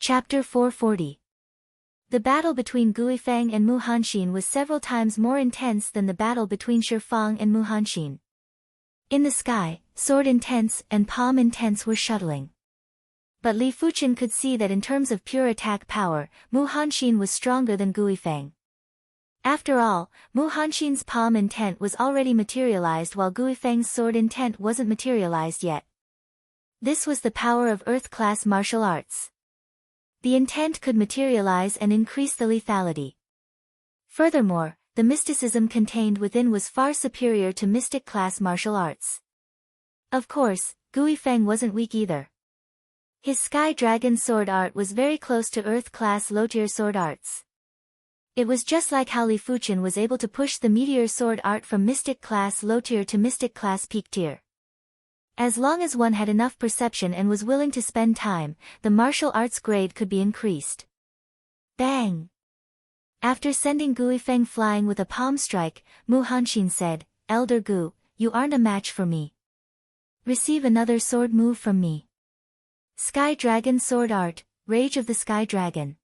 Chapter 440. The battle between Guifeng and Mu Hanxin was several times more intense than the battle between Shifang and Mu Hanxin. In the sky, Sword Intense and Palm Intense were shuttling. But Li Fuchen could see that in terms of pure attack power, Mu Hanxin was stronger than Guifeng. After all, Mu Hanxin's Palm Intent was already materialized while Guifeng's Sword Intent wasn't materialized yet. This was the power of Earth-class martial arts. The intent could materialize and increase the lethality. Furthermore, the mysticism contained within was far superior to mystic-class martial arts. Of course, Guifeng wasn't weak either. His Sky Dragon sword art was very close to Earth-class low-tier sword arts. It was just like how Li Fuchen was able to push the meteor sword art from mystic-class low-tier to mystic-class peak-tier. As long as one had enough perception and was willing to spend time, the martial arts grade could be increased. Bang! After sending Guifeng flying with a palm strike, Mu Hanxin said, "Elder Gu, you aren't a match for me. Receive another sword move from me." Sky Dragon Sword Art, Rage of the Sky Dragon.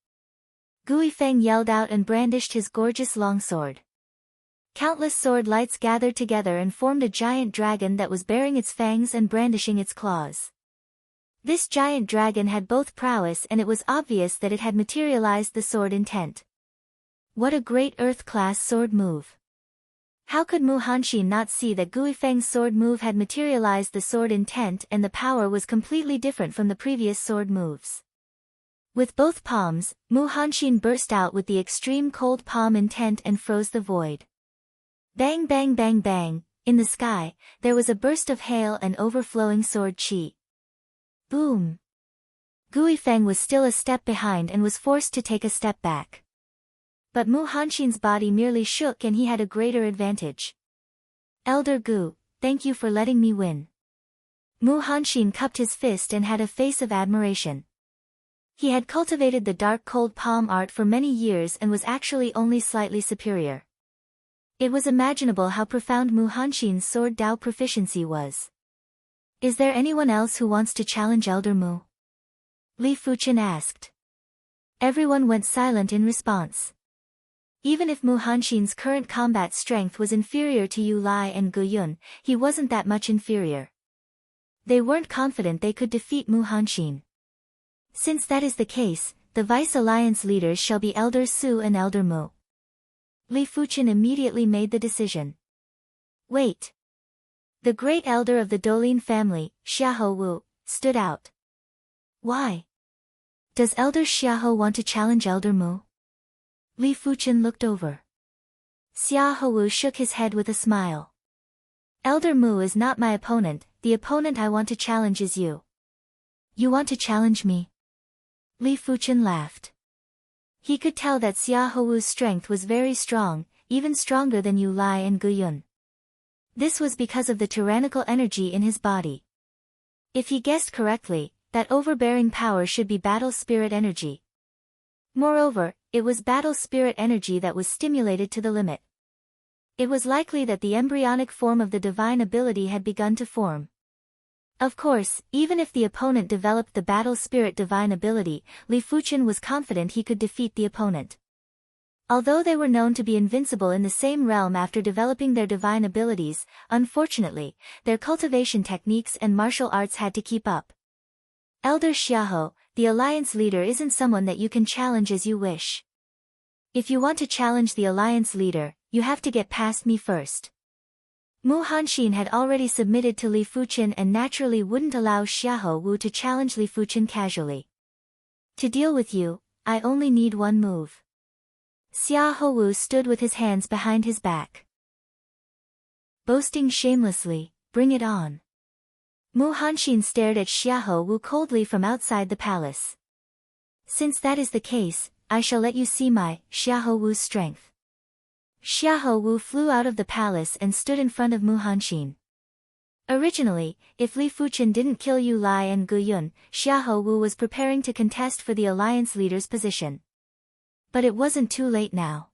Guifeng yelled out and brandished his gorgeous longsword. Countless sword lights gathered together and formed a giant dragon that was baring its fangs and brandishing its claws. This giant dragon had both prowess and it was obvious that it had materialized the sword intent. What a great Earth-class sword move! How could Mu Hanxin not see that Guifeng's sword move had materialized the sword intent and the power was completely different from the previous sword moves? With both palms, Mu Hanxin burst out with the extreme cold palm intent and froze the void. Bang bang bang bang, in the sky, there was a burst of hail and overflowing sword chi. Boom! Guifeng was still a step behind and was forced to take a step back. But Mu Hanxin's body merely shook and he had a greater advantage. "Elder Gu, thank you for letting me win." Mu Hanxin cupped his fist and had a face of admiration. He had cultivated the dark cold palm art for many years and was actually only slightly superior. It was imaginable how profound Mu Hanxin's sword Dao proficiency was. "Is there anyone else who wants to challenge Elder Mu?" Li Fuchen asked. Everyone went silent in response. Even if Mu Hanxin's current combat strength was inferior to Yu Lai and Gu Yun, he wasn't that much inferior. They weren't confident they could defeat Mu Hanxin. Since that is the case, the Vice Alliance leaders shall be Elder Su and Elder Mu. Li Fuchen immediately made the decision. Wait! The great elder of the Dolin family, Xiahou Wu, stood out. Why? Does Elder Xiahou want to challenge Elder Mu? Li Fuchen looked over. Xiahou Wu shook his head with a smile. Elder Mu is not my opponent, the opponent I want to challenge is you. You want to challenge me? Li Fuchen laughed. He could tell that Xiahou Wu's strength was very strong, even stronger than Yu Lai and Gu Yun. This was because of the tyrannical energy in his body. If he guessed correctly, that overbearing power should be battle spirit energy. Moreover, it was battle spirit energy that was stimulated to the limit. It was likely that the embryonic form of the divine ability had begun to form. Of course, even if the opponent developed the battle spirit divine ability, Li Fuchen was confident he could defeat the opponent. Although they were known to be invincible in the same realm after developing their divine abilities, unfortunately, their cultivation techniques and martial arts had to keep up. Elder Xiahou, the alliance leader isn't someone that you can challenge as you wish. If you want to challenge the alliance leader, you have to get past me first. Mu Hanxin had already submitted to Li Fuchen and naturally wouldn't allow Xiahou Wu to challenge Li Fuchen casually. To deal with you, I only need one move. Xiahou Wu stood with his hands behind his back. Boasting shamelessly, bring it on. Mu Hanxin stared at Xiahou Wu coldly from outside the palace. Since that is the case, I shall let you see my, Xiahou Wu's strength. Xiahou Wu flew out of the palace and stood in front of Mu Hanxin. Originally, if Li Fuchen didn't kill Yu Lai and Gu Yun, Xiahou Wu was preparing to contest for the alliance leader's position. But it wasn't too late now.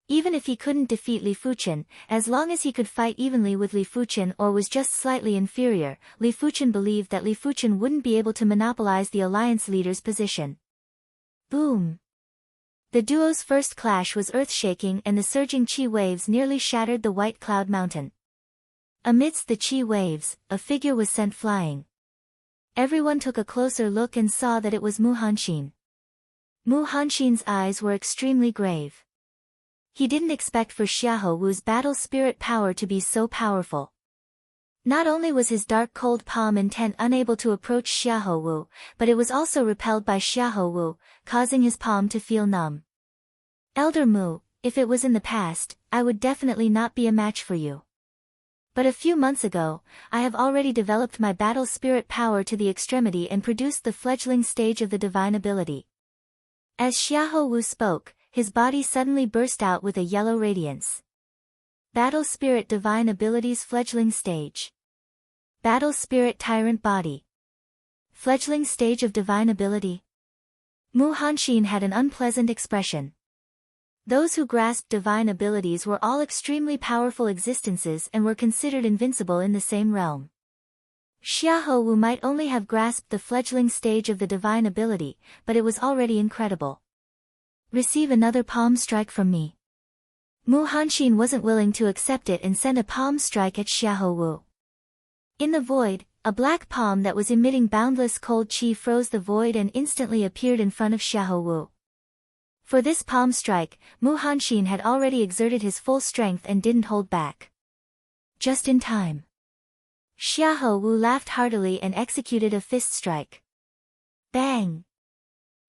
Even if he couldn't defeat Li Fuchen, as long as he could fight evenly with Li Fuchen or was just slightly inferior, Li Fuchen believed that Li Fuchen wouldn't be able to monopolize the alliance leader's position. Boom! The duo's first clash was earth-shaking and the surging chi waves nearly shattered the white cloud mountain. Amidst the chi waves, a figure was sent flying. Everyone took a closer look and saw that it was Mu Hanxin. Mu Hanxin's eyes were extremely grave. He didn't expect for Xiahou Wu's battle spirit power to be so powerful. Not only was his dark cold palm intent unable to approach Xiahou Wu, but it was also repelled by Xiahou Wu, causing his palm to feel numb. Elder Mu, if it was in the past, I would definitely not be a match for you. But a few months ago, I have already developed my battle spirit power to the extremity and produced the fledgling stage of the divine ability. As Xiahou Wu spoke, his body suddenly burst out with a yellow radiance. Battle Spirit Divine Abilities Fledgling Stage. Battle Spirit Tyrant Body. Fledgling Stage of Divine Ability. Mu Hanxin had an unpleasant expression. Those who grasped divine abilities were all extremely powerful existences and were considered invincible in the same realm. Xiahou Wu might only have grasped the fledgling stage of the divine ability, but it was already incredible. Receive another palm strike from me. Mu Hanxin wasn't willing to accept it and sent a palm strike at Xiahou Wu. In the void, a black palm that was emitting boundless cold chi froze the void and instantly appeared in front of Xiahou Wu. For this palm strike, Mu Hanxin had already exerted his full strength and didn't hold back. Just in time. Xiahou Wu laughed heartily and executed a fist strike. Bang!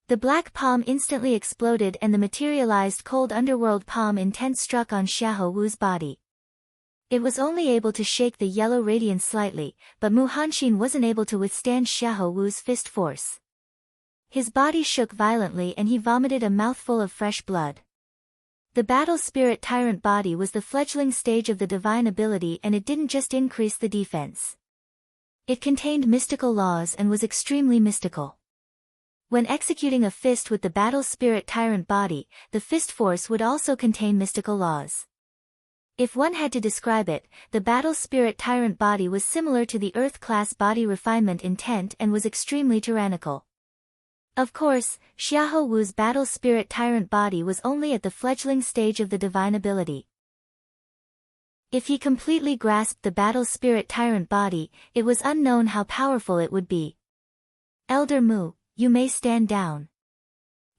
The black palm instantly exploded and the materialized cold underworld palm intent struck on Xiahou Wu's body. It was only able to shake the yellow radiance slightly, but Mu Hanxin wasn't able to withstand Xiahou Wu's fist force. His body shook violently and he vomited a mouthful of fresh blood. The battle spirit tyrant body was the fledgling stage of the divine ability and it didn't just increase the defense. It contained mystical laws and was extremely mystical. When executing a fist with the battle spirit tyrant body, the fist force would also contain mystical laws. If one had to describe it, the battle spirit tyrant body was similar to the earth-class body refinement intent and was extremely tyrannical. Of course, Xiahou Wu's battle spirit tyrant body was only at the fledgling stage of the divine ability. If he completely grasped the battle spirit tyrant body, it was unknown how powerful it would be. Elder Mu, you may stand down.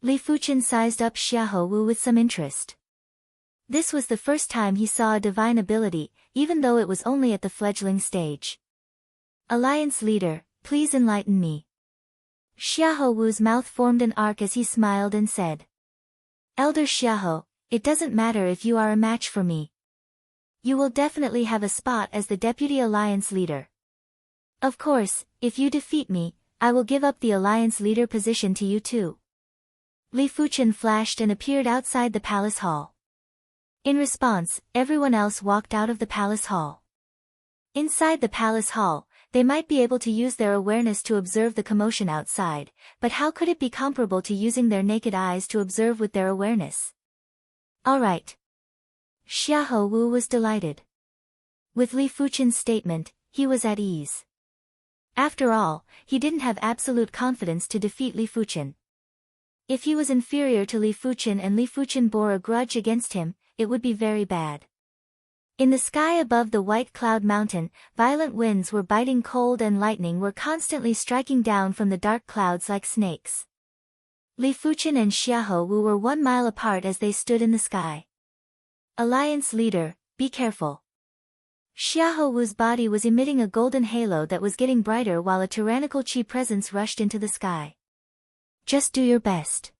Li Fuchen sized up Xiahou Wu with some interest. This was the first time he saw a divine ability, even though it was only at the fledgling stage. Alliance leader, please enlighten me. Xiahou Wu's mouth formed an arc as he smiled and said. Elder Xiahou, it doesn't matter if you are a match for me. You will definitely have a spot as the deputy alliance leader. Of course, if you defeat me, I will give up the alliance leader position to you too. Li Fuchen flashed and appeared outside the palace hall. In response, everyone else walked out of the palace hall. Inside the palace hall, they might be able to use their awareness to observe the commotion outside, but how could it be comparable to using their naked eyes to observe with their awareness? Alright. Xiahou Wu was delighted. With Li Fuchen's statement, he was at ease. After all, he didn't have absolute confidence to defeat Li Fuchen. If he was inferior to Li Fuchen and Li Fuchen bore a grudge against him, it would be very bad. In the sky above the white cloud mountain, violent winds were biting cold and lightning were constantly striking down from the dark clouds like snakes. Li Fuchen and Xiahou Wu were 1 mile apart as they stood in the sky. Alliance leader, be careful. Xiahou Wu's body was emitting a golden halo that was getting brighter while a tyrannical chi presence rushed into the sky. Just do your best.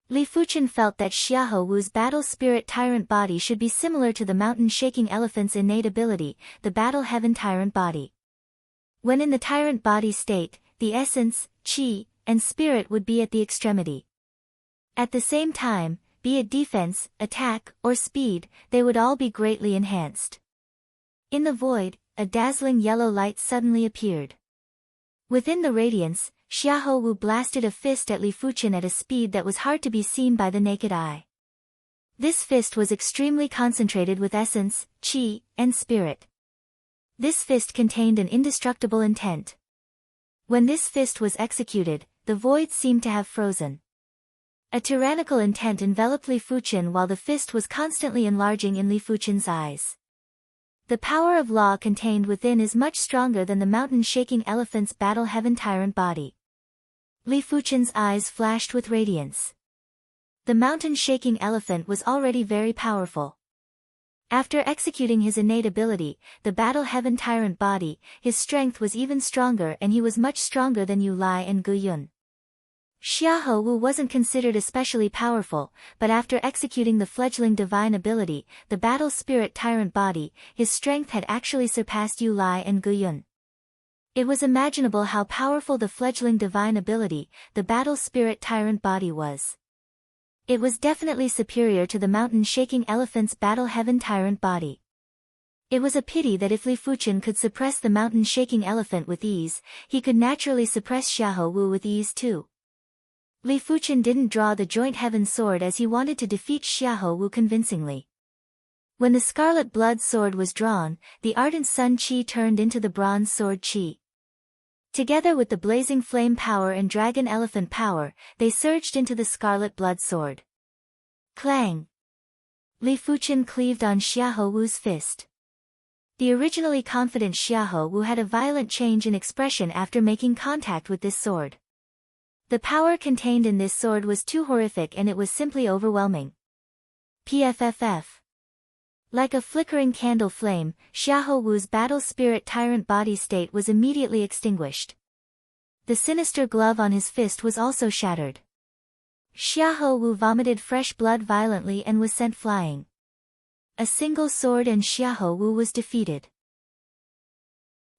Li Fuchen felt that Xiahou Wu's battle spirit tyrant body should be similar to the mountain-shaking elephant's innate ability, the battle heaven tyrant body. When in the tyrant body state, the essence, chi, and spirit would be at the extremity. At the same time, be it defense, attack, or speed, they would all be greatly enhanced. In the void, a dazzling yellow light suddenly appeared. Within the radiance, Xiahou Wu blasted a fist at Li Fuchen at a speed that was hard to be seen by the naked eye. This fist was extremely concentrated with essence, chi, and spirit. This fist contained an indestructible intent. When this fist was executed, the void seemed to have frozen. A tyrannical intent enveloped Li Fuchen while the fist was constantly enlarging in Li Fuchen's eyes. The power of law contained within is much stronger than the mountain-shaking elephant's battle heaven tyrant body. Li Fuchen's eyes flashed with radiance. The mountain-shaking elephant was already very powerful. After executing his innate ability, the battle heaven tyrant body, his strength was even stronger and he was much stronger than Yu Lai and Gu Yun. Xiahou Wu wasn't considered especially powerful, but after executing the fledgling divine ability, the battle spirit tyrant body, his strength had actually surpassed Yu Lai and Gu Yun. It was imaginable how powerful the fledgling divine ability, the battle spirit tyrant body was. It was definitely superior to the mountain-shaking elephant's battle heaven tyrant body. It was a pity that if Li Fuchen could suppress the mountain-shaking elephant with ease, he could naturally suppress Xiahou Wu with ease too. Li Fuchen didn't draw the joint heaven sword as he wanted to defeat Xiahou Wu convincingly. When the scarlet blood sword was drawn, the ardent sun qi turned into the bronze sword qi. Together with the blazing flame power and dragon elephant power, they surged into the scarlet blood sword. Clang! Li Fuchen cleaved on Xiahou Wu's fist. The originally confident Xiahou Wu had a violent change in expression after making contact with this sword. The power contained in this sword was too horrific and it was simply overwhelming. PFFF. Like a flickering candle flame, Xiahou Wu's battle spirit tyrant body state was immediately extinguished. The sinister glove on his fist was also shattered. Xiahou Wu vomited fresh blood violently and was sent flying. A single sword and Xiahou Wu was defeated.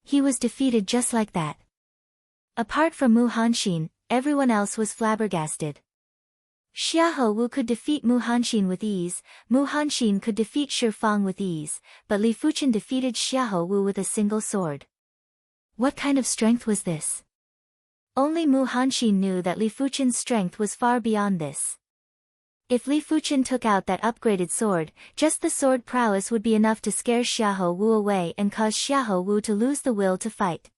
He was defeated just like that. Apart from Mu Hanxin, everyone else was flabbergasted. Xiahou Wu could defeat Mu Hanxin with ease, Mu Hanxin could defeat Shifang with ease, but Li Fuchen defeated Xiahou Wu with a single sword. What kind of strength was this? Only Mu Hanxin knew that Li Fuchen's strength was far beyond this. If Li Fuchen took out that upgraded sword, just the sword prowess would be enough to scare Xiahou Wu away and cause Xiahou Wu to lose the will to fight.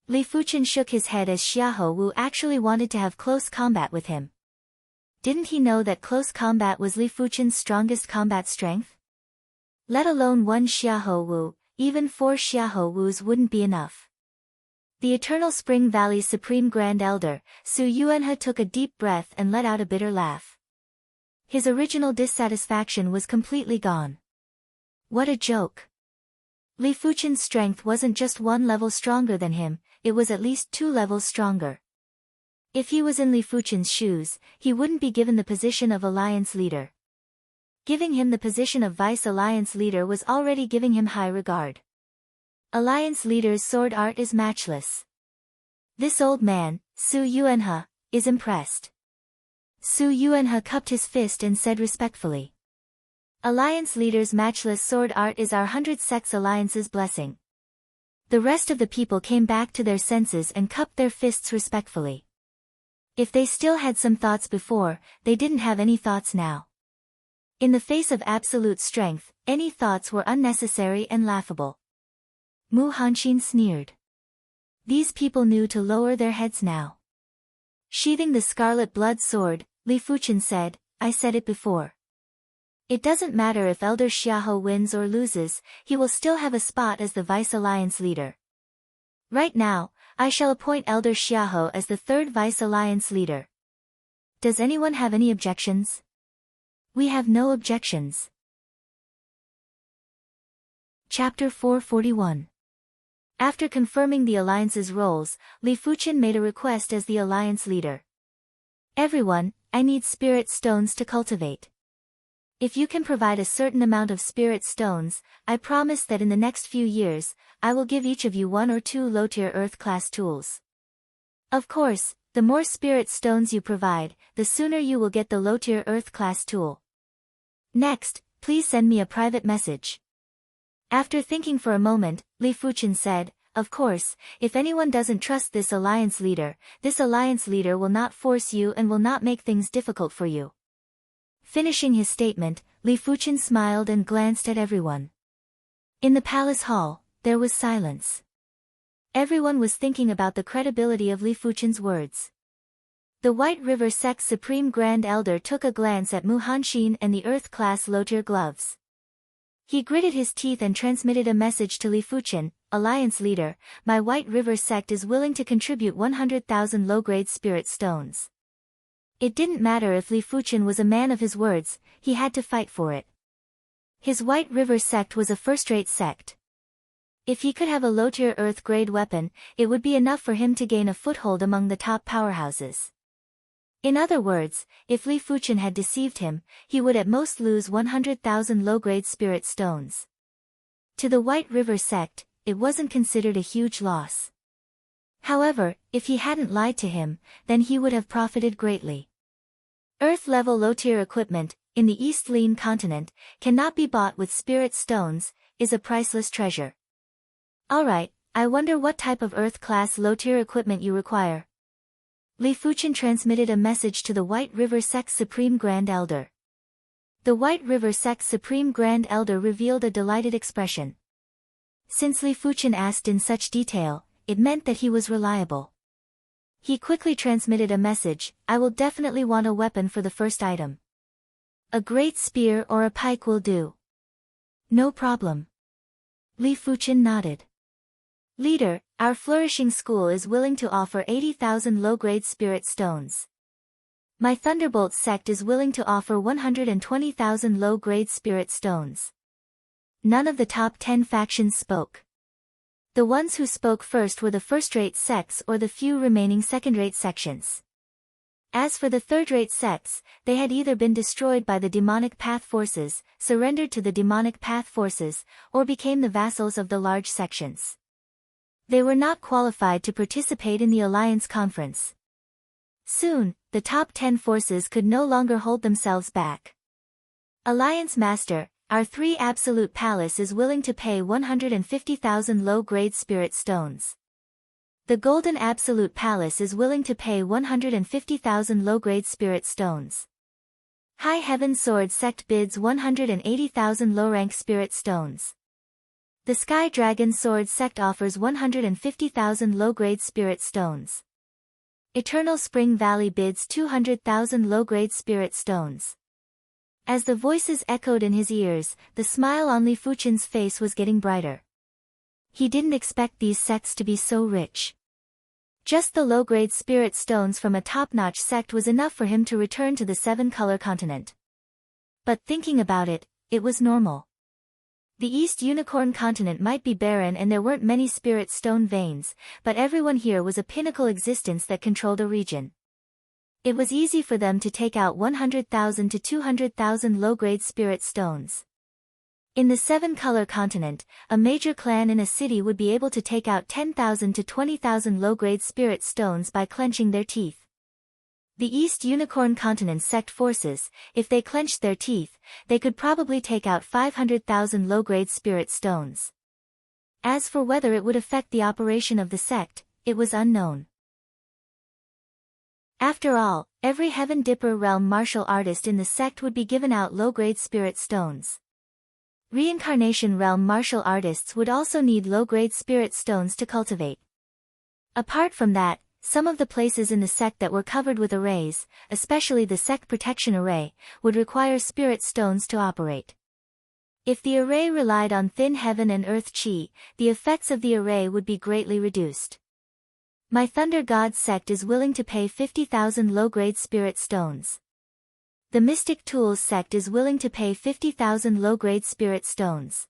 Li Fuchen shook his head as Xiahou Wu actually wanted to have close combat with him. Didn't he know that close combat was Li Fuchen's strongest combat strength? Let alone one Xiahou Wu, even 4 Xiahou Wus wouldn't be enough. The Eternal Spring Valley's Supreme Grand Elder, Su Yuanhe took a deep breath and let out a bitter laugh. His original dissatisfaction was completely gone. What a joke. Li Fuchen's strength wasn't just 1 level stronger than him, it was at least 2 levels stronger. If he was in Li Fuchen's shoes, he wouldn't be given the position of alliance leader. Giving him the position of vice alliance leader was already giving him high regard. Alliance leader's sword art is matchless. This old man, Su Yuanhe, is impressed. Su Yuanhe cupped his fist and said respectfully. Alliance leader's matchless sword art is our 100 Sects Alliance's blessing. The rest of the people came back to their senses and cupped their fists respectfully. If they still had some thoughts before, they didn't have any thoughts now. In the face of absolute strength, any thoughts were unnecessary and laughable. Mu Hanxin sneered. These people knew to lower their heads now. Sheathing the scarlet blood sword, Li Fuchen said, I said it before. It doesn't matter if Elder Xiahou wins or loses, he will still have a spot as the Vice Alliance leader. Right now, I shall appoint Elder Xiahou as the 3rd Vice Alliance leader. Does anyone have any objections? We have no objections. Chapter 441. After confirming the Alliance's roles, Li Fuchen made a request as the Alliance leader. Everyone, I need spirit stones to cultivate. If you can provide a certain amount of spirit stones, I promise that in the next few years, I will give each of you 1 or 2 low-tier Earth-class tools. Of course, the more spirit stones you provide, the sooner you will get the low-tier Earth-class tool. Next, please send me a private message. After thinking for a moment, Li Fuchen said, of course, if anyone doesn't trust this alliance leader will not force you and will not make things difficult for you. Finishing his statement, Li Fuchen smiled and glanced at everyone. In the palace hall, there was silence. Everyone was thinking about the credibility of Li Fuchen's words. The White River Sect's Supreme Grand Elder took a glance at Mu Hanxin and the Earth-class low-tier gloves. He gritted his teeth and transmitted a message to Li Fuchen, Alliance leader. My White River sect is willing to contribute 100,000 low-grade spirit stones. It didn't matter if Li Fuchen was a man of his words, he had to fight for it. His White River sect was a first-rate sect. If he could have a low-tier Earth-grade weapon, it would be enough for him to gain a foothold among the top powerhouses. In other words, if Li Fuchen had deceived him, he would at most lose 100,000 low-grade spirit stones. To the White River sect, it wasn't considered a huge loss. However, if he hadn't lied to him, then he would have profited greatly. Earth-level low-tier equipment, in the East Lin continent, cannot be bought with spirit stones, is a priceless treasure. Alright, I wonder what type of Earth-class low-tier equipment you require. Li Fuchen transmitted a message to the White River Sect's Supreme Grand Elder. The White River Sect's Supreme Grand Elder revealed a delighted expression. Since Li Fuchen asked in such detail, it meant that he was reliable. He quickly transmitted a message, I will definitely want a weapon for the first item. A great spear or a pike will do. No problem. Li Fuchen nodded. Leader, our flourishing school is willing to offer 80,000 low-grade spirit stones. My Thunderbolt sect is willing to offer 120,000 low-grade spirit stones. None of the top 10 factions spoke. The ones who spoke first were the first-rate sects or the few remaining second-rate sections. As for the third-rate sects, they had either been destroyed by the demonic path forces, surrendered to the demonic path forces, or became the vassals of the large sections. They were not qualified to participate in the Alliance Conference. Soon, the top 10 forces could no longer hold themselves back. Alliance Master, our 3 Absolute Palace is willing to pay 150,000 low-grade spirit stones. The Golden Absolute Palace is willing to pay 150,000 low-grade spirit stones. High Heaven Sword Sect bids 180,000 low-rank spirit stones. The Sky Dragon Sword Sect offers 150,000 low-grade spirit stones. Eternal Spring Valley bids 200,000 low-grade spirit stones. As the voices echoed in his ears, the smile on Li Fuchen's face was getting brighter. He didn't expect these sects to be so rich. Just the low-grade spirit stones from a top-notch sect was enough for him to return to the 7-color continent. But thinking about it, it was normal. The East Unicorn continent might be barren and there weren't many spirit stone veins, but everyone here was a pinnacle existence that controlled a region. It was easy for them to take out 100,000 to 200,000 low-grade spirit stones. In the 7-color continent, a major clan in a city would be able to take out 10,000 to 20,000 low-grade spirit stones by clenching their teeth. The East Unicorn continent's sect forces, if they clenched their teeth, they could probably take out 500,000 low-grade spirit stones. As for whether it would affect the operation of the sect, it was unknown. After all, every Heaven Dipper realm martial artist in the sect would be given out low-grade spirit stones. Reincarnation realm martial artists would also need low-grade spirit stones to cultivate. Apart from that, some of the places in the sect that were covered with arrays, especially the sect protection array, would require spirit stones to operate. If the array relied on thin heaven and earth chi, the effects of the array would be greatly reduced. My Thunder God sect is willing to pay 50,000 low-grade spirit stones. The Mystic Tools sect is willing to pay 50,000 low-grade spirit stones.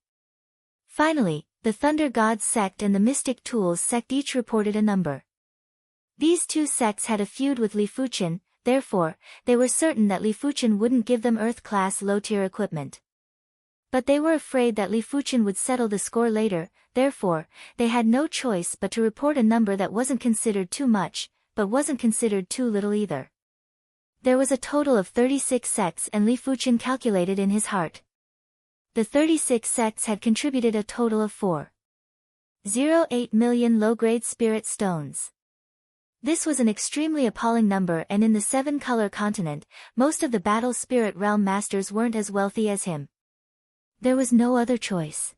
Finally, the Thunder God sect and the Mystic Tools sect each reported a number. These two sects had a feud with Li Fuchen, therefore, they were certain that Li Fuchen wouldn't give them Earth-class low-tier equipment. But they were afraid that Li Fuchen would settle the score later, therefore, they had no choice but to report a number that wasn't considered too much, but wasn't considered too little either. There was a total of 36 sects and Li Fuchen calculated in his heart. The 36 sects had contributed a total of 4.08 million low-grade spirit stones. This was an extremely appalling number, and in the 7-color continent, most of the battle spirit realm masters weren't as wealthy as him. There was no other choice.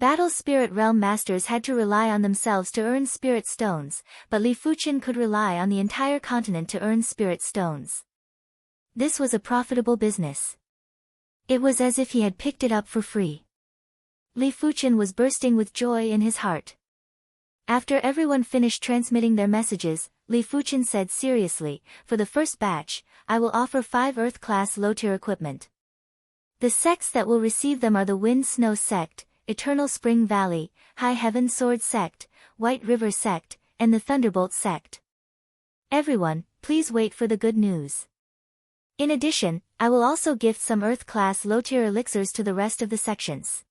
Battle Spirit Realm Masters had to rely on themselves to earn Spirit Stones, but Li Fuqian could rely on the entire continent to earn Spirit Stones. This was a profitable business. It was as if he had picked it up for free. Li Fuqian was bursting with joy in his heart. After everyone finished transmitting their messages, Li Fuqian said seriously, "For the first batch, I will offer 5 Earth-class low-tier equipment. The sects that will receive them are the Wind Snow Sect, Eternal Spring Valley, High Heaven Sword Sect, White River Sect, and the Thunderbolt Sect. Everyone, please wait for the good news. In addition, I will also gift some Earth-class low-tier elixirs to the rest of the sections.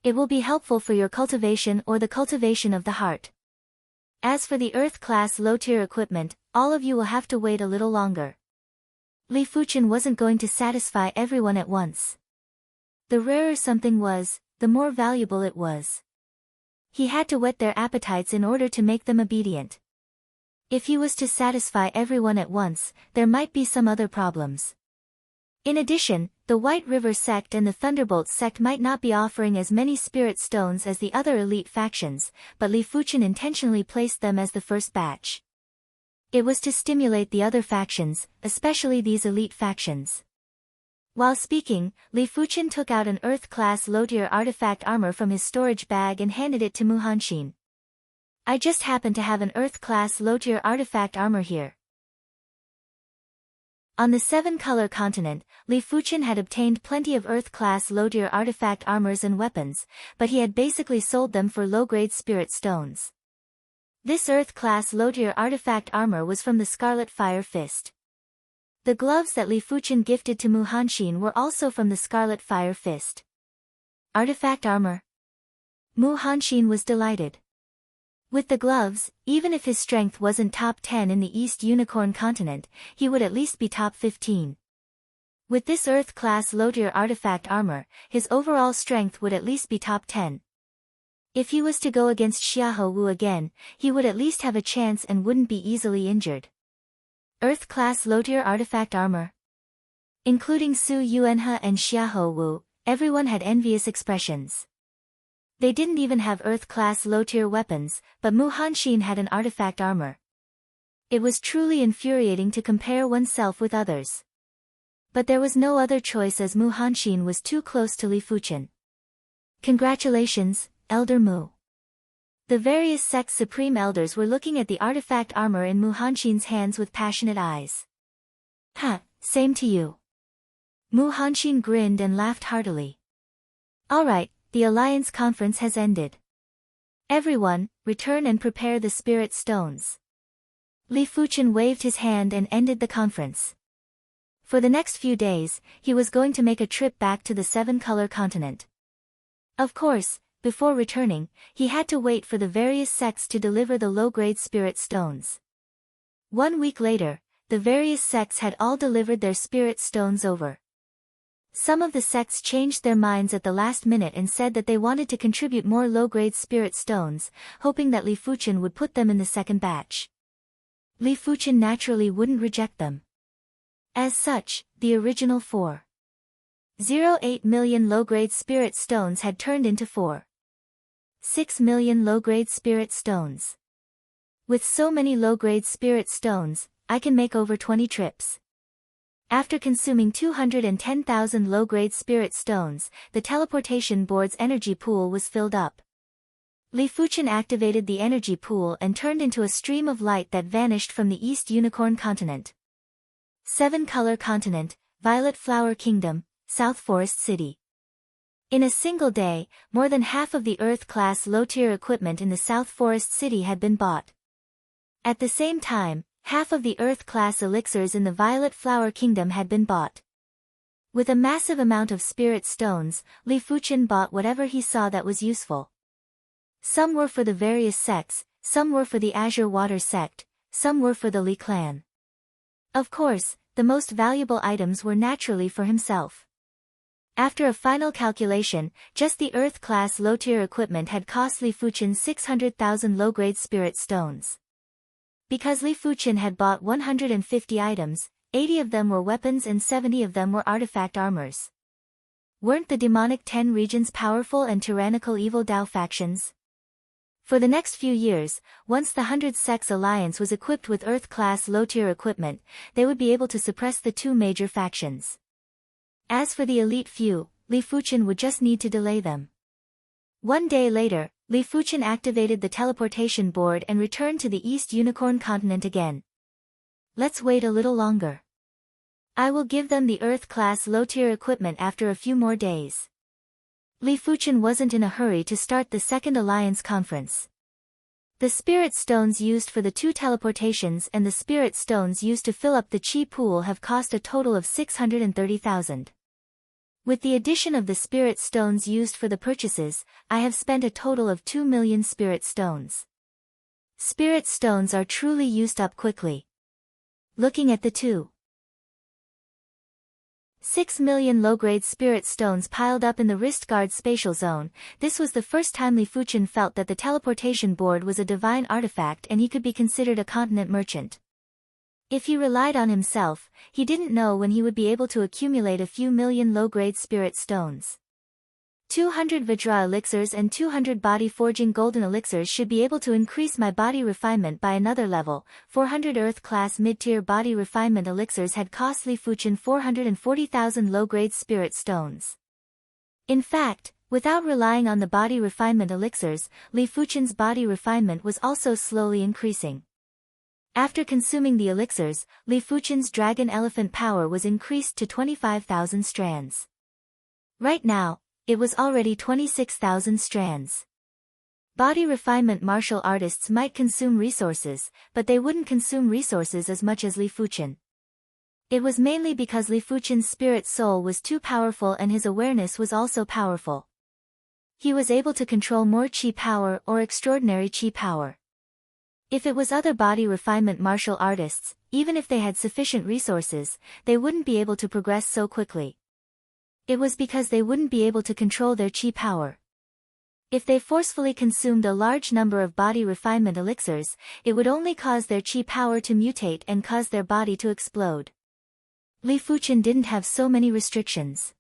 It will be helpful for your cultivation or the cultivation of the heart. As for the Earth-class low-tier equipment, all of you will have to wait a little longer." Li Fuqian wasn't going to satisfy everyone at once. The rarer something was, the more valuable it was. He had to whet their appetites in order to make them obedient. If he was to satisfy everyone at once, there might be some other problems. In addition, the White River Sect and the Thunderbolt Sect might not be offering as many Spirit Stones as the other elite factions, but Li Fuqian intentionally placed them as the first batch. It was to stimulate the other factions, especially these elite factions. While speaking, Li Fuqian took out an Earth-class low-tier artifact armor from his storage bag and handed it to Mu Hanxin. "I just happen to have an Earth-class low-tier artifact armor here." On the 7-color continent, Li Fuqian had obtained plenty of Earth-class low-tier artifact armors and weapons, but he had basically sold them for low-grade Spirit Stones. This Earth-class low-tier artifact armor was from the Scarlet Fire Fist. The gloves that Li Fuqian gifted to Mu Hanxin were also from the Scarlet Fire Fist. Artifact armor? Mu Hanxin was delighted. With the gloves, even if his strength wasn't top 10 in the East Unicorn continent, he would at least be top 15. With this Earth-class low-tier artifact armor, his overall strength would at least be top 10. If he was to go against Xiahou Wu again, he would at least have a chance and wouldn't be easily injured. Earth-class low-tier artifact armor. Including Su Yuanhe and Xiahou Wu, everyone had envious expressions. They didn't even have Earth-class low-tier weapons, but Mu Hanxin had an artifact armor. It was truly infuriating to compare oneself with others. But there was no other choice as Mu Hanxin was too close to Li Fuqian. "Congratulations, Elder Mu." The various sect's supreme elders were looking at the artifact armor in Mu Hanxin's hands with passionate eyes. "Ha, same to you." Mu Hanxin grinned and laughed heartily. "Alright, the Alliance Conference has ended. Everyone, return and prepare the Spirit Stones." Li Fuqian waved his hand and ended the conference. For the next few days, he was going to make a trip back to the 7-color continent. Of course, before returning, he had to wait for the various sects to deliver the low-grade Spirit Stones. 1 week later, the various sects had all delivered their Spirit Stones over. Some of the sects changed their minds at the last minute and said that they wanted to contribute more low-grade Spirit Stones, hoping that Li Fuqian would put them in the second batch. Li Fuqian naturally wouldn't reject them. As such, the original 4.08 million low-grade Spirit Stones had turned into 4.6 million low-grade Spirit Stones. With so many low-grade Spirit Stones, I can make over 20 trips. After consuming 210,000 low-grade Spirit Stones, the teleportation board's energy pool was filled up. Li Fuqian activated the energy pool and turned into a stream of light that vanished from the East Unicorn continent. 7-color continent, Violet Flower Kingdom, South Forest City. In a single day, more than half of the Earth-class low-tier equipment in the South Forest City had been bought. At the same time, half of the Earth-class elixirs in the Violet Flower Kingdom had been bought. With a massive amount of Spirit Stones, Li Fuqian bought whatever he saw that was useful. Some were for the various sects, some were for the Azure Water sect, some were for the Li clan. Of course, the most valuable items were naturally for himself. After a final calculation, just the Earth-class low-tier equipment had cost Li Fuqian 600,000 low-grade Spirit Stones. Because Li Fuqian had bought 150 items, 80 of them were weapons and 70 of them were artifact armors. Weren't the demonic 10 regions powerful and tyrannical evil Dao factions? For the next few years, once the 100 Sects Alliance was equipped with Earth-class low-tier equipment, they would be able to suppress the two major factions. As for the elite few, Li Fuchen would just need to delay them. One day later, Li Fuchen activated the teleportation board and returned to the East Unicorn continent again. Let's wait a little longer. I will give them the Earth-class low-tier equipment after a few more days. Li Fuchen wasn't in a hurry to start the Second Alliance conference. The spirit stones used for the two teleportations and the spirit stones used to fill up the chi pool have cost a total of 630,000. With the addition of the spirit stones used for the purchases, I have spent a total of 2 million spirit stones. Spirit stones are truly used up quickly. Looking at the 6 million low-grade spirit stones piled up in the wrist guard spatial zone, this was the first time Li Fuchen felt that the teleportation board was a divine artifact and he could be considered a continent merchant. If he relied on himself, he didn't know when he would be able to accumulate a few million low-grade spirit stones. 200 Vajra elixirs and 200 body forging golden elixirs should be able to increase my body refinement by another level. 400 Earth-class mid-tier body refinement elixirs had cost Li Fuchen 440,000 low-grade spirit stones. In fact, without relying on the body refinement elixirs, Li Fuchen's body refinement was also slowly increasing. After consuming the elixirs, Li Fuchen's dragon elephant power was increased to 25,000 strands. Right now, it was already 26,000 strands. Body refinement martial artists might consume resources, but they wouldn't consume resources as much as Li Fuchen. It was mainly because Li Fuchen's spirit soul was too powerful and his awareness was also powerful. He was able to control more chi power or extraordinary chi power. If it was other body refinement martial artists, even if they had sufficient resources, they wouldn't be able to progress so quickly. It was because they wouldn't be able to control their chi power. If they forcefully consumed a large number of body refinement elixirs, it would only cause their chi power to mutate and cause their body to explode. Li Fuchen didn't have so many restrictions.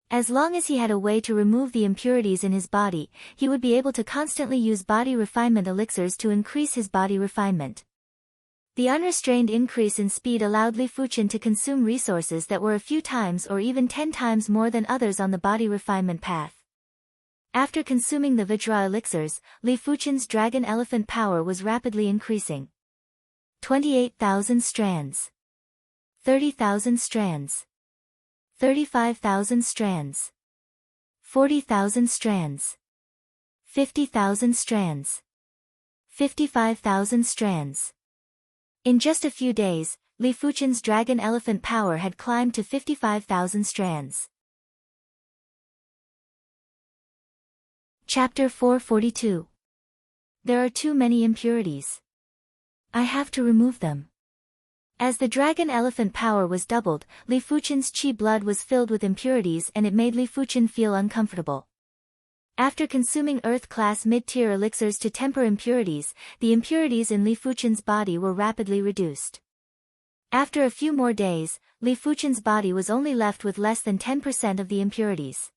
As long as he had a way to remove the impurities in his body, he would be able to constantly use body refinement elixirs to increase his body refinement. The unrestrained increase in speed allowed Li Fuchen to consume resources that were a few times or even 10 times more than others on the body refinement path. After consuming the Vajra elixirs, Li Fuchen's dragon elephant power was rapidly increasing. 28,000 strands. 30,000 strands. 35,000 strands. 40,000 strands. 50,000 strands. 55,000 strands. In just a few days, Li Fuchen's dragon elephant power had climbed to 55,000 strands. Chapter 442. There are too many impurities. I have to remove them. As the dragon elephant power was doubled, Li Fuchen's chi blood was filled with impurities and it made Li Fuchen feel uncomfortable. After consuming Earth-class mid-tier elixirs to temper impurities, the impurities in Li Fuchen's body were rapidly reduced. After a few more days, Li Fuchen's body was only left with less than 10% of the impurities.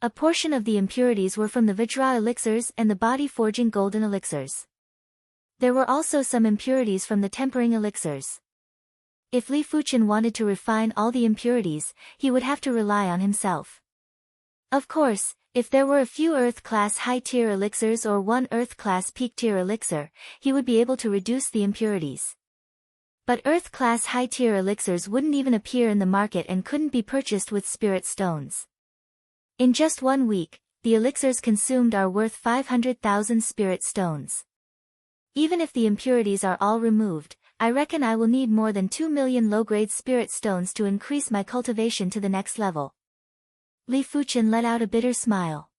A portion of the impurities were from the Vajra elixirs and the body-forging golden elixirs. There were also some impurities from the tempering elixirs. If Li Fuchen wanted to refine all the impurities, he would have to rely on himself. Of course, if there were a few Earth-class high-tier elixirs or one Earth-class peak-tier elixir, he would be able to reduce the impurities. But Earth-class high-tier elixirs wouldn't even appear in the market and couldn't be purchased with spirit stones. In just 1 week, the elixirs consumed are worth 500,000 spirit stones. Even if the impurities are all removed, I reckon I will need more than 2 million low-grade spirit stones to increase my cultivation to the next level. Li Fuchen let out a bitter smile.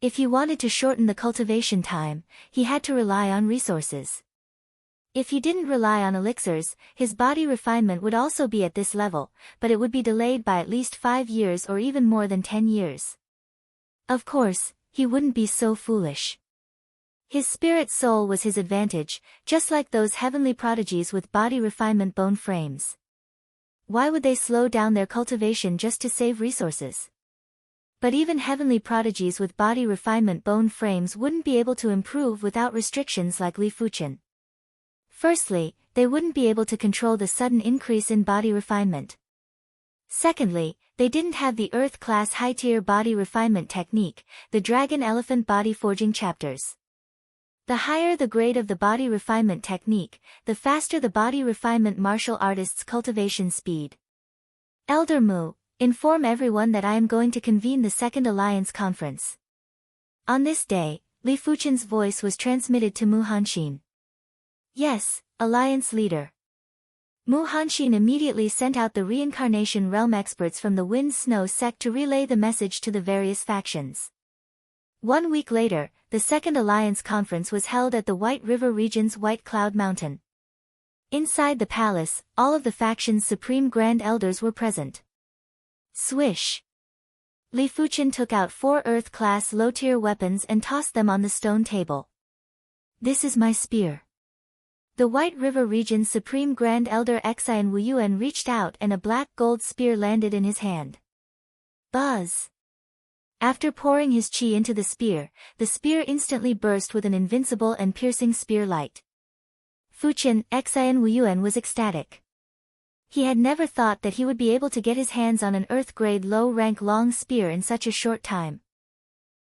If he wanted to shorten the cultivation time, he had to rely on resources. If he didn't rely on elixirs, his body refinement would also be at this level, but it would be delayed by at least 5 years or even more than 10 years. Of course, he wouldn't be so foolish. His spirit soul was his advantage, just like those heavenly prodigies with body refinement bone frames. Why would they slow down their cultivation just to save resources? But even heavenly prodigies with body refinement bone frames wouldn't be able to improve without restrictions like Li Fuqian. Firstly, they wouldn't be able to control the sudden increase in body refinement. Secondly, they didn't have the Earth-class high-tier body refinement technique, the Dragon Elephant body forging chapters. The higher the grade of the body refinement technique, the faster the body refinement martial artist's cultivation speed. Elder Mu, inform everyone that I am going to convene the Second Alliance Conference. On this day, Li Fuqian's voice was transmitted to Mu Hanxin. Yes, Alliance leader. Mu Hanxin immediately sent out the reincarnation realm experts from the Wind Snow sect to relay the message to the various factions. 1 week later, the Second Alliance Conference was held at the White River region's White Cloud Mountain. Inside the palace, all of the faction's supreme grand elders were present. Swish! Li Fuqian took out 4 Earth-class low-tier weapons and tossed them on the stone table. This is my spear. The White River region's supreme grand elder Xian Wuyuan reached out and a black gold spear landed in his hand. Buzz! After pouring his qi into the spear instantly burst with an invincible and piercing spear light. Fuqian, Xian Wuyuan was ecstatic. He had never thought that he would be able to get his hands on an Earth-grade low-rank long spear in such a short time.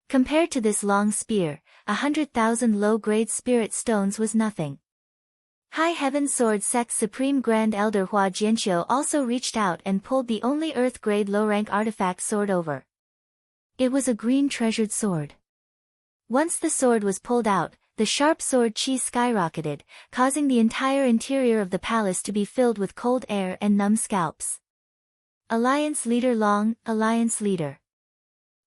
Compared to this long spear, 100,000 low-grade spirit stones was nothing. High Heaven Sword Sect's Supreme Grand Elder Hua Jianqiu also reached out and pulled the only Earth-grade low-rank artifact sword over. It was a green treasured sword. Once the sword was pulled out, the sharp sword qi skyrocketed, causing the entire interior of the palace to be filled with cold air and numb scalps. Alliance Leader Long, Alliance Leader.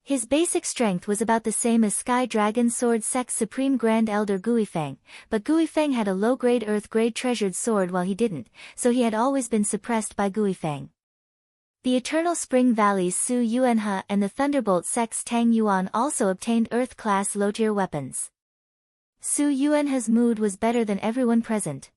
His basic strength was about the same as Sky Dragon Sword Sect's Supreme Grand Elder Guifeng, but Guifeng had a low-grade Earth-grade treasured sword while he didn't, so he had always been suppressed by Guifeng. The Eternal Spring Valley's Su Yuanhe and the Thunderbolt Sect's Tang Yuan also obtained Earth-class low-tier weapons. Su Yuanhe's mood was better than everyone present.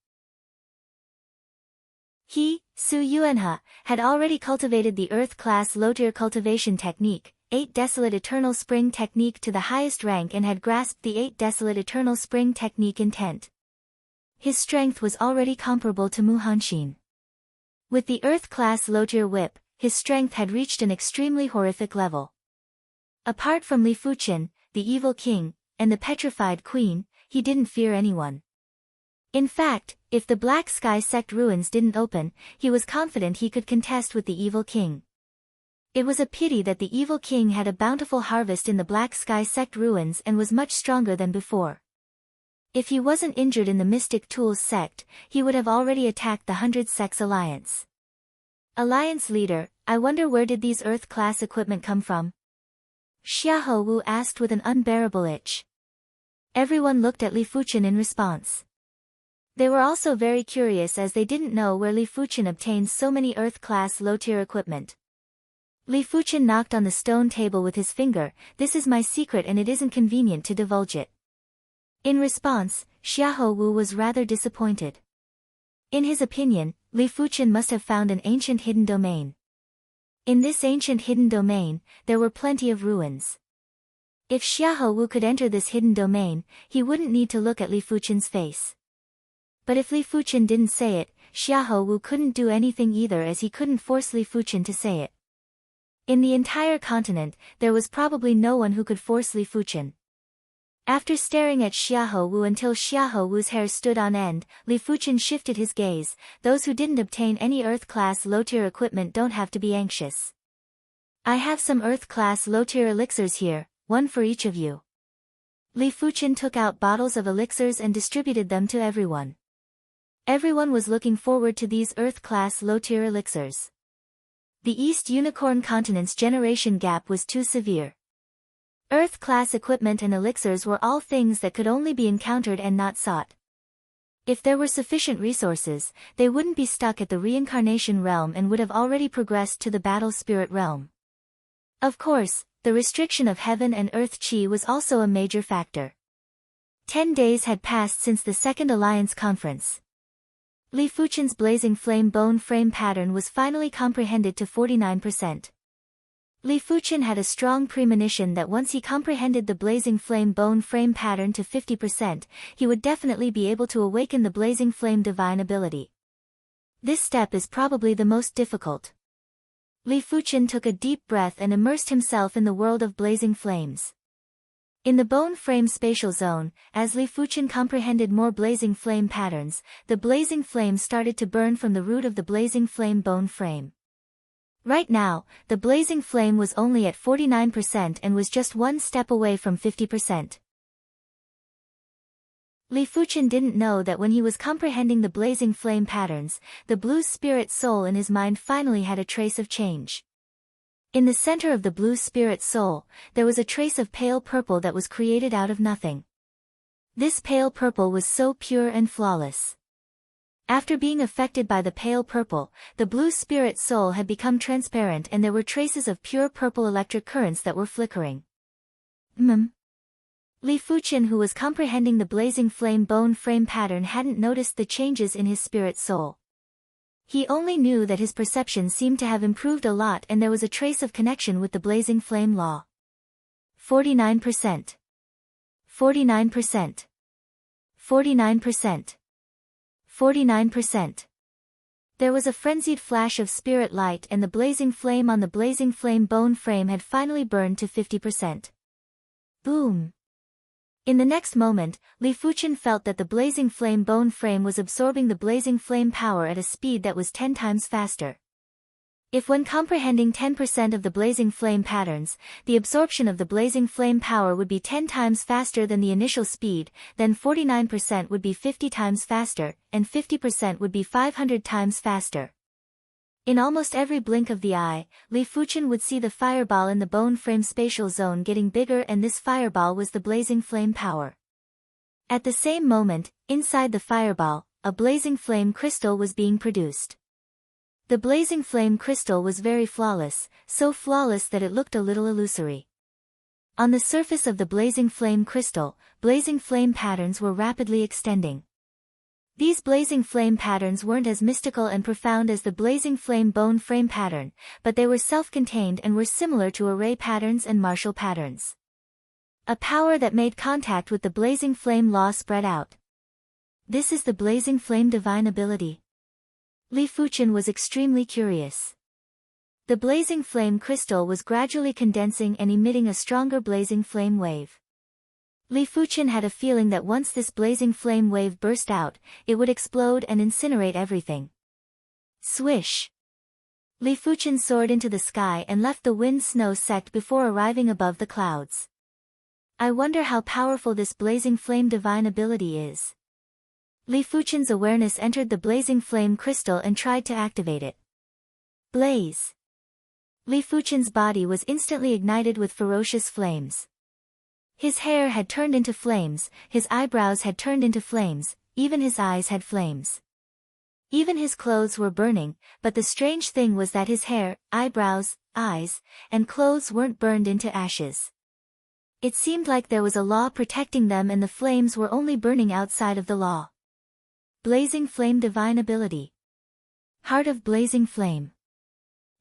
He, Su Yuanhe, had already cultivated the Earth-class low-tier cultivation technique, 8 Desolate Eternal Spring Technique to the highest rank and had grasped the 8 Desolate Eternal Spring Technique intent. His strength was already comparable to Mu Hanxin. With the Earth-class low-tier whip, his strength had reached an extremely horrific level. Apart from Li Fuqian, the evil king, and the petrified queen, he didn't fear anyone. In fact, if the Black Sky Sect ruins didn't open, he was confident he could contest with the evil king. It was a pity that the evil king had a bountiful harvest in the Black Sky Sect ruins and was much stronger than before. If he wasn't injured in the Mystic Tools sect, he would have already attacked the 100 Sects Alliance. Alliance leader, I wonder where did these Earth-class equipment come from? Xiahou Wu asked with an unbearable itch. Everyone looked at Li Fuqian in response. They were also very curious as they didn't know where Li Fuqian obtained so many Earth-class low-tier equipment. Li Fuqian knocked on the stone table with his finger, this is my secret and it isn't convenient to divulge it. In response, Xiahou Wu was rather disappointed. In his opinion, Li Fuqian must have found an ancient hidden domain. In this ancient hidden domain, there were plenty of ruins. If Xiahou Wu could enter this hidden domain, he wouldn't need to look at Li Fuqian's face. But if Li Fuqian didn't say it, Xiahou Wu couldn't do anything either as he couldn't force Li Fuqian to say it. In the entire continent, there was probably no one who could force Li Fuqian. After staring at Xiahou Wu until Xiahou Wu's hair stood on end, Li Fuqian shifted his gaze, those who didn't obtain any Earth-class low-tier equipment don't have to be anxious. I have some Earth-class low-tier elixirs here, one for each of you. Li Fuqian took out bottles of elixirs and distributed them to everyone. Everyone was looking forward to these Earth-class low-tier elixirs. The East Unicorn Continent's generation gap was too severe. Earth-class equipment and elixirs were all things that could only be encountered and not sought. If there were sufficient resources, they wouldn't be stuck at the reincarnation realm and would have already progressed to the battle spirit realm. Of course, the restriction of heaven and earth qi was also a major factor. 10 days had passed since the Second Alliance Conference. Li Fuqian's blazing flame bone frame pattern was finally comprehended to 49%. Li Fuqian had a strong premonition that once he comprehended the blazing flame bone frame pattern to 50%, he would definitely be able to awaken the blazing flame divine ability. This step is probably the most difficult. Li Fuqian took a deep breath and immersed himself in the world of blazing flames. In the bone frame spatial zone, as Li Fuqian comprehended more blazing flame patterns, the blazing flame started to burn from the root of the blazing flame bone frame. Right now, the blazing flame was only at 49% and was just one step away from 50%. Li Fuqian didn't know that when he was comprehending the blazing flame patterns, the blue spirit soul in his mind finally had a trace of change. In the center of the blue spirit soul, there was a trace of pale purple that was created out of nothing. This pale purple was so pure and flawless. After being affected by the pale purple, the blue spirit soul had become transparent and there were traces of pure purple electric currents that were flickering. Li Fuqian, who was comprehending the blazing flame bone frame pattern, hadn't noticed the changes in his spirit soul. He only knew that his perception seemed to have improved a lot and there was a trace of connection with the blazing flame law. 49%. 49%. 49%. 49%. There was a frenzied flash of spirit light and the blazing flame on the blazing flame bone frame had finally burned to 50%. Boom! In the next moment, Li Fuqian felt that the blazing flame bone frame was absorbing the blazing flame power at a speed that was 10 times faster. If when comprehending 10% of the blazing flame patterns, the absorption of the blazing flame power would be 10 times faster than the initial speed, then 49% would be 50 times faster, and 50% would be 500 times faster. In almost every blink of the eye, Li Fuqian would see the fireball in the bone frame spatial zone getting bigger, and this fireball was the blazing flame power. At the same moment, inside the fireball, a blazing flame crystal was being produced. The blazing flame crystal was very flawless, so flawless that it looked a little illusory. On the surface of the blazing flame crystal, blazing flame patterns were rapidly extending. These blazing flame patterns weren't as mystical and profound as the blazing flame bone frame pattern, but they were self-contained and were similar to array patterns and martial patterns. A power that made contact with the blazing flame law spread out. This is the blazing flame divine ability. Li Fuqian was extremely curious. The blazing flame crystal was gradually condensing and emitting a stronger blazing flame wave. Li Fuqian had a feeling that once this blazing flame wave burst out, it would explode and incinerate everything. Swish! Li Fuqian soared into the sky and left the wind snow sect before arriving above the clouds. I wonder how powerful this blazing flame divine ability is. Li Fuqian's awareness entered the blazing flame crystal and tried to activate it. Blaze! Li Fuqian's body was instantly ignited with ferocious flames. His hair had turned into flames, his eyebrows had turned into flames, even his eyes had flames. Even his clothes were burning, but the strange thing was that his hair, eyebrows, eyes, and clothes weren't burned into ashes. It seemed like there was a law protecting them and the flames were only burning outside of the law. Blazing flame divine ability. Heart of blazing flame.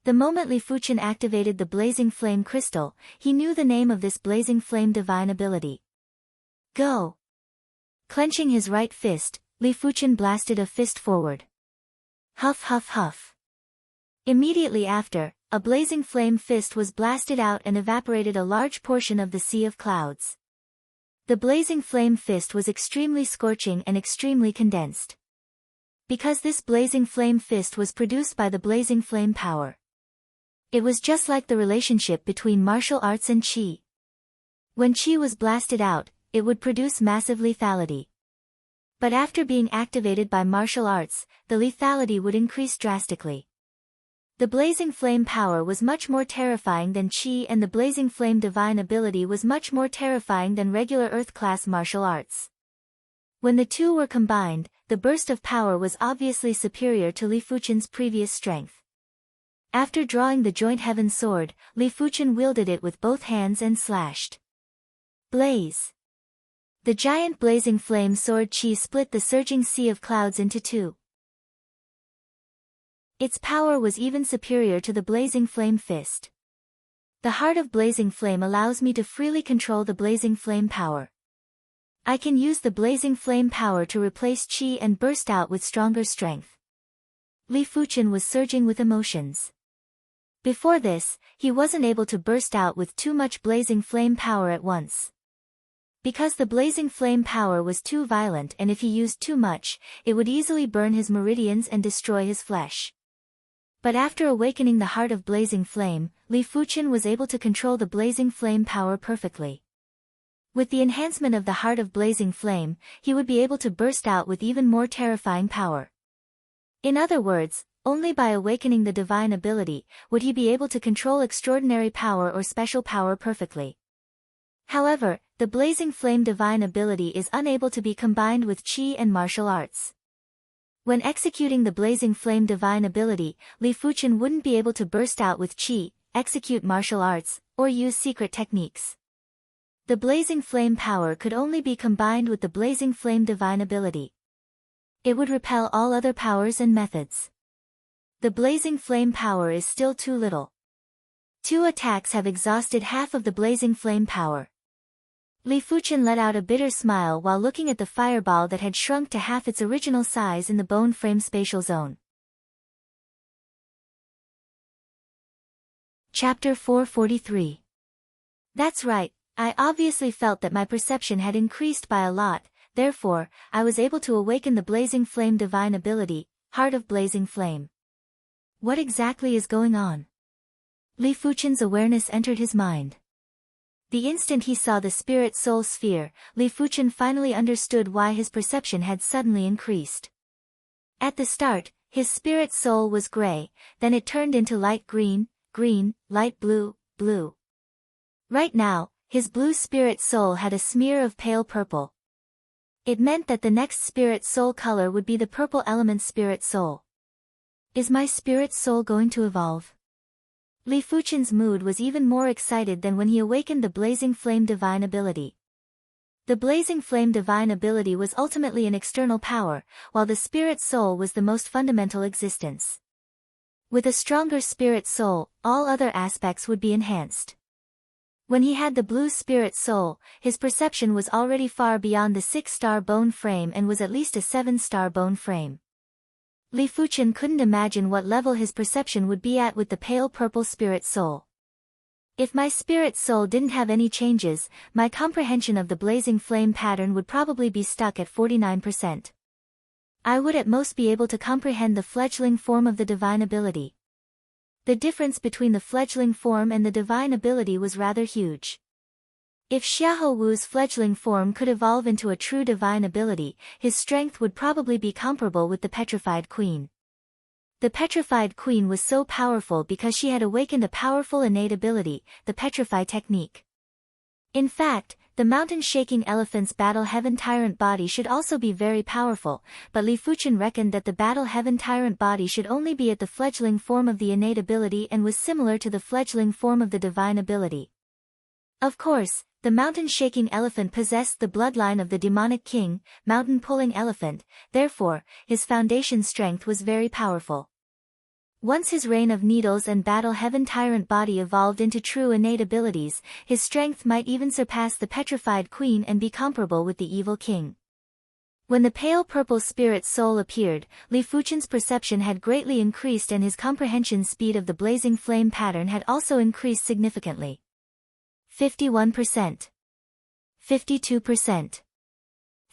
The moment Li Fuqian activated the blazing flame crystal, he knew the name of this blazing flame divine ability. Go! Clenching his right fist, Li Fuqian blasted a fist forward. Huff huff huff. Immediately after, a blazing flame fist was blasted out and evaporated a large portion of the sea of clouds. The blazing flame fist was extremely scorching and extremely condensed. Because this blazing flame fist was produced by the blazing flame power. It was just like the relationship between martial arts and qi. When qi was blasted out, it would produce massive lethality. But after being activated by martial arts, the lethality would increase drastically. The blazing flame power was much more terrifying than qi, and the blazing flame divine ability was much more terrifying than regular earth-class martial arts. When the two were combined, the burst of power was obviously superior to Li Fuqian's previous strength. After drawing the joint heaven sword, Li Fuqian wielded it with both hands and slashed. Blaze! The giant blazing flame sword qi split the surging sea of clouds into two. Its power was even superior to the blazing flame fist. The heart of blazing flame allows me to freely control the blazing flame power. I can use the blazing flame power to replace qi and burst out with stronger strength. Li Fuchen was surging with emotions. Before this, he wasn't able to burst out with too much blazing flame power at once. Because the blazing flame power was too violent, and if he used too much, it would easily burn his meridians and destroy his flesh. But after awakening the heart of blazing flame, Li Fuchen was able to control the blazing flame power perfectly. With the enhancement of the heart of blazing flame, he would be able to burst out with even more terrifying power. In other words, only by awakening the divine ability, would he be able to control extraordinary power or special power perfectly. However, the blazing flame divine ability is unable to be combined with qi and martial arts. When executing the blazing flame divine ability, Li Fuchen wouldn't be able to burst out with qi, execute martial arts, or use secret techniques. The blazing flame power could only be combined with the blazing flame divine ability. It would repel all other powers and methods. The blazing flame power is still too little. 2 attacks have exhausted half of the blazing flame power. Li Fuchen let out a bitter smile while looking at the fireball that had shrunk to half its original size in the bone frame spatial zone. Chapter 443. That's right, I obviously felt that my perception had increased by a lot, therefore, I was able to awaken the blazing flame divine ability, Heart of Blazing Flame. What exactly is going on? Li Fuchen's awareness entered his mind. The instant he saw the spirit soul sphere, Li Fuchen finally understood why his perception had suddenly increased. At the start, his spirit soul was gray, then it turned into light green, green, light blue, blue. Right now, his blue spirit soul had a smear of pale purple. It meant that the next spirit soul color would be the purple element spirit soul. Is my spirit soul going to evolve? Li Fuchen's mood was even more excited than when he awakened the blazing flame divine ability. The blazing flame divine ability was ultimately an external power, while the spirit soul was the most fundamental existence. With a stronger spirit soul, all other aspects would be enhanced. When he had the blue spirit soul, his perception was already far beyond the 6-star bone frame and was at least a 7-star bone frame. Li Fuchen couldn't imagine what level his perception would be at with the pale purple spirit soul. If my spirit soul didn't have any changes, my comprehension of the blazing flame pattern would probably be stuck at 49%. I would at most be able to comprehend the fledgling form of the divine ability. The difference between the fledgling form and the divine ability was rather huge. If Xiahou Wu's fledgling form could evolve into a true divine ability, his strength would probably be comparable with the Petrified Queen. The Petrified Queen was so powerful because she had awakened a powerful innate ability, the Petrify technique. In fact, the mountain-shaking elephant's Battle Heaven Tyrant body should also be very powerful, but Li Fuchen reckoned that the Battle Heaven Tyrant body should only be at the fledgling form of the innate ability and was similar to the fledgling form of the divine ability. Of course, the mountain-shaking elephant possessed the bloodline of the demonic king, mountain-pulling elephant, therefore, his foundation strength was very powerful. Once his Reign of Needles and Battle Heaven Tyrant body evolved into true innate abilities, his strength might even surpass the Petrified Queen and be comparable with the evil king. When the pale purple spirit soul appeared, Li Fuchen's perception had greatly increased and his comprehension speed of the blazing flame pattern had also increased significantly. 51%. 52%.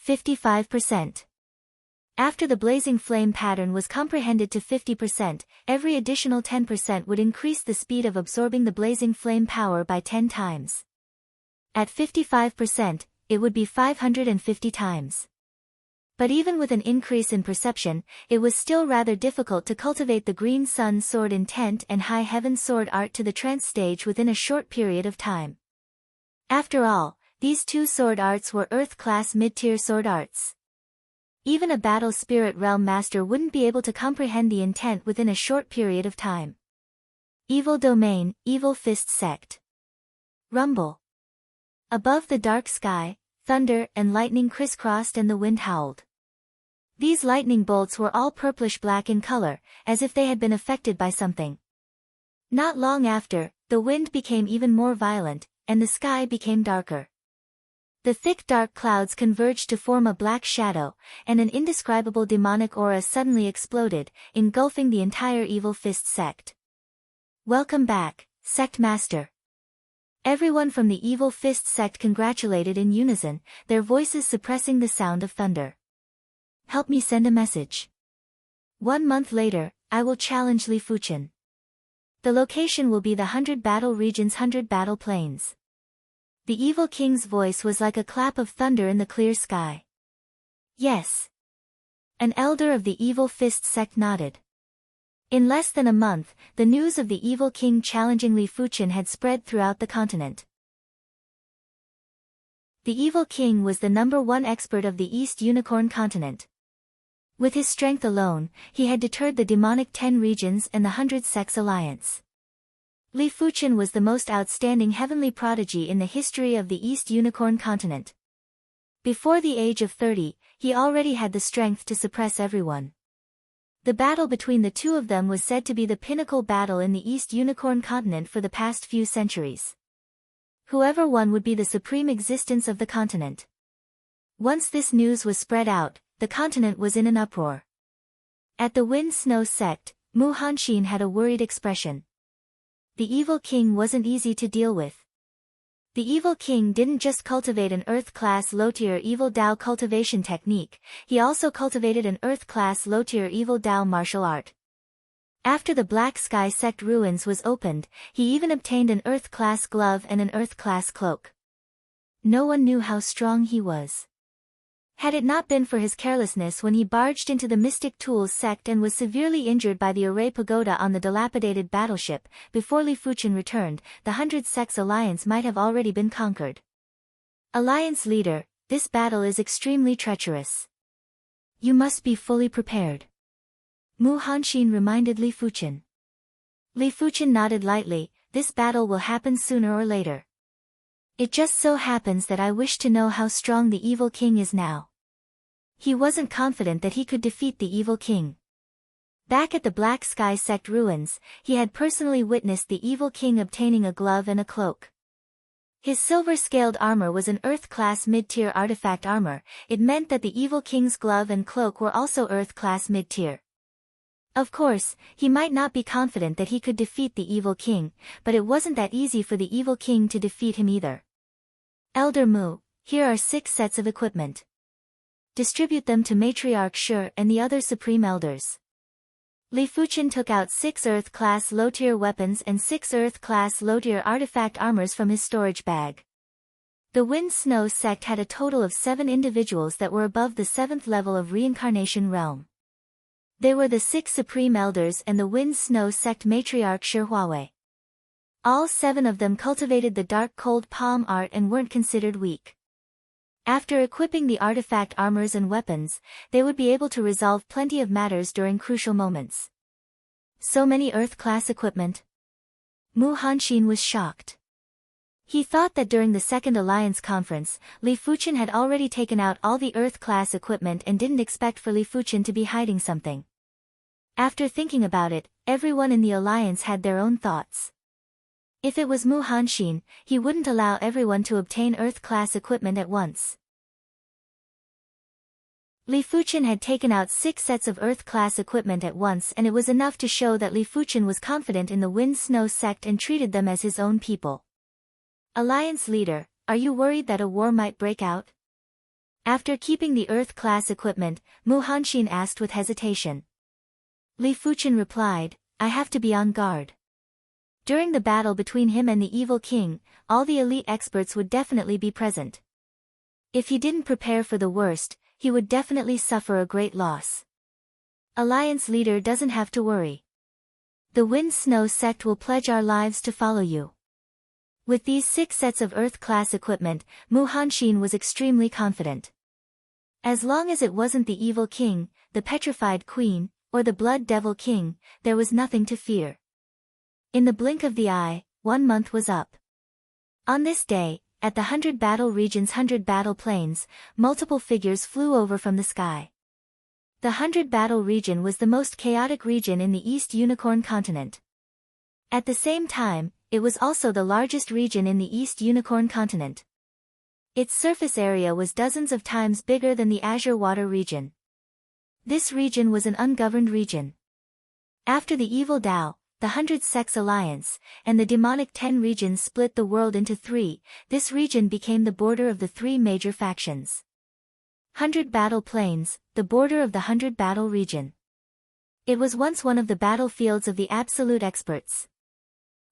55%. After the blazing flame pattern was comprehended to 50%, every additional 10% would increase the speed of absorbing the blazing flame power by 10 times. At 55%, it would be 550 times. But even with an increase in perception, it was still rather difficult to cultivate the Green Sun Sword intent and High Heaven Sword art to the trance stage within a short period of time. After all, these two sword arts were Earth-class mid-tier sword arts. Even a Battle Spirit Realm Master wouldn't be able to comprehend the intent within a short period of time. Evil Domain, Evil Fist Sect. Rumble. Above the dark sky, thunder and lightning crisscrossed and the wind howled. These lightning bolts were all purplish-black in color, as if they had been affected by something. Not long after, The wind became even more violent, and the sky became darker. The thick dark clouds converged to form a black shadow, and an indescribable demonic aura suddenly exploded, engulfing the entire Evil Fist sect. "Welcome back, Sect Master." Everyone from the Evil Fist sect congratulated in unison, their voices suppressing the sound of thunder. "Help me send a message. 1 month later, I will challenge Li Fuchen. The location will be the 100 Battle Region's 100 Battle Plains." The Evil King's voice was like a clap of thunder in the clear sky. "Yes." An elder of the Evil Fist sect nodded. In less than a month, the news of the Evil King challenging Li Fuchen had spread throughout the continent. The Evil King was the #1 expert of the East Unicorn continent. With his strength alone, he had deterred the demonic 10 regions and the 100 Sects alliance. Li Fuchen was the most outstanding heavenly prodigy in the history of the East Unicorn continent. Before the age of 30, he already had the strength to suppress everyone. The battle between the two of them was said to be the pinnacle battle in the East Unicorn continent for the past few centuries. Whoever won would be the supreme existence of the continent. Once this news was spread out, the continent was in an uproar. At the Wind Snow sect, Mu Hanxin had a worried expression. The Evil King wasn't easy to deal with. The Evil King didn't just cultivate an Earth-class low-tier Evil Dao cultivation technique, he also cultivated an Earth-class low-tier Evil Dao martial art. After the Black Sky sect ruins was opened, he even obtained an Earth-class glove and an Earth-class cloak. No one knew how strong he was. Had it not been for his carelessness when he barged into the Mystic Tools sect and was severely injured by the Array Pagoda on the dilapidated battleship, before Li Fuchen returned, the 100 Sects alliance might have already been conquered. Alliance leader, this battle is extremely treacherous. You must be fully prepared. Mu Hanxin reminded Li Fuchen. Li Fuchen nodded lightly, this battle will happen sooner or later. It just so happens that I wish to know how strong the Evil King is now. He wasn't confident that he could defeat the Evil King. Back at the Black Sky sect ruins, he had personally witnessed the Evil King obtaining a glove and a cloak. His silver-scaled armor was an Earth-class mid-tier artifact armor, it meant that the Evil King's glove and cloak were also Earth-class mid-tier. Of course, he might not be confident that he could defeat the Evil King, but it wasn't that easy for the Evil King to defeat him either. Elder Mu, here are 6 sets of equipment. Distribute them to Matriarch Shi and the other Supreme Elders. Li Fuchen took out 6 Earth-class low-tier weapons and 6 Earth-class low-tier artifact armors from his storage bag. The Wind Snow sect had a total of 7 individuals that were above the 7th level of Reincarnation Realm. They were the 6 Supreme Elders and the Wind Snow sect Matriarch Shi Huawei. All 7 of them cultivated the Dark Cold Palm art and weren't considered weak. After equipping the artifact armors and weapons, they would be able to resolve plenty of matters during crucial moments. So many Earth-class equipment? Mu Hanxin was shocked. He thought that during the Second Alliance Conference, Li Fuchen had already taken out all the Earth-class equipment and didn't expect for Li Fuchen to be hiding something. After thinking about it, everyone in the Alliance had their own thoughts. If it was Mu Hanxin, he wouldn't allow everyone to obtain Earth-class equipment at once. Li Fuchen had taken out 6 sets of Earth-class equipment at once and it was enough to show that Li Fuchen was confident in the Wind Snow sect and treated them as his own people. Alliance leader, are you worried that a war might break out? After keeping the Earth-class equipment, Mu Hanxin asked with hesitation. Li Fuchen replied, I have to be on guard. During the battle between him and the Evil King, all the elite experts would definitely be present. If he didn't prepare for the worst, he would definitely suffer a great loss. Alliance leader doesn't have to worry. The Wind Snow sect will pledge our lives to follow you. With these 6 sets of Earth-class equipment, Mu Hanxin was extremely confident. As long as it wasn't the Evil King, the Petrified Queen, or the Blood Devil King, there was nothing to fear. In the blink of the eye, 1 month was up. On this day, at the 100 Battle Region's 100 Battle Plains, multiple figures flew over from the sky. The 100 Battle Region was the most chaotic region in the East Unicorn continent. At the same time, it was also the largest region in the East Unicorn continent. Its surface area was dozens of times bigger than the Azure Water region. This region was an ungoverned region. After the evil Tao, the 100 Sects Alliance, and the demonic 10 regions split the world into 3, this region became the border of the 3 major factions. 100 Battle Plains, the border of the 100 Battle region. It was once one of the battlefields of the absolute experts.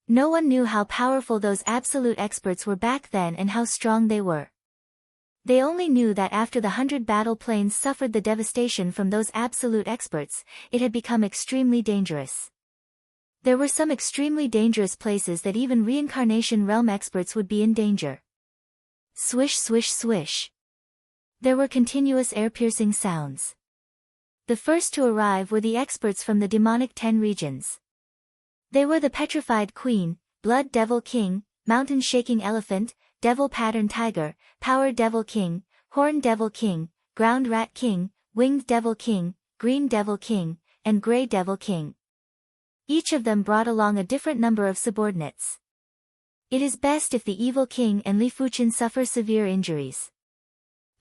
No one knew how powerful those absolute experts were back then and how strong they were. They only knew that after the 100 Battle Plains suffered the devastation from those absolute experts, it had become extremely dangerous. There were some extremely dangerous places that even reincarnation realm experts would be in danger. Swish swish swish. There were continuous air-piercing sounds. The first to arrive were the experts from the demonic 10 regions. They were the Petrified Queen, Blood Devil King, Mountain Shaking Elephant, Devil Pattern Tiger, Power Devil King, Horn Devil King, Ground Rat King, Winged Devil King, Green Devil King, and Grey Devil King. Each of them brought along a different number of subordinates. It is best if the evil king and Li Fuchen suffer severe injuries.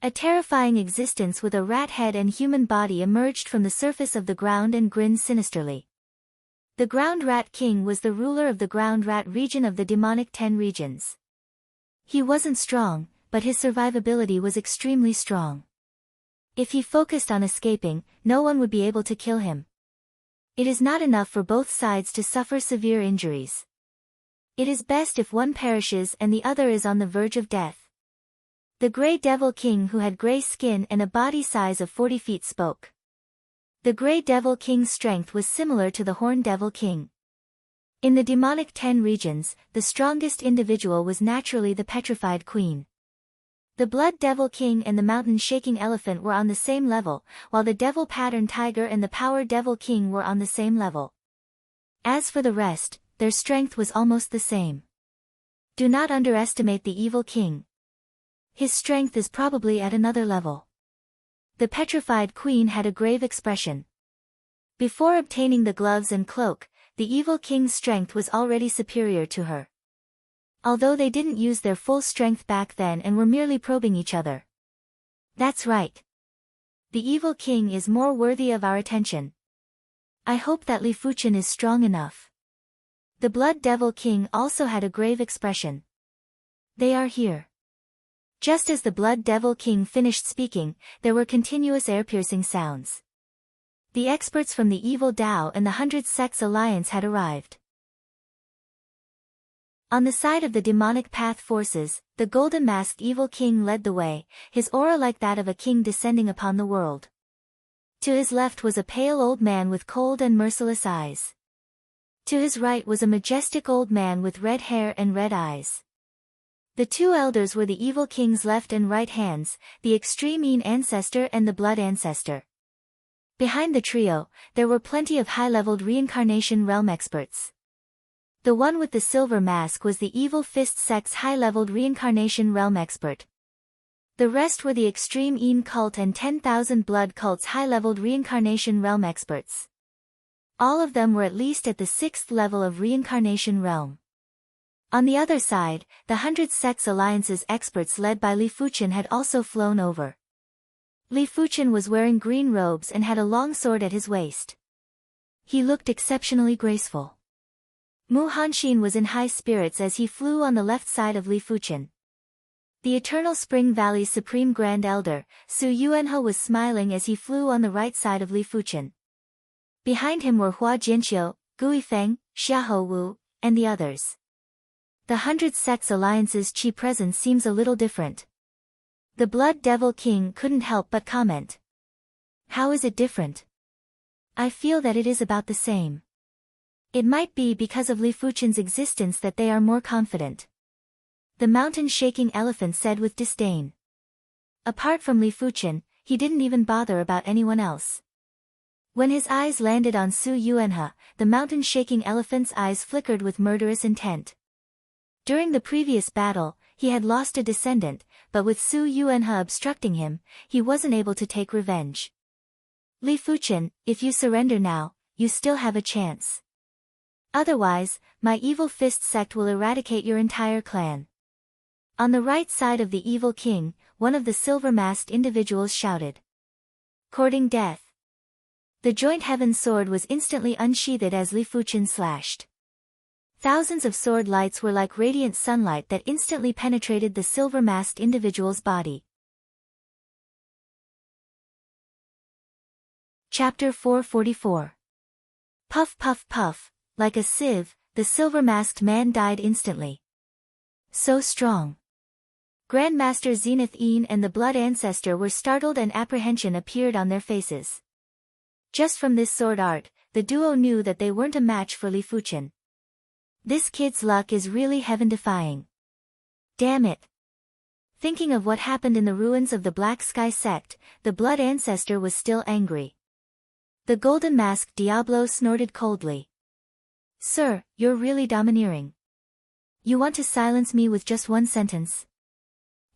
A terrifying existence with a rat head and human body emerged from the surface of the ground and grinned sinisterly. The Ground Rat King was the ruler of the Ground Rat region of the demonic 10 regions. He wasn't strong, but his survivability was extremely strong. If he focused on escaping, no one would be able to kill him. It is not enough for both sides to suffer severe injuries. It is best if one perishes and the other is on the verge of death. The Grey Devil King, who had grey skin and a body size of 40 feet, spoke. The Grey Devil King's strength was similar to the Horn Devil King. In the demonic 10 regions, the strongest individual was naturally the Petrified Queen. The Blood Devil King and the Mountain Shaking Elephant were on the same level, while the Devil Pattern Tiger and the Power Devil King were on the same level. As for the rest, their strength was almost the same. Do not underestimate the evil king. His strength is probably at another level. The Petrified Queen had a grave expression. Before obtaining the gloves and cloak, the evil king's strength was already superior to her. Although they didn't use their full strength back then and were merely probing each other. That's right. The evil king is more worthy of our attention. I hope that Li Fuchen is strong enough. The Blood Devil King also had a grave expression. They are here. Just as the Blood Devil King finished speaking, there were continuous air-piercing sounds. The experts from the evil Tao and the 100 Sects Alliance had arrived. On the side of the demonic path forces, the golden-masked evil king led the way, his aura like that of a king descending upon the world. To his left was a pale old man with cold and merciless eyes. To his right was a majestic old man with red hair and red eyes. The two elders were the evil king's left and right hands, the extreme Yin ancestor and the blood ancestor. Behind the trio, there were plenty of high-leveled reincarnation realm experts. The one with the silver mask was the Evil Fist Sect's high-leveled reincarnation realm expert. The rest were the Extreme Yin Cult and 10,000 Blood Cult's high-leveled reincarnation realm experts. All of them were at least at the 6th level of reincarnation realm. On the other side, the 100 Sects Alliance's experts led by Li Fuchen had also flown over. Li Fuchen was wearing green robes and had a long sword at his waist. He looked exceptionally graceful. Mu Hanxin was in high spirits as he flew on the left side of Li Fuchen. The Eternal Spring Valley's Supreme Grand Elder, Su Yuanhe, was smiling as he flew on the right side of Li Fuchen. Behind him were Hua Jianqiu, Guifeng, Xiahou Wu, and the others. The 100 Sects Alliance's chi presence seems a little different. The Blood Devil King couldn't help but comment. How is it different? I feel that it is about the same. It might be because of Li Fuchen's existence that they are more confident. The Mountain Shaking Elephant said with disdain. Apart from Li Fuchen, he didn't even bother about anyone else. When his eyes landed on Su Yuanhe, the Mountain Shaking Elephant's eyes flickered with murderous intent. During the previous battle, he had lost a descendant, but with Su Yuanhe obstructing him, he wasn't able to take revenge. Li Fuchen, if you surrender now, you still have a chance. Otherwise, my evil fist sect will eradicate your entire clan. On the right side of the evil king, one of the silver-masked individuals shouted. Courting death. The joint heaven sword was instantly unsheathed as Li Fuchen slashed. Thousands of sword lights were like radiant sunlight that instantly penetrated the silver-masked individual's body. Chapter 444. Puff puff puff, like a sieve, the silver-masked man died instantly. So strong. Grandmaster Zenith Een and the Blood Ancestor were startled and apprehension appeared on their faces. Just from this sword art, the duo knew that they weren't a match for Li Fuchen. This kid's luck is really heaven-defying. Damn it. Thinking of what happened in the ruins of the Black Sky sect, the Blood Ancestor was still angry. The golden masked Diablo snorted coldly. Sir, you're really domineering. You want to silence me with just one sentence?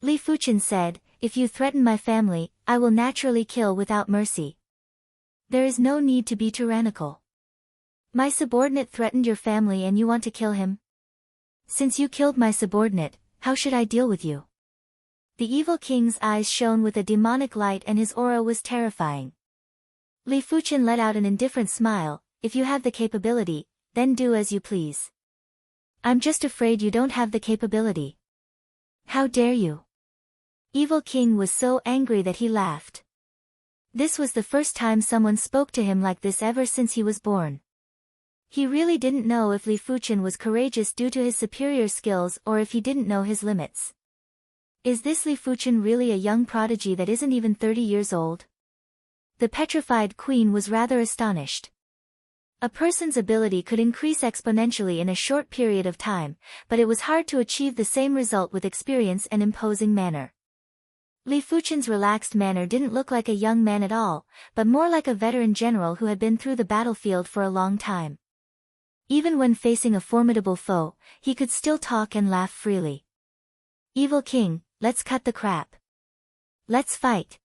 Li Fuchen said, if you threaten my family, I will naturally kill without mercy. There is no need to be tyrannical. My subordinate threatened your family and you want to kill him? Since you killed my subordinate, how should I deal with you? The evil king's eyes shone with a demonic light and his aura was terrifying. Li Fuchen let out an indifferent smile, if you have the capability, then do as you please. I'm just afraid you don't have the capability. How dare you? Evil King was so angry that he laughed. This was the first time someone spoke to him like this ever since he was born. He really didn't know if Li Fuchen was courageous due to his superior skills or if he didn't know his limits. Is this Li Fuchen really a young prodigy that isn't even 30 years old? The petrified queen was rather astonished. A person's ability could increase exponentially in a short period of time, but it was hard to achieve the same result with experience and imposing manner. Li Fuchen's relaxed manner didn't look like a young man at all, but more like a veteran general who had been through the battlefield for a long time. Even when facing a formidable foe, he could still talk and laugh freely. Evil King, let's cut the crap. Let's fight.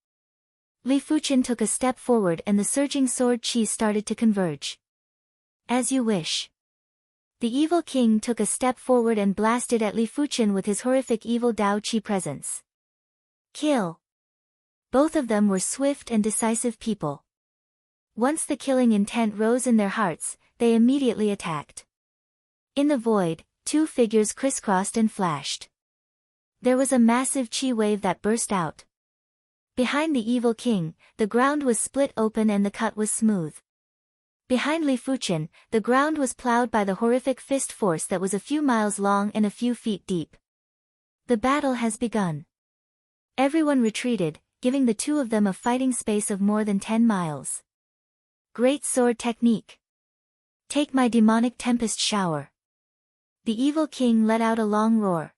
Li Fuchen took a step forward and the surging sword chi started to converge. As you wish. The evil king took a step forward and blasted at Li Fuchen with his horrific evil Dao Chi presence. Kill. Both of them were swift and decisive people. Once the killing intent rose in their hearts, they immediately attacked. In the void, two figures crisscrossed and flashed. There was a massive chi wave that burst out. Behind the evil king, the ground was split open and the cut was smooth. Behind Li Fuchen, the ground was plowed by the horrific fist force that was a few miles long and a few feet deep. The battle has begun. Everyone retreated, giving the two of them a fighting space of more than 10 miles. Great sword technique. Take my demonic tempest shower. The evil king let out a long roar.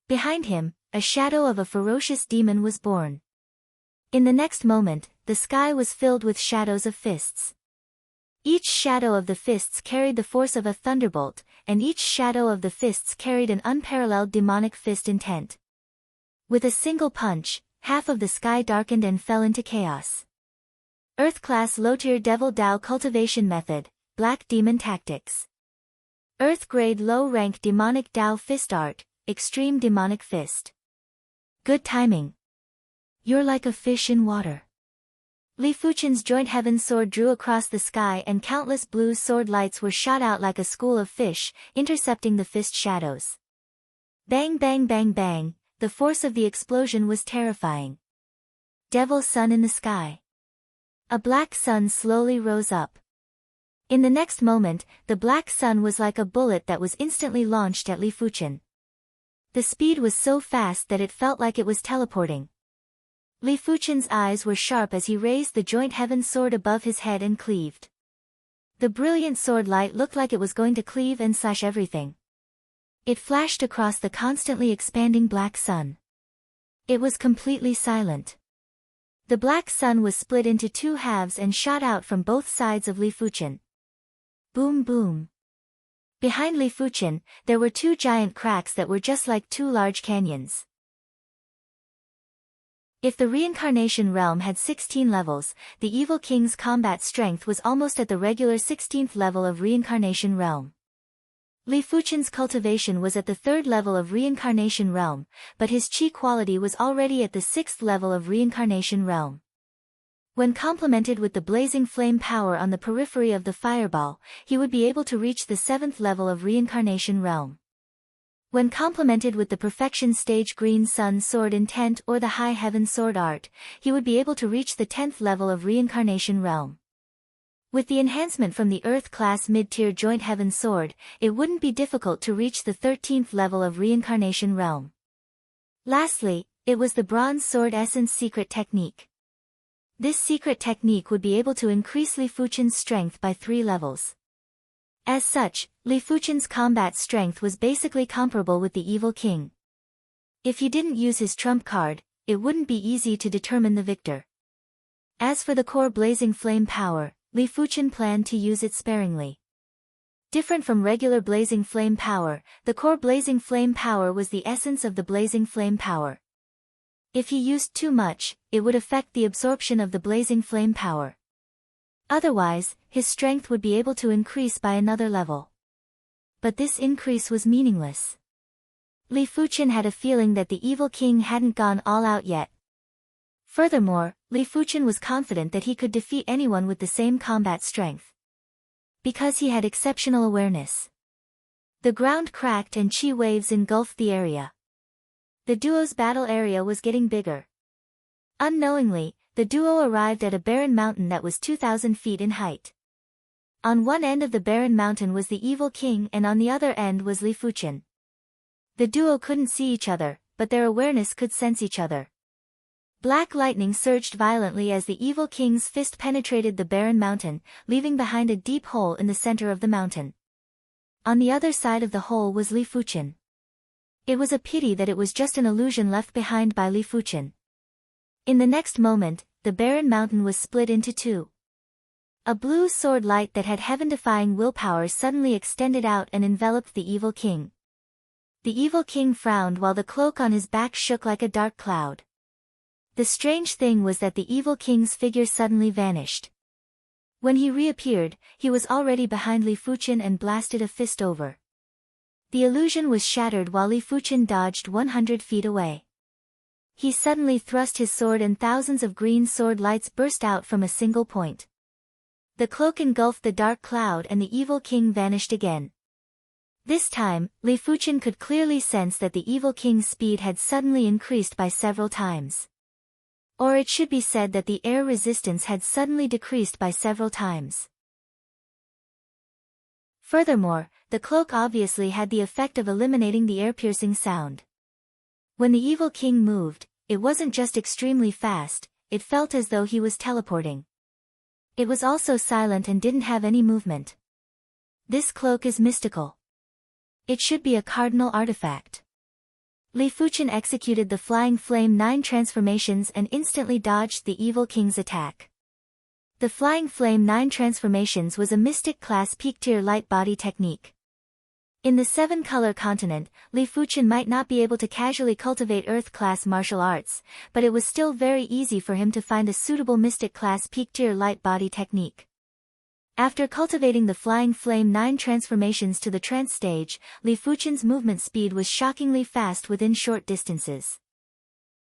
Behind him, a shadow of a ferocious demon was born. In the next moment, the sky was filled with shadows of fists. Each shadow of the fists carried the force of a thunderbolt, and each shadow of the fists carried an unparalleled demonic fist intent. With a single punch, half of the sky darkened and fell into chaos. Earth-class low-tier Devil Dao cultivation method, Black Demon Tactics. Earth-grade low-rank demonic Dao fist art, Extreme Demonic Fist. Good timing. You're like a fish in water. Li Fuchen's joint heaven sword drew across the sky and countless blue sword lights were shot out like a school of fish, intercepting the fist shadows. Bang bang bang bang, the force of the explosion was terrifying. Devil sun in the sky. A black sun slowly rose up. In the next moment, the black sun was like a bullet that was instantly launched at Li Fuchen. The speed was so fast that it felt like it was teleporting. Li Fuchen's eyes were sharp as he raised the joint heaven sword above his head and cleaved. The brilliant sword light looked like it was going to cleave and slash everything. It flashed across the constantly expanding black sun. It was completely silent. The black sun was split into two halves and shot out from both sides of Li Fuchen. Boom boom. Behind Li Fuchen, there were two giant cracks that were just like two large canyons. If the reincarnation realm had 16 levels, the evil king's combat strength was almost at the regular 16th level of reincarnation realm. Li Fuchen's cultivation was at the 3rd level of reincarnation realm, but his chi quality was already at the 6th level of reincarnation realm. When complemented with the blazing flame power on the periphery of the fireball, he would be able to reach the 7th level of reincarnation realm. When complemented with the perfection stage green sun sword intent or the high heaven sword art, he would be able to reach the 10th level of reincarnation realm. With the enhancement from the earth class mid-tier joint heaven sword, it wouldn't be difficult to reach the 13th level of reincarnation realm. Lastly, it was the bronze sword essence secret technique. This secret technique would be able to increase Li Fuchen's strength by 3 levels. As such, Li Fuchen's combat strength was basically comparable with the evil king. If he didn't use his trump card, it wouldn't be easy to determine the victor. As for the core blazing flame power, Li Fuchen planned to use it sparingly. Different from regular blazing flame power, the core blazing flame power was the essence of the blazing flame power. If he used too much, it would affect the absorption of the blazing flame power. Otherwise, his strength would be able to increase by another level. But this increase was meaningless. Li Fuchen had a feeling that the evil king hadn't gone all out yet. Furthermore, Li Fuchen was confident that he could defeat anyone with the same combat strength. Because he had exceptional awareness. The ground cracked and chi waves engulfed the area. The duo's battle area was getting bigger. Unknowingly, the duo arrived at a barren mountain that was 2,000 feet in height. On one end of the barren mountain was the evil king and on the other end was Li Fuchen. The duo couldn't see each other, but their awareness could sense each other. Black lightning surged violently as the evil king's fist penetrated the barren mountain, leaving behind a deep hole in the center of the mountain. On the other side of the hole was Li Fuchen. It was a pity that it was just an illusion left behind by Li Fuchen. In the next moment, the barren mountain was split into 2. A blue sword light that had heaven-defying willpower suddenly extended out and enveloped the evil king. The evil king frowned while the cloak on his back shook like a dark cloud. The strange thing was that the evil king's figure suddenly vanished. When he reappeared, he was already behind Li Fuchen and blasted a fist over. The illusion was shattered while Li Fuchen dodged 100 feet away. He suddenly thrust his sword and thousands of green sword lights burst out from a single point. The cloak engulfed the dark cloud and the evil king vanished again. This time, Li Fuchen could clearly sense that the evil king's speed had suddenly increased by several times. Or it should be said that the air resistance had suddenly decreased by several times. Furthermore, the cloak obviously had the effect of eliminating the air-piercing sound. When the evil king moved, it wasn't just extremely fast, it felt as though he was teleporting. It was also silent and didn't have any movement. This cloak is mystical. It should be a cardinal artifact. Li Fuchen executed the Flying Flame 9 transformations and instantly dodged the evil king's attack. The Flying Flame 9 transformations was a mystic class peak-tier light body technique. In the 7-color continent, Li Fuchen might not be able to casually cultivate Earth-class martial arts, but it was still very easy for him to find a suitable mystic class peak-tier light body technique. After cultivating the Flying Flame 9 transformations to the trance stage, Li Fuchen's movement speed was shockingly fast within short distances.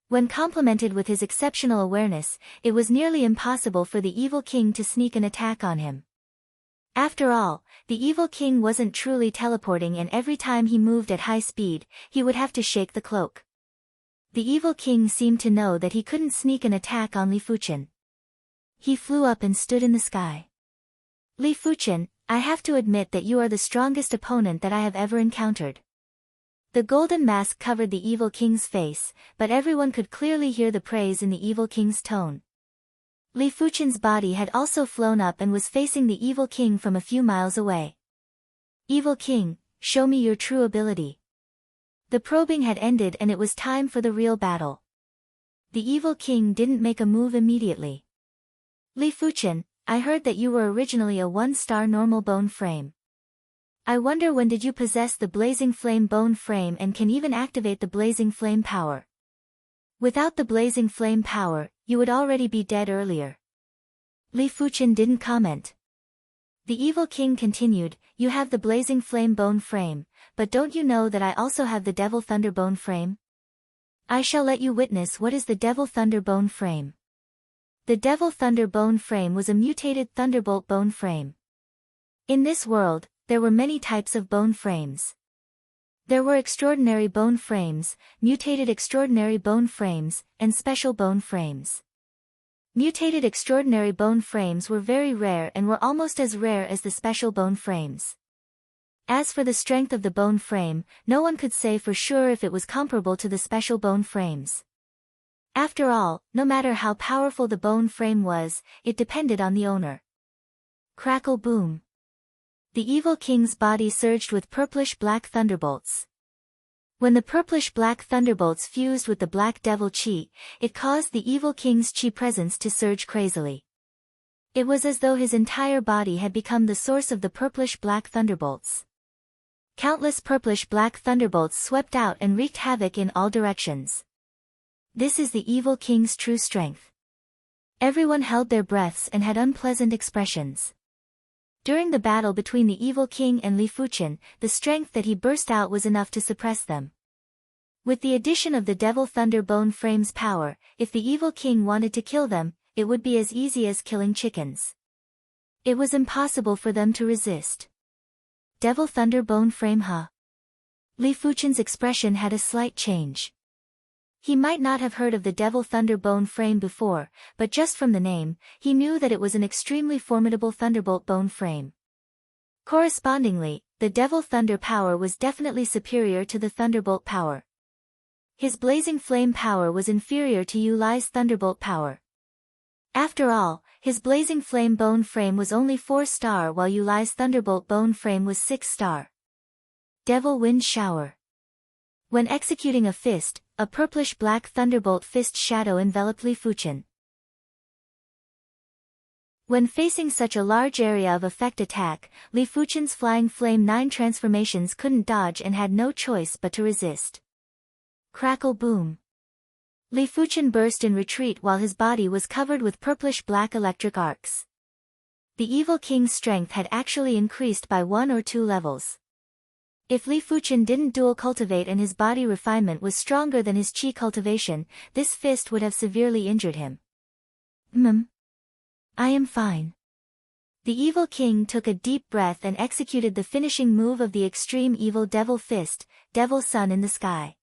When complemented with his exceptional awareness, it was nearly impossible for the evil king to sneak an attack on him. After all, the evil king wasn't truly teleporting and every time he moved at high speed, he would have to shake the cloak. The evil king seemed to know that he couldn't sneak an attack on Li Fuchen. He flew up and stood in the sky. Li Fuchen, I have to admit that you are the strongest opponent that I have ever encountered. The golden mask covered the evil king's face, but everyone could clearly hear the praise in the evil king's tone. Li Fuchen's body had also flown up and was facing the evil king from a few miles away. Evil king, show me your true ability. The probing had ended and it was time for the real battle. The evil king didn't make a move immediately. Li Fuchen, I heard that you were originally a 1-star normal bone frame. I wonder when did you possess the blazing flame bone frame and can even activate the blazing flame power. Without the blazing flame power, you would already be dead earlier. Li Fuchen didn't comment. The evil king continued, you have the blazing flame bone frame, but don't you know that I also have the devil thunder bone frame? I shall let you witness what is the devil thunder bone frame. The devil thunder bone frame was a mutated thunderbolt bone frame. In this world, there were many types of bone frames. There were extraordinary bone frames, mutated extraordinary bone frames, and special bone frames. Mutated extraordinary bone frames were very rare and were almost as rare as the special bone frames. As for the strength of the bone frame, no one could say for sure if it was comparable to the special bone frames. After all, no matter how powerful the bone frame was, it depended on the owner. Crackle boom. The evil king's body surged with purplish-black thunderbolts. When the purplish-black thunderbolts fused with the black devil chi, it caused the evil king's chi presence to surge crazily. It was as though his entire body had become the source of the purplish-black thunderbolts. Countless purplish-black thunderbolts swept out and wreaked havoc in all directions. This is the evil king's true strength. Everyone held their breaths and had unpleasant expressions. During the battle between the evil king and Li Fuchen, the strength that he burst out was enough to suppress them. With the addition of the devil thunder bone frame's power, if the evil king wanted to kill them, it would be as easy as killing chickens. It was impossible for them to resist. Devil thunder bone frame, huh? Li Fuchen's expression had a slight change. He might not have heard of the devil thunder bone frame before, but just from the name, he knew that it was an extremely formidable thunderbolt bone frame. Correspondingly, the devil thunder power was definitely superior to the thunderbolt power. His blazing flame power was inferior to Yu Lai's thunderbolt power. After all, his blazing flame bone frame was only 4-star while Yu Lai's thunderbolt bone frame was 6-star. Devil wind shower. When executing a fist, a purplish-black thunderbolt fist shadow enveloped Li Fuchen. When facing such a large area of effect attack, Li Fuchen's flying flame 9 transformations couldn't dodge and had no choice but to resist. Crackle boom. Li Fuchen burst in retreat while his body was covered with purplish-black electric arcs. The evil king's strength had actually increased by 1 or 2 levels. If Li Fuchen didn't dual cultivate and his body refinement was stronger than his chi cultivation, this fist would have severely injured him. I am fine. The evil king took a deep breath and executed the finishing move of the extreme evil devil fist, Devil Sun in the sky.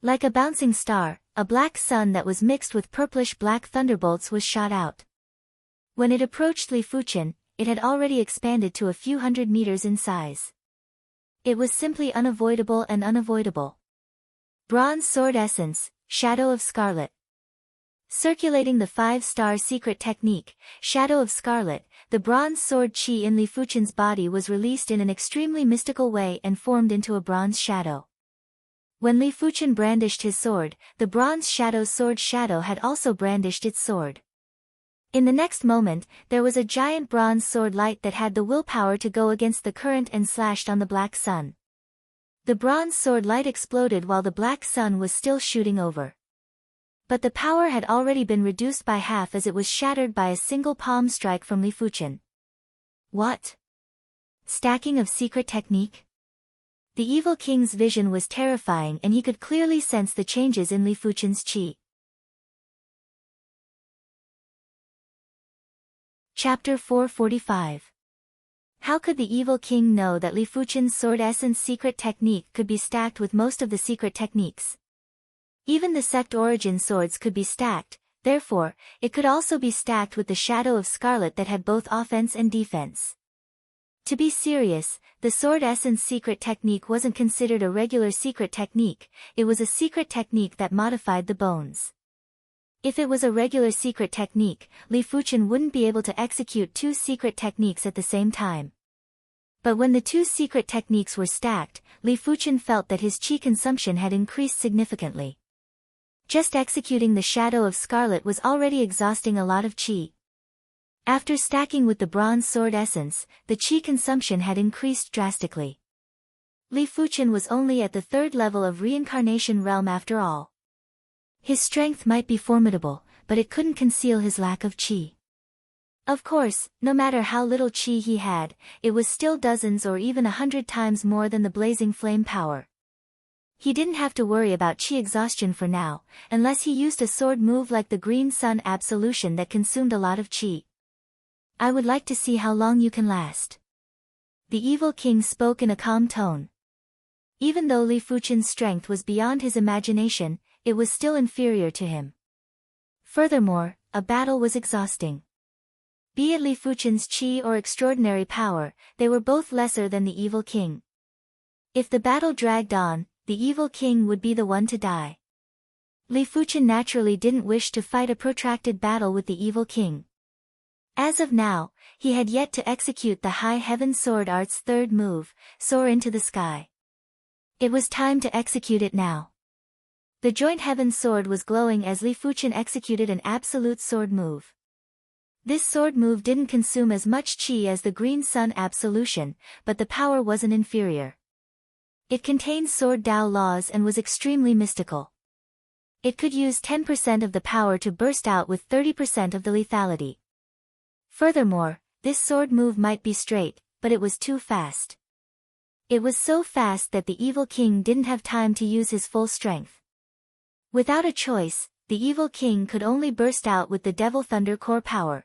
Like a bouncing star, a black sun that was mixed with purplish-black thunderbolts was shot out. When it approached Li Fuchen, it had already expanded to a few hundred meters in size. It was simply unavoidable and unavoidable. Bronze Sword Essence, Shadow of Scarlet. Circulating the 5-star secret technique, Shadow of Scarlet, the bronze sword chi in Li Fuchen's body was released in an extremely mystical way and formed into a bronze shadow. When Li Fuchen brandished his sword, the bronze shadow's sword shadow had also brandished its sword. In the next moment, there was a giant bronze sword light that had the willpower to go against the current and slashed on the black sun. The bronze sword light exploded while the black sun was still shooting over. But the power had already been reduced by half as it was shattered by a single palm strike from Li Fuchen. What? Stacking of secret technique? The evil king's vision was terrifying and he could clearly sense the changes in Li Fuchen's chi. Chapter 445. How could the evil king know that Li Fuchen's sword essence secret technique could be stacked with most of the secret techniques? Even the sect origin swords could be stacked, therefore, it could also be stacked with the Shadow of Scarlet that had both offense and defense. To be serious, the sword essence secret technique wasn't considered a regular secret technique, it was a secret technique that modified the bones. If it was a regular secret technique, Li Fuchen wouldn't be able to execute 2 secret techniques at the same time. But when the 2 secret techniques were stacked, Li Fuchen felt that his chi consumption had increased significantly. Just executing the Shadow of Scarlet was already exhausting a lot of chi. After stacking with the bronze sword essence, the chi consumption had increased drastically. Li Fuchen was only at the 3rd level of reincarnation realm after all. His strength might be formidable, but it couldn't conceal his lack of chi. Of course, no matter how little chi he had, it was still dozens or even 100 times more than the blazing flame power. He didn't have to worry about chi exhaustion for now, unless he used a sword move like the Green Sun Absolution that consumed a lot of chi. I would like to see how long you can last. The evil king spoke in a calm tone. Even though Li Fuchen's strength was beyond his imagination, it was still inferior to him. Furthermore, a battle was exhausting. Be it Li Fuchen's chi or extraordinary power, they were both lesser than the evil king. If the battle dragged on, the evil king would be the one to die. Li Fuchen naturally didn't wish to fight a protracted battle with the evil king. As of now, he had yet to execute the High Heaven Sword Art's third move, Soar into the Sky. It was time to execute it now. The joint heaven sword was glowing as Li Fuchen executed an absolute sword move. This sword move didn't consume as much chi as the Green Sun Absolution, but the power wasn't inferior. It contained sword Dao laws and was extremely mystical. It could use 10% of the power to burst out with 30% of the lethality. Furthermore, this sword move might be straight, but it was too fast. It was so fast that the evil king didn't have time to use his full strength. Without a choice, the evil king could only burst out with the Devil Thunder core power.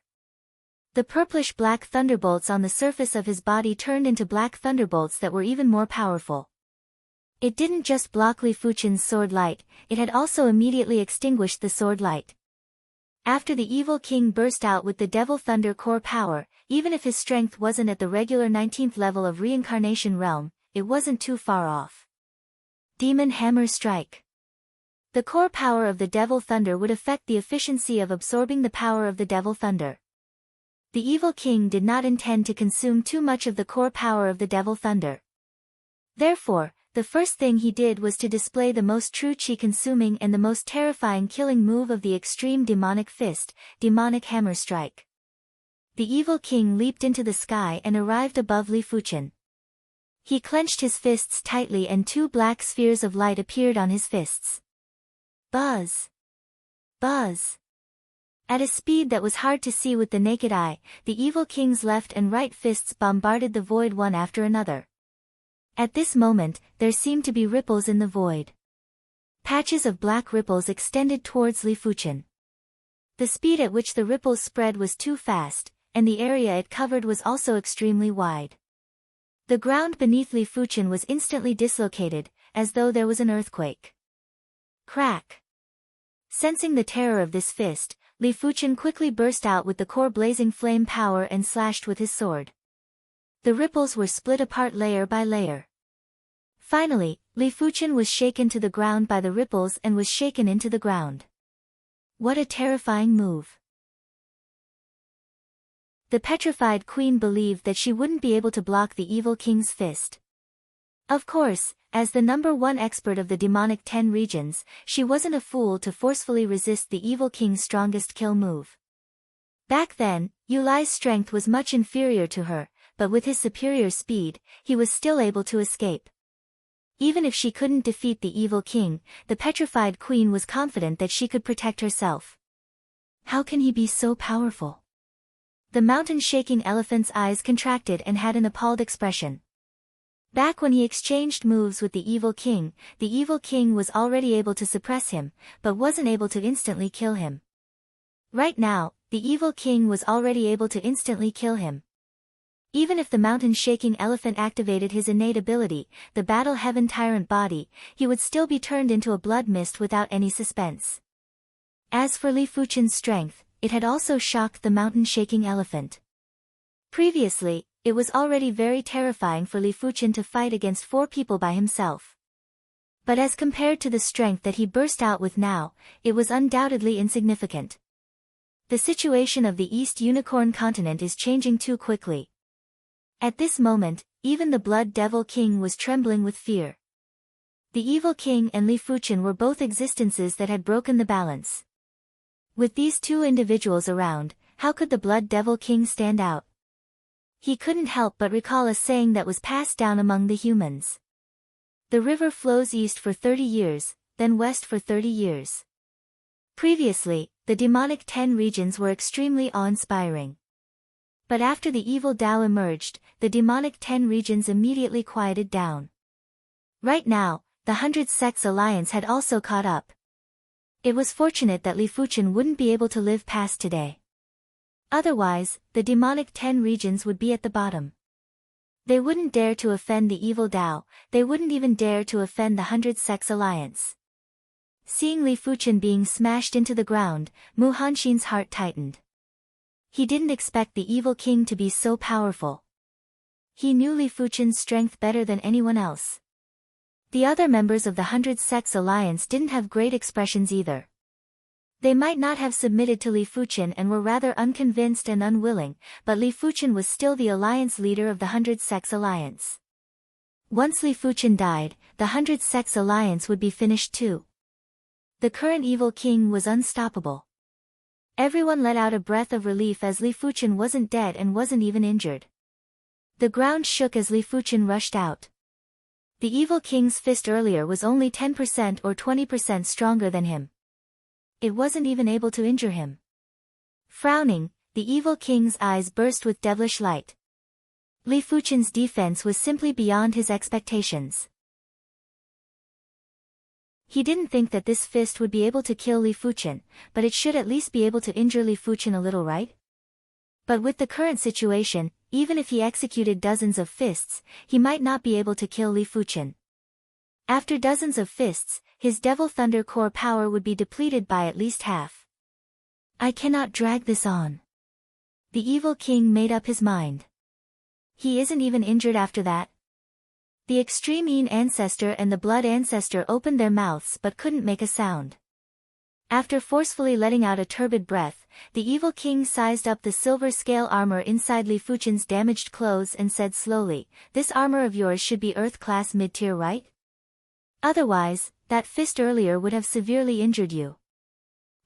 The purplish-black thunderbolts on the surface of his body turned into black thunderbolts that were even more powerful. It didn't just block Li Fuchen's sword light, it had also immediately extinguished the sword light. After the evil king burst out with the Devil Thunder core power, even if his strength wasn't at the regular 19th level of Reincarnation Realm, it wasn't too far off. Demon Hammer Strike. The core power of the Devil Thunder would affect the efficiency of absorbing the power of the Devil Thunder. The evil king did not intend to consume too much of the core power of the Devil Thunder. Therefore, the first thing he did was to display the most true chi-consuming and the most terrifying killing move of the extreme demonic fist, Demonic Hammer Strike. The evil king leaped into the sky and arrived above Li Fuchen. He clenched his fists tightly and two black spheres of light appeared on his fists. Buzz! Buzz! At a speed that was hard to see with the naked eye, the evil king's left and right fists bombarded the void one after another. At this moment, there seemed to be ripples in the void. Patches of black ripples extended towards Li Fuchen. The speed at which the ripples spread was too fast, and the area it covered was also extremely wide. The ground beneath Li Fuchen was instantly dislocated, as though there was an earthquake. Crack! Sensing the terror of this fist, Li Fuchen quickly burst out with the core blazing flame power and slashed with his sword. The ripples were split apart layer by layer. Finally, Li Fuchen was shaken to the ground by the ripples and was shaken into the ground. What a terrifying move! The petrified queen believed that she wouldn't be able to block the evil king's fist. Of course, as the #1 expert of the demonic 10 regions, she wasn't a fool to forcefully resist the evil king's strongest kill move. Back then, Yu Lai's strength was much inferior to her, but with his superior speed, he was still able to escape. Even if she couldn't defeat the evil king, the petrified queen was confident that she could protect herself. How can he be so powerful? The mountain-shaking elephant's eyes contracted and had an appalled expression. Back when he exchanged moves with the evil king was already able to suppress him, but wasn't able to instantly kill him. Right now, the evil king was already able to instantly kill him. Even if the mountain-shaking elephant activated his innate ability, the Battle Heaven Tyrant body, he would still be turned into a blood mist without any suspense. As for Li Fuchen's strength, it had also shocked the mountain-shaking elephant. Previously, it was already very terrifying for Li Fuchen to fight against 4 people by himself. But as compared to the strength that he burst out with now, it was undoubtedly insignificant. The situation of the East Unicorn continent is changing too quickly. At this moment, even the Blood Devil King was trembling with fear. The Evil King and Li Fuchen were both existences that had broken the balance. With these two individuals around, how could the Blood Devil King stand out? He couldn't help but recall a saying that was passed down among the humans. The river flows east for 30 years, then west for 30 years. Previously, the demonic 10 regions were extremely awe-inspiring. But after the evil Tao emerged, the demonic 10 regions immediately quieted down. Right now, the 100 Sects Alliance had also caught up. It was fortunate that Li Fuchen wouldn't be able to live past today. Otherwise, the demonic 10 regions would be at the bottom. They wouldn't dare to offend the evil Tao, they wouldn't even dare to offend the 100 Sects Alliance. Seeing Li Fuchen being smashed into the ground, Mu Hanxin's heart tightened. He didn't expect the evil king to be so powerful. He knew Li Fuchen's strength better than anyone else. The other members of the 100 Sects Alliance didn't have great expressions either. They might not have submitted to Li Fuchen and were rather unconvinced and unwilling, but Li Fuchen was still the alliance leader of the 100 Sects Alliance. Once Li Fuchen died, the 100 Sects Alliance would be finished too. The current evil king was unstoppable. Everyone let out a breath of relief as Li Fuchen wasn't dead and wasn't even injured. The ground shook as Li Fuchen rushed out. The evil king's fist earlier was only 10% or 20% stronger than him. It wasn't even able to injure him. Frowning, the evil king's eyes burst with devilish light. Li Fuchen's defense was simply beyond his expectations. He didn't think that this fist would be able to kill Li Fuchen, but it should at least be able to injure Li Fuchen a little, right? But with the current situation, even if he executed dozens of fists, he might not be able to kill Li Fuchen. After dozens of fists, his Devil Thunder core power would be depleted by at least half. I cannot drag this on. The evil king made up his mind. He isn't even injured after that. The Extreme Yin Ancestor and the Blood Ancestor opened their mouths but couldn't make a sound. After forcefully letting out a turbid breath, the evil king sized up the silver scale armor inside Li Fuchen's damaged clothes and said slowly, "This armor of yours should be Earth class mid-tier, right? Otherwise, that fist earlier would have severely injured you."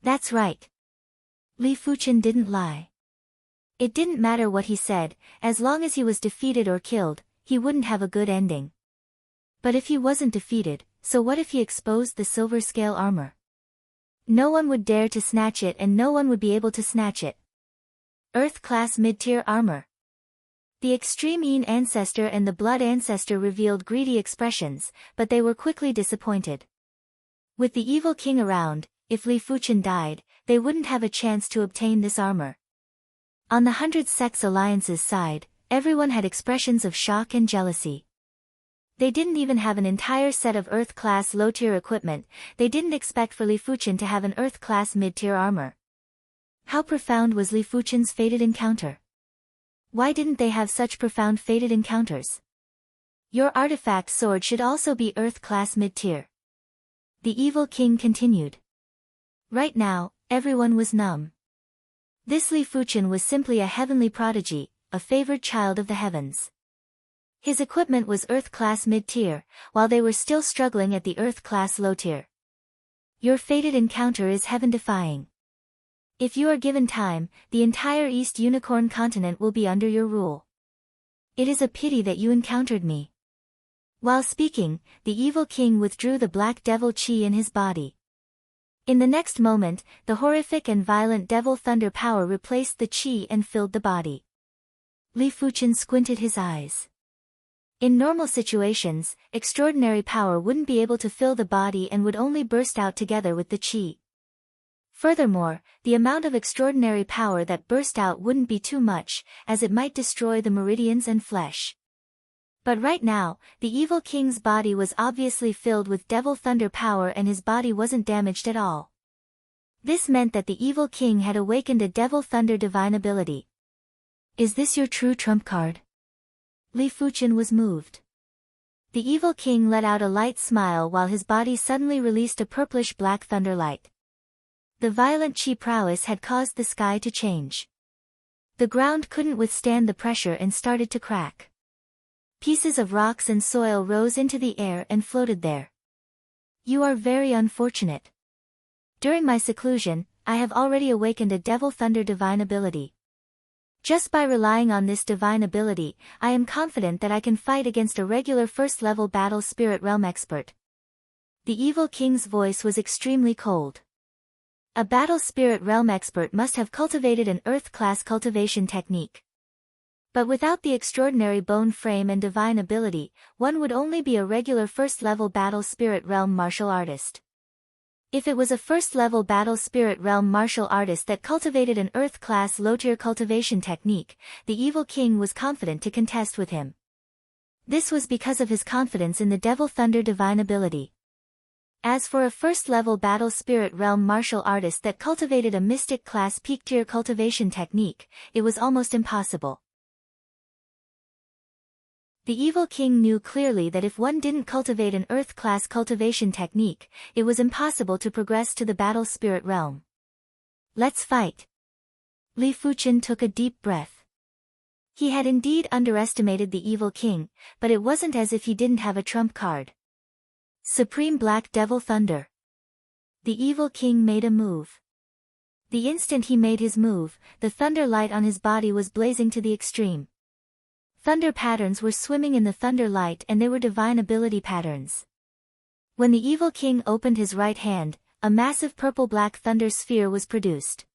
"That's right." Li Fuchen didn't lie. It didn't matter what he said, as long as he was defeated or killed, he wouldn't have a good ending. But if he wasn't defeated, so what if he exposed the silver scale armor? No one would dare to snatch it and no one would be able to snatch it. Earth-class mid-tier armor. The Extreme Yin Ancestor and the Blood Ancestor revealed greedy expressions, but they were quickly disappointed. With the evil king around, if Li Fuchen died, they wouldn't have a chance to obtain this armor. On the 100 Sects Alliance's side, everyone had expressions of shock and jealousy. They didn't even have an entire set of Earth-class low-tier equipment, they didn't expect for Li Fuchen to have an Earth-class mid-tier armor. How profound was Li Fuchen's fated encounter? Why didn't they have such profound fated encounters? Your artifact sword should also be Earth-class mid-tier. The evil king continued. Right now, everyone was numb. This Li Fuchen was simply a heavenly prodigy, a favored child of the heavens. His equipment was Earth-class mid-tier, while they were still struggling at the Earth-class low-tier. Your fated encounter is heaven-defying. If you are given time, the entire East Unicorn continent will be under your rule. It is a pity that you encountered me. While speaking, the evil king withdrew the black devil chi in his body. In the next moment, the horrific and violent devil thunder power replaced the chi and filled the body. Li Fuchen squinted his eyes. In normal situations, extraordinary power wouldn't be able to fill the body and would only burst out together with the chi. Furthermore, the amount of extraordinary power that burst out wouldn't be too much, as it might destroy the meridians and flesh. But right now, the evil king's body was obviously filled with devil thunder power and his body wasn't damaged at all. This meant that the evil king had awakened a devil thunder divine ability. Is this your true trump card? Li Fuchen was moved. The evil king let out a light smile while his body suddenly released a purplish-black thunder light. The violent chi prowess had caused the sky to change. The ground couldn't withstand the pressure and started to crack. Pieces of rocks and soil rose into the air and floated there. You are very unfortunate. During my seclusion, I have already awakened a devil thunder divine ability. Just by relying on this divine ability, I am confident that I can fight against a regular first-level battle spirit realm expert. The evil king's voice was extremely cold. A battle spirit realm expert must have cultivated an Earth-class cultivation technique. But without the extraordinary bone frame and divine ability, one would only be a regular first-level battle spirit realm martial artist. If it was a first-level battle spirit realm martial artist that cultivated an Earth-class low-tier cultivation technique, the evil king was confident to contest with him. This was because of his confidence in the Devil Thunder divine ability. As for a first-level battle spirit realm martial artist that cultivated a mystic-class peak-tier cultivation technique, it was almost impossible. The evil king knew clearly that if one didn't cultivate an Earth-class cultivation technique, it was impossible to progress to the battle spirit realm. Let's fight. Li Fuchen took a deep breath. He had indeed underestimated the evil king, but it wasn't as if he didn't have a trump card. Supreme Black Devil Thunder. The evil king made a move. The instant he made his move, the thunder light on his body was blazing to the extreme. Thunder patterns were swimming in the thunder light and they were divine ability patterns. When the evil king opened his right hand, a massive purple-black thunder sphere was produced.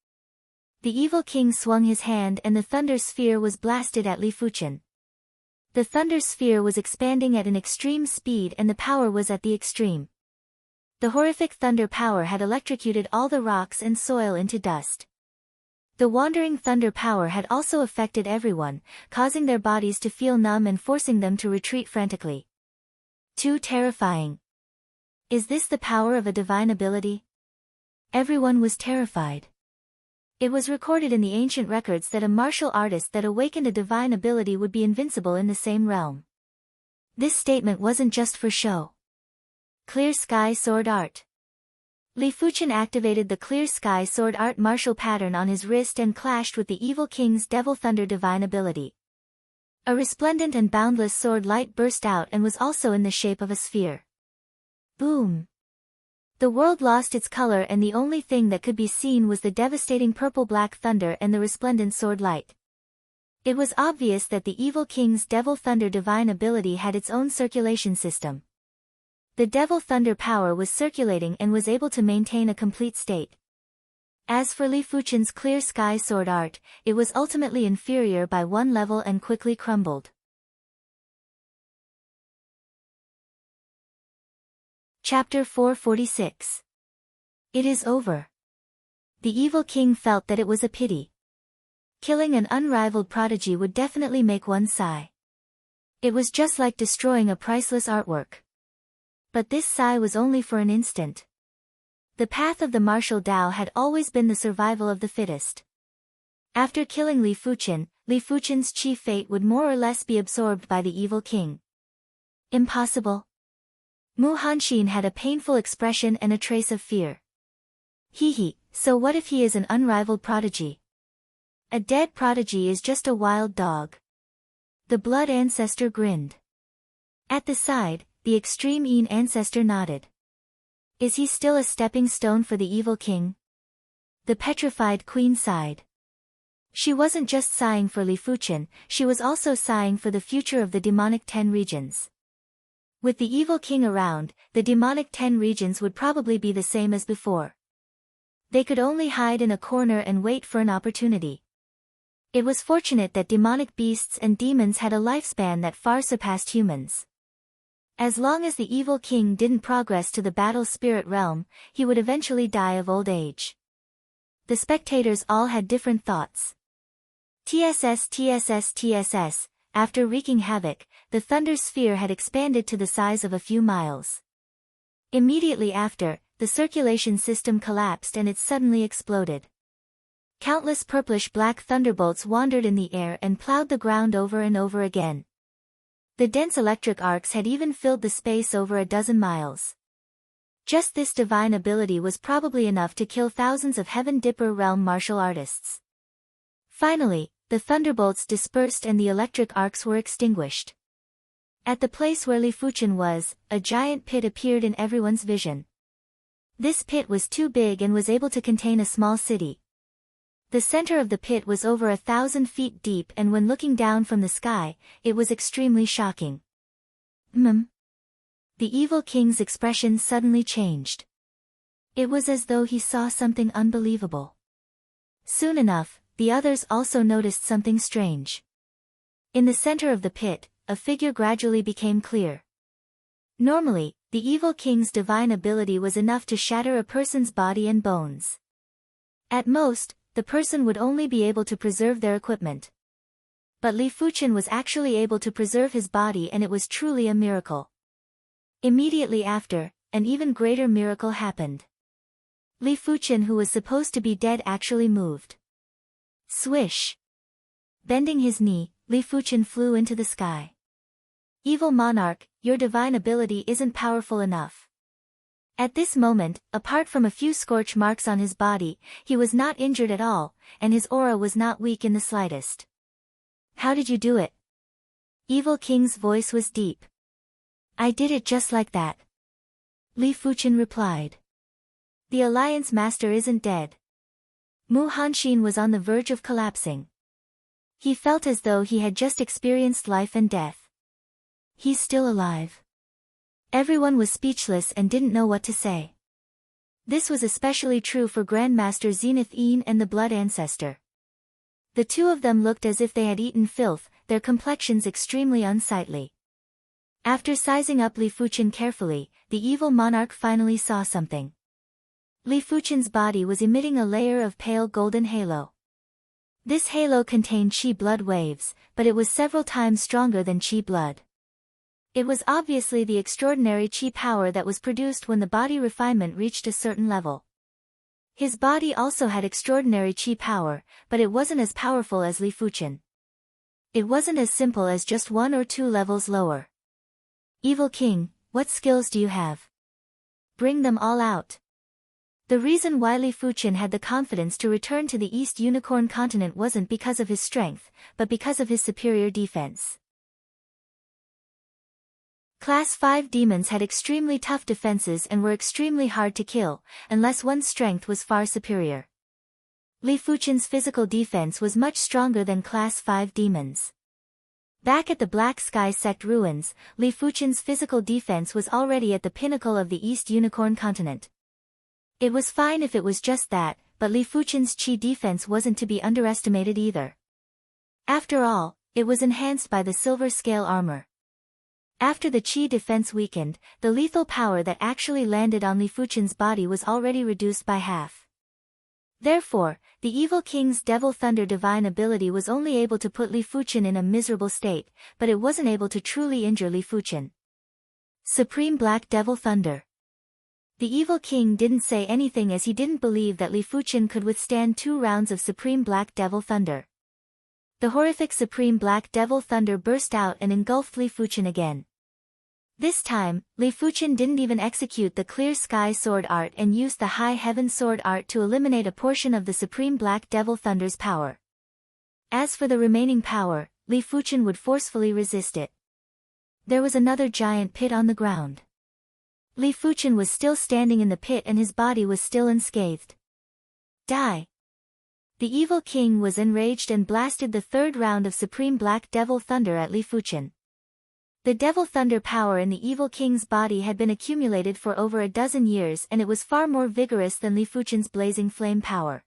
The evil king swung his hand and the thunder sphere was blasted at Li Fuchen. The thunder sphere was expanding at an extreme speed and the power was at the extreme. The horrific thunder power had electrocuted all the rocks and soil into dust. The wandering thunder power had also affected everyone, causing their bodies to feel numb and forcing them to retreat frantically. Too terrifying. Is this the power of a divine ability? Everyone was terrified. It was recorded in the ancient records that a martial artist that awakened a divine ability would be invincible in the same realm. This statement wasn't just for show. Clear Sky Sword Art. Li Fuchen activated the Clear Sky Sword Art martial pattern on his wrist and clashed with the evil king's Devil Thunder divine ability. A resplendent and boundless sword light burst out and was also in the shape of a sphere. Boom! The world lost its color and the only thing that could be seen was the devastating purple-black thunder and the resplendent sword light. It was obvious that the evil king's Devil Thunder divine ability had its own circulation system. The Devil Thunder power was circulating and was able to maintain a complete state. As for Li Fuchen's Clear Sky Sword Art, it was ultimately inferior by one level and quickly crumbled. Chapter 446. It is over. The evil king felt that it was a pity. Killing an unrivaled prodigy would definitely make one sigh. It was just like destroying a priceless artwork. But this sigh was only for an instant. The path of the martial Dao had always been the survival of the fittest. After killing Li Fuchen's chief fate would more or less be absorbed by the evil king. Impossible. Mu Hanxin had a painful expression and a trace of fear. Hee, so what if he is an unrivaled prodigy? A dead prodigy is just a wild dog. The blood ancestor grinned. At the side, the extreme Yin ancestor nodded. Is he still a stepping stone for the evil king? The petrified queen sighed. She wasn't just sighing for Li Fuchen, she was also sighing for the future of the demonic 10 regions. With the evil king around, the demonic 10 regions would probably be the same as before. They could only hide in a corner and wait for an opportunity. It was fortunate that demonic beasts and demons had a lifespan that far surpassed humans. As long as the evil king didn't progress to the battle spirit realm, he would eventually die of old age. The spectators all had different thoughts. TSS, after wreaking havoc, the thunder sphere had expanded to the size of a few miles. Immediately after, the circulation system collapsed and it suddenly exploded. Countless purplish-black thunderbolts wandered in the air and plowed the ground over and over again. The dense electric arcs had even filled the space over a dozen miles. Just this divine ability was probably enough to kill thousands of Heaven Dipper realm martial artists. Finally, the thunderbolts dispersed and the electric arcs were extinguished. At the place where Li Fuchen was, a giant pit appeared in everyone's vision. This pit was too big and was able to contain a small city. The center of the pit was over 1,000 feet deep and when looking down from the sky, it was extremely shocking. The evil king's expression suddenly changed. It was as though he saw something unbelievable. Soon enough, the others also noticed something strange. In the center of the pit, a figure gradually became clear. Normally, the evil king's divine ability was enough to shatter a person's body and bones. At most, the person would only be able to preserve their equipment. But Li Fuchen was actually able to preserve his body, and it was truly a miracle. Immediately after, an even greater miracle happened. Li Fuchen, who was supposed to be dead, actually moved. Swish! Bending his knee, Li Fuchen flew into the sky. Evil monarch, your divine ability isn't powerful enough. At this moment, apart from a few scorch marks on his body, he was not injured at all, and his aura was not weak in the slightest. How did you do it? Evil King's voice was deep. I did it just like that. Li Fuchen replied. The Alliance Master isn't dead. Mu Hanxin was on the verge of collapsing. He felt as though he had just experienced life and death. He's still alive. Everyone was speechless and didn't know what to say. This was especially true for Grandmaster Zenith Yin and the Blood Ancestor. The two of them looked as if they had eaten filth, their complexions extremely unsightly. After sizing up Li Fuchen carefully, the evil monarch finally saw something. Li Fuchen's body was emitting a layer of pale golden halo. This halo contained chi blood waves, but it was several times stronger than chi blood. It was obviously the extraordinary chi power that was produced when the body refinement reached a certain level. His body also had extraordinary chi power, but it wasn't as powerful as Li Fuchen. It wasn't as simple as just 1 or 2 levels lower. Evil King, what skills do you have? Bring them all out. The reason why Li Fuchen had the confidence to return to the East Unicorn continent wasn't because of his strength, but because of his superior defense. Class 5 demons had extremely tough defenses and were extremely hard to kill, unless one's strength was far superior. Li Fuchen's physical defense was much stronger than Class 5 demons. Back at the Black Sky Sect ruins, Li Fuchen's physical defense was already at the pinnacle of the East Unicorn continent. It was fine if it was just that, but Li Fuchen's chi defense wasn't to be underestimated either. After all, it was enhanced by the silver scale armor. After the chi defense weakened, the lethal power that actually landed on Li Fuchen's body was already reduced by half. Therefore, the Evil King's Devil Thunder divine ability was only able to put Li Fuchen in a miserable state, but it wasn't able to truly injure Li Fuchen. Supreme Black Devil Thunder. The Evil King didn't say anything as he didn't believe that Li Fuchen could withstand 2 rounds of Supreme Black Devil Thunder. The horrific Supreme Black Devil Thunder burst out and engulfed Li Fuchen again. This time, Li Fuchen didn't even execute the Clear Sky Sword Art and used the High Heaven Sword Art to eliminate a portion of the Supreme Black Devil Thunder's power. As for the remaining power, Li Fuchen would forcefully resist it. There was another giant pit on the ground. Li Fuchen was still standing in the pit and his body was still unscathed. Die! The Evil King was enraged and blasted the 3rd round of Supreme Black Devil Thunder at Li Fuchen. The Devil Thunder power in the Evil King's body had been accumulated for over a dozen years and it was far more vigorous than Li Fuchen's blazing flame power.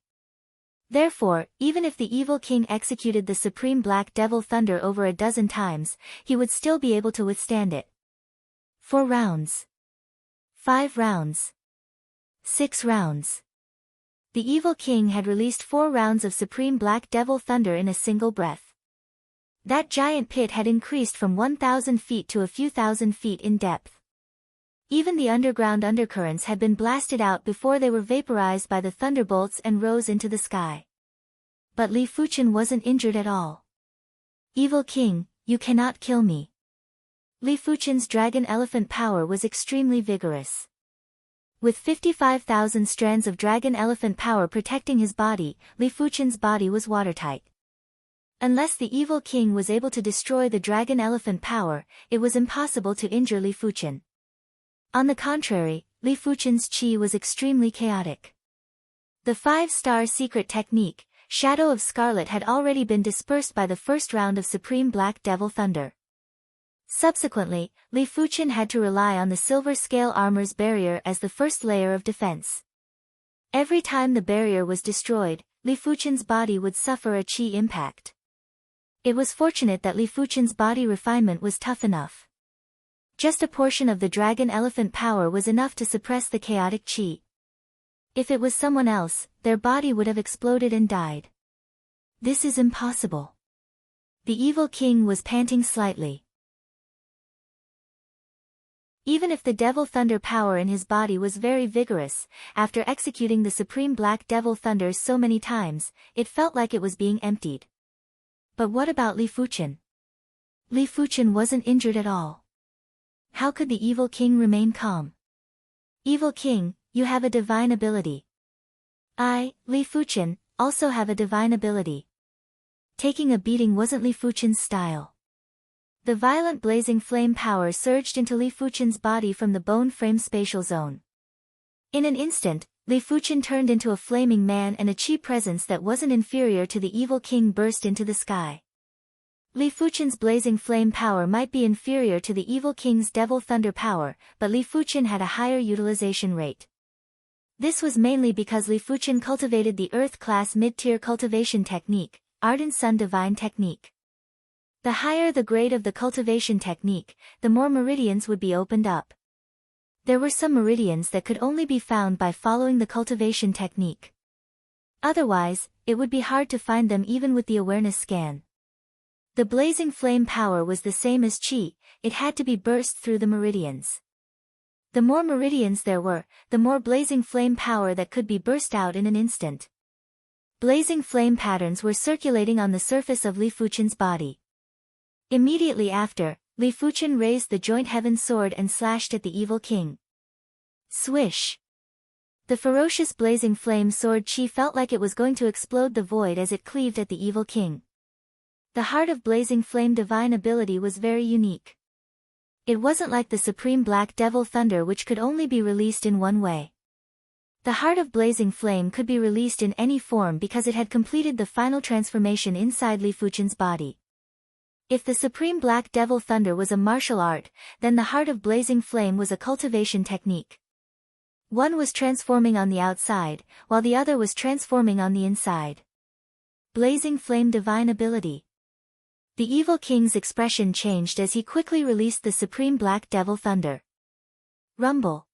Therefore, even if the Evil King executed the Supreme Black Devil Thunder over a dozen times, he would still be able to withstand it. 4 rounds. 5 rounds. 6 rounds. The Evil King had released 4 rounds of Supreme Black Devil Thunder in a single breath. That giant pit had increased from 1,000 feet to a few thousand feet in depth. Even the underground undercurrents had been blasted out before they were vaporized by the thunderbolts and rose into the sky. But Li Fuchen wasn't injured at all. Evil King, you cannot kill me. Li Fuchen's dragon elephant power was extremely vigorous. With 55,000 strands of dragon elephant power protecting his body, Li Fuchen's body was watertight. Unless the Evil King was able to destroy the dragon elephant power, it was impossible to injure Li Fuchen. On the contrary, Li Fuchen's chi was extremely chaotic. The 5-star secret technique, Shadow of Scarlet, had already been dispersed by the 1st round of Supreme Black Devil Thunder. Subsequently, Li Fuchen had to rely on the silver scale armor's barrier as the first layer of defense. Every time the barrier was destroyed, Li Fuchen's body would suffer a qi impact. It was fortunate that Li Fuchen's body refinement was tough enough. Just a portion of the dragon elephant power was enough to suppress the chaotic qi. If it was someone else, their body would have exploded and died. This is impossible. The evil king was panting slightly. Even if the devil thunder power in his body was very vigorous, after executing the supreme black devil thunders so many times, it felt like it was being emptied. But what about Li Fuchen? Li Fuchen wasn't injured at all. How could the evil king remain calm? Evil king, you have a divine ability. I, Li Fuchen, also have a divine ability. Taking a beating wasn't Li Fuchen's style. The violent blazing flame power surged into Li Fuchen's body from the bone frame spatial zone. In an instant, Li Fuchen turned into a flaming man and a qi presence that wasn't inferior to the evil king burst into the sky. Li Fuchen's blazing flame power might be inferior to the evil king's devil thunder power, but Li Fuchen had a higher utilization rate. This was mainly because Li Fuchen cultivated the Earth-class mid-tier cultivation technique, Ardent Sun Divine Technique. The higher the grade of the cultivation technique, the more meridians would be opened up. There were some meridians that could only be found by following the cultivation technique. Otherwise, it would be hard to find them even with the awareness scan. The blazing flame power was the same as qi, it had to be burst through the meridians. The more meridians there were, the more blazing flame power that could be burst out in an instant. Blazing flame patterns were circulating on the surface of Li Fuchen's body. Immediately after, Li Fuchen raised the joint heaven sword and slashed at the evil king. Swish! The ferocious blazing flame sword qi felt like it was going to explode the void as it cleaved at the evil king. The heart of blazing flame divine ability was very unique. It wasn't like the supreme black devil thunder which could only be released in one way. The heart of blazing flame could be released in any form because it had completed the final transformation inside Li Fuchen's body. If the supreme black devil thunder was a martial art, then the heart of blazing flame was a cultivation technique. One was transforming on the outside, while the other was transforming on the inside. Blazing flame divine ability. The evil king's expression changed as he quickly released the supreme black devil thunder. Rumble.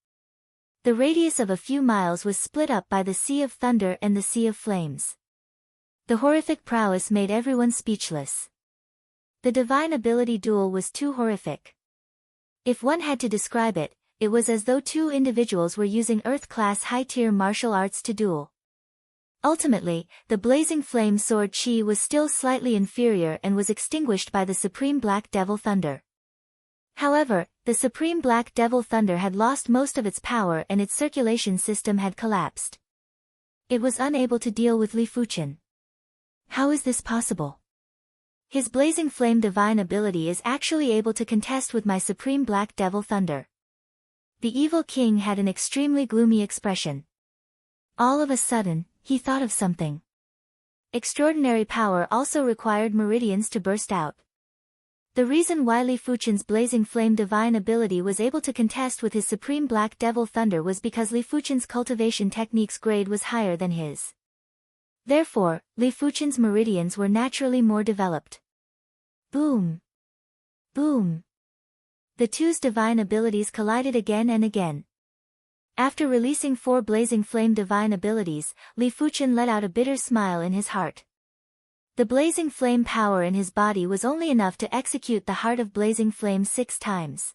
The radius of a few miles was split up by the Sea of Thunder and the Sea of Flames. The horrific prowess made everyone speechless. The divine ability duel was too horrific. If one had to describe it, it was as though two individuals were using Earth-class high-tier martial arts to duel. Ultimately, the blazing flame sword qi was still slightly inferior and was extinguished by the supreme black devil thunder. However, the supreme black devil thunder had lost most of its power and its circulation system had collapsed. It was unable to deal with Li Fuchen. How is this possible? His blazing flame divine ability is actually able to contest with my supreme black devil thunder. The evil king had an extremely gloomy expression. All of a sudden, he thought of something. Extraordinary power also required meridians to burst out. The reason why Li Fuchen's blazing flame divine ability was able to contest with his supreme black devil thunder was because Li Fuchen's cultivation technique's grade was higher than his. Therefore, Li Fuchen's meridians were naturally more developed. Boom! Boom! The two's divine abilities collided again and again. After releasing 4 blazing flame divine abilities, Li Fuchen let out a bitter smile in his heart. The blazing flame power in his body was only enough to execute the heart of blazing flame 6 times.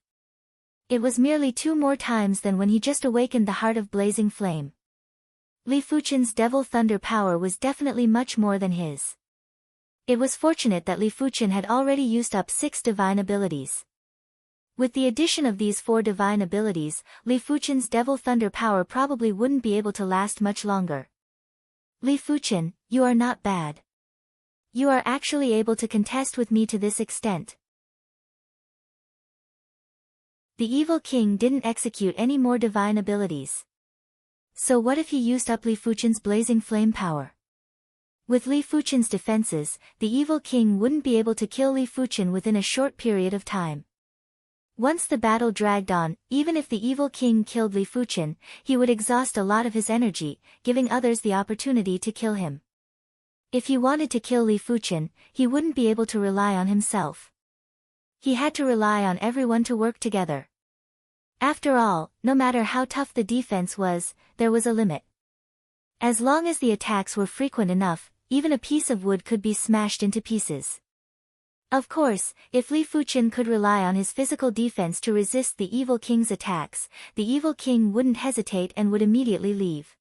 It was merely 2 more times than when he just awakened the heart of blazing flame. Li Fuchen's devil thunder power was definitely much more than his. It was fortunate that Li Fuchen had already used up 6 divine abilities. With the addition of these 4 divine abilities, Li Fuchen's devil thunder power probably wouldn't be able to last much longer. Li Fuchen, you are not bad. You are actually able to contest with me to this extent. The evil king didn't execute any more divine abilities. So what if he used up Li Fuchen's blazing flame power? With Li Fuchen's defenses, the evil king wouldn't be able to kill Li Fuchen within a short period of time. Once the battle dragged on, even if the evil king killed Li Fuchen, he would exhaust a lot of his energy, giving others the opportunity to kill him. If he wanted to kill Li Fuchen, he wouldn't be able to rely on himself. He had to rely on everyone to work together. After all, no matter how tough the defense was, there was a limit. As long as the attacks were frequent enough, even a piece of wood could be smashed into pieces. Of course, if Li Fuchen could rely on his physical defense to resist the evil king's attacks, the evil king wouldn't hesitate and would immediately leave.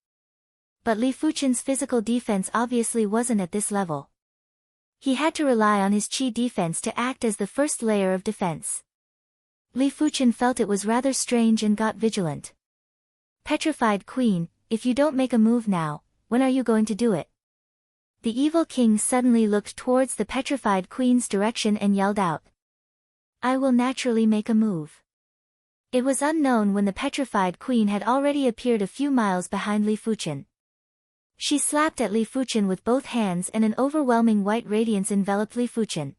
But Li Fuchen's physical defense obviously wasn't at this level. He had to rely on his qi defense to act as the first layer of defense. Li Fuchen felt it was rather strange and got vigilant. Petrified Queen, if you don't make a move now, when are you going to do it? The evil king suddenly looked towards the petrified queen's direction and yelled out. I will naturally make a move. It was unknown when the petrified queen had already appeared a few miles behind Li Fuchen. She slapped at Li Fuchen with both hands and an overwhelming white radiance enveloped Li Fuchen.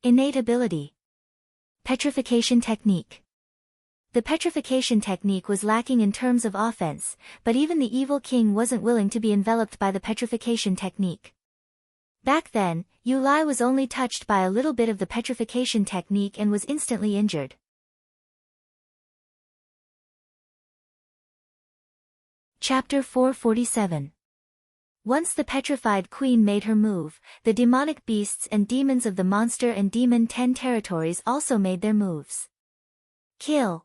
Innate ability. Petrification technique. The petrification technique was lacking in terms of offense, but even the evil king wasn't willing to be enveloped by the petrification technique. Back then, Yu Lai was only touched by a little bit of the petrification technique and was instantly injured. Chapter 447. Once the petrified queen made her move, the demonic beasts and demons of the monster and demon 10 territories also made their moves. Kill.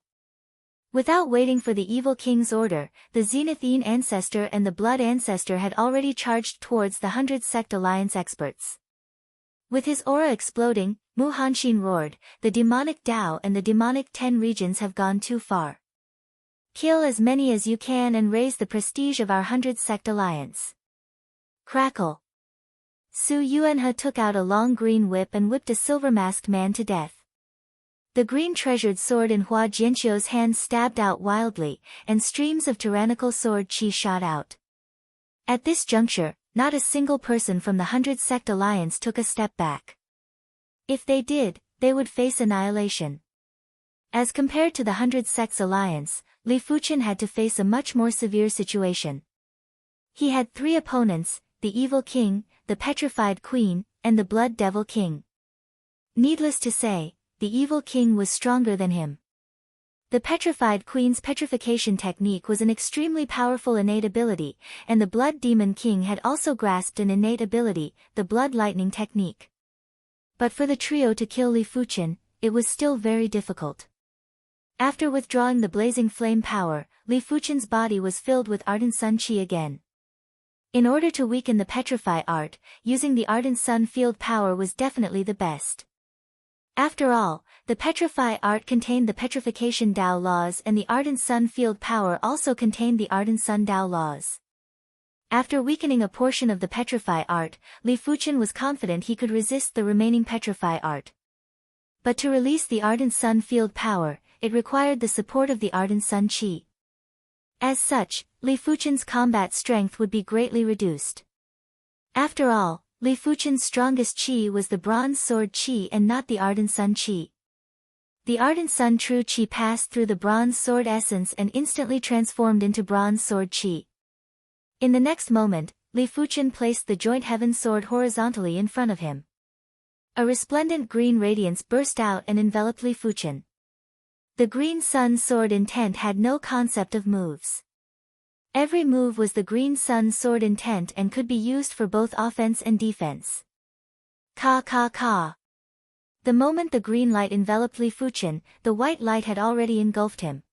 Without waiting for the evil king's order, the Zenithine ancestor and the blood ancestor had already charged towards the 100 Sect Alliance experts. With his aura exploding, Mu Hanxin roared, the demonic Tao and the demonic 10 regions have gone too far. Kill as many as you can and raise the prestige of our 100 Sect Alliance. Crackle. Su Yuanhe took out a long green whip and whipped a silver-masked man to death. The green treasured sword in Hua Jianxiu's hand stabbed out wildly, and streams of tyrannical sword qi shot out. At this juncture, not a single person from the 100 Sect Alliance took a step back. If they did, they would face annihilation. As compared to the 100 Sects Alliance, Li Fuchen had to face a much more severe situation. He had 3 opponents, the Evil King, the Petrified Queen, and the Blood Devil King. Needless to say, the Evil King was stronger than him. The Petrified Queen's petrification technique was an extremely powerful innate ability, and the Blood Demon King had also grasped an innate ability, the Blood Lightning technique. But for the trio to kill Li Fuchen, it was still very difficult. After withdrawing the blazing flame power, Li Fuchen's body was filled with ardent sun qi again. In order to weaken the petrify art, using the ardent sun field power was definitely the best. After all, the petrify art contained the petrification Dao laws and the ardent sun field power also contained the ardent sun Dao laws. After weakening a portion of the petrify art, Li Fuchen was confident he could resist the remaining petrify art. But to release the ardent sun field power, it required the support of the ardent sun qi. As such, Li Fuchen's combat strength would be greatly reduced. After all, Li Fuchen's strongest qi was the bronze sword qi and not the ardent sun qi. The ardent sun true qi passed through the bronze sword essence and instantly transformed into bronze sword qi. In the next moment, Li Fuchen placed the joint heaven sword horizontally in front of him. A resplendent green radiance burst out and enveloped Li Fuchen. The green sun sword intent had no concept of moves. Every move was the green sun sword intent and could be used for both offense and defense. Ka ka ka. The moment the green light enveloped Li Fuchen, the white light had already engulfed him.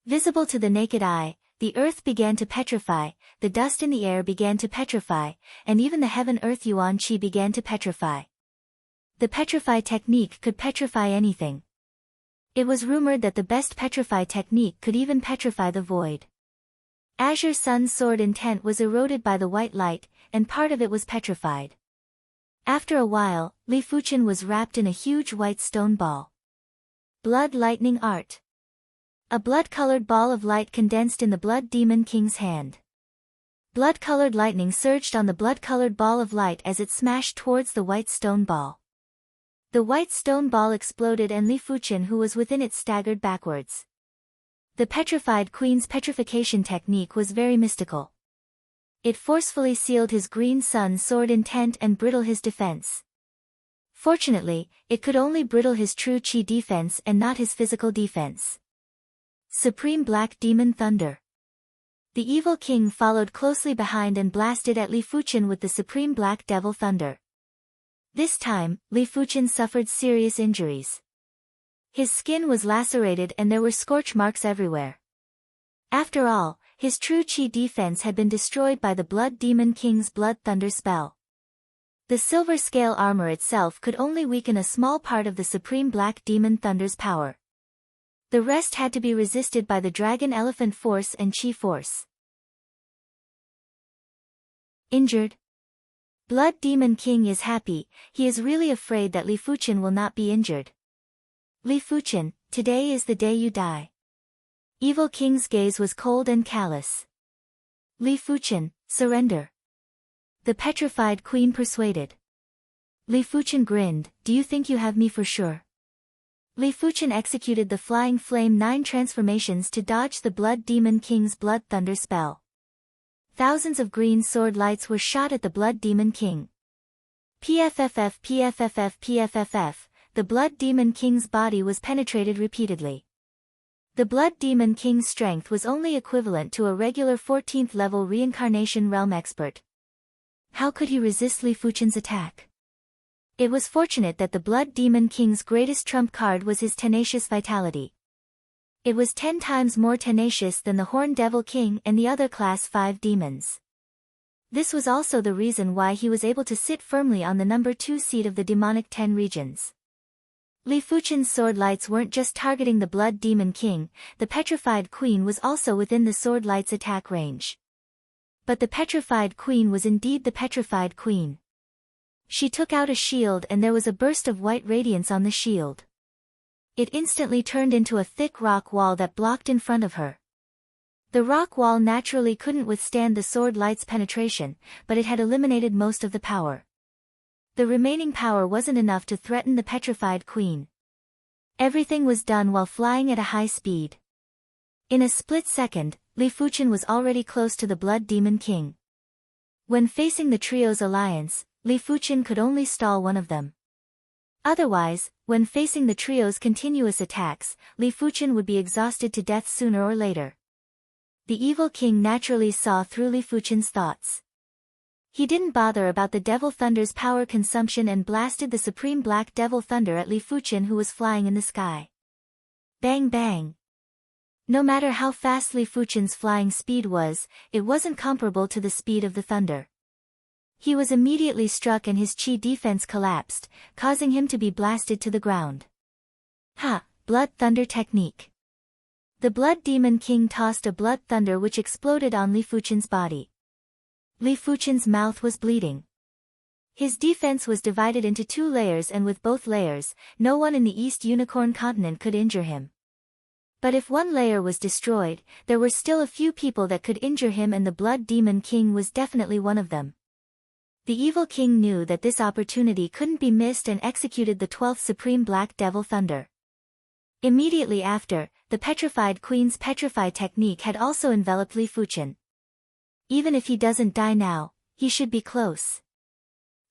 Visible to the naked eye, the earth began to petrify, the dust in the air began to petrify, and even the heaven-earth yuan qi began to petrify. The petrify technique could petrify anything. It was rumored that the best petrify technique could even petrify the void. Azure Sun sword intent was eroded by the white light, and part of it was petrified. After a while, Li Fuchen was wrapped in a huge white stone ball. Blood Lightning Art. A blood-colored ball of light condensed in the Blood Demon King's hand. Blood-colored lightning surged on the blood-colored ball of light as it smashed towards the white stone ball. The white stone ball exploded and Li Fuchen, who was within it, staggered backwards. The petrified queen's petrification technique was very mystical. It forcefully sealed his green sun sword intent and brittle his defense. Fortunately, it could only brittle his true chi defense and not his physical defense. Supreme Black Demon Thunder. The evil king followed closely behind and blasted at Li Fuchen with the Supreme Black Devil Thunder. This time, Li Fuchen suffered serious injuries. His skin was lacerated and there were scorch marks everywhere. After all, his true chi defense had been destroyed by the Blood Demon King's Blood Thunder spell. The silver scale armor itself could only weaken a small part of the Supreme Black Demon Thunder's power. The rest had to be resisted by the Dragon Elephant Force and Chi Force. Injured? Blood Demon King is happy. He is really afraid that Li Fuchen will not be injured. Li Fuchen, today is the day you die. Evil King's gaze was cold and callous. Li Fuchen, surrender. The petrified queen persuaded. Li Fuchen grinned, do you think you have me for sure? Li Fuchen executed the Flying Flame 9 transformations to dodge the Blood Demon King's Blood Thunder spell. Thousands of green sword lights were shot at the Blood Demon King. PFFF PFFF PFFF, the Blood Demon King's body was penetrated repeatedly. The Blood Demon King's strength was only equivalent to a regular 14th level reincarnation realm expert. How could he resist Li Fuchen's attack? It was fortunate that the Blood Demon King's greatest trump card was his tenacious vitality. It was 10 times more tenacious than the Horned Devil King and the other Class 5 demons. This was also the reason why he was able to sit firmly on the number 2 seat of the demonic 10 regions. Li Fuchen's sword lights weren't just targeting the Blood Demon King, the petrified queen was also within the sword light's attack range. But the petrified queen was indeed the petrified queen. She took out a shield and there was a burst of white radiance on the shield. It instantly turned into a thick rock wall that blocked in front of her. The rock wall naturally couldn't withstand the sword light's penetration, but it had eliminated most of the power. The remaining power wasn't enough to threaten the petrified queen. Everything was done while flying at a high speed. In a split second, Li Fuchen was already close to the Blood Demon King. When facing the trio's alliance, Li Fuchen could only stall one of them. Otherwise, when facing the trio's continuous attacks, Li Fuchen would be exhausted to death sooner or later. The evil king naturally saw through Li Fuchen's thoughts. He didn't bother about the Devil Thunder's power consumption and blasted the Supreme Black Devil Thunder at Li Fuchen, who was flying in the sky. Bang bang. No matter how fast Li Fuchen's flying speed was, it wasn't comparable to the speed of the thunder. He was immediately struck and his chi defense collapsed, causing him to be blasted to the ground. Ha! Blood Thunder Technique. The Blood Demon King tossed a blood thunder which exploded on Li Fuchen's body. Li Fuchen's mouth was bleeding. His defense was divided into 2 layers, and with both layers, no one in the East Unicorn continent could injure him. But if one layer was destroyed, there were still a few people that could injure him, and the Blood Demon King was definitely one of them. The evil king knew that this opportunity couldn't be missed and executed the 12th Supreme Black Devil Thunder. Immediately after, the petrified queen's petrify technique had also enveloped Li Fuchen. Even if he doesn't die now, he should be close.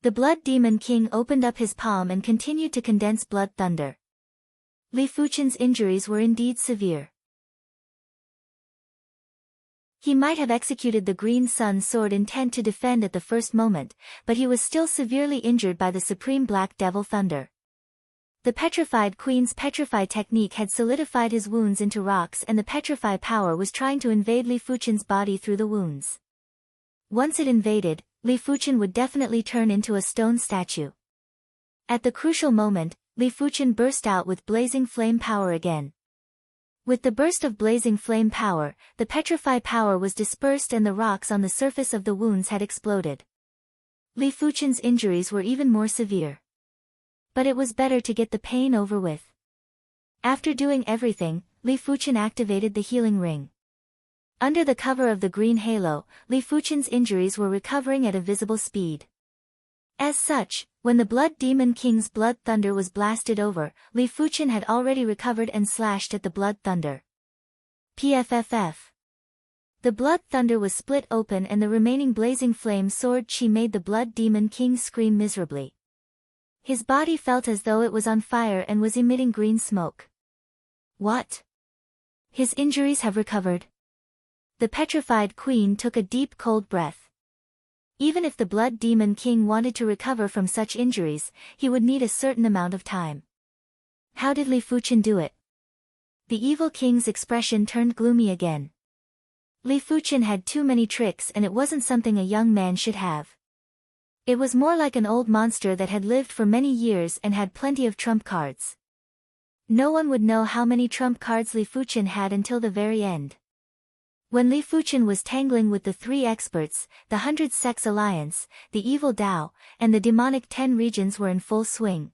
The Blood Demon King opened up his palm and continued to condense blood thunder. Li Fuchen's injuries were indeed severe. He might have executed the Green Sun sword intent to defend at the first moment, but he was still severely injured by the Supreme Black Devil Thunder. The petrified queen's petrify technique had solidified his wounds into rocks, and the petrify power was trying to invade Li Fuchen's body through the wounds. Once it invaded, Li Fuchen would definitely turn into a stone statue. At the crucial moment, Li Fuchen burst out with blazing flame power again. With the burst of blazing flame power, the petrify power was dispersed and the rocks on the surface of the wounds had exploded. Li Fuchen's injuries were even more severe. But it was better to get the pain over with. After doing everything, Li Fuchen activated the healing ring. Under the cover of the green halo, Li Fuchen's injuries were recovering at a visible speed. As such, When the Blood Demon King's blood thunder was blasted over, Li Fuchen had already recovered and slashed at the blood thunder. PFFF. The blood thunder was split open and the remaining blazing flame sword chi made the Blood Demon King scream miserably. His body felt as though it was on fire and was emitting green smoke. What? His injuries have recovered? The petrified queen took a deep cold breath. Even if the Blood Demon King wanted to recover from such injuries, he would need a certain amount of time. How did Li Fuchen do it? The evil king's expression turned gloomy again. Li Fuchen had too many tricks and it wasn't something a young man should have. It was more like an old monster that had lived for many years and had plenty of trump cards. No one would know how many trump cards Li Fuchen had until the very end. When Li Fuchen was tangling with the three experts, the 100 Sects Alliance, the Evil Dao, and the demonic 10 regions were in full swing.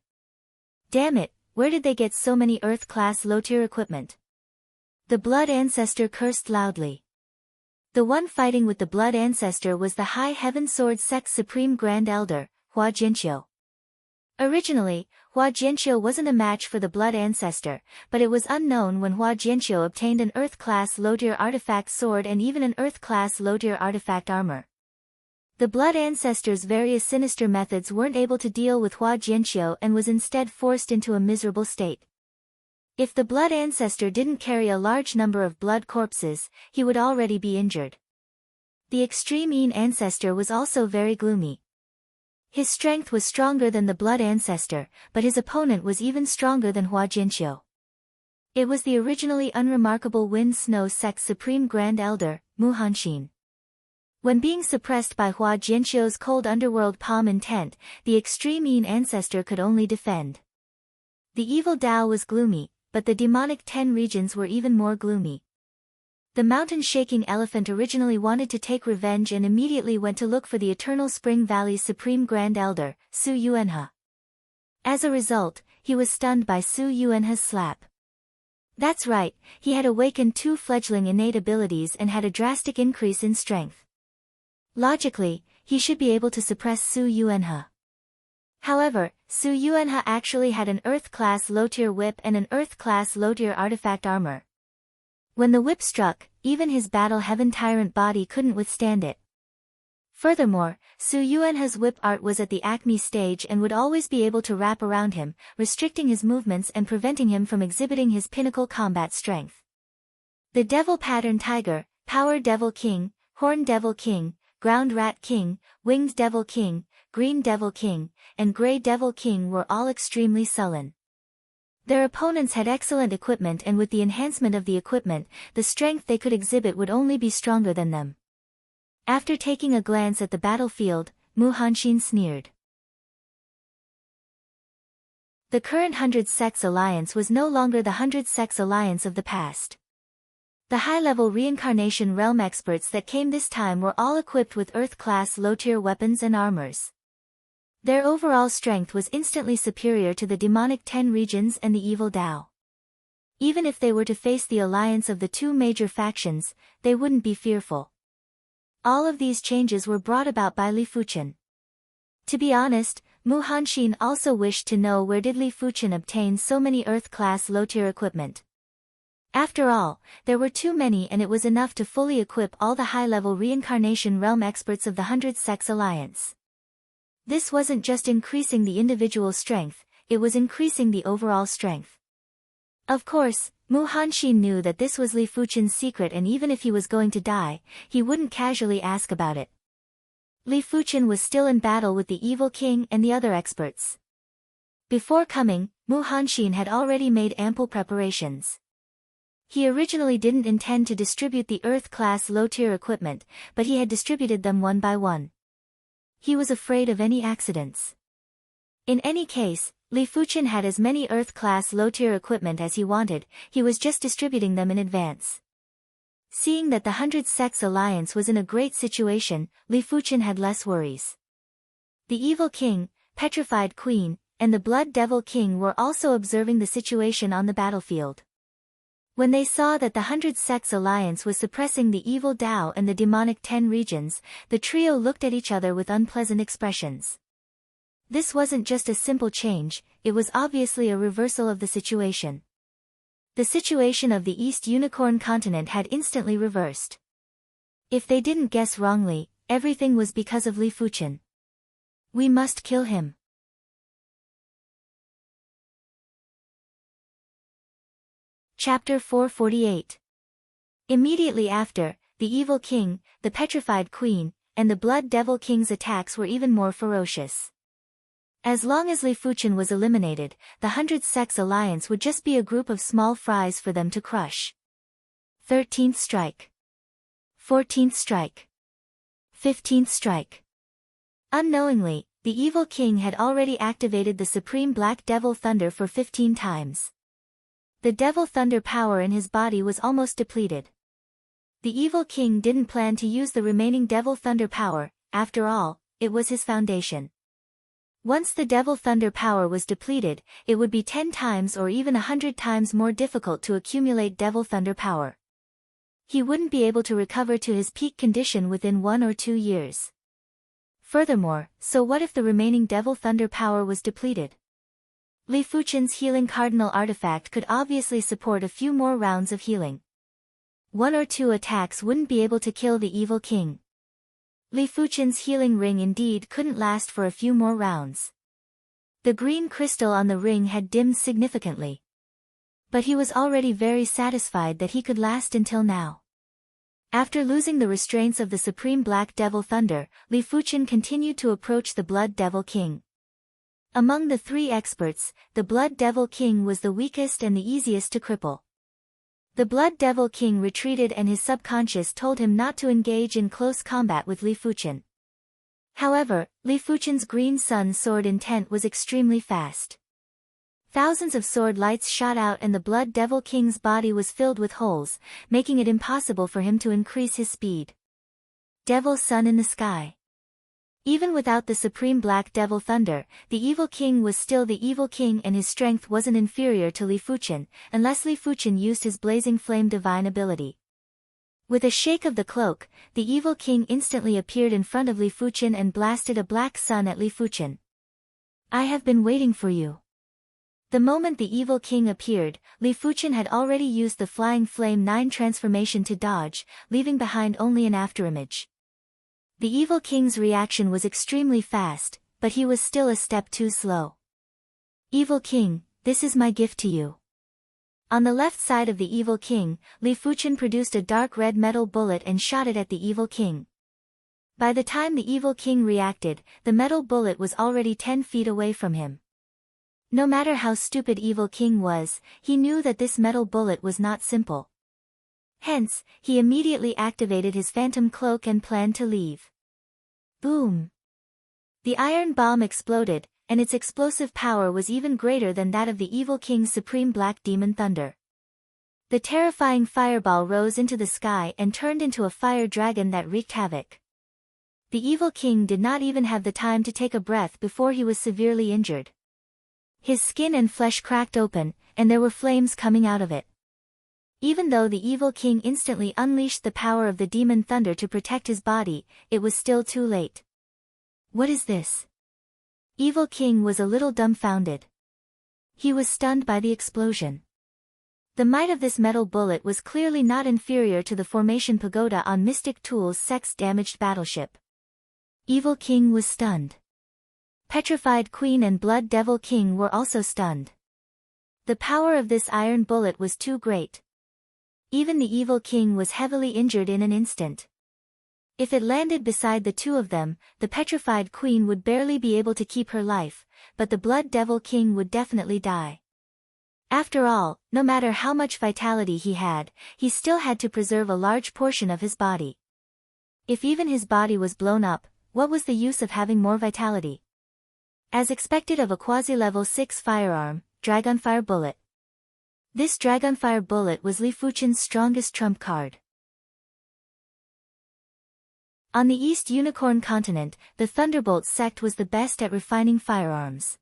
Damn it, where did they get so many Earth-class low-tier equipment? The Blood Ancestor cursed loudly. The one fighting with the Blood Ancestor was the High Heaven Sword Sect's Supreme Grand Elder, Hua Jianqiu. Originally, Hua Jianqiu wasn't a match for the Blood Ancestor, but it was unknown when Hua Jianqiu obtained an Earth-class low-tier artifact sword and even an Earth-class low-tier artifact armor. The Blood Ancestor's various sinister methods weren't able to deal with Hua Jianqiu and was instead forced into a miserable state. If the Blood Ancestor didn't carry a large number of blood corpses, he would already be injured. The Extreme Yin Ancestor was also very gloomy. His strength was stronger than the Blood Ancestor, but his opponent was even stronger than Hua Jianqiu. It was the originally unremarkable Wind Snow Sect's Supreme Grand Elder, Mu Hanxin. When being suppressed by Hua Jianqiu's cold underworld palm intent, the Extreme Yin Ancestor could only defend. The Evil Dao was gloomy, but the demonic 10 regions were even more gloomy. The mountain-shaking elephant originally wanted to take revenge and immediately went to look for the Eternal Spring Valley's Supreme Grand Elder, Su Yuanhe. As a result, he was stunned by Su Yuanhe's slap. That's right, he had awakened 2 fledgling innate abilities and had a drastic increase in strength. Logically, he should be able to suppress Su Yuanhe. However, Su Yuanhe actually had an Earth-class low-tier whip and an Earth-class low-tier artifact armor. When the whip struck, even his Battle Heaven Tyrant body couldn't withstand it. Furthermore, Su Yuanhe's whip art was at the acme stage and would always be able to wrap around him, restricting his movements and preventing him from exhibiting his pinnacle combat strength. The Devil Pattern Tiger, Power Devil King, Horn Devil King, Ground Rat King, Winged Devil King, Green Devil King, and Grey Devil King were all extremely sullen. Their opponents had excellent equipment and with the enhancement of the equipment, the strength they could exhibit would only be stronger than them. After taking a glance at the battlefield, Mu Hanxin sneered. The current 100 Sects Alliance was no longer the 100 Sects Alliance of the past. The high-level reincarnation realm experts that came this time were all equipped with Earth-class low-tier weapons and armors. Their overall strength was instantly superior to the demonic 10 regions and the Evil Dao. Even if they were to face the alliance of the 2 major factions, they wouldn't be fearful. All of these changes were brought about by Li Fuchen. To be honest, Mu Hanxin also wished to know where did Li Fuchen obtain so many Earth-class low-tier equipment. After all, there were too many and it was enough to fully equip all the high-level reincarnation realm experts of the 100 Sects Alliance. This wasn't just increasing the individual strength, it was increasing the overall strength. Of course, Mu Hanxin knew that this was Li Fuchen's secret and even if he was going to die, he wouldn't casually ask about it. Li Fuchen was still in battle with the Evil King and the other experts. Before coming, Mu Hanxin had already made ample preparations. He originally didn't intend to distribute the Earth-class low-tier equipment, but he had distributed them one by one. He was afraid of any accidents. In any case, Li Fuchen had as many Earth-class low-tier equipment as he wanted, he was just distributing them in advance. Seeing that the 100 Sects Alliance was in a great situation, Li Fuchen had less worries. The Evil King, Petrified Queen, and the Blood Devil King were also observing the situation on the battlefield. When they saw that the 100 Sects Alliance was suppressing the Evil Dao and the demonic 10 regions, the trio looked at each other with unpleasant expressions. This wasn't just a simple change, it was obviously a reversal of the situation. The situation of the East Unicorn continent had instantly reversed. If they didn't guess wrongly, everything was because of Li Fuchen. We must kill him. Chapter 448. Immediately after, the Evil King, the Petrified Queen, and the Blood Devil King's attacks were even more ferocious. As long as Li Fuchen was eliminated, the 100 Sects Alliance would just be a group of small fries for them to crush. 13th strike. 14th strike. 15th strike. Unknowingly, the Evil King had already activated the Supreme Black Devil Thunder for 15 times. The Devil Thunder power in his body was almost depleted. The Evil King didn't plan to use the remaining Devil Thunder power, after all, it was his foundation. Once the Devil Thunder power was depleted, it would be 10 times or even 100 times more difficult to accumulate Devil Thunder power. He wouldn't be able to recover to his peak condition within 1 or 2 years. Furthermore, so what if the remaining Devil Thunder power was depleted? Li Fuchen's healing cardinal artifact could obviously support a few more rounds of healing. 1 or 2 attacks wouldn't be able to kill the Evil King. Li Fuchen's healing ring indeed couldn't last for a few more rounds. The green crystal on the ring had dimmed significantly. But he was already very satisfied that he could last until now. After losing the restraints of the Supreme Black Devil Thunder, Li Fuchen continued to approach the Blood Devil King. Among the 3 experts, the Blood Devil King was the weakest and the easiest to cripple. The Blood Devil King retreated and his subconscious told him not to engage in close combat with Li Fuchen. However, Li Fuchen's green sun sword intent was extremely fast. Thousands of sword lights shot out and the Blood Devil King's body was filled with holes, making it impossible for him to increase his speed. Devil Sun in the sky. Even without the Supreme Black Devil Thunder, the Evil King was still the Evil King and his strength wasn't inferior to Li Fuchen, unless Li Fuchen used his Blazing Flame divine ability. With a shake of the cloak, the Evil King instantly appeared in front of Li Fuchen and blasted a black sun at Li Fuchen. I have been waiting for you. The moment the Evil King appeared, Li Fuchen had already used the Flying Flame 9 transformation to dodge, leaving behind only an afterimage. The Evil King's reaction was extremely fast, but he was still a step too slow. Evil King, this is my gift to you. On the left side of the Evil King, Li Fuchen produced a dark red metal bullet and shot it at the Evil King. By the time the Evil King reacted, the metal bullet was already 10 feet away from him. No matter how stupid Evil King was, he knew that this metal bullet was not simple. Hence, he immediately activated his phantom cloak and planned to leave. Boom! The iron bomb exploded, and its explosive power was even greater than that of the Evil King's Supreme Black Demon Thunder. The terrifying fireball rose into the sky and turned into a fire dragon that wreaked havoc. The Evil King did not even have the time to take a breath before he was severely injured. His skin and flesh cracked open, and there were flames coming out of it. Even though the Evil King instantly unleashed the power of the Demon Thunder to protect his body, it was still too late. What is this? Evil King was a little dumbfounded. He was stunned by the explosion. The might of this metal bullet was clearly not inferior to the Formation Pagoda on Mystic Tool's sex-damaged battleship. Evil King was stunned. Petrified Queen and Blood Devil King were also stunned. The power of this iron bullet was too great. Even the Evil King was heavily injured in an instant. If it landed beside the two of them, the Petrified Queen would barely be able to keep her life, but the Blood Devil King would definitely die. After all, no matter how much vitality he still had to preserve a large portion of his body. If even his body was blown up, what was the use of having more vitality? As expected of a quasi-level 6 firearm, Dragonfire Bullet. This Dragonfire Bullet was Li Fuchen's strongest trump card. On the East Unicorn continent, the Thunderbolt sect was the best at refining firearms.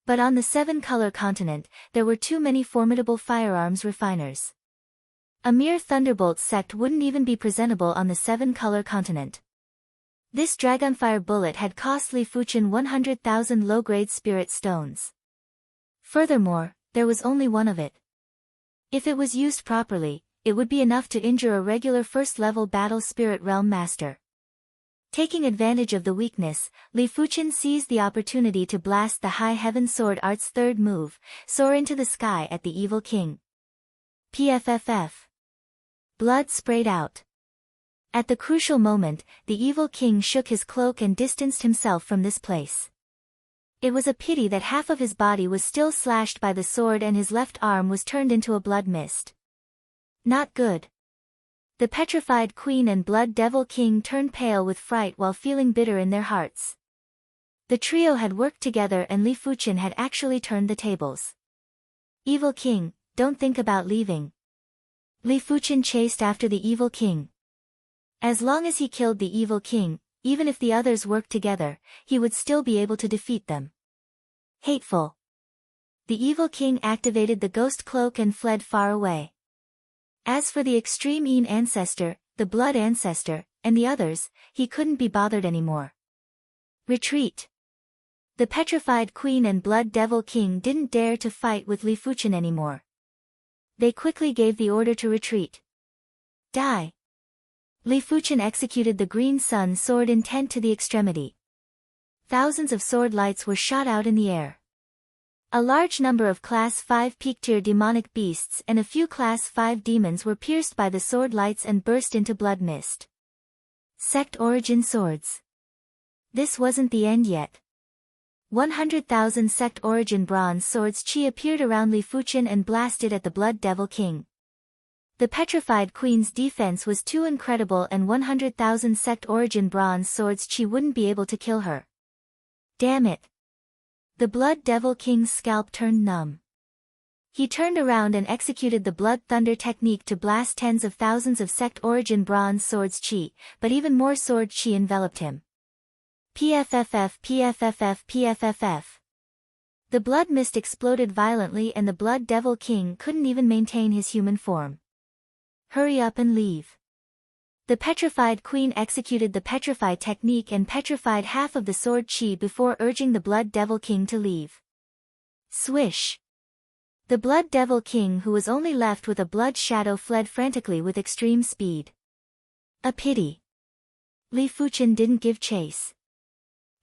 But on the Seven-Color continent, there were too many formidable firearms refiners. A mere Thunderbolt sect wouldn't even be presentable on the Seven-Color continent. This dragonfire bullet had cost Li Fuchen 100,000 low-grade spirit stones. Furthermore, there was only one of it. If it was used properly, it would be enough to injure a regular first-level battle spirit realm master. Taking advantage of the weakness, Li Fuchen seized the opportunity to blast the High Heaven Sword Art's third move, soar into the sky at the evil king. PFFF. Blood sprayed out. At the crucial moment, the evil king shook his cloak and distanced himself from this place. It was a pity that half of his body was still slashed by the sword and his left arm was turned into a blood mist. Not good. The petrified queen and blood devil king turned pale with fright while feeling bitter in their hearts. The trio had worked together and Li Fuchen had actually turned the tables. Evil king, don't think about leaving. Li Fuchen chased after the evil king. As long as he killed the evil king, even if the others worked together, he would still be able to defeat them. Hateful. The evil king activated the ghost cloak and fled far away. As for the extreme Yin ancestor, the blood ancestor, and the others, he couldn't be bothered anymore. Retreat. The petrified queen and blood devil king didn't dare to fight with Li Fuchen anymore. They quickly gave the order to retreat. Die. Li Fuchen executed the green sun sword intent to the extremity. Thousands of sword lights were shot out in the air. A large number of Class 5 peak-tier demonic beasts and a few Class 5 demons were pierced by the sword lights and burst into blood mist. Sect Origin Swords. This wasn't the end yet. 100,000 Sect Origin Bronze Swords Chi appeared around Li Fuchen and blasted at the Blood Devil King. The petrified queen's defense was too incredible and 100,000 Sect Origin Bronze Swords Chi wouldn't be able to kill her. Damn it. The Blood Devil King's scalp turned numb. He turned around and executed the Blood Thunder technique to blast tens of thousands of Sect Origin Bronze Swords Chi, but even more sword Chi enveloped him. PFFF PFFF PFFF. The blood mist exploded violently and the Blood Devil King couldn't even maintain his human form. Hurry up and leave. The petrified queen executed the petrify technique and petrified half of the sword chi before urging the Blood Devil King to leave. Swish. The Blood Devil King, who was only left with a blood shadow, fled frantically with extreme speed. A pity. Li Fuchen didn't give chase.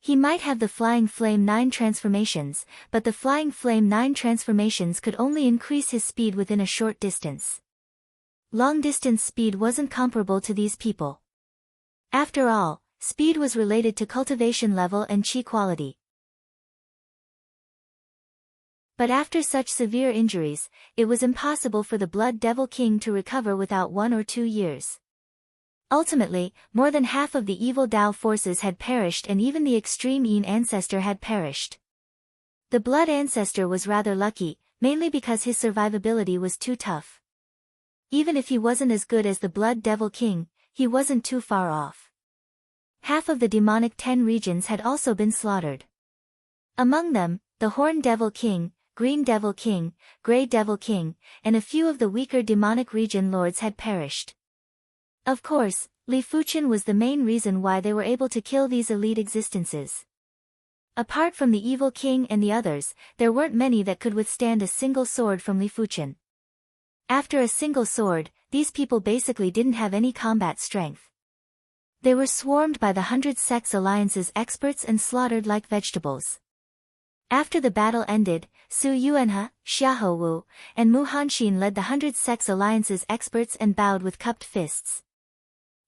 He might have the Flying Flame 9 transformations, but the Flying Flame 9 transformations could only increase his speed within a short distance. Long-distance speed wasn't comparable to these people. After all, speed was related to cultivation level and chi quality. But after such severe injuries, it was impossible for the Blood Devil King to recover without 1 or 2 years. Ultimately, more than half of the evil Dao forces had perished and even the extreme Yin ancestor had perished. The Blood Ancestor was rather lucky, mainly because his survivability was too tough. Even if he wasn't as good as the Blood Devil King, he wasn't too far off. Half of the demonic 10 regions had also been slaughtered. Among them, the Horn Devil King, Green Devil King, Grey Devil King, and a few of the weaker demonic region lords had perished. Of course, Li Fuchen was the main reason why they were able to kill these elite existences. Apart from the evil king and the others, there weren't many that could withstand a single sword from Li Fuchen. After a single sword, these people basically didn't have any combat strength. They were swarmed by the 100 Sects Alliance's experts and slaughtered like vegetables. After the battle ended, Su Yuanhe, Xiahou Wu, and Mu Hanxin led the 100 Sects Alliance's experts and bowed with cupped fists.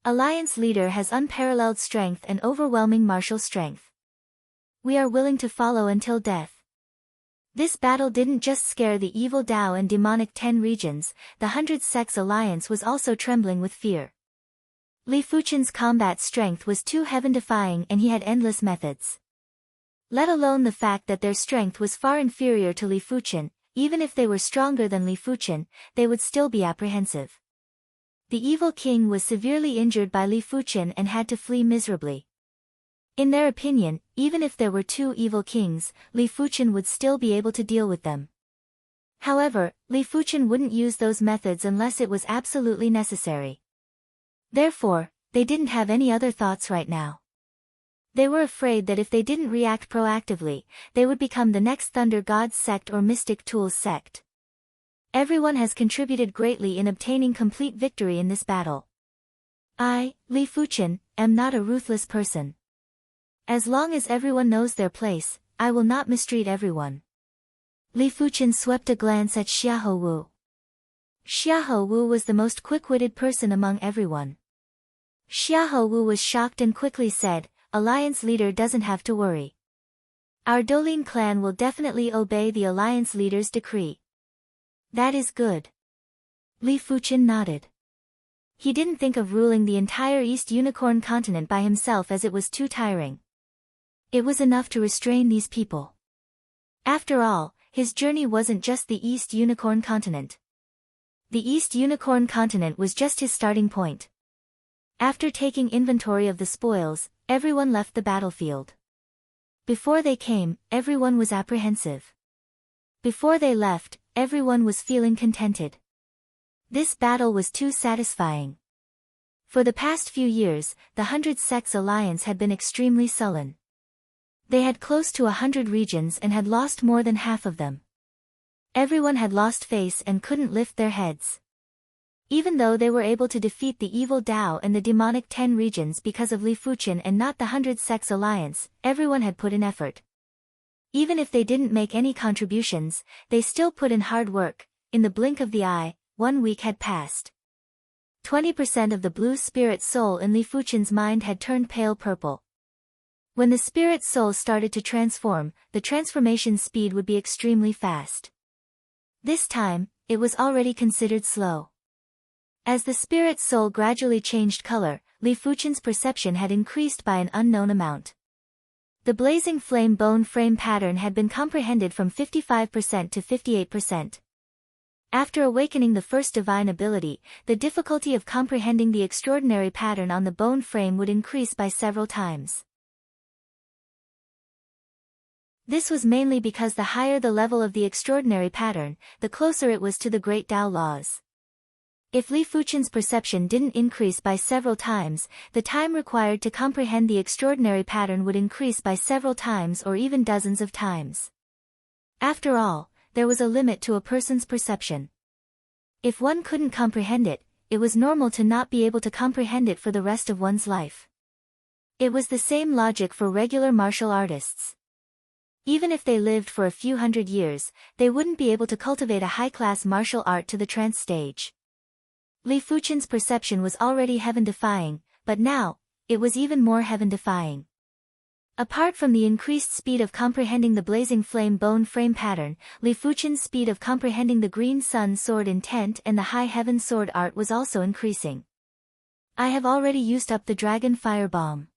Alliance leader has unparalleled strength and overwhelming martial strength. We are willing to follow until death. This battle didn't just scare the evil Dao and demonic 10 regions, the 100 Sects Alliance was also trembling with fear. Li Fuchen's combat strength was too heaven-defying and he had endless methods. Let alone the fact that their strength was far inferior to Li Fuchen, even if they were stronger than Li Fuchen, they would still be apprehensive. The evil king was severely injured by Li Fuchen and had to flee miserably. In their opinion, even if there were 2 evil kings, Li Fuchen would still be able to deal with them. However, Li Fuchen wouldn't use those methods unless it was absolutely necessary. Therefore, they didn't have any other thoughts right now. They were afraid that if they didn't react proactively, they would become the next Thunder God's sect or Mystic Tools sect. Everyone has contributed greatly in obtaining complete victory in this battle. I, Li Fuchen, am not a ruthless person. As long as everyone knows their place, I will not mistreat everyone. Li Fuchen swept a glance at Xiahou Wu. Xiahou Wu was the most quick-witted person among everyone. Xiahou Wu was shocked and quickly said, Alliance leader doesn't have to worry. Our Dolin clan will definitely obey the Alliance leader's decree. That is good. Li Fuchen nodded. He didn't think of ruling the entire East Unicorn continent by himself as it was too tiring. It was enough to restrain these people. After all, his journey wasn't just the East Unicorn continent. The East Unicorn continent was just his starting point. After taking inventory of the spoils, everyone left the battlefield. Before they came, everyone was apprehensive. Before they left, everyone was feeling contented. This battle was too satisfying. For the past few years, the 100 Sects Alliance had been extremely sullen. They had close to 100 regions and had lost more than half of them. Everyone had lost face and couldn't lift their heads. Even though they were able to defeat the evil Dao and the demonic 10 regions because of Li Fuchen and not the 100 Sects Alliance, everyone had put in effort. Even if they didn't make any contributions, they still put in hard work. In the blink of the eye, 1 week had passed. 20% of the blue spirit soul in Li Fuchen's mind had turned pale purple. When the spirit soul started to transform, the transformation speed would be extremely fast. This time, it was already considered slow. As the spirit soul gradually changed color, Li Fuchen's perception had increased by an unknown amount. The blazing flame bone frame pattern had been comprehended from 55% to 58%. After awakening the first divine ability, the difficulty of comprehending the extraordinary pattern on the bone frame would increase by several times. This was mainly because the higher the level of the extraordinary pattern, the closer it was to the great Tao laws. If Li Fuchen's perception didn't increase by several times, the time required to comprehend the extraordinary pattern would increase by several times or even dozens of times. After all, there was a limit to a person's perception. If one couldn't comprehend it, it was normal to not be able to comprehend it for the rest of one's life. It was the same logic for regular martial artists. Even if they lived for a few hundred years, they wouldn't be able to cultivate a high-class martial art to the trance stage. Li Fuchen's perception was already heaven-defying, but now, it was even more heaven-defying. Apart from the increased speed of comprehending the blazing flame bone frame pattern, Li Fuchen's speed of comprehending the green sun sword intent and the high heaven sword art was also increasing. I have already used up the dragon fire bomb.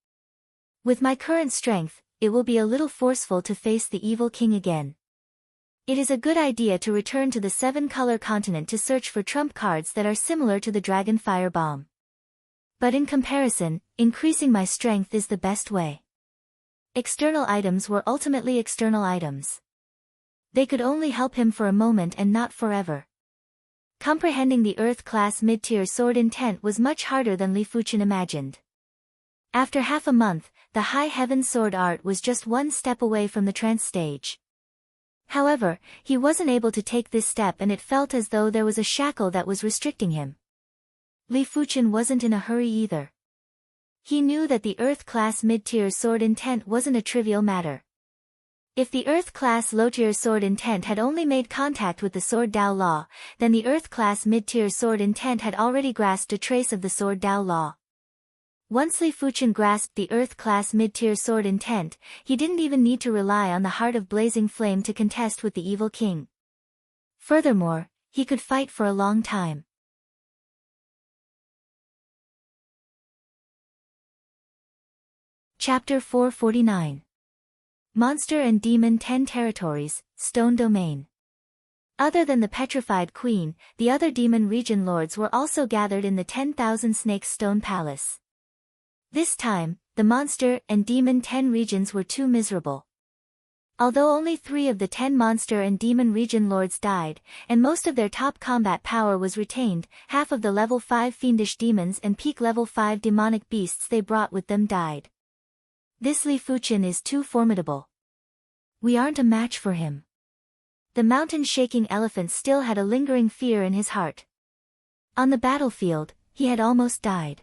With my current strength, it will be a little forceful to face the evil king again. It is a good idea to return to the 7-color continent to search for trump cards that are similar to the dragon fire bomb. But in comparison, increasing my strength is the best way. External items were ultimately external items. They could only help him for a moment and not forever. Comprehending the Earth-class mid-tier sword intent was much harder than Li Fuchen imagined. After half a month, the high heaven sword art was just 1 step away from the trance stage. However, he wasn't able to take this step and it felt as though there was a shackle that was restricting him. Li Fuchen wasn't in a hurry either. He knew that the Earth-class mid-tier sword intent wasn't a trivial matter. If the Earth-class low-tier sword intent had only made contact with the sword Dao law, then the Earth-class mid-tier sword intent had already grasped a trace of the sword Dao law. Once Li Fuchen grasped the Earth-class mid-tier sword intent, he didn't even need to rely on the heart of blazing flame to contest with the evil king. Furthermore, he could fight for a long time. Chapter 449. Monster and Demon 10 Territories, Stone Domain. Other than the Petrified Queen, the other demon region lords were also gathered in the 10,000 Snakes Stone Palace. This time, the Monster and Demon 10 regions were too miserable. Although only 3 of the 10 Monster and Demon region lords died, and most of their top combat power was retained, half of the level 5 fiendish demons and peak level 5 demonic beasts they brought with them died. This Li Fuchen is too formidable. We aren't a match for him. The mountain-shaking elephant still had a lingering fear in his heart. On the battlefield, he had almost died.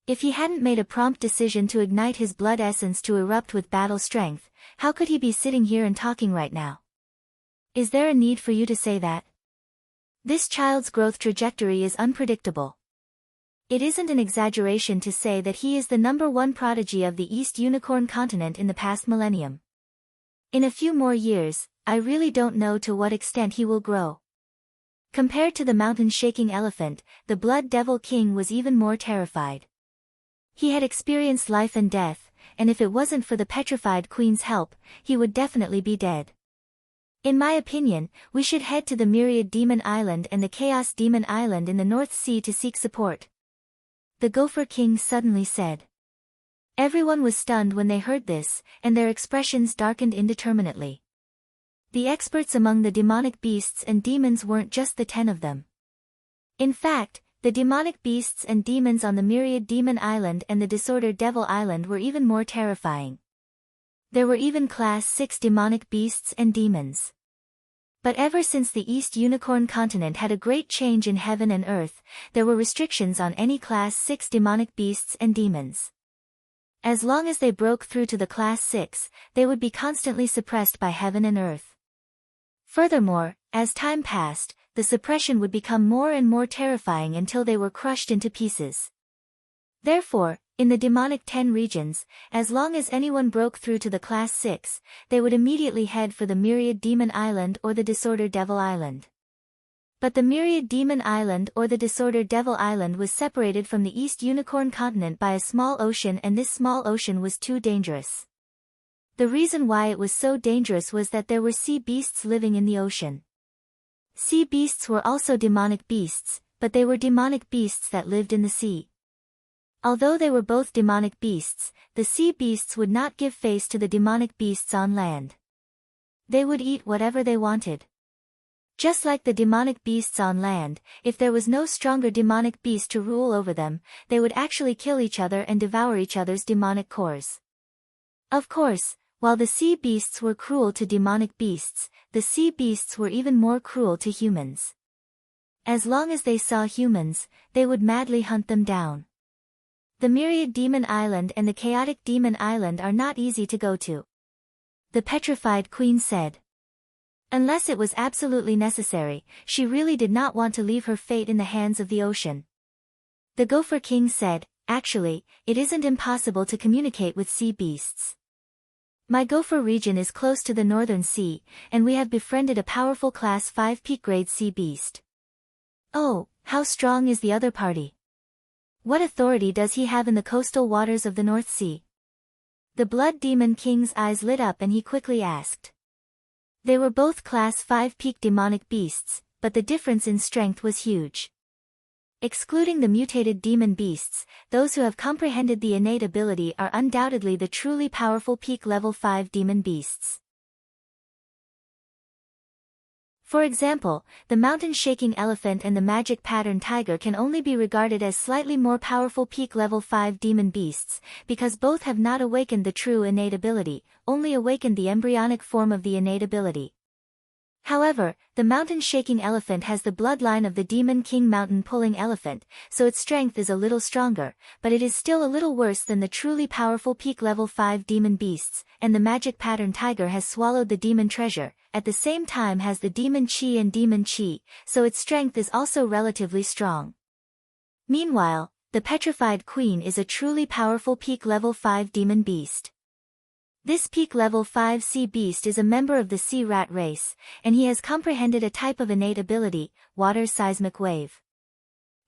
If he hadn't made a prompt decision to ignite his blood essence to erupt with battle strength, how could he be sitting here and talking right now? Is there a need for you to say that? This child's growth trajectory is unpredictable. It isn't an exaggeration to say that he is the #1 prodigy of the East Unicorn continent in the past millennium. In a few more years, I really don't know to what extent he will grow. Compared to the mountain-shaking elephant, the Blood Devil King was even more terrified. He had experienced life and death, and if it wasn't for the petrified queen's help, he would definitely be dead. In my opinion, we should head to the Myriad Demon Island and the Chaos Demon Island in the North Sea to seek support. The Gopher King suddenly said. Everyone was stunned when they heard this, and their expressions darkened indeterminately. The experts among the demonic beasts and demons weren't just the 10 of them. In fact, the demonic beasts and demons on the Myriad Demon Island and the Disorder Devil Island were even more terrifying. There were even Class 6 demonic beasts and demons. But ever since the East Unicorn continent had a great change in heaven and earth, there were restrictions on any Class 6 demonic beasts and demons. As long as they broke through to the Class 6, they would be constantly suppressed by heaven and earth. Furthermore, as time passed, the suppression would become more and more terrifying until they were crushed into pieces. Therefore, in the demonic 10 regions, as long as anyone broke through to the Class 6, they would immediately head for the Myriad Demon Island or the Disorder Devil Island. But the Myriad Demon Island or the Disorder Devil Island was separated from the East Unicorn continent by a small ocean, and this small ocean was too dangerous. The reason why it was so dangerous was that there were sea beasts living in the ocean. Sea beasts were also demonic beasts, but they were demonic beasts that lived in the sea. Although they were both demonic beasts, the sea beasts would not give face to the demonic beasts on land. They would eat whatever they wanted. Just like the demonic beasts on land, if there was no stronger demonic beast to rule over them, they would actually kill each other and devour each other's demonic cores. Of course, while the sea beasts were cruel to demonic beasts, the sea beasts were even more cruel to humans. As long as they saw humans, they would madly hunt them down. The Myriad Demon Island and the Chaotic Demon Island are not easy to go to. The petrified queen said. Unless it was absolutely necessary, she really did not want to leave her fate in the hands of the ocean. The Gopher King said, actually, it isn't impossible to communicate with sea beasts. My Gopher region is close to the Northern Sea, and we have befriended a powerful Class 5 peak grade sea beast. Oh, how strong is the other party? What authority does he have in the coastal waters of the North Sea? The Blood Demon King's eyes lit up and he quickly asked. They were both Class 5 peak demonic beasts, but the difference in strength was huge. Excluding the mutated demon beasts, those who have comprehended the innate ability are undoubtedly the truly powerful peak level 5 demon beasts. For example, the mountain-shaking elephant and the magic pattern tiger can only be regarded as slightly more powerful peak level 5 demon beasts, because both have not awakened the true innate ability, only awakened the embryonic form of the innate ability. However, the mountain-shaking elephant has the bloodline of the Demon King mountain-pulling elephant, so its strength is a little stronger, but it is still a little worse than the truly powerful peak level 5 demon beasts, and the magic pattern tiger has swallowed the demon treasure, at the same time has the demon chi and demon chi, so its strength is also relatively strong. Meanwhile, the petrified queen is a truly powerful peak level 5 demon beast. This peak level 5 sea beast is a member of the sea rat race, and he has comprehended a type of innate ability, water seismic wave.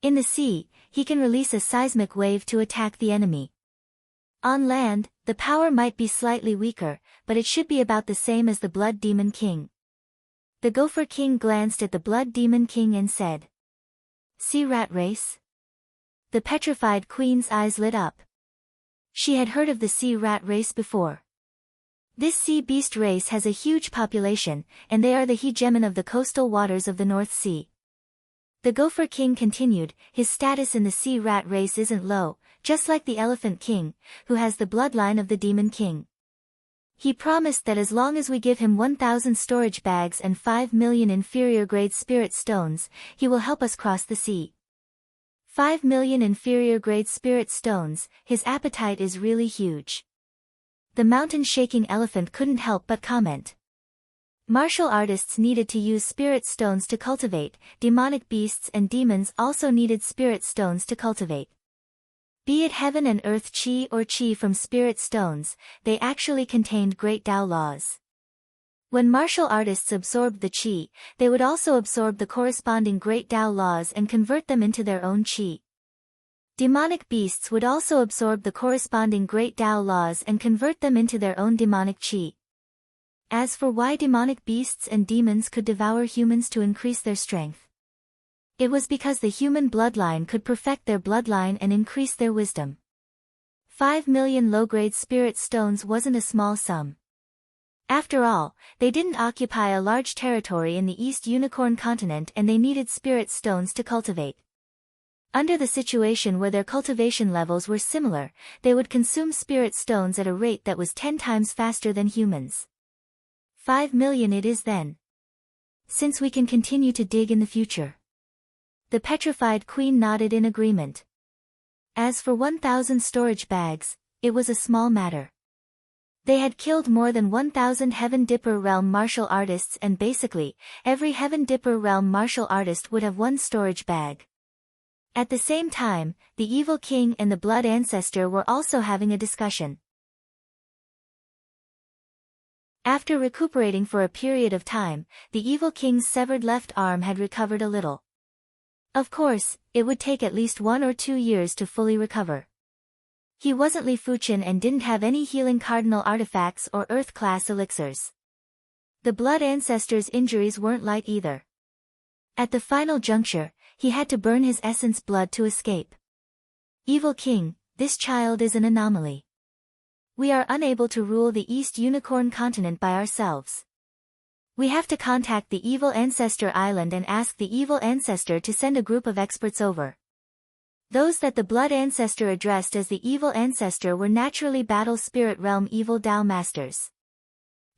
In the sea, he can release a seismic wave to attack the enemy. On land, the power might be slightly weaker, but it should be about the same as the Blood Demon King. The Gopher King glanced at the Blood Demon King and said, "Sea rat race?" The petrified queen's eyes lit up. She had heard of the sea rat race before. This sea beast race has a huge population, and they are the hegemon of the coastal waters of the North Sea. The Gopher King continued, his status in the sea rat race isn't low, just like the Elephant King, who has the bloodline of the Demon King. He promised that as long as we give him 1,000 storage bags and 5 million inferior-grade spirit stones, he will help us cross the sea. 5 million inferior-grade spirit stones, his appetite is really huge. The mountain-shaking elephant couldn't help but comment. Martial artists needed to use spirit stones to cultivate, demonic beasts and demons also needed spirit stones to cultivate. Be it heaven and earth chi or chi from spirit stones, they actually contained great Tao laws. When martial artists absorbed the chi, they would also absorb the corresponding great Tao laws and convert them into their own chi. Demonic beasts would also absorb the corresponding great Tao laws and convert them into their own demonic chi. As for why demonic beasts and demons could devour humans to increase their strength, it was because the human bloodline could perfect their bloodline and increase their wisdom. 5 million low-grade spirit stones wasn't a small sum. After all, they didn't occupy a large territory in the East Unicorn continent and they needed spirit stones to cultivate. Under the situation where their cultivation levels were similar, they would consume spirit stones at a rate that was 10 times faster than humans. 5 million it is then. Since we can continue to dig in the future. The petrified queen nodded in agreement. As for 1,000 storage bags, it was a small matter. They had killed more than 1,000 Heaven Dipper realm martial artists and basically, every Heaven Dipper realm martial artist would have one storage bag. At the same time, the Evil King and the Blood Ancestor were also having a discussion. After recuperating for a period of time, the Evil King's severed left arm had recovered a little. Of course, it would take at least 1 or 2 years to fully recover. He wasn't Li Fuchen and didn't have any healing cardinal artifacts or Earth-class elixirs. The Blood Ancestor's injuries weren't light either. At the final juncture, he had to burn his essence blood to escape. Evil King, this child is an anomaly. We are unable to rule the East Unicorn continent by ourselves. We have to contact the Evil Ancestor Island and ask the Evil Ancestor to send a group of experts over. Those that the Blood Ancestor addressed as the Evil Ancestor were naturally Battle Spirit Realm Evil Tao Masters.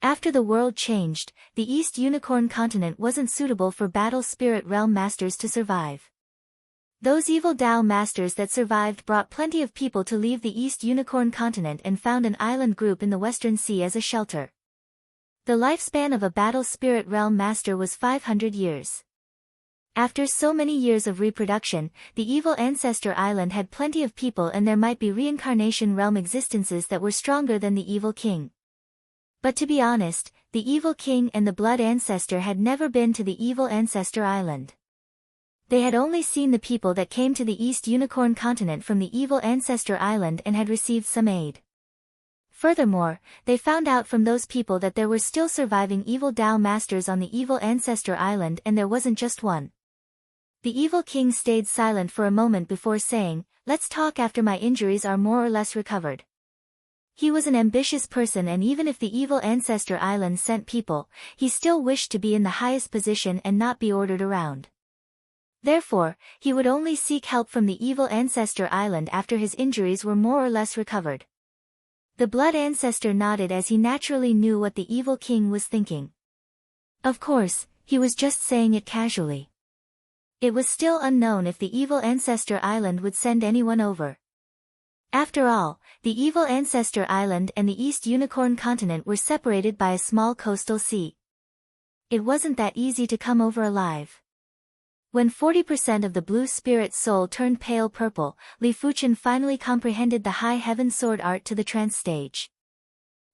After the world changed, the East Unicorn continent wasn't suitable for Battle Spirit Realm Masters to survive. Those evil Tao Masters that survived brought plenty of people to leave the East Unicorn continent and found an island group in the Western Sea as a shelter. The lifespan of a Battle Spirit Realm Master was 500 years. After so many years of reproduction, the Evil Ancestor Island had plenty of people and there might be reincarnation realm existences that were stronger than the Evil King. But to be honest, the Evil King and the Blood Ancestor had never been to the Evil Ancestor Island. They had only seen the people that came to the East Unicorn continent from the Evil Ancestor Island and had received some aid. Furthermore, they found out from those people that there were still surviving Evil Tao Masters on the Evil Ancestor Island and there wasn't just one. The Evil King stayed silent for a moment before saying, "Let's talk after my injuries are more or less recovered." He was an ambitious person and even if the Evil Ancestor Island sent people, he still wished to be in the highest position and not be ordered around. Therefore, he would only seek help from the Evil Ancestor Island after his injuries were more or less recovered. The Blood Ancestor nodded as he naturally knew what the Evil King was thinking. Of course, he was just saying it casually. It was still unknown if the Evil Ancestor Island would send anyone over. After all, the Evil Ancestor Island and the East Unicorn continent were separated by a small coastal sea. It wasn't that easy to come over alive. When 40% of the blue spirit soul turned pale purple, Li Fuchen finally comprehended the High Heaven Sword art to the trance stage.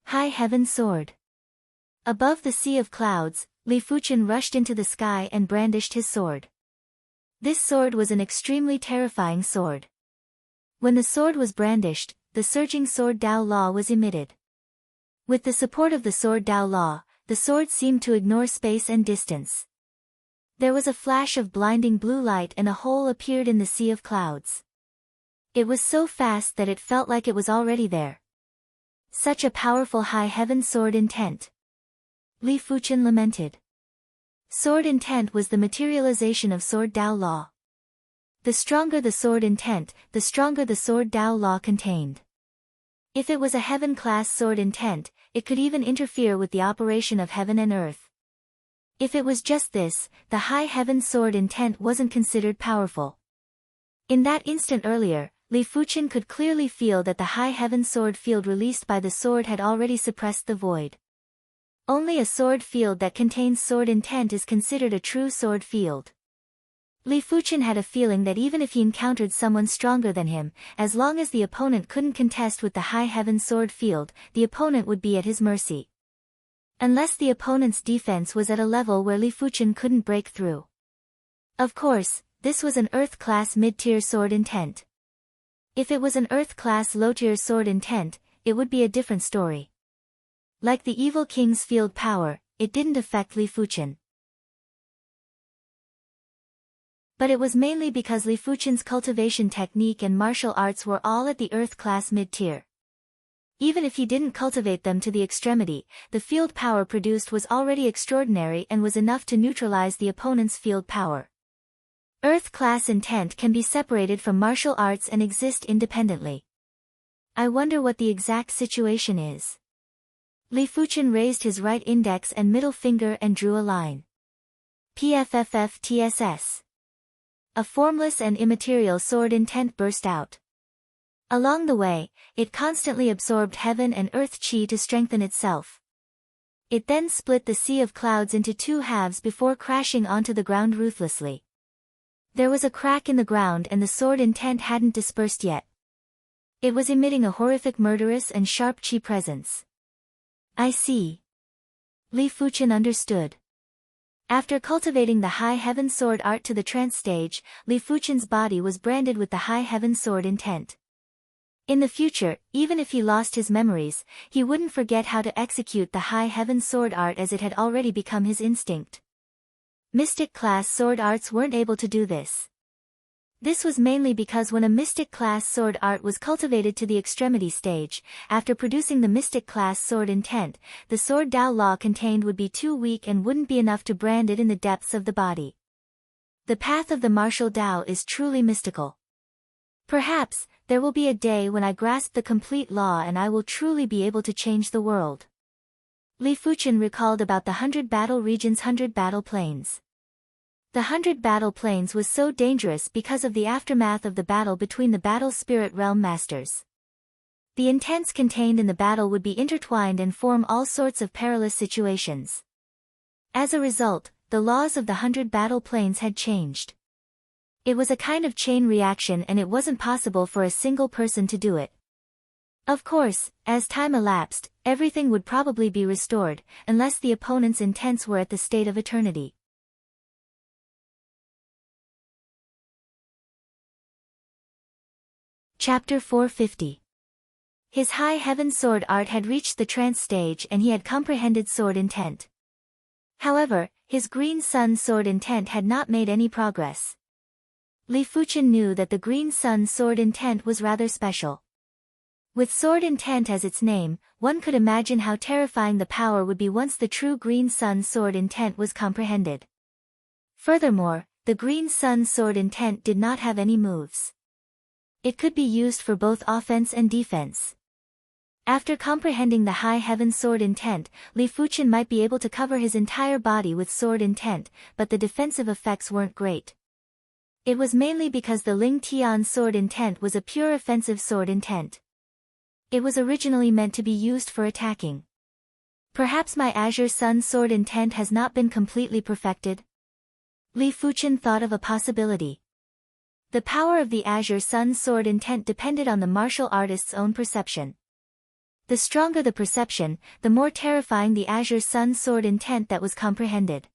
High Heaven Sword. Above the sea of clouds, Li Fuchen rushed into the sky and brandished his sword. This sword was an extremely terrifying sword. When the sword was brandished, the surging sword Tao Law was emitted. With the support of the sword Tao Law, the sword seemed to ignore space and distance. There was a flash of blinding blue light and a hole appeared in the sea of clouds. It was so fast that it felt like it was already there. Such a powerful High Heaven Sword intent. Li Fuchen lamented. Sword intent was the materialization of sword Tao law. The stronger the sword intent, the stronger the sword Tao law contained. If it was a heaven-class sword intent, it could even interfere with the operation of heaven and earth. If it was just this, the high heaven sword intent wasn't considered powerful. In that instant earlier, Li Fuchen could clearly feel that the high heaven sword field released by the sword had already suppressed the void. Only a sword field that contains sword intent is considered a true sword field. Li Fuchen had a feeling that even if he encountered someone stronger than him, as long as the opponent couldn't contest with the high heaven sword field, the opponent would be at his mercy. Unless the opponent's defense was at a level where Li Fuchen couldn't break through. Of course, this was an Earth-class mid-tier sword intent. If it was an Earth-class low-tier sword intent, it would be a different story. Like the Evil King's field power, it didn't affect Li Fuchen. But it was mainly because Li Fuchen's cultivation technique and martial arts were all at the Earth-class mid-tier. Even if he didn't cultivate them to the extremity, the field power produced was already extraordinary and was enough to neutralize the opponent's field power. Earth-class intent can be separated from martial arts and exist independently. I wonder what the exact situation is. Li Fuchen raised his right index and middle finger and drew a line. PFFFTSS. A formless and immaterial sword intent burst out. Along the way, it constantly absorbed heaven and earth chi to strengthen itself. It then split the sea of clouds into two halves before crashing onto the ground ruthlessly. There was a crack in the ground and the sword intent hadn't dispersed yet. It was emitting a horrific murderous and sharp chi presence. I see. Li Fuchen understood. After cultivating the high heaven sword art to the trance stage, Li Fuchen's body was branded with the high heaven sword intent. In the future, even if he lost his memories, he wouldn't forget how to execute the high heaven sword art as it had already become his instinct. Mystic-class sword arts weren't able to do this. This was mainly because when a mystic-class sword art was cultivated to the extremity stage, after producing the mystic-class sword intent, the sword Tao law contained would be too weak and wouldn't be enough to brand it in the depths of the body. The path of the martial Tao is truly mystical. Perhaps, there will be a day when I grasp the complete law and I will truly be able to change the world. Li Fuchen recalled about the 100 battle region's 100 battle plains. The 100 battle plains was so dangerous because of the aftermath of the battle between the battle spirit realm masters. The intents contained in the battle would be intertwined and form all sorts of perilous situations. As a result, the laws of the 100 battle plains had changed. It was a kind of chain reaction and it wasn't possible for a single person to do it. Of course, as time elapsed, everything would probably be restored, unless the opponent's intents were at the state of eternity. Chapter 450. His high heaven sword art had reached the trance stage and he had comprehended sword intent. However, his green sun sword intent had not made any progress. Li Fuchen knew that the green sun sword intent was rather special. With sword intent as its name, one could imagine how terrifying the power would be once the true green sun sword intent was comprehended. Furthermore, the green sun sword intent did not have any moves. It could be used for both offense and defense. After comprehending the high heaven sword intent, Li Fuchen might be able to cover his entire body with sword intent, but the defensive effects weren't great. It was mainly because the Ling Tian sword intent was a pure offensive sword intent. It was originally meant to be used for attacking. Perhaps my Azure Sun sword intent has not been completely perfected? Li Fuchen thought of a possibility. The power of the Azure Sun sword intent depended on the martial artist's own perception. The stronger the perception, the more terrifying the Azure Sun sword intent that was comprehended.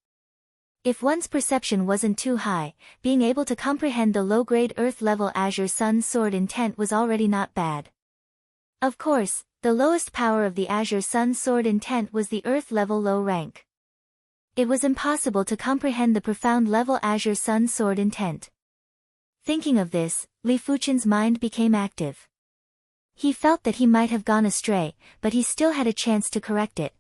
If one's perception wasn't too high, being able to comprehend the low-grade Earth-level Azure Sun sword intent was already not bad. Of course, the lowest power of the Azure Sun sword intent was the Earth-level low rank. It was impossible to comprehend the profound level Azure Sun sword intent. Thinking of this, Li Fuchen's mind became active. He felt that he might have gone astray, but he still had a chance to correct it.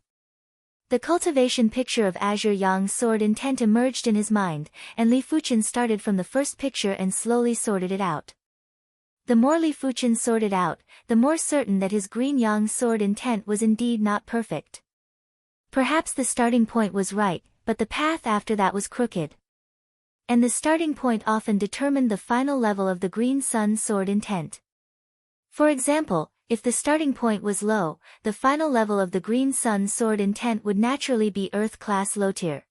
The cultivation picture of Azure Yang's sword intent emerged in his mind, and Li Fuchen started from the first picture and slowly sorted it out. The more Li Fuchen sorted out, the more certain that his green Yang sword intent was indeed not perfect. Perhaps the starting point was right, but the path after that was crooked. And the starting point often determined the final level of the green sun sword intent. For example, if the starting point was low, the final level of the green sun sword intent would naturally be Earth class low tier.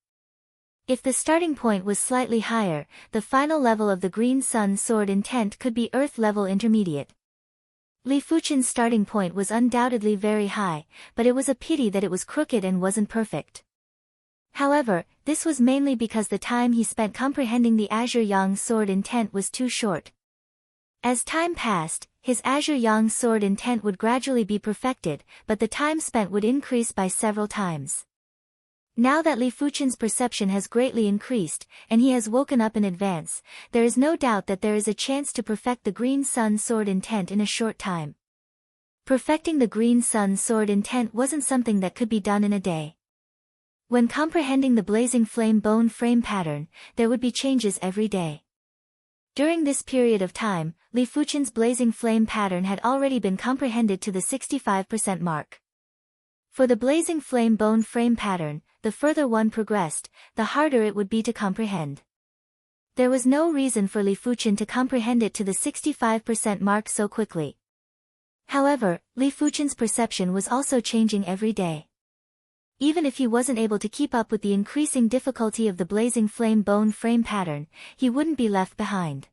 If the starting point was slightly higher, the final level of the green sun sword intent could be Earth level intermediate. Li Fuchen's starting point was undoubtedly very high, but it was a pity that it was crooked and wasn't perfect. However, this was mainly because the time he spent comprehending the Azure Yang sword intent was too short. As time passed, his Azure Yang sword intent would gradually be perfected, but the time spent would increase by several times. Now that Li Fuchen's perception has greatly increased, and he has woken up in advance, there is no doubt that there is a chance to perfect the green sun sword intent in a short time. Perfecting the green sun sword intent wasn't something that could be done in a day. When comprehending the blazing flame bone frame pattern, there would be changes every day. During this period of time, Li Fuchen's blazing flame pattern had already been comprehended to the 65% mark. For the blazing flame bone frame pattern, the further one progressed, the harder it would be to comprehend. There was no reason for Li Fuchen to comprehend it to the 65% mark so quickly. However, Li Fuchen's perception was also changing every day. Even if he wasn't able to keep up with the increasing difficulty of the blazing flame bone frame pattern, he wouldn't be left behind.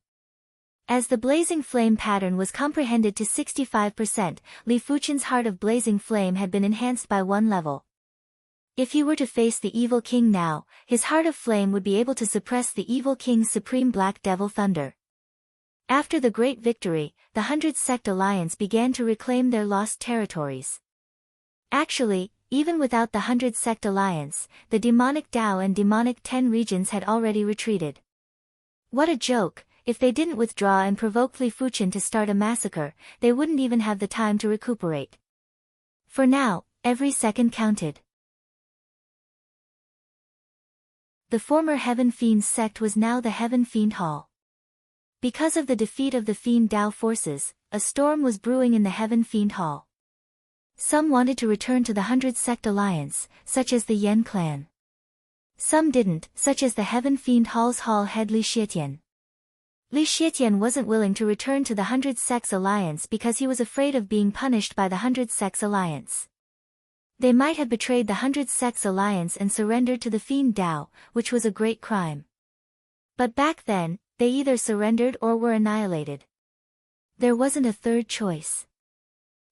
As the blazing flame pattern was comprehended to 65%, Li Fuchen's heart of blazing flame had been enhanced by one level. If he were to face the evil king now, his heart of flame would be able to suppress the evil king's supreme black devil thunder. After the great victory, the 100 Sect Alliance began to reclaim their lost territories. Actually, even without the 100 Sect Alliance, the demonic Dao and demonic 10 regions had already retreated. What a joke! If they didn't withdraw and provoke Li Fuchen to start a massacre, they wouldn't even have the time to recuperate. For now, every second counted. The former Heaven Fiend sect was now the Heaven Fiend Hall. Because of the defeat of the Fiend Dao forces, a storm was brewing in the Heaven Fiend Hall. Some wanted to return to the 100 Sect Alliance, such as the Yen clan. Some didn't, such as the Heaven Fiend Hall's hall head Li Xietian. Li Xietian wasn't willing to return to the 100 Sects Alliance because he was afraid of being punished by the 100 Sects Alliance. They might have betrayed the 100 Sects Alliance and surrendered to the Fiend Dao, which was a great crime. But back then, they either surrendered or were annihilated. There wasn't a third choice.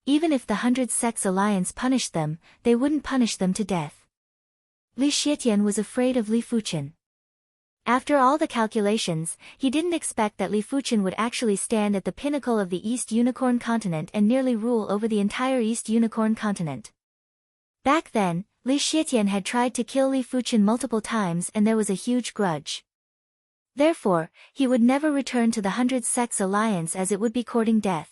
Even if the 100 Sects Alliance punished them, they wouldn't punish them to death. Li Xietian was afraid of Li Fuchen. After all the calculations, he didn't expect that Li Fuchen would actually stand at the pinnacle of the East Unicorn continent and nearly rule over the entire East Unicorn continent. Back then, Li Xietian had tried to kill Li Fuchen multiple times and there was a huge grudge. Therefore, he would never return to the 100 Sects Alliance as it would be courting death.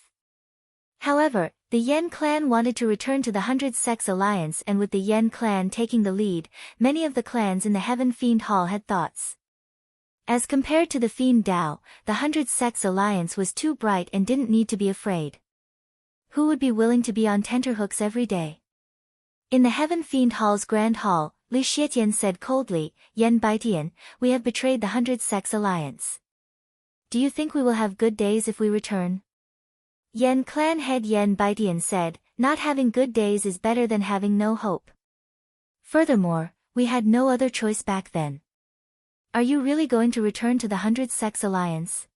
However, the Yen clan wanted to return to the 100 Sects Alliance, and with the Yen clan taking the lead, many of the clans in the Heaven Fiend Hall had thoughts. As compared to the Fiend Dao, the 100 Sects Alliance was too bright and didn't need to be afraid. Who would be willing to be on tenterhooks every day? In the Heaven Fiend Hall's Grand Hall, Li Xietian said coldly, "Yen Baitian, we have betrayed the 100 Sects Alliance. Do you think we will have good days if we return?" Yen clan head Yen Baitian said, "Not having good days is better than having no hope. Furthermore, we had no other choice back then. Are you really going to return to the 100 Sects Alliance?"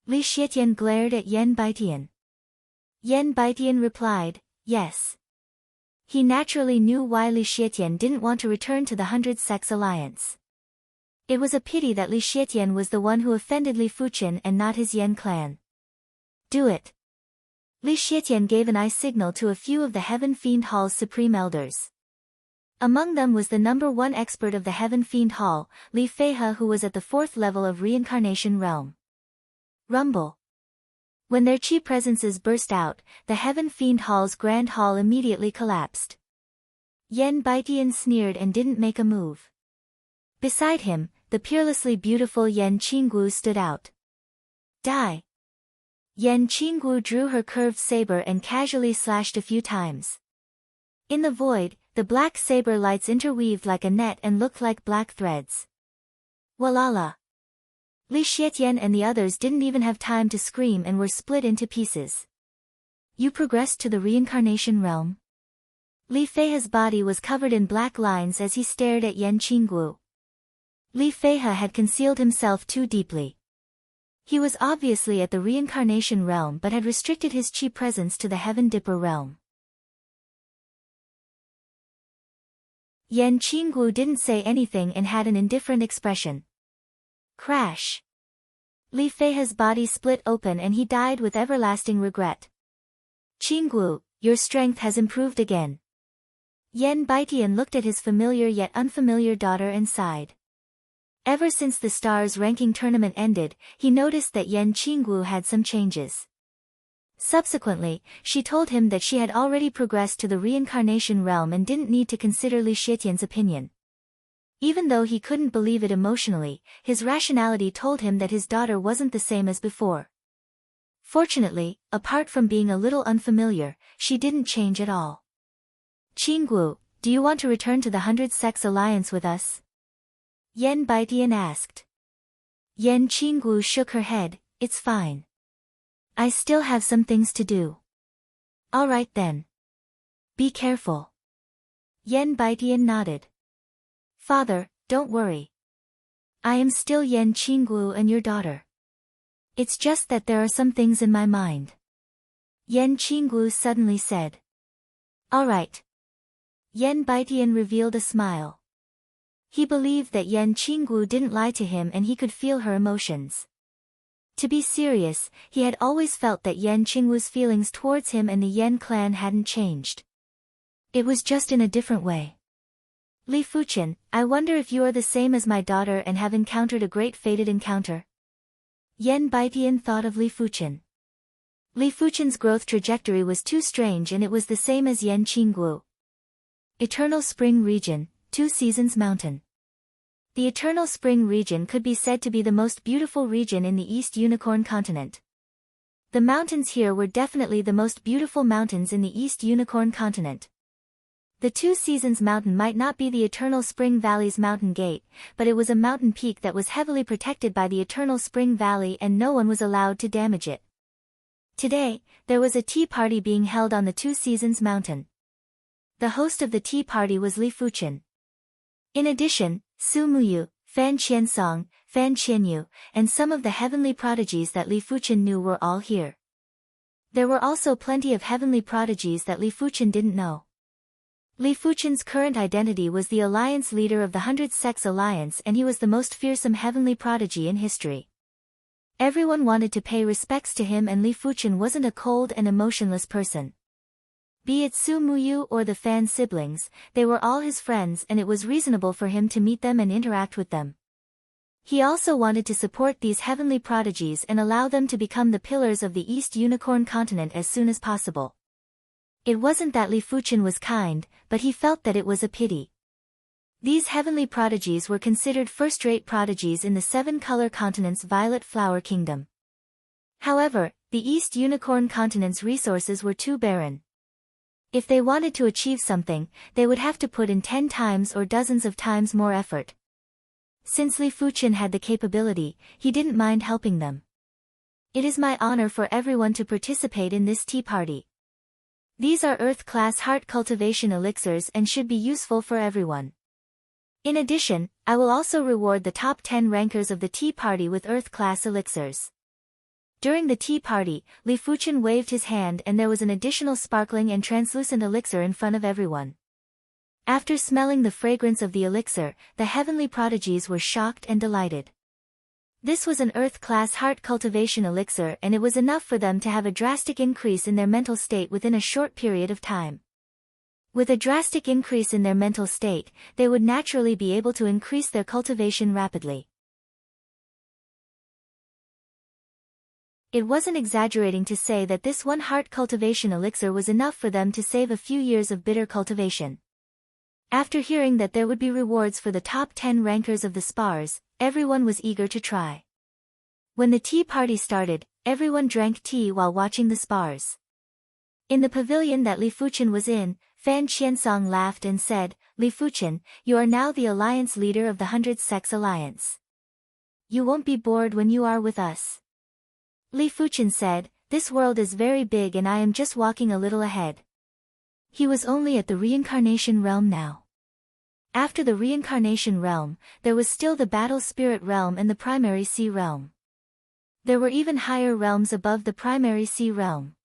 Li Xietian glared at Yen Baitian. Yen Baitian replied, "Yes." He naturally knew why Li Xietian didn't want to return to the 100 Sects Alliance. It was a pity that Li Xietian was the one who offended Li Fuchen and not his Yen clan. "Do it." Li Xietian gave an eye signal to a few of the Heaven Fiend Hall's supreme elders. Among them was the #1 expert of the Heaven Fiend Hall, Li Feihe, who was at the 4th level of Reincarnation Realm. Rumble. When their chi presences burst out, the Heaven Fiend Hall's Grand Hall immediately collapsed. Yen Baitian sneered and didn't make a move. Beside him, the peerlessly beautiful Yen Qinggu stood out. Die! Yen Qinggu drew her curved saber and casually slashed a few times. In the void, the black saber lights interweaved like a net and looked like black threads. Walala! Li Xietian and the others didn't even have time to scream and were split into pieces. You progressed to the reincarnation realm? Li Feihe's body was covered in black lines as he stared at Yen Qinggu. Li Feihe had concealed himself too deeply. He was obviously at the reincarnation realm but had restricted his chi presence to the Heaven Dipper realm. Yen Qinggu didn't say anything and had an indifferent expression. Crash! Li Feihe's body split open and he died with everlasting regret. Qinggu, your strength has improved again. Yen Baitian looked at his familiar yet unfamiliar daughter and sighed. Ever since the stars ranking tournament ended, he noticed that Yen Qinggu had some changes. Subsequently, she told him that she had already progressed to the reincarnation realm and didn't need to consider Li Xietian's opinion. Even though he couldn't believe it emotionally, his rationality told him that his daughter wasn't the same as before. Fortunately, apart from being a little unfamiliar, she didn't change at all. Qinggu, do you want to return to the 100 Sex Alliance with us? Yen Baitian asked. Yen Qinggu shook her head, it's fine. I still have some things to do. Alright then. Be careful. Yen Baitian nodded. Father, don't worry. I am still Yen Qinggu and your daughter. It's just that there are some things in my mind. Yen Qinggu suddenly said. Alright. Yen Baitian revealed a smile. He believed that Yen Qinggu didn't lie to him and he could feel her emotions. To be serious, he had always felt that Yen Qinggu's feelings towards him and the Yen clan hadn't changed. It was just in a different way. Li Fuqian, I wonder if you are the same as my daughter and have encountered a great fated encounter. Yen Baitian thought of Li Fuqian. Li Fuqian's growth trajectory was too strange and it was the same as Yen Qinggu. Eternal Spring Region, 2 Seasons Mountain. The Eternal Spring region could be said to be the most beautiful region in the East Unicorn continent. The mountains here were definitely the most beautiful mountains in the East Unicorn continent. The 2 Seasons Mountain might not be the Eternal Spring Valley's mountain gate, but it was a mountain peak that was heavily protected by the Eternal Spring Valley and no one was allowed to damage it. Today, there was a tea party being held on the 2 Seasons Mountain. The host of the tea party was Li Fuqian. In addition, Su Muyu, Fan Qiansong, Fan Qianyu, and some of the heavenly prodigies that Li Fuqian knew were all here. There were also plenty of heavenly prodigies that Li Fuqian didn't know. Li Fuqian's current identity was the alliance leader of the 100 Sex Alliance and he was the most fearsome heavenly prodigy in history. Everyone wanted to pay respects to him and Li Fuqian wasn't a cold and emotionless person. Be it Su Muyu or the Fan siblings, they were all his friends and it was reasonable for him to meet them and interact with them. He also wanted to support these heavenly prodigies and allow them to become the pillars of the East Unicorn continent as soon as possible. It wasn't that Li Fuqian was kind, but he felt that it was a pity. These heavenly prodigies were considered first-rate prodigies in the 7-color continent's Violet Flower Kingdom. However, the East Unicorn continent's resources were too barren. If they wanted to achieve something, they would have to put in 10 times or dozens of times more effort. Since Li Fuqian had the capability, he didn't mind helping them. It is my honor for everyone to participate in this tea party. These are Earth-class heart cultivation elixirs and should be useful for everyone. In addition, I will also reward the top 10 rankers of the tea party with Earth-class elixirs. During the tea party, Li Fuqian waved his hand and there was an additional sparkling and translucent elixir in front of everyone. After smelling the fragrance of the elixir, the heavenly prodigies were shocked and delighted. This was an Earth-class heart cultivation elixir and it was enough for them to have a drastic increase in their mental state within a short period of time. With a drastic increase in their mental state, they would naturally be able to increase their cultivation rapidly. It wasn't exaggerating to say that this one heart cultivation elixir was enough for them to save a few years of bitter cultivation. After hearing that there would be rewards for the top 10 rankers of the spars, everyone was eager to try. When the tea party started, everyone drank tea while watching the spars. In the pavilion that Li Fuchen was in, Fan Qiansong laughed and said, "Li Fuchen, you are now the alliance leader of the 100 Sex Alliance. You won't be bored when you are with us." Li Fuchen said, "This world is very big and I am just walking a little ahead." He was only at the reincarnation realm now. After the reincarnation realm, there was still the battle spirit realm and the primary sea realm. There were even higher realms above the primary sea realm.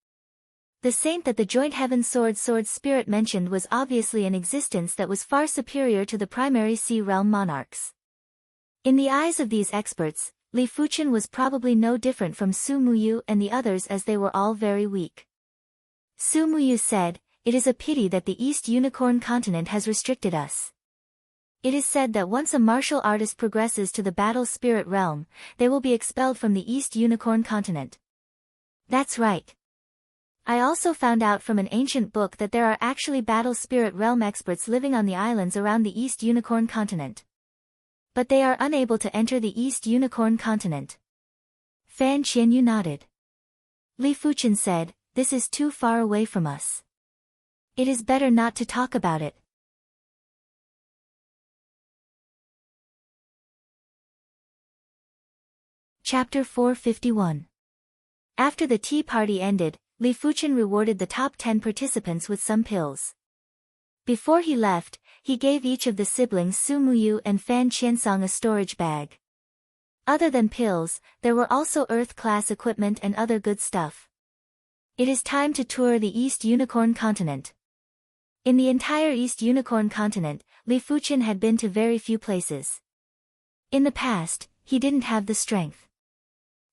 The saint that the joint heaven sword spirit mentioned was obviously an existence that was far superior to the primary sea realm monarchs. In the eyes of these experts, Li Fuchen was probably no different from Su Muyu and the others, as they were all very weak. Su Muyu said, "It is a pity that the East Unicorn continent has restricted us. It is said that once a martial artist progresses to the battle spirit realm, they will be expelled from the East Unicorn continent." That's right. I also found out from an ancient book that there are actually battle spirit realm experts living on the islands around the East Unicorn continent. But they are unable to enter the East Unicorn continent. Fan Qianyu nodded. Li Fuchen said, "This is too far away from us. It is better not to talk about it." Chapter 451. After the tea party ended, Li Fuchen rewarded the top 10 participants with some pills. Before he left, he gave each of the siblings Su Muyu and Fan Qiansong a storage bag. Other than pills, there were also Earth-class equipment and other good stuff. It is time to tour the East Unicorn continent. In the entire East Unicorn continent, Li Fuchen had been to very few places. In the past, he didn't have the strength.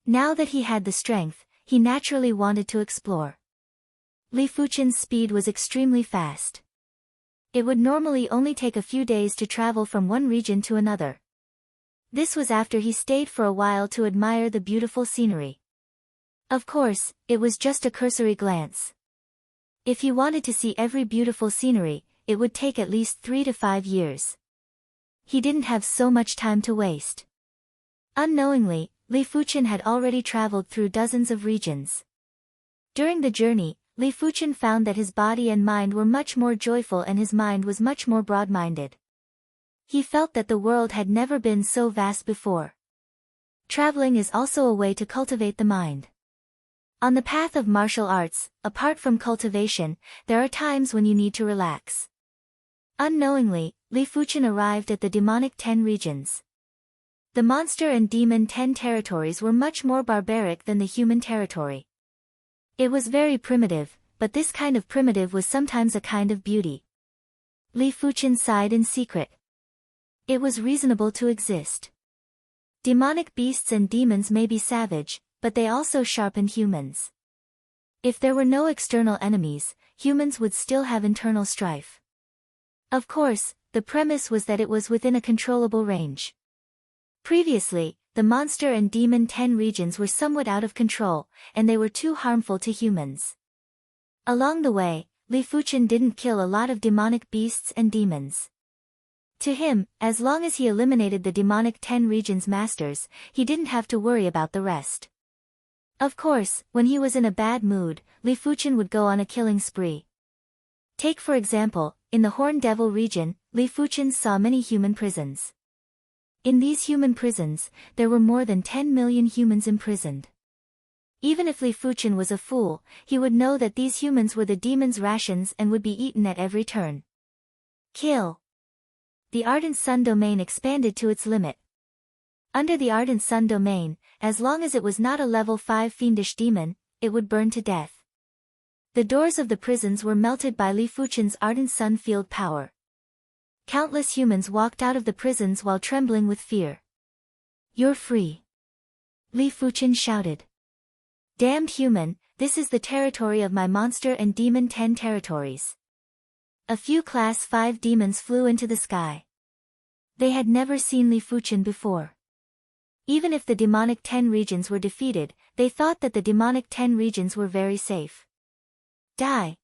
Now that he had the strength, he naturally wanted to explore. Li Fuchen's speed was extremely fast. It would normally only take a few days to travel from one region to another. This was after he stayed for a while to admire the beautiful scenery. Of course, it was just a cursory glance. If he wanted to see every beautiful scenery, it would take at least 3 to 5 years. He didn't have so much time to waste. Unknowingly, Li Fuchen had already traveled through dozens of regions. During the journey, Li Fuchen found that his body and mind were much more joyful and his mind was much more broad-minded. He felt that the world had never been so vast before. Traveling is also a way to cultivate the mind. On the path of martial arts, apart from cultivation, there are times when you need to relax. Unknowingly, Li Fuchen arrived at the demonic 10 regions. The monster and demon 10 territories were much more barbaric than the human territory. It was very primitive, but this kind of primitive was sometimes a kind of beauty. Li Fuchen sighed in secret. It was reasonable to exist. Demonic beasts and demons may be savage, but they also sharpen humans. If there were no external enemies, humans would still have internal strife. Of course, the premise was that it was within a controllable range. Previously, the monster and demon 10 regions were somewhat out of control, and they were too harmful to humans. Along the way, Li Fuchen didn't kill a lot of demonic beasts and demons. To him, as long as he eliminated the demonic 10 regions masters, he didn't have to worry about the rest. Of course, when he was in a bad mood, Li Fuchen would go on a killing spree. Take for example, in the Horn Devil region, Li Fuchen saw many human prisons. In these human prisons, there were more than 10 million humans imprisoned. Even if Li Fuchen was a fool, he would know that these humans were the demon's rations and would be eaten at every turn. Kill. The Ardent Sun domain expanded to its limit. Under the Ardent Sun domain, as long as it was not a level 5 fiendish demon, it would burn to death. The doors of the prisons were melted by Li Fuchen's Ardent Sun field power. Countless humans walked out of the prisons while trembling with fear. "You're free!" Li Fuchen shouted. "Damned human, this is the territory of my monster and demon 10 territories." A few class 5 demons flew into the sky. They had never seen Li Fuchen before. Even if the demonic 10 regions were defeated, they thought that the demonic 10 regions were very safe. Die!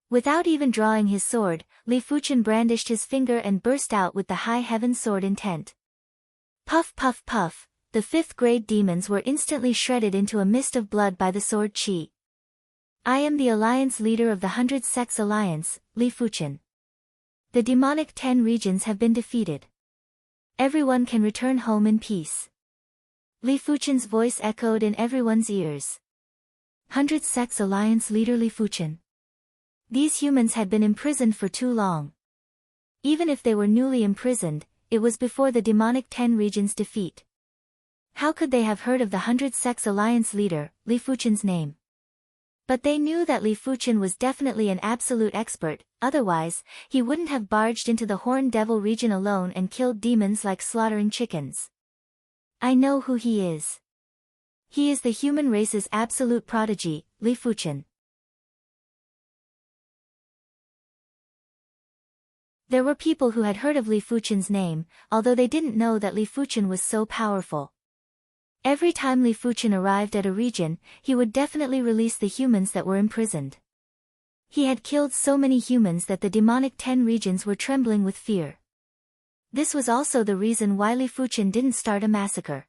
Without even drawing his sword, Li Fuchen brandished his finger and burst out with the high heaven sword intent. Puff puff puff, the 5th grade demons were instantly shredded into a mist of blood by the sword chi. I am the alliance leader of the 100 Sects Alliance, Li Fuchen. The demonic 10 regions have been defeated. Everyone can return home in peace. Li Fuchen's voice echoed in everyone's ears. 100 Sects Alliance leader Li Fuchen. These humans had been imprisoned for too long. Even if they were newly imprisoned, it was before the demonic 10 regions' defeat. How could they have heard of the 100 Sects Alliance leader, Li Fuchen's name? But they knew that Li Fuchen was definitely an absolute expert, otherwise, he wouldn't have barged into the Horned Devil region alone and killed demons like slaughtering chickens. I know who he is. He is the human race's absolute prodigy, Li Fuchen. There were people who had heard of Li Fuchen's name, although they didn't know that Li Fuchen was so powerful. Every time Li Fuchen arrived at a region, he would definitely release the humans that were imprisoned. He had killed so many humans that the demonic 10 regions were trembling with fear. This was also the reason why Li Fuchen didn't start a massacre.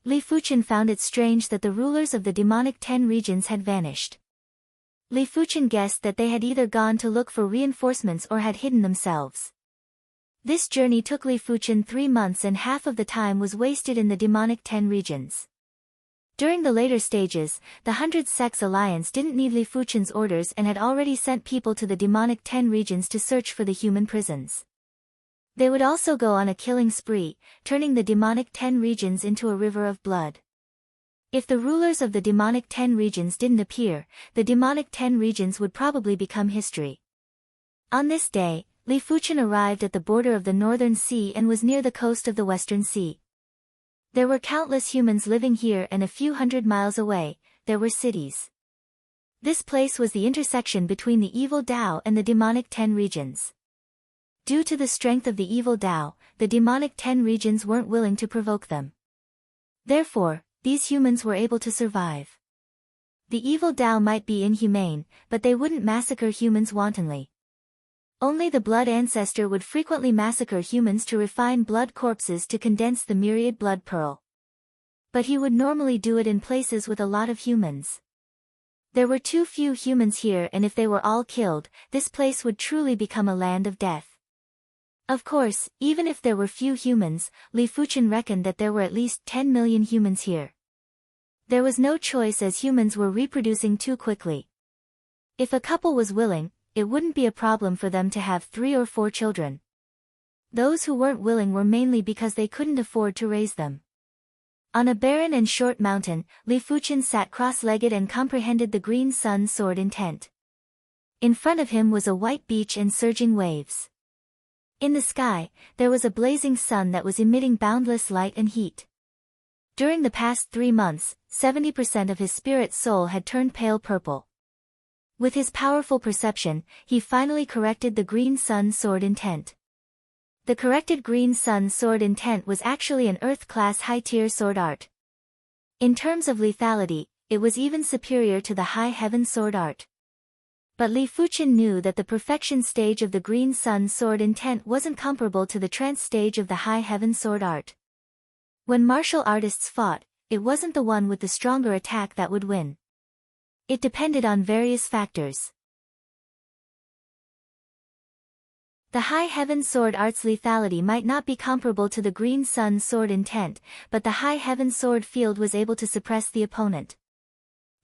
Li Fuchen found it strange that the rulers of the demonic 10 regions had vanished. Li Fuchen guessed that they had either gone to look for reinforcements or had hidden themselves. This journey took Li Fuchen 3 months and half of the time was wasted in the demonic 10 regions. During the later stages, the 100 Sects Alliance didn't need Li Fuchen's orders and had already sent people to the demonic 10 regions to search for the human prisons. They would also go on a killing spree, turning the demonic 10 regions into a river of blood. If the rulers of the demonic 10 regions didn't appear, the demonic 10 regions would probably become history. On this day, Li Fuchen arrived at the border of the Northern Sea and was near the coast of the Western Sea. There were countless humans living here, and a few hundred miles away, there were cities. This place was the intersection between the evil Tao and the demonic 10 regions. Due to the strength of the evil Tao, the demonic 10 regions weren't willing to provoke them. Therefore, these humans were able to survive. The evil Tao might be inhumane, but they wouldn't massacre humans wantonly. Only the blood ancestor would frequently massacre humans to refine blood corpses to condense the myriad blood pearl. But he would normally do it in places with a lot of humans. There were too few humans here, and if they were all killed, this place would truly become a land of death. Of course, even if there were few humans, Li Fuchen reckoned that there were at least 10 million humans here. There was no choice as humans were reproducing too quickly. If a couple was willing, it wouldn't be a problem for them to have 3 or 4 children. Those who weren't willing were mainly because they couldn't afford to raise them. On a barren and short mountain, Li Fuchen sat cross-legged and comprehended the green sun sword intent. In front of him was a white beach and surging waves. In the sky, there was a blazing sun that was emitting boundless light and heat. During the past 3 months, 70% of his spirit soul had turned pale purple. With his powerful perception, he finally corrected the green sun sword intent. The corrected green sun sword intent was actually an Earth-class high-tier sword art. In terms of lethality, it was even superior to the high heaven sword art. But Li Fuchen knew that the perfection stage of the green sun sword intent wasn't comparable to the trance stage of the high heaven sword art. When martial artists fought, it wasn't the one with the stronger attack that would win. It depended on various factors. The high heaven sword art's lethality might not be comparable to the green sun sword intent, but the high heaven sword field was able to suppress the opponent.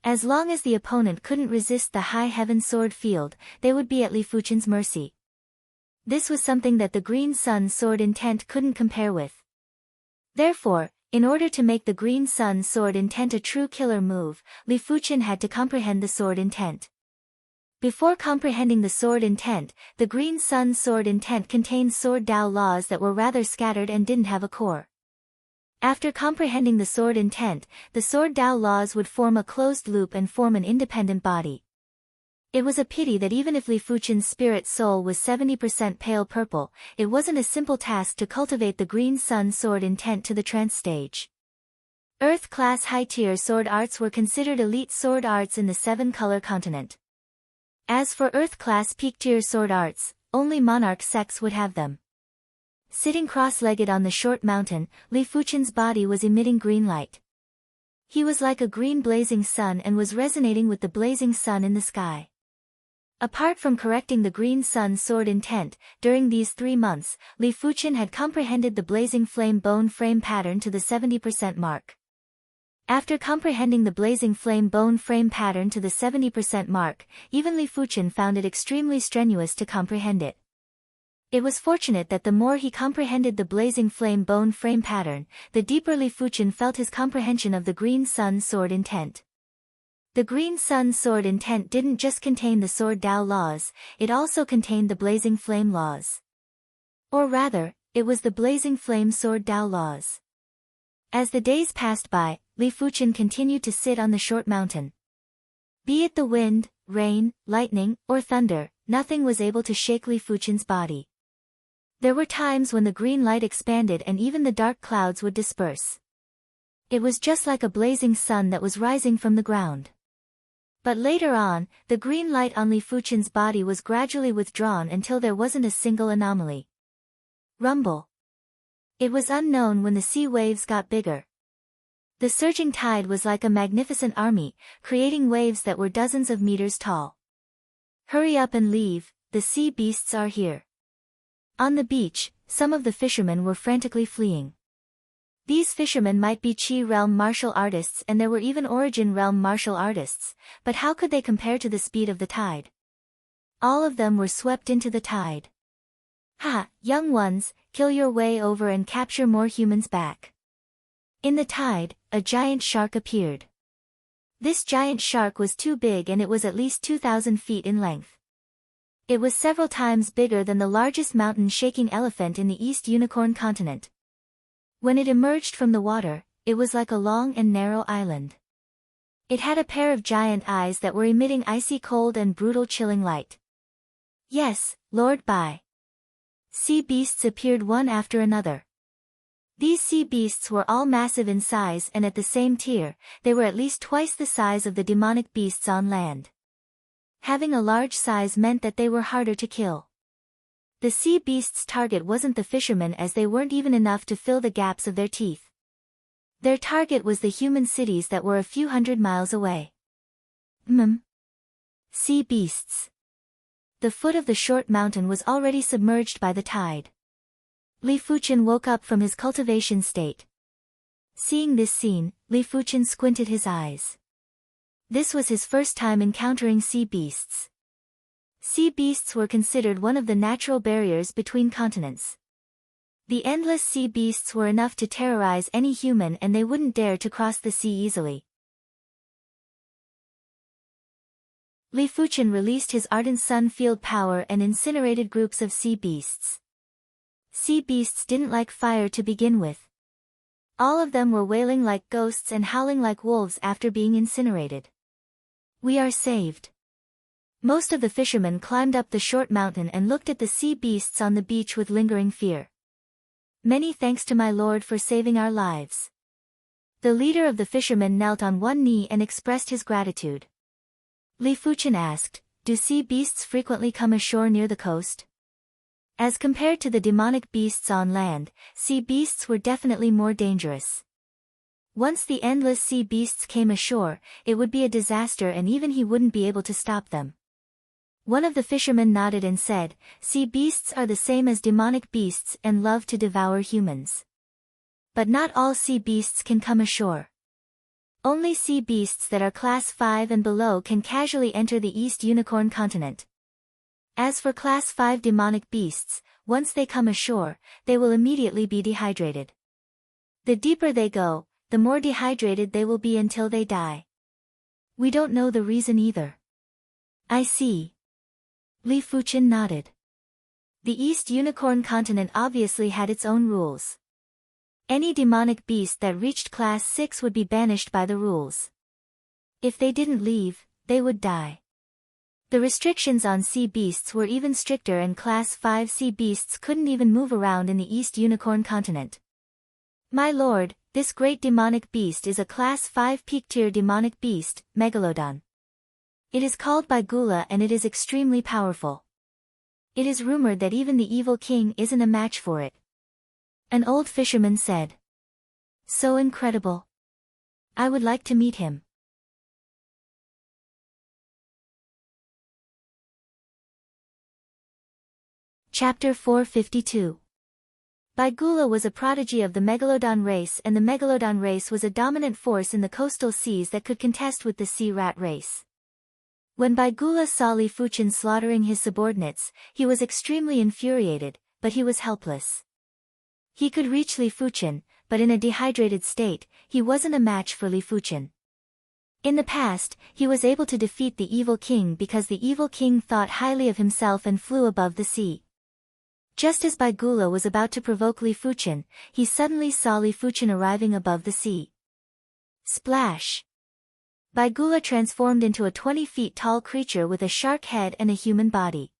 As long as the opponent couldn't resist the high heaven sword field, they would be at Li Fuchen's mercy. This was something that the green sun sword intent couldn't compare with. Therefore, in order to make the green sun sword intent a true killer move, Li Fuchen had to comprehend the sword intent. Before comprehending the sword intent, the green sun sword intent contained sword Tao laws that were rather scattered and didn't have a core. After comprehending the sword intent, the sword Tao laws would form a closed loop and form an independent body. It was a pity that even if Li Fuchen's spirit soul was 70% pale purple, it wasn't a simple task to cultivate the green sun sword intent to the trance stage. Earth-class high-tier sword arts were considered elite sword arts in the 7-color continent. As for Earth-class peak-tier sword arts, only monarch sects would have them. Sitting cross-legged on the short mountain, Li Fuchen's body was emitting green light. He was like a green blazing sun and was resonating with the blazing sun in the sky. Apart from correcting the green sun's sword intent, during these 3 months, Li Fuchen had comprehended the blazing flame bone frame pattern to the 70% mark. After comprehending the blazing flame bone frame pattern to the 70% mark, even Li Fuchen found it extremely strenuous to comprehend it. It was fortunate that the more he comprehended the blazing flame bone frame pattern, the deeper Li Fuchen felt his comprehension of the green sun's sword intent. The green sun's sword intent didn't just contain the sword Dao laws, it also contained the blazing flame laws. Or rather, it was the blazing flame sword Dao laws. As the days passed by, Li Fuchen continued to sit on the short mountain. Be it the wind, rain, lightning, or thunder, nothing was able to shake Li Fuchen's body. There were times when the green light expanded and even the dark clouds would disperse. It was just like a blazing sun that was rising from the ground. But later on, the green light on Li Fuchen's body was gradually withdrawn until there wasn't a single anomaly. Rumble. It was unknown when the sea waves got bigger. The surging tide was like a magnificent army, creating waves that were dozens of meters tall. Hurry up and leave, the sea beasts are here. On the beach, some of the fishermen were frantically fleeing. These fishermen might be Qi realm martial artists and there were even Origin realm martial artists, but how could they compare to the speed of the tide? All of them were swept into the tide. Ha, young ones, kill your way over and capture more humans back. In the tide, a giant shark appeared. This giant shark was too big and it was at least 2,000 feet in length. It was several times bigger than the largest mountain-shaking elephant in the East Unicorn continent. When it emerged from the water, it was like a long and narrow island. It had a pair of giant eyes that were emitting icy cold and brutal chilling light. Yes, Lord Bai. Sea beasts appeared one after another. These sea beasts were all massive in size and at the same tier, they were at least twice the size of the demonic beasts on land. Having a large size meant that they were harder to kill. The sea beasts' target wasn't the fishermen as they weren't even enough to fill the gaps of their teeth. Their target was the human cities that were a few hundred miles away. Sea beasts. The foot of the short mountain was already submerged by the tide. Li Fuchen woke up from his cultivation state. Seeing this scene, Li Fuchen squinted his eyes. This was his first time encountering sea beasts. Sea beasts were considered one of the natural barriers between continents. The endless sea beasts were enough to terrorize any human and they wouldn't dare to cross the sea easily. Li Fuchen released his ardent sun field power and incinerated groups of sea beasts. Sea beasts didn't like fire to begin with. All of them were wailing like ghosts and howling like wolves after being incinerated. We are saved. Most of the fishermen climbed up the short mountain and looked at the sea beasts on the beach with lingering fear. Many thanks to my lord for saving our lives. The leader of the fishermen knelt on one knee and expressed his gratitude. Li Fuchen asked, do sea beasts frequently come ashore near the coast? As compared to the demonic beasts on land, sea beasts were definitely more dangerous. Once the endless sea beasts came ashore, it would be a disaster and even he wouldn't be able to stop them. One of the fishermen nodded and said, sea beasts are the same as demonic beasts and love to devour humans. But not all sea beasts can come ashore. Only sea beasts that are class 5 and below can casually enter the East Unicorn continent. As for class 5 demonic beasts, once they come ashore, they will immediately be dehydrated. The deeper they go, the more dehydrated they will be until they die. We don't know the reason either. I see. Li Fuchen nodded. The East Unicorn continent obviously had its own rules. Any demonic beast that reached class 6 would be banished by the rules. If they didn't leave, they would die. The restrictions on sea beasts were even stricter and class 5 sea beasts couldn't even move around in the East Unicorn continent. My lord, this great demonic beast is a class 5 peak tier demonic beast, Megalodon. It is called Baigula and it is extremely powerful. It is rumored that even the evil king isn't a match for it. An old fisherman said. So incredible. I would like to meet him. Chapter 452. Baigula was a prodigy of the Megalodon race, and the Megalodon race was a dominant force in the coastal seas that could contest with the sea rat race. When Baigula saw Li Fuchen slaughtering his subordinates, he was extremely infuriated, but he was helpless. He could reach Li Fuchen, but in a dehydrated state, he wasn't a match for Li Fuchen. In the past, he was able to defeat the evil king because the evil king thought highly of himself and flew above the sea. Just as Baigula was about to provoke Li Fuchen, he suddenly saw Li Fuchen arriving above the sea. Splash! Baigula transformed into a 20 feet tall creature with a shark head and a human body.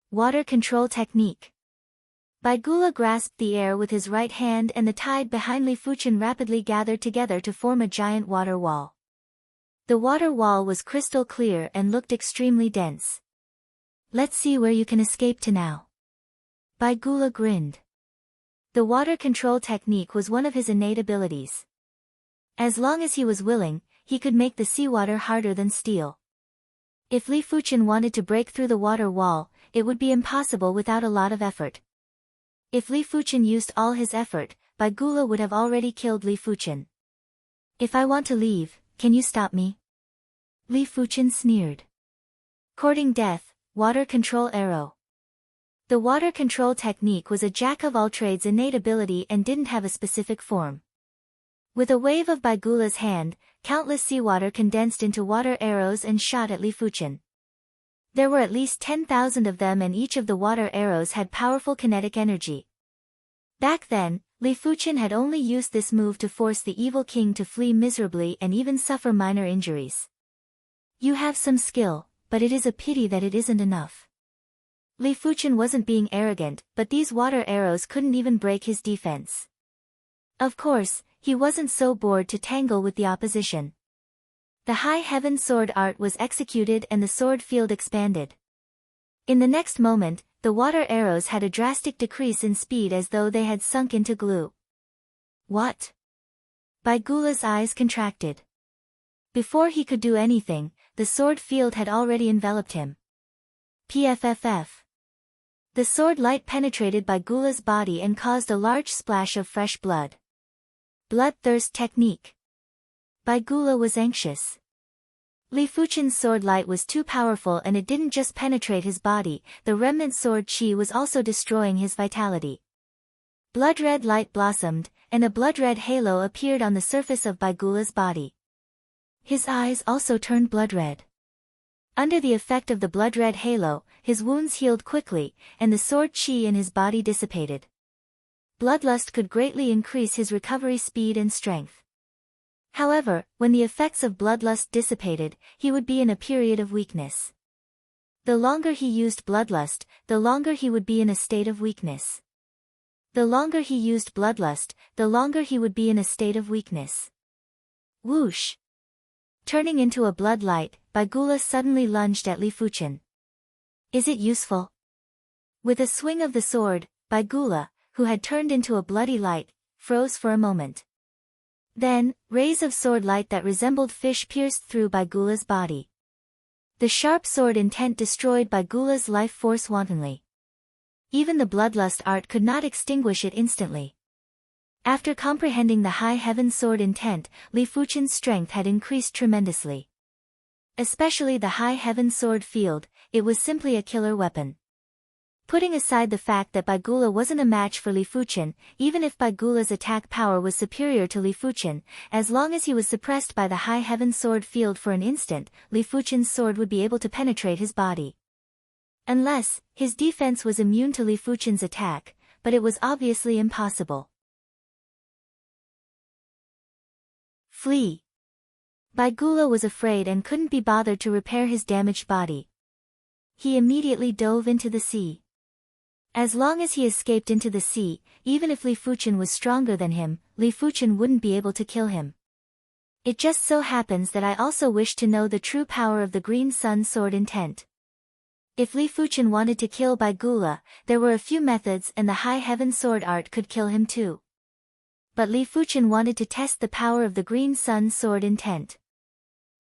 Water control technique. Baigula grasped the air with his right hand and the tide behind Li Fuchen rapidly gathered together to form a giant water wall. The water wall was crystal clear and looked extremely dense. Let's see where you can escape to now. Baigula grinned. The water control technique was one of his innate abilities. As long as he was willing, he could make the seawater harder than steel. If Li Fuchen wanted to break through the water wall, it would be impossible without a lot of effort. If Li Fuchen used all his effort, Baigula would have already killed Li Fuchen. If I want to leave, can you stop me? Li Fuchen sneered. Courting death, water control arrow. The water control technique was a jack-of-all-trades innate ability and didn't have a specific form. With a wave of Baigula's hand, countless seawater condensed into water arrows and shot at Li Fuchen. There were at least 10,000 of them and each of the water arrows had powerful kinetic energy. Back then, Li Fuchen had only used this move to force the evil king to flee miserably and even suffer minor injuries. You have some skill, but it is a pity that it isn't enough. Li Fuchen wasn't being arrogant, but these water arrows couldn't even break his defense. Of course, he wasn't so bored to tangle with the opposition. The high heaven sword art was executed and the sword field expanded. In the next moment, the water arrows had a drastic decrease in speed as though they had sunk into glue. What? Baigula's eyes contracted. Before he could do anything, the sword field had already enveloped him. PFFF. The sword light penetrated Baigula's body and caused a large splash of fresh blood. Bloodthirst technique. Baigula was anxious. Li Fuchen's sword light was too powerful and it didn't just penetrate his body, the remnant sword chi was also destroying his vitality. Blood-red light blossomed, and a blood-red halo appeared on the surface of Baigula's body. His eyes also turned blood-red. Under the effect of the blood-red halo, his wounds healed quickly, and the sword chi in his body dissipated. Bloodlust could greatly increase his recovery speed and strength. However, when the effects of bloodlust dissipated, he would be in a period of weakness. The longer he used bloodlust, the longer he would be in a state of weakness. The longer he used bloodlust, the longer he would be in a state of weakness. Whoosh! Turning into a blood light, Baigula suddenly lunged at Li Fuchen. Is it useful? With a swing of the sword, Baigula, who had turned into a bloody light, froze for a moment. Then, rays of sword light that resembled fish pierced through Baigula's body. The sharp sword intent destroyed Baigula's life force wantonly. Even the bloodlust art could not extinguish it instantly. After comprehending the high heaven sword intent, Li Fuchen's strength had increased tremendously. Especially the high heaven sword field, it was simply a killer weapon. Putting aside the fact that Baigula wasn't a match for Li Fuchen, even if Baigula's attack power was superior to Li Fuchen, as long as he was suppressed by the high heaven sword field for an instant, Li Fuchen's sword would be able to penetrate his body. Unless, his defense was immune to Li Fuchen's attack, but it was obviously impossible. Flee. Baigula was afraid and couldn't be bothered to repair his damaged body. He immediately dove into the sea. As long as he escaped into the sea, even if Li Fuchen was stronger than him, Li Fuchen wouldn't be able to kill him. It just so happens that I also wish to know the true power of the Green Sun Sword intent. If Li Fuchen wanted to kill Bai Gula, there were a few methods and the High Heaven Sword Art could kill him too. But Li Fuchen wanted to test the power of the Green Sun Sword intent.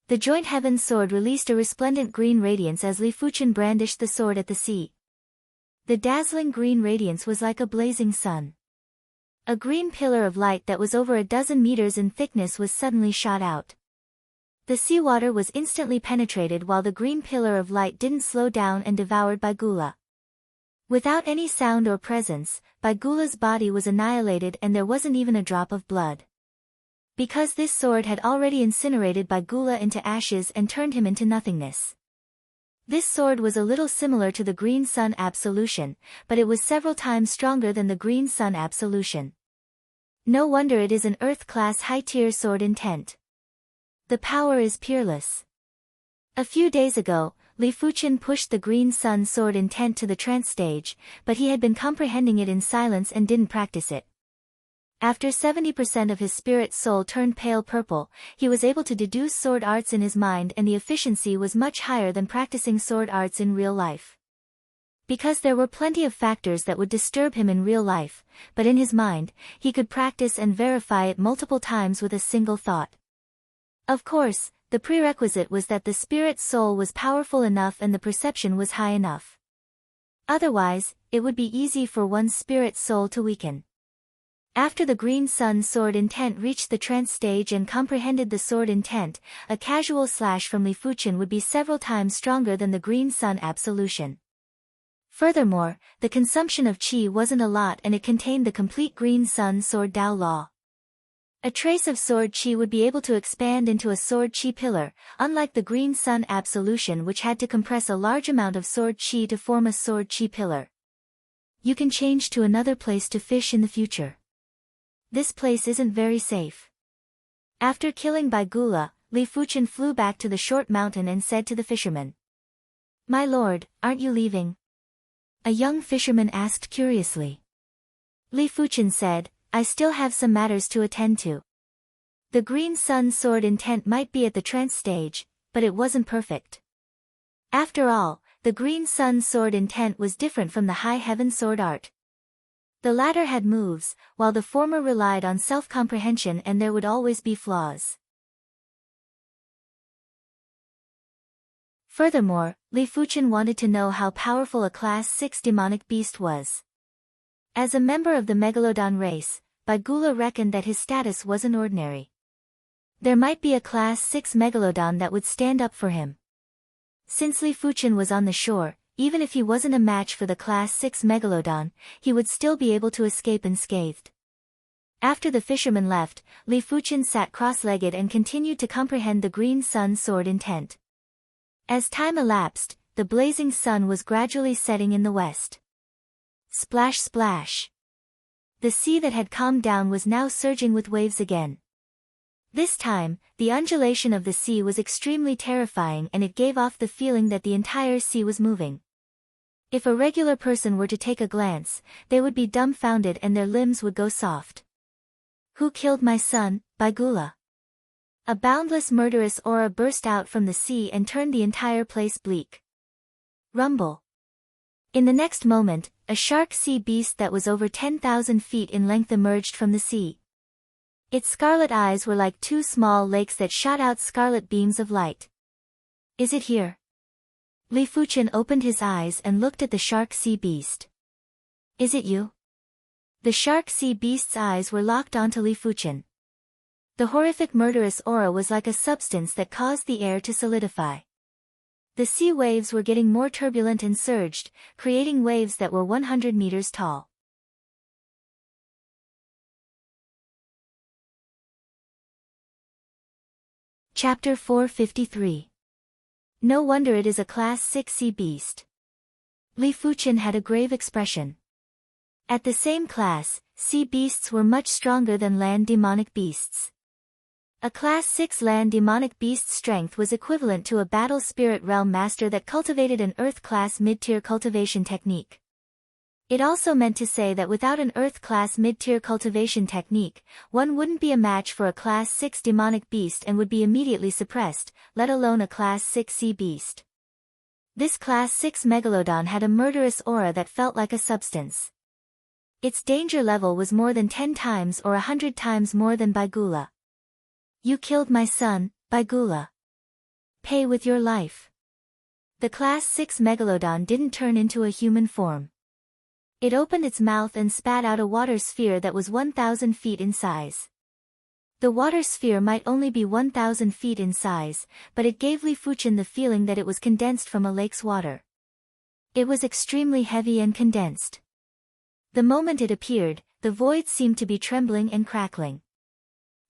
The Joint Heaven Sword released a resplendent green radiance as Li Fuchen brandished the sword at the sea. The dazzling green radiance was like a blazing sun. A green pillar of light that was over a dozen meters in thickness was suddenly shot out. The seawater was instantly penetrated while the green pillar of light didn't slow down and devoured Bai Gula. Without any sound or presence, Bai Gula's body was annihilated and there wasn't even a drop of blood. Because this sword had already incinerated Bai Gula into ashes and turned him into nothingness. This sword was a little similar to the Green Sun Absolution, but it was several times stronger than the Green Sun Absolution. No wonder it is an Earth-class high-tier sword intent. The power is peerless. A few days ago, Li Fuchen pushed the Green Sun Sword intent to the trance stage, but he had been comprehending it in silence and didn't practice it. After 70% of his spirit soul turned pale purple, he was able to deduce sword arts in his mind and the efficiency was much higher than practicing sword arts in real life. Because there were plenty of factors that would disturb him in real life, but in his mind, he could practice and verify it multiple times with a single thought. Of course, the prerequisite was that the spirit soul was powerful enough and the perception was high enough. Otherwise, it would be easy for one's spirit soul to weaken. After the Green Sun Sword intent reached the trance stage and comprehended the sword intent, a casual slash from Li Fuchen would be several times stronger than the Green Sun Absolution. Furthermore, the consumption of qi wasn't a lot and it contained the complete Green Sun Sword Dao Law. A trace of sword qi would be able to expand into a sword qi pillar, unlike the Green Sun Absolution which had to compress a large amount of sword qi to form a sword qi pillar. You can change to another place to fish in the future. This place isn't very safe. After killing Bai Gula, Li Fuchen flew back to the short mountain and said to the fisherman, "My lord, aren't you leaving?" A young fisherman asked curiously. Li Fuchen said, "I still have some matters to attend to." The Green Sun Sword intent might be at the trance stage, but it wasn't perfect. After all, the Green Sun Sword intent was different from the High Heaven Sword Art. The latter had moves, while the former relied on self-comprehension and there would always be flaws. Furthermore, Li Fuchen wanted to know how powerful a Class 6 demonic beast was. As a member of the Megalodon race, Bai Gula reckoned that his status wasn't ordinary. There might be a Class 6 Megalodon that would stand up for him. Since Li Fuchen was on the shore, even if he wasn't a match for the Class 6 Megalodon, he would still be able to escape unscathed. After the fisherman left, Li Fuchen sat cross-legged and continued to comprehend the Green Sun Sword intent. As time elapsed, the blazing sun was gradually setting in the west. Splash splash. The sea that had calmed down was now surging with waves again. This time, the undulation of the sea was extremely terrifying and it gave off the feeling that the entire sea was moving. If a regular person were to take a glance, they would be dumbfounded and their limbs would go soft. Who killed my son, Bai Gula? A boundless murderous aura burst out from the sea and turned the entire place bleak. Rumble. In the next moment, a shark sea beast that was over 10,000 feet in length emerged from the sea. Its scarlet eyes were like two small lakes that shot out scarlet beams of light. Is it here? Li Fuchen opened his eyes and looked at the shark sea beast. Is it you? The shark sea beast's eyes were locked onto Li Fuchen. The horrific murderous aura was like a substance that caused the air to solidify. The sea waves were getting more turbulent and surged, creating waves that were 100 meters tall. Chapter 453. No wonder it is a Class 6 sea beast. Li Fuchen had a grave expression. At the same class, sea beasts were much stronger than land demonic beasts. A Class 6 land demonic beast's strength was equivalent to a battle spirit realm master that cultivated an Earth-class mid-tier cultivation technique. It also meant to say that without an Earth-class mid-tier cultivation technique, one wouldn't be a match for a Class 6 demonic beast and would be immediately suppressed, let alone a Class 6C beast. This Class 6 Megalodon had a murderous aura that felt like a substance. Its danger level was more than 10 times or 100 times more than Baigula. You killed my son, Baigula. Pay with your life. The Class 6 Megalodon didn't turn into a human form. It opened its mouth and spat out a water sphere that was 1,000 feet in size. The water sphere might only be 1,000 feet in size, but it gave Li Fuchen the feeling that it was condensed from a lake's water. It was extremely heavy and condensed. The moment it appeared, the void seemed to be trembling and crackling.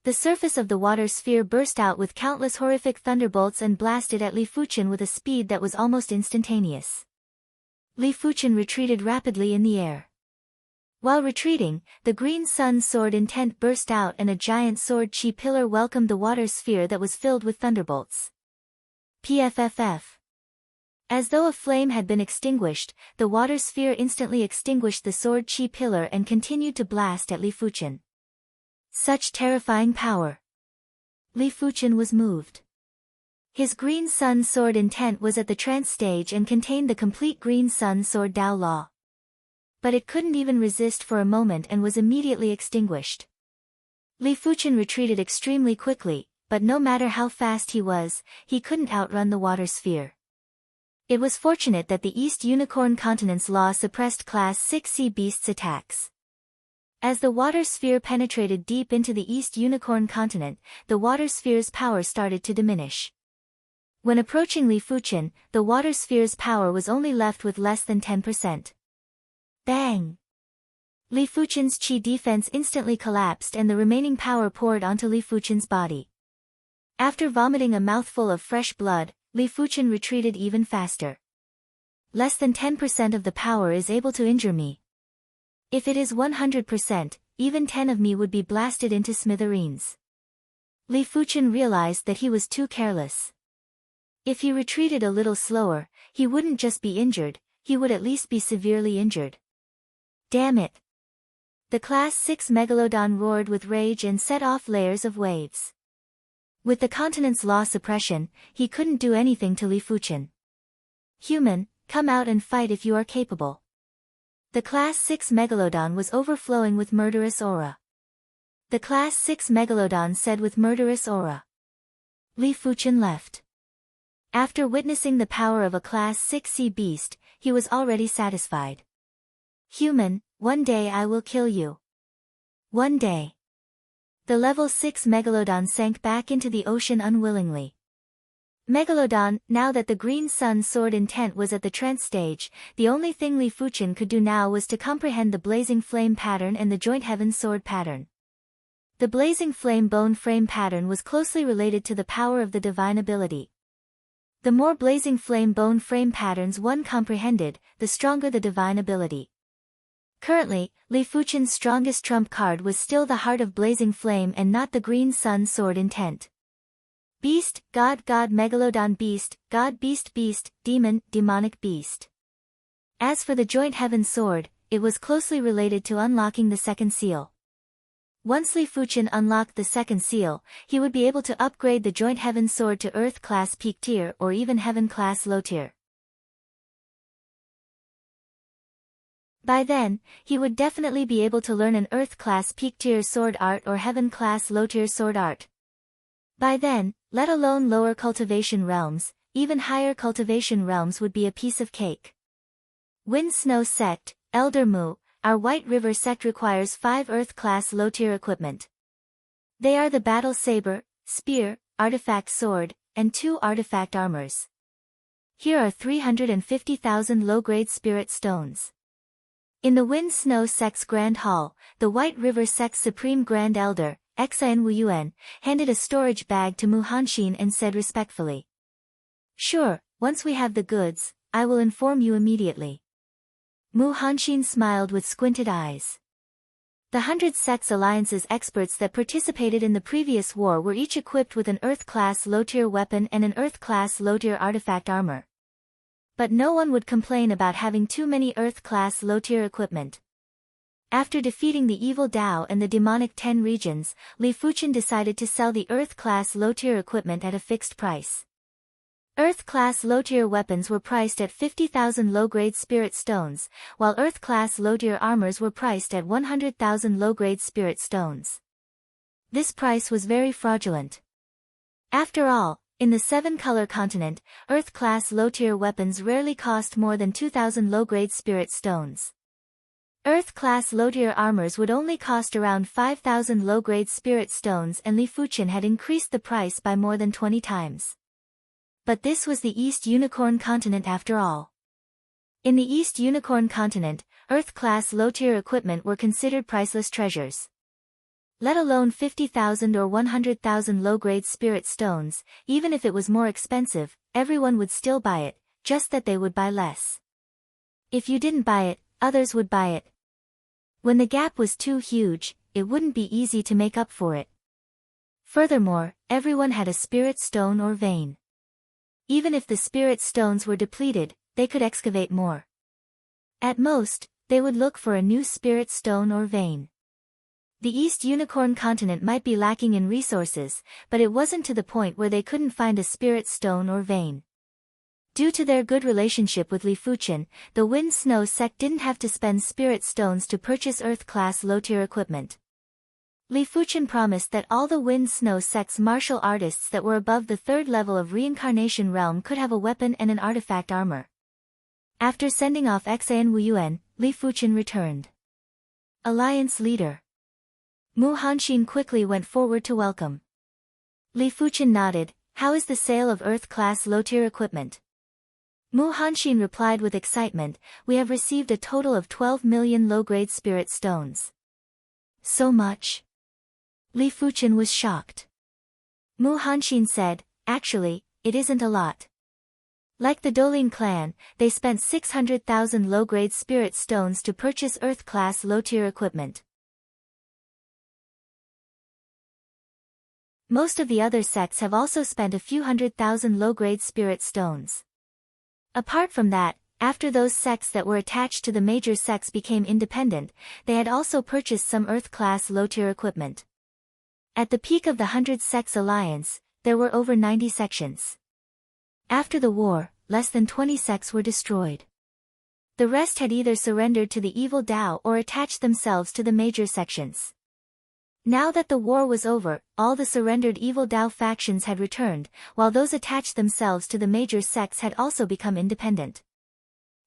The surface of the water sphere burst out with countless horrific thunderbolts and blasted at Li Fuchen with a speed that was almost instantaneous. Li Fuchen retreated rapidly in the air. While retreating, the green sun sword intent burst out and a giant sword chi pillar welcomed the water sphere that was filled with thunderbolts. PFFF. As though a flame had been extinguished, the water sphere instantly extinguished the sword chi pillar and continued to blast at Li Fuchen. Such terrifying power. Li Fuchen was moved. His green sun sword intent was at the trance stage and contained the complete green sun sword Dao Law. But it couldn't even resist for a moment and was immediately extinguished. Li Fuchen retreated extremely quickly, but no matter how fast he was, he couldn't outrun the water sphere. It was fortunate that the East Unicorn Continent's law suppressed Class 6C beasts' attacks. As the water sphere penetrated deep into the East Unicorn Continent, the water sphere's power started to diminish. When approaching Li Fuchen, the water sphere's power was only left with less than 10%. Bang! Li Fuchen's chi defense instantly collapsed and the remaining power poured onto Li Fuchen's body. After vomiting a mouthful of fresh blood, Li Fuchen retreated even faster. Less than 10% of the power is able to injure me. If it is 100%, even 10 of me would be blasted into smithereens. Li Fuchen realized that he was too careless. If he retreated a little slower, he wouldn't just be injured, he would at least be severely injured. Damn it! The Class 6 Megalodon roared with rage and set off layers of waves. With the continent's law suppression, he couldn't do anything to Li Fuchen. Human, come out and fight if you are capable. The Class 6 Megalodon was overflowing with murderous aura. The Class 6 Megalodon said with murderous aura. Li Fuchen left. After witnessing the power of a Class 6C beast, he was already satisfied. Human, one day I will kill you. One day. The level 6 Megalodon sank back into the ocean unwillingly. Megalodon, now that the green sun sword intent was at the trance stage, the only thing Li Fuchen could do now was to comprehend the blazing flame pattern and the joint heaven sword pattern. The blazing flame bone frame pattern was closely related to the power of the divine ability. The more blazing flame bone frame patterns one comprehended, the stronger the divine ability. Currently, Li Fuchen's strongest trump card was still the Heart of Blazing Flame and not the Green Sun Sword Intent. Beast, God, God, Megalodon, Beast, God, Beast, Beast, Demon, Demonic Beast. As for the Joint Heaven Sword, it was closely related to unlocking the second seal. Once Li Fuchen unlocked the second seal, he would be able to upgrade the Joint Heaven Sword to Earth-class Peak Tier or even Heaven-class Low Tier. By then, he would definitely be able to learn an Earth-class Peak Tier Sword Art or Heaven-class Low Tier Sword Art. By then, let alone lower cultivation realms, even higher cultivation realms would be a piece of cake. Wind Snow Sect, Elder Mu, our White River Sect requires 5 Earth-class low-tier equipment. They are the Battle Saber, Spear, Artifact Sword, and 2 Artifact Armors. Here are 350,000 low-grade Spirit Stones. In the Wind Snow Sect's Grand Hall, the White River Sect's Supreme Grand Elder, Xan Wuyuan, handed a storage bag to Mu Hanxin and said respectfully. Sure, once we have the goods, I will inform you immediately. Mu Hanxin smiled with squinted eyes. The 100 Sects Alliance's experts that participated in the previous war were each equipped with an Earth-class low-tier weapon and an Earth-class low-tier artifact armor. But no one would complain about having too many Earth-class low-tier equipment. After defeating the evil Tao and the demonic 10 regions, Li Fuchen decided to sell the Earth-class low-tier equipment at a fixed price. Earth-class low-tier weapons were priced at 50,000 low-grade spirit stones, while Earth-class low-tier armors were priced at 100,000 low-grade spirit stones. This price was very fraudulent. After all, in the 7-color continent, Earth-class low-tier weapons rarely cost more than 2,000 low-grade spirit stones. Earth-class low-tier armors would only cost around 5,000 low-grade spirit stones, and Li Fuchen had increased the price by more than 20 times. But this was the East Unicorn continent after all. In the East Unicorn continent, Earth-class low-tier equipment were considered priceless treasures. Let alone 50,000 or 100,000 low-grade spirit stones, even if it was more expensive, everyone would still buy it, just that they would buy less. If you didn't buy it, others would buy it. When the gap was too huge, it wouldn't be easy to make up for it. Furthermore, everyone had a spirit stone or vein. Even if the spirit stones were depleted, they could excavate more. At most, they would look for a new spirit stone or vein. The East Unicorn continent might be lacking in resources, but it wasn't to the point where they couldn't find a spirit stone or vein. Due to their good relationship with Li Fuchen, the Wind Snow sect didn't have to spend spirit stones to purchase Earth-class low-tier equipment. Li Fuchen promised that all the Wind Snow sect's martial artists that were above the 3rd level of Reincarnation Realm could have a weapon and an artifact armor. After sending off Xan Wuyuan, Li Fuchen returned. Alliance leader. Mu Hanxin quickly went forward to welcome. Li Fuchen nodded. How is the sale of Earth-class low-tier equipment? Mu Hanxin replied with excitement, we have received a total of 12 million low-grade spirit stones. So much? Li Fuchen was shocked. Mu Hanxin said, actually, it isn't a lot. Like the Dolin clan, they spent 600,000 low-grade spirit stones to purchase Earth-class low-tier equipment. Most of the other sects have also spent a few 100,000 low-grade spirit stones. Apart from that, after those sects that were attached to the major sects became independent, they had also purchased some Earth-class low-tier equipment. At the peak of the 100 Sects Alliance, there were over 90 sections. After the war, less than 20 sects were destroyed. The rest had either surrendered to the evil Tao or attached themselves to the major sections. Now that the war was over, all the surrendered evil Tao factions had returned, while those attached themselves to the major sects had also become independent.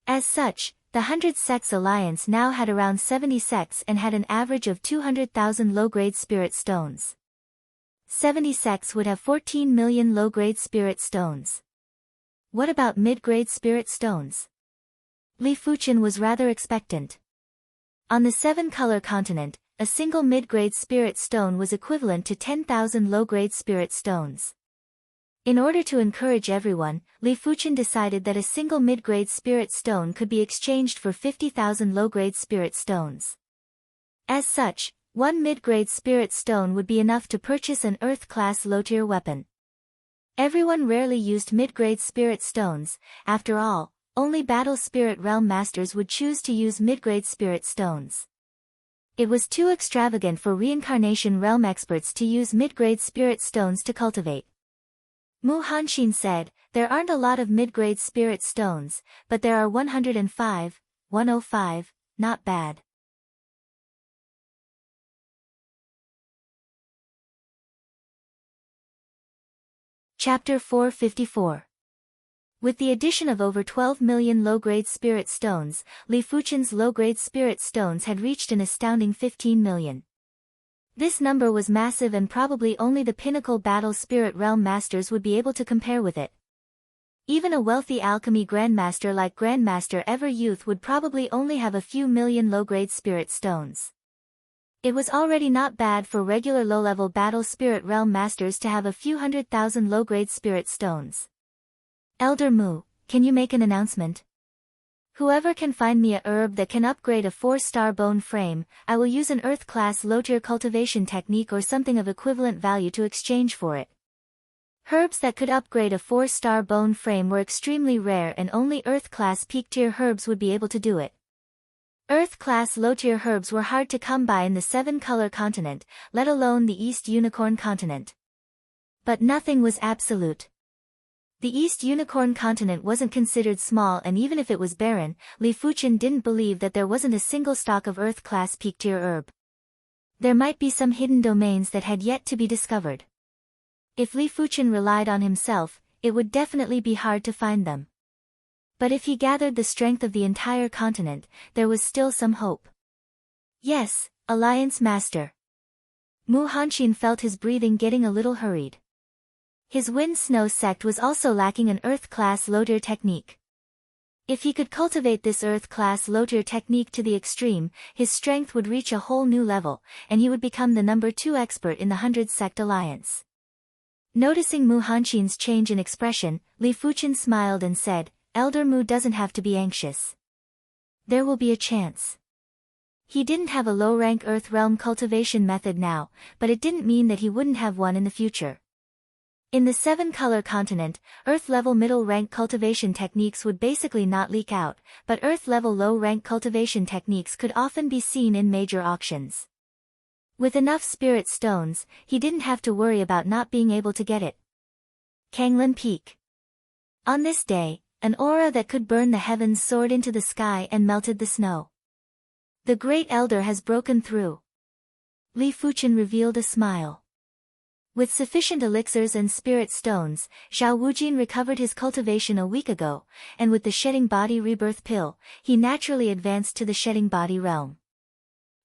As such, the 100 Sects Alliance now had around 70 sects and had an average of 200,000 low-grade spirit stones. 70 sects would have 14 million low-grade spirit stones. What about mid-grade spirit stones? Li Fuchen was rather expectant. On the 7-color continent, a single mid-grade spirit stone was equivalent to 10,000 low-grade spirit stones. In order to encourage everyone, Li Fuchen decided that a single mid-grade spirit stone could be exchanged for 50,000 low-grade spirit stones. As such, one mid-grade spirit stone would be enough to purchase an Earth-class low-tier weapon. Everyone rarely used mid-grade spirit stones, after all, only Battle Spirit Realm Masters would choose to use mid-grade spirit stones. It was too extravagant for Reincarnation Realm experts to use mid-grade spirit stones to cultivate. Mu Hanxin said, there aren't a lot of mid-grade spirit stones, but there are 105, 105, not bad. Chapter 454. With the addition of over 12 million low-grade spirit stones, Li Fuchen's low-grade spirit stones had reached an astounding 15 million. This number was massive and probably only the pinnacle Battle Spirit Realm Masters would be able to compare with it. Even a wealthy alchemy grandmaster like Grandmaster Ever Youth would probably only have a few million low-grade spirit stones. It was already not bad for regular low-level Battle Spirit Realm Masters to have a few 100,000 low-grade spirit stones. Elder Mu, can you make an announcement? Whoever can find me a herb that can upgrade a 4-star bone frame, I will use an Earth-class low-tier cultivation technique or something of equivalent value to exchange for it. Herbs that could upgrade a 4-star bone frame were extremely rare and only Earth-class peak-tier herbs would be able to do it. Earth-class low-tier herbs were hard to come by in the 7-color continent, let alone the East Unicorn continent. But nothing was absolute. The East Unicorn continent wasn't considered small, and even if it was barren, Li Fuchen didn't believe that there wasn't a single stalk of Earth-class peak-tier herb. There might be some hidden domains that had yet to be discovered. If Li Fuchen relied on himself, it would definitely be hard to find them. But if he gathered the strength of the entire continent, there was still some hope. Yes, Alliance Master. Mu Hanxin felt his breathing getting a little hurried. His Wind-Snow sect was also lacking an Earth-class low-tier technique. If he could cultivate this Earth-class low-tier technique to the extreme, his strength would reach a whole new level, and he would become the number 2 expert in the 100 Sect Alliance. Noticing Mu Hanxin's change in expression, Li Fuchen smiled and said, "Elder Mu doesn't have to be anxious. There will be a chance." He didn't have a low-rank Earth Realm cultivation method now, but it didn't mean that he wouldn't have one in the future. In the 7-color continent, Earth-level middle-rank cultivation techniques would basically not leak out, but Earth-level low-rank cultivation techniques could often be seen in major auctions. With enough spirit stones, he didn't have to worry about not being able to get it. Kanglin Peak. On this day, an aura that could burn the heavens soared into the sky and melted the snow. The Great Elder has broken through. Li Fuchen revealed a smile. With sufficient elixirs and spirit stones, Zhao Wujin recovered his cultivation a week ago, and with the Shedding Body Rebirth Pill, he naturally advanced to the Shedding Body realm.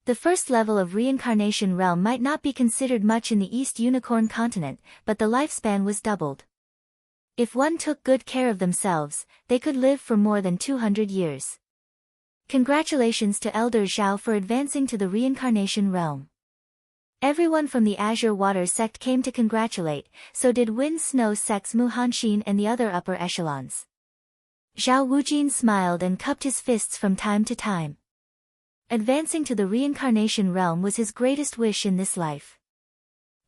The first level of Reincarnation realm might not be considered much in the East Unicorn continent, but the lifespan was doubled. If one took good care of themselves, they could live for more than 200 years. Congratulations to Elder Zhao for advancing to the Reincarnation realm. Everyone from the Azure Water sect came to congratulate, so did Wind-Snow sect's Mu Hanxin and the other upper echelons. Zhao Wujin smiled and cupped his fists from time to time. Advancing to the Reincarnation realm was his greatest wish in this life.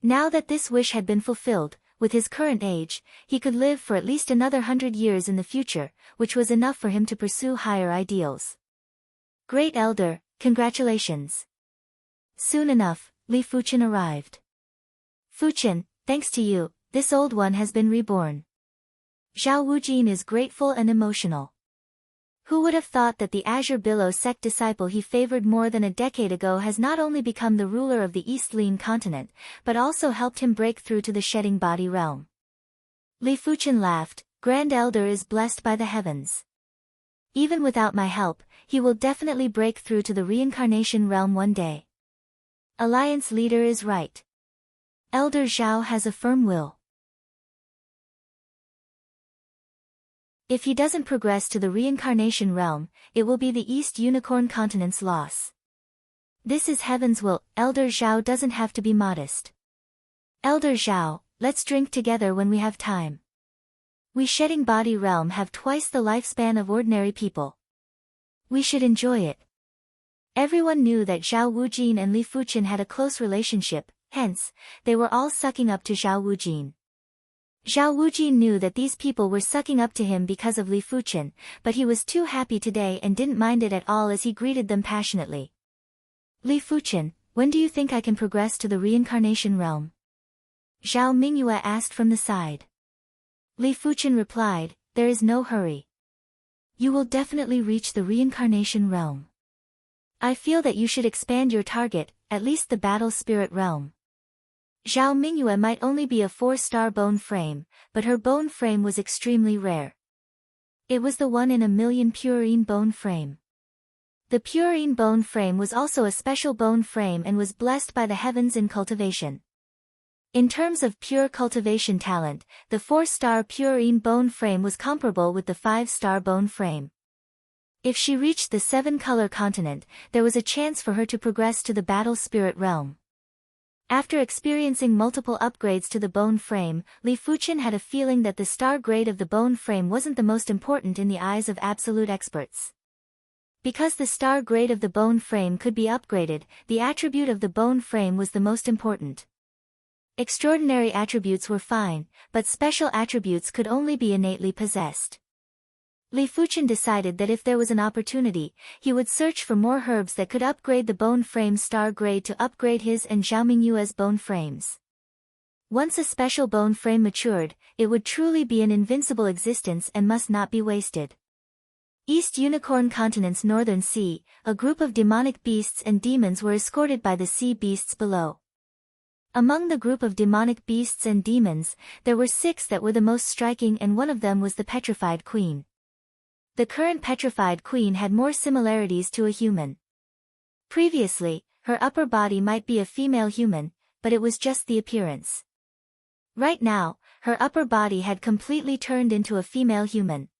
Now that this wish had been fulfilled, with his current age, he could live for at least another 100 years in the future, which was enough for him to pursue higher ideals. Great Elder, congratulations. Soon enough, Li Fuchen arrived. Fuchen, thanks to you, this old one has been reborn. Zhao Wujin is grateful and emotional. Who would have thought that the Azure Billow sect disciple he favored more than a decade ago has not only become the ruler of the East Lin continent, but also helped him break through to the Shedding Body realm. Li Fuchen laughed, Grand Elder is blessed by the heavens. Even without my help, he will definitely break through to the Reincarnation realm one day. Alliance leader is right. Elder Zhao has a firm will. If he doesn't progress to the Reincarnation realm, it will be the East Unicorn continent's loss. This is heaven's will. Elder Zhao doesn't have to be modest. Elder Zhao, let's drink together when we have time. We Shedding Body realm have twice the lifespan of ordinary people. We should enjoy it. Everyone knew that Zhao Wujin and Li Fuchen had a close relationship, hence, they were all sucking up to Zhao Wujin. Zhao Wujin knew that these people were sucking up to him because of Li Fuchen, but he was too happy today and didn't mind it at all as he greeted them passionately. Li Fuchen, when do you think I can progress to the Reincarnation realm? Zhao Mingyue asked from the side. Li Fuchen replied, there is no hurry. You will definitely reach the Reincarnation realm. I feel that you should expand your target, at least the Battle Spirit realm. Zhao Mingyue might only be a 4-star bone frame, but her bone frame was extremely rare. It was the 1 in a million purine bone frame. The purine bone frame was also a special bone frame and was blessed by the heavens in cultivation. In terms of pure cultivation talent, the 4-star purine bone frame was comparable with the 5-star bone frame. If she reached the 7-color continent, there was a chance for her to progress to the Battle Spirit realm. After experiencing multiple upgrades to the bone frame, Li Fuchen had a feeling that the star grade of the bone frame wasn't the most important in the eyes of absolute experts. Because the star grade of the bone frame could be upgraded, the attribute of the bone frame was the most important. Extraordinary attributes were fine, but special attributes could only be innately possessed. Li Fuchen decided that if there was an opportunity, he would search for more herbs that could upgrade the bone frame star grade to upgrade his and Zhao Mingyue's bone frames. Once a special bone frame matured, it would truly be an invincible existence and must not be wasted. East Unicorn Continent's northern sea, a group of demonic beasts and demons were escorted by the sea beasts below. Among the group of demonic beasts and demons, there were 6 that were the most striking, and one of them was the Petrified Queen. The current Petrified Queen had more similarities to a human. Previously, her upper body might be a female human, but it was just the appearance. Right now, her upper body had completely turned into a female human.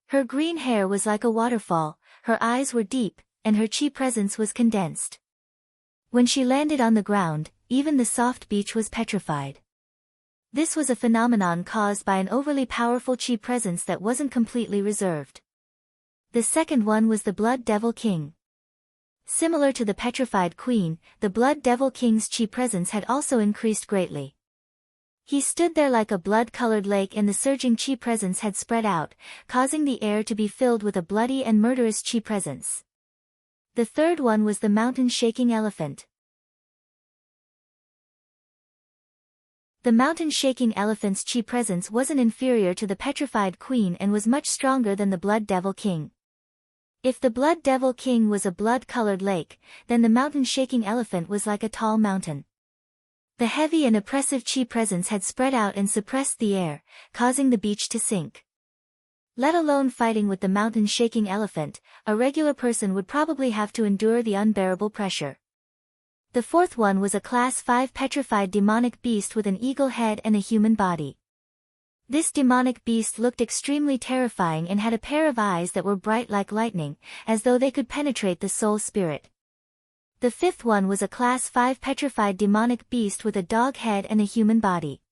Her green hair was like a waterfall, her eyes were deep, and her chi presence was condensed. When she landed on the ground, even the soft beach was petrified. This was a phenomenon caused by an overly powerful chi presence that wasn't completely reserved. The second one was the Blood Devil King. Similar to the Petrified Queen, the Blood Devil King's chi presence had also increased greatly. He stood there like a blood-colored lake, and the surging chi presence had spread out, causing the air to be filled with a bloody and murderous chi presence. The third one was the mountain-shaking elephant. The mountain-shaking elephant's chi presence wasn't inferior to the Petrified Queen and was much stronger than the Blood Devil King. If the Blood Devil King was a blood-colored lake, then the mountain-shaking elephant was like a tall mountain. The heavy and oppressive chi presence had spread out and suppressed the air, causing the beach to sink. Let alone fighting with the mountain-shaking elephant, a regular person would probably have to endure the unbearable pressure. The fourth one was a Class 5 petrified demonic beast with an eagle head and a human body. This demonic beast looked extremely terrifying and had a pair of eyes that were bright like lightning, as though they could penetrate the soul spirit. The fifth one was a Class 5 petrified demonic beast with a dog head and a human body.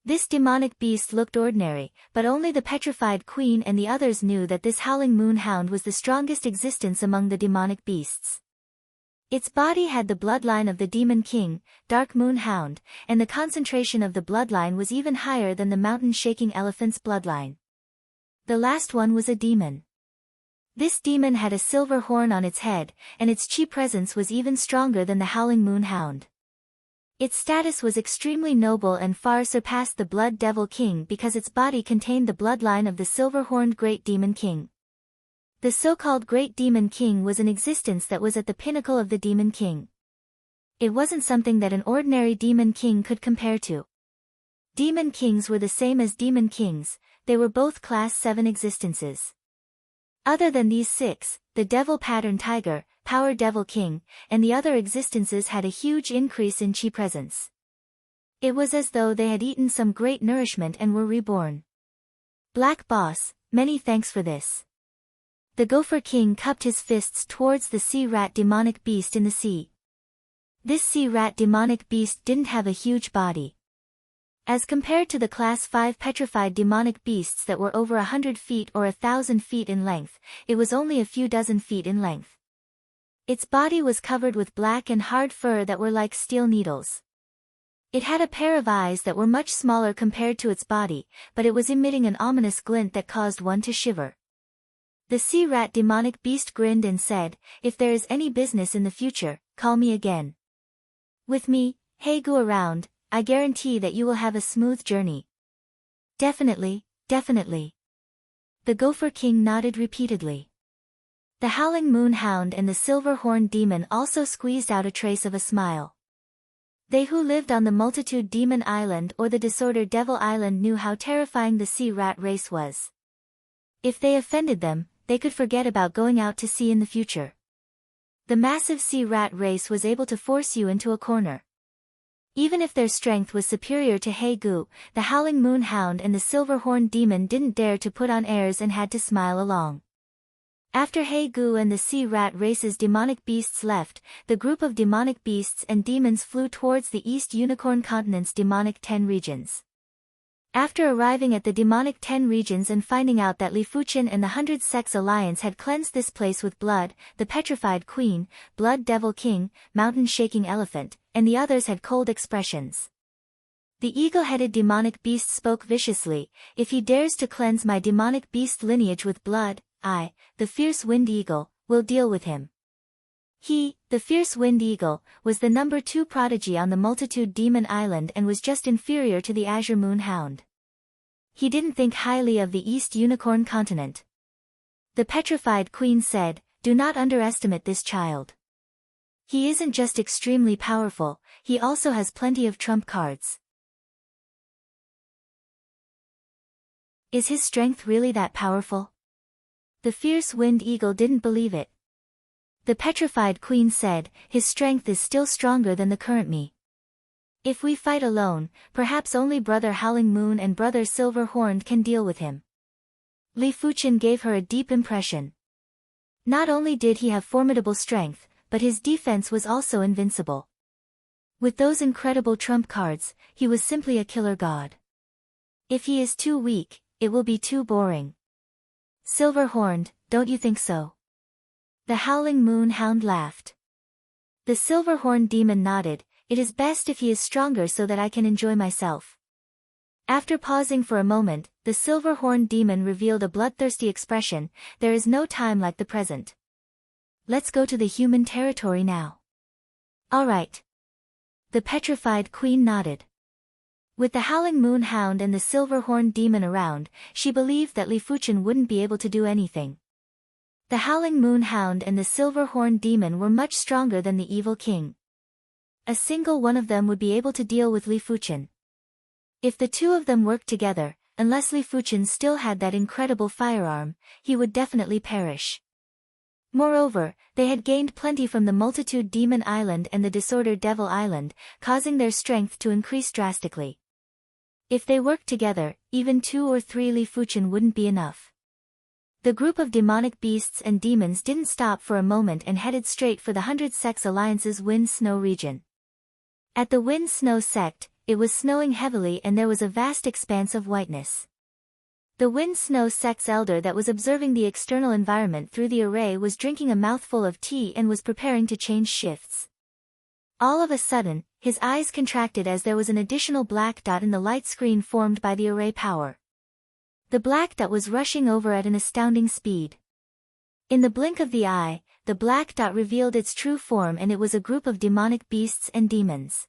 This demonic beast looked ordinary, but only the Petrified Queen and the others knew that this howling moon hound was the strongest existence among the demonic beasts. Its body had the bloodline of the Demon King, Dark Moon Hound, and the concentration of the bloodline was even higher than the mountain-shaking elephant's bloodline. The last one was a demon. This demon had a silver horn on its head, and its chi presence was even stronger than the Howling Moon Hound. Its status was extremely noble and far surpassed the Blood Devil King because its body contained the bloodline of the silver-horned Great Demon King. The so-called Great Demon King was an existence that was at the pinnacle of the Demon King. It wasn't something that an ordinary Demon King could compare to. Demon Kings were the same as Demon Kings, they were both Class 7 existences. Other than these 6, the Devil Pattern Tiger, Power Devil King, and the other existences had a huge increase in chi presence. It was as though they had eaten some great nourishment and were reborn. Black Boss, many thanks for this. The Gopher King cupped his fists towards the sea rat demonic beast in the sea. This sea rat demonic beast didn't have a huge body. As compared to the Class 5 petrified demonic beasts that were over 100 feet or 1,000 feet in length, it was only a few dozen feet in length. Its body was covered with black and hard fur that were like steel needles. It had a pair of eyes that were much smaller compared to its body, but it was emitting an ominous glint that caused one to shiver. The sea rat demonic beast grinned and said, "If there is any business in the future, call me again. With me, Haegu around, I guarantee that you will have a smooth journey." Definitely, definitely. The Gopher King nodded repeatedly. The Howling Moon Hound and the Silver-Horned Demon also squeezed out a trace of a smile. They who lived on the Multitude Demon Island or the Disorder Devil Island knew how terrifying the sea rat race was. If they offended them, they could forget about going out to sea in the future. The massive sea rat race was able to force you into a corner. Even if their strength was superior to Haegu, the Howling Moon Hound and the Silver-Horned Demon didn't dare to put on airs and had to smile along. After Haegu and the sea rat race's demonic beasts left, the group of demonic beasts and demons flew towards the East Unicorn Continent's demonic 10 regions. After arriving at the demonic 10 regions and finding out that Li Fuchen and the 100 Sects Alliance had cleansed this place with blood, the Petrified Queen, Blood Devil King, Mountain Shaking Elephant, and the others had cold expressions. The eagle-headed demonic beast spoke viciously, "If he dares to cleanse my demonic beast lineage with blood, I, the fierce wind eagle, will deal with him." He, the fierce wind eagle, was the number 2 prodigy on the Multitude Demon Island and was just inferior to the Azure Moon Hound. He didn't think highly of the East Unicorn continent. The petrified queen said, "Do not underestimate this child. He isn't just extremely powerful, he also has plenty of trump cards." Is his strength really that powerful? The fierce wind eagle didn't believe it. The petrified queen said, "His strength is still stronger than the current me. If we fight alone, perhaps only Brother Howling Moon and Brother Silver Horned can deal with him." Li Fuqian gave her a deep impression. Not only did he have formidable strength, but his defense was also invincible. With those incredible trump cards, he was simply a killer god. If he is too weak, it will be too boring. Silver Horned, don't you think so? The Howling Moon Hound laughed. The silver-horned demon nodded, "It is best if he is stronger so that I can enjoy myself." After pausing for a moment, the silver-horned demon revealed a bloodthirsty expression, "There is no time like the present. Let's go to the human territory now." "All right." The petrified queen nodded. With the Howling Moon Hound and the silver-horned demon around, she believed that Li Fuqian wouldn't be able to do anything. The Howling Moon Hound and the silver-horned demon were much stronger than the evil king. A single one of them would be able to deal with Li Fuqian. If the two of them worked together, unless Li Fuqian still had that incredible firearm, he would definitely perish. Moreover, they had gained plenty from the Multitude Demon Island and the Disorder Devil Island, causing their strength to increase drastically. If they worked together, even 2 or 3 Li Fuqian wouldn't be enough. The group of demonic beasts and demons didn't stop for a moment and headed straight for the 100 Sects Alliance's Wind-Snow region. At the Wind-Snow sect, it was snowing heavily and there was a vast expanse of whiteness. The Wind-Snow sect's elder that was observing the external environment through the array was drinking a mouthful of tea and was preparing to change shifts. All of a sudden, his eyes contracted as there was an additional black dot in the light screen formed by the array power. The black dot was rushing over at an astounding speed. In the blink of the eye, the black dot revealed its true form and it was a group of demonic beasts and demons.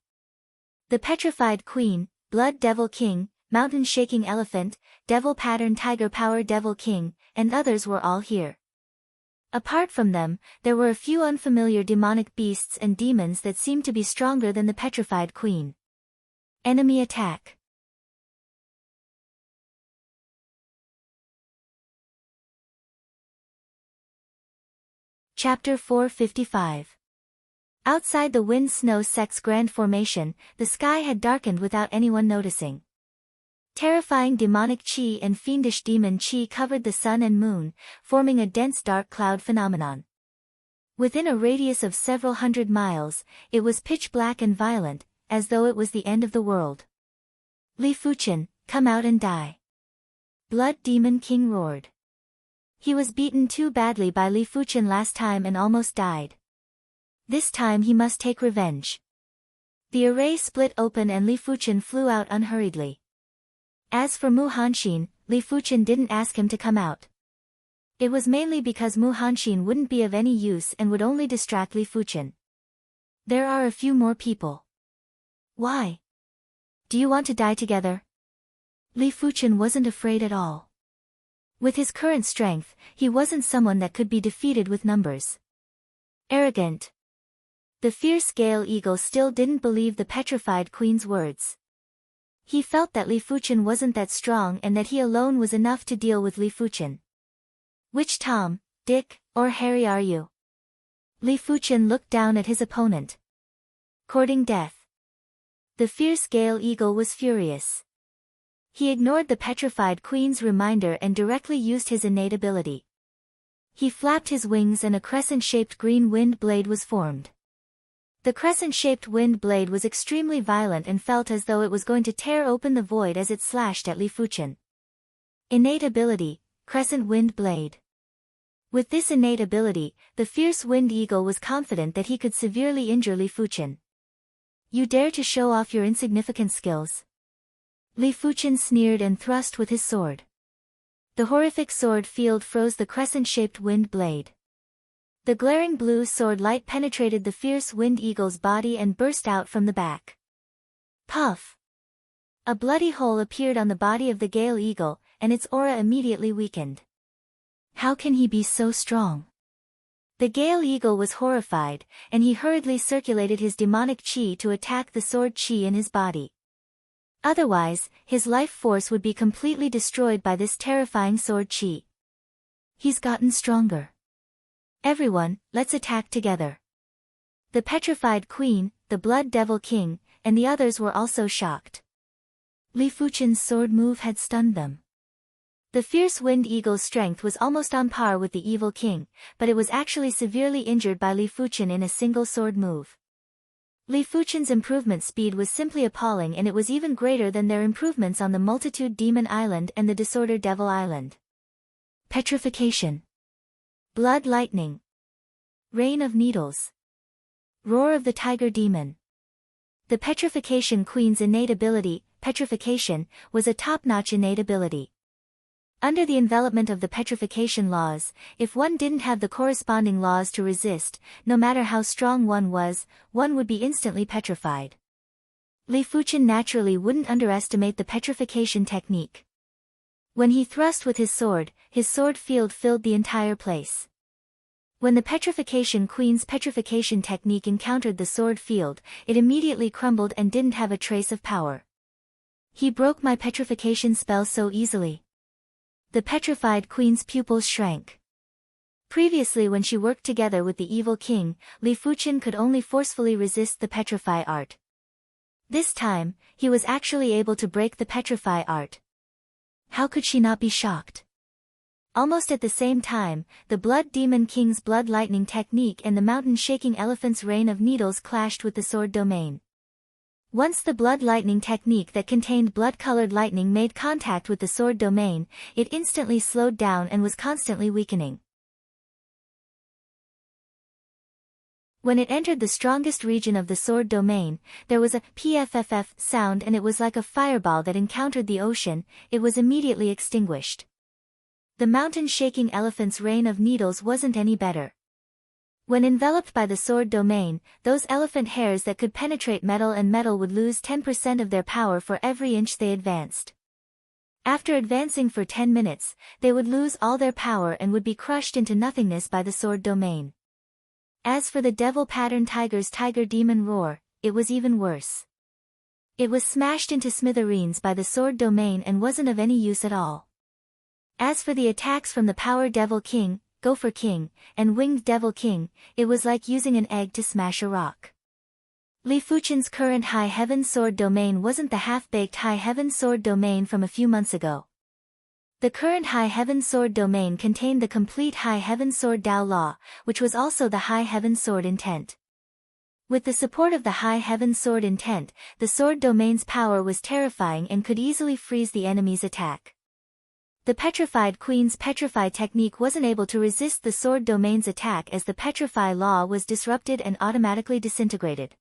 The petrified queen, blood devil king, mountain-shaking elephant, devil pattern tiger power devil king, and others were all here. Apart from them, there were a few unfamiliar demonic beasts and demons that seemed to be stronger than the petrified queen. Enemy attack. Chapter 455. Outside the Wind-Snow sect's grand formation, the sky had darkened without anyone noticing. Terrifying demonic chi and fiendish demon chi covered the sun and moon, forming a dense dark cloud phenomenon. Within a radius of several hundred miles, it was pitch black and violent, as though it was the end of the world. "Li Fuqian, come out and die!" Blood Demon King roared. He was beaten too badly by Li Fuqian last time and almost died. This time he must take revenge. The array split open and Li Fuqian flew out unhurriedly. As for Mu Hanxin, Li Fuqian didn't ask him to come out. It was mainly because Mu Hanxin wouldn't be of any use and would only distract Li Fuqian. "There are a few more people." "Why? Do you want to die together?" Li Fuqian wasn't afraid at all. With his current strength, he wasn't someone that could be defeated with numbers. Arrogant. The fierce Gale Eagle still didn't believe the petrified queen's words. He felt that Li Fuqian wasn't that strong and that he alone was enough to deal with Li Fuqian. "Which Tom, Dick, or Harry are you?" Li Fuqian looked down at his opponent. "Courting death." The fierce Gale Eagle was furious. He ignored the petrified queen's reminder and directly used his innate ability. He flapped his wings and a crescent-shaped green wind blade was formed. The crescent-shaped wind blade was extremely violent and felt as though it was going to tear open the void as it slashed at Li Fuqian. Innate ability, Crescent Wind Blade. With this innate ability, the fierce wind eagle was confident that he could severely injure Li Fuqian. "You dare to show off your insignificant skills?" Li Fuchen sneered and thrust with his sword. The horrific sword field froze the crescent-shaped wind blade. The glaring blue sword light penetrated the fierce wind eagle's body and burst out from the back. Puff! A bloody hole appeared on the body of the gale eagle, and its aura immediately weakened. How can he be so strong? The gale eagle was horrified, and he hurriedly circulated his demonic chi to attack the sword chi in his body. Otherwise, his life force would be completely destroyed by this terrifying sword chi. He's gotten stronger. Everyone, let's attack together. The petrified queen, the blood devil king, and the others were also shocked. Li Fuchen's sword move had stunned them. The fierce wind eagle's strength was almost on par with the evil king, but it was actually severely injured by Li Fuchen in a single sword move. Li Fuchen's improvement speed was simply appalling, and it was even greater than their improvements on the Multitude Demon Island and the Disorder Devil Island. Petrification. Blood lightning. Rain of needles. Roar of the tiger demon. The Petrification Queen's innate ability, petrification, was a top-notch innate ability. Under the envelopment of the petrification laws, if one didn't have the corresponding laws to resist, no matter how strong one would be instantly petrified. Li Fuchen naturally wouldn't underestimate the petrification technique. When he thrust with his sword field filled the entire place. When the Petrification Queen's petrification technique encountered the sword field, it immediately crumbled and didn't have a trace of power. He broke my petrification spell so easily. The petrified queen's pupils shrank. Previously, when she worked together with the evil king, Li Fuchen could only forcefully resist the petrify art. This time, he was actually able to break the petrify art. How could she not be shocked? Almost at the same time, the Blood Demon King's blood lightning technique and the mountain-shaking elephant's rain of needles clashed with the sword domain. Once the blood lightning technique that contained blood-colored lightning made contact with the sword domain, it instantly slowed down and was constantly weakening. When it entered the strongest region of the sword domain, there was a pfff sound, and it was like a fireball that encountered the ocean. It was immediately extinguished. The mountain-shaking elephant's rain of needles wasn't any better. When enveloped by the sword domain, those elephant hairs that could penetrate metal would lose 10% of their power for every inch they advanced. After advancing for 10 minutes, they would lose all their power and would be crushed into nothingness by the sword domain. As for the devil pattern tiger's tiger demon roar, it was even worse. It was smashed into smithereens by the sword domain and wasn't of any use at all. As for the attacks from the Power Devil King, Gopher King, and Winged Devil King, it was like using an egg to smash a rock. Li Fuchen's current High Heaven Sword domain wasn't the half-baked High Heaven Sword domain from a few months ago. The current High Heaven Sword domain contained the complete High Heaven Sword Tao Law, which was also the High Heaven Sword intent. With the support of the High Heaven Sword intent, the sword domain's power was terrifying and could easily freeze the enemy's attack. The Petrified Queen's Petrify technique wasn't able to resist the sword domain's attack, as the Petrify law was disrupted and automatically disintegrated.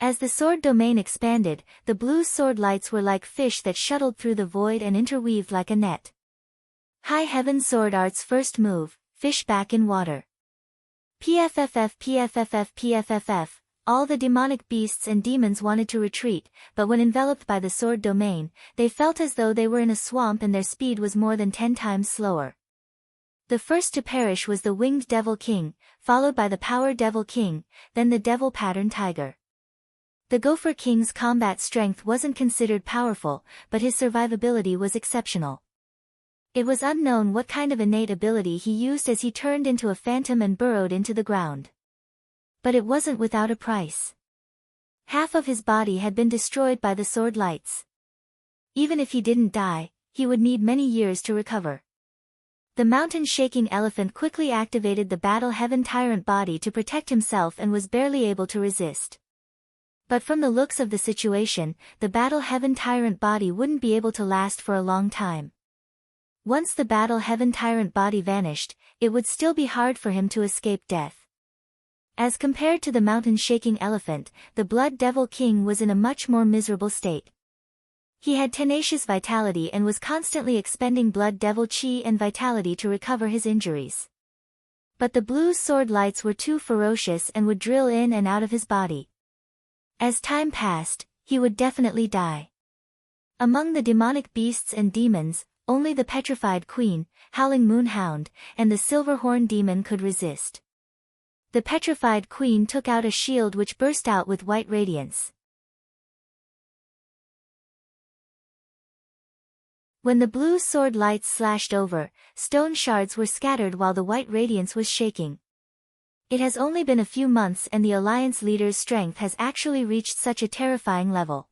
As the sword domain expanded, the blue sword lights were like fish that shuttled through the void and interweaved like a net. High Heaven Sword Art's first move, Fish Back in Water. PFFF. All the demonic beasts and demons wanted to retreat, but when enveloped by the sword domain, they felt as though they were in a swamp and their speed was more than 10 times slower. The first to perish was the Winged Devil King, followed by the Power Devil King, then the Devil Pattern Tiger. The Gopher King's combat strength wasn't considered powerful, but his survivability was exceptional. It was unknown what kind of innate ability he used as he turned into a phantom and burrowed into the ground. But it wasn't without a price. Half of his body had been destroyed by the sword lights. Even if he didn't die, he would need many years to recover. The mountain-shaking elephant quickly activated the Battle Heaven Tyrant body to protect himself and was barely able to resist. But from the looks of the situation, the Battle Heaven Tyrant body wouldn't be able to last for a long time. Once the Battle Heaven Tyrant body vanished, it would still be hard for him to escape death. As compared to the mountain-shaking elephant, the Blood Devil King was in a much more miserable state. He had tenacious vitality and was constantly expending blood devil chi and vitality to recover his injuries. But the blue sword lights were too ferocious and would drill in and out of his body. As time passed, he would definitely die. Among the demonic beasts and demons, only the petrified queen, howling moonhound, and the silver-horn demon could resist. The petrified queen took out a shield which burst out with white radiance. When the blue sword lights slashed over, stone shards were scattered while the white radiance was shaking. It has only been a few months and the Alliance leader's strength has actually reached such a terrifying level.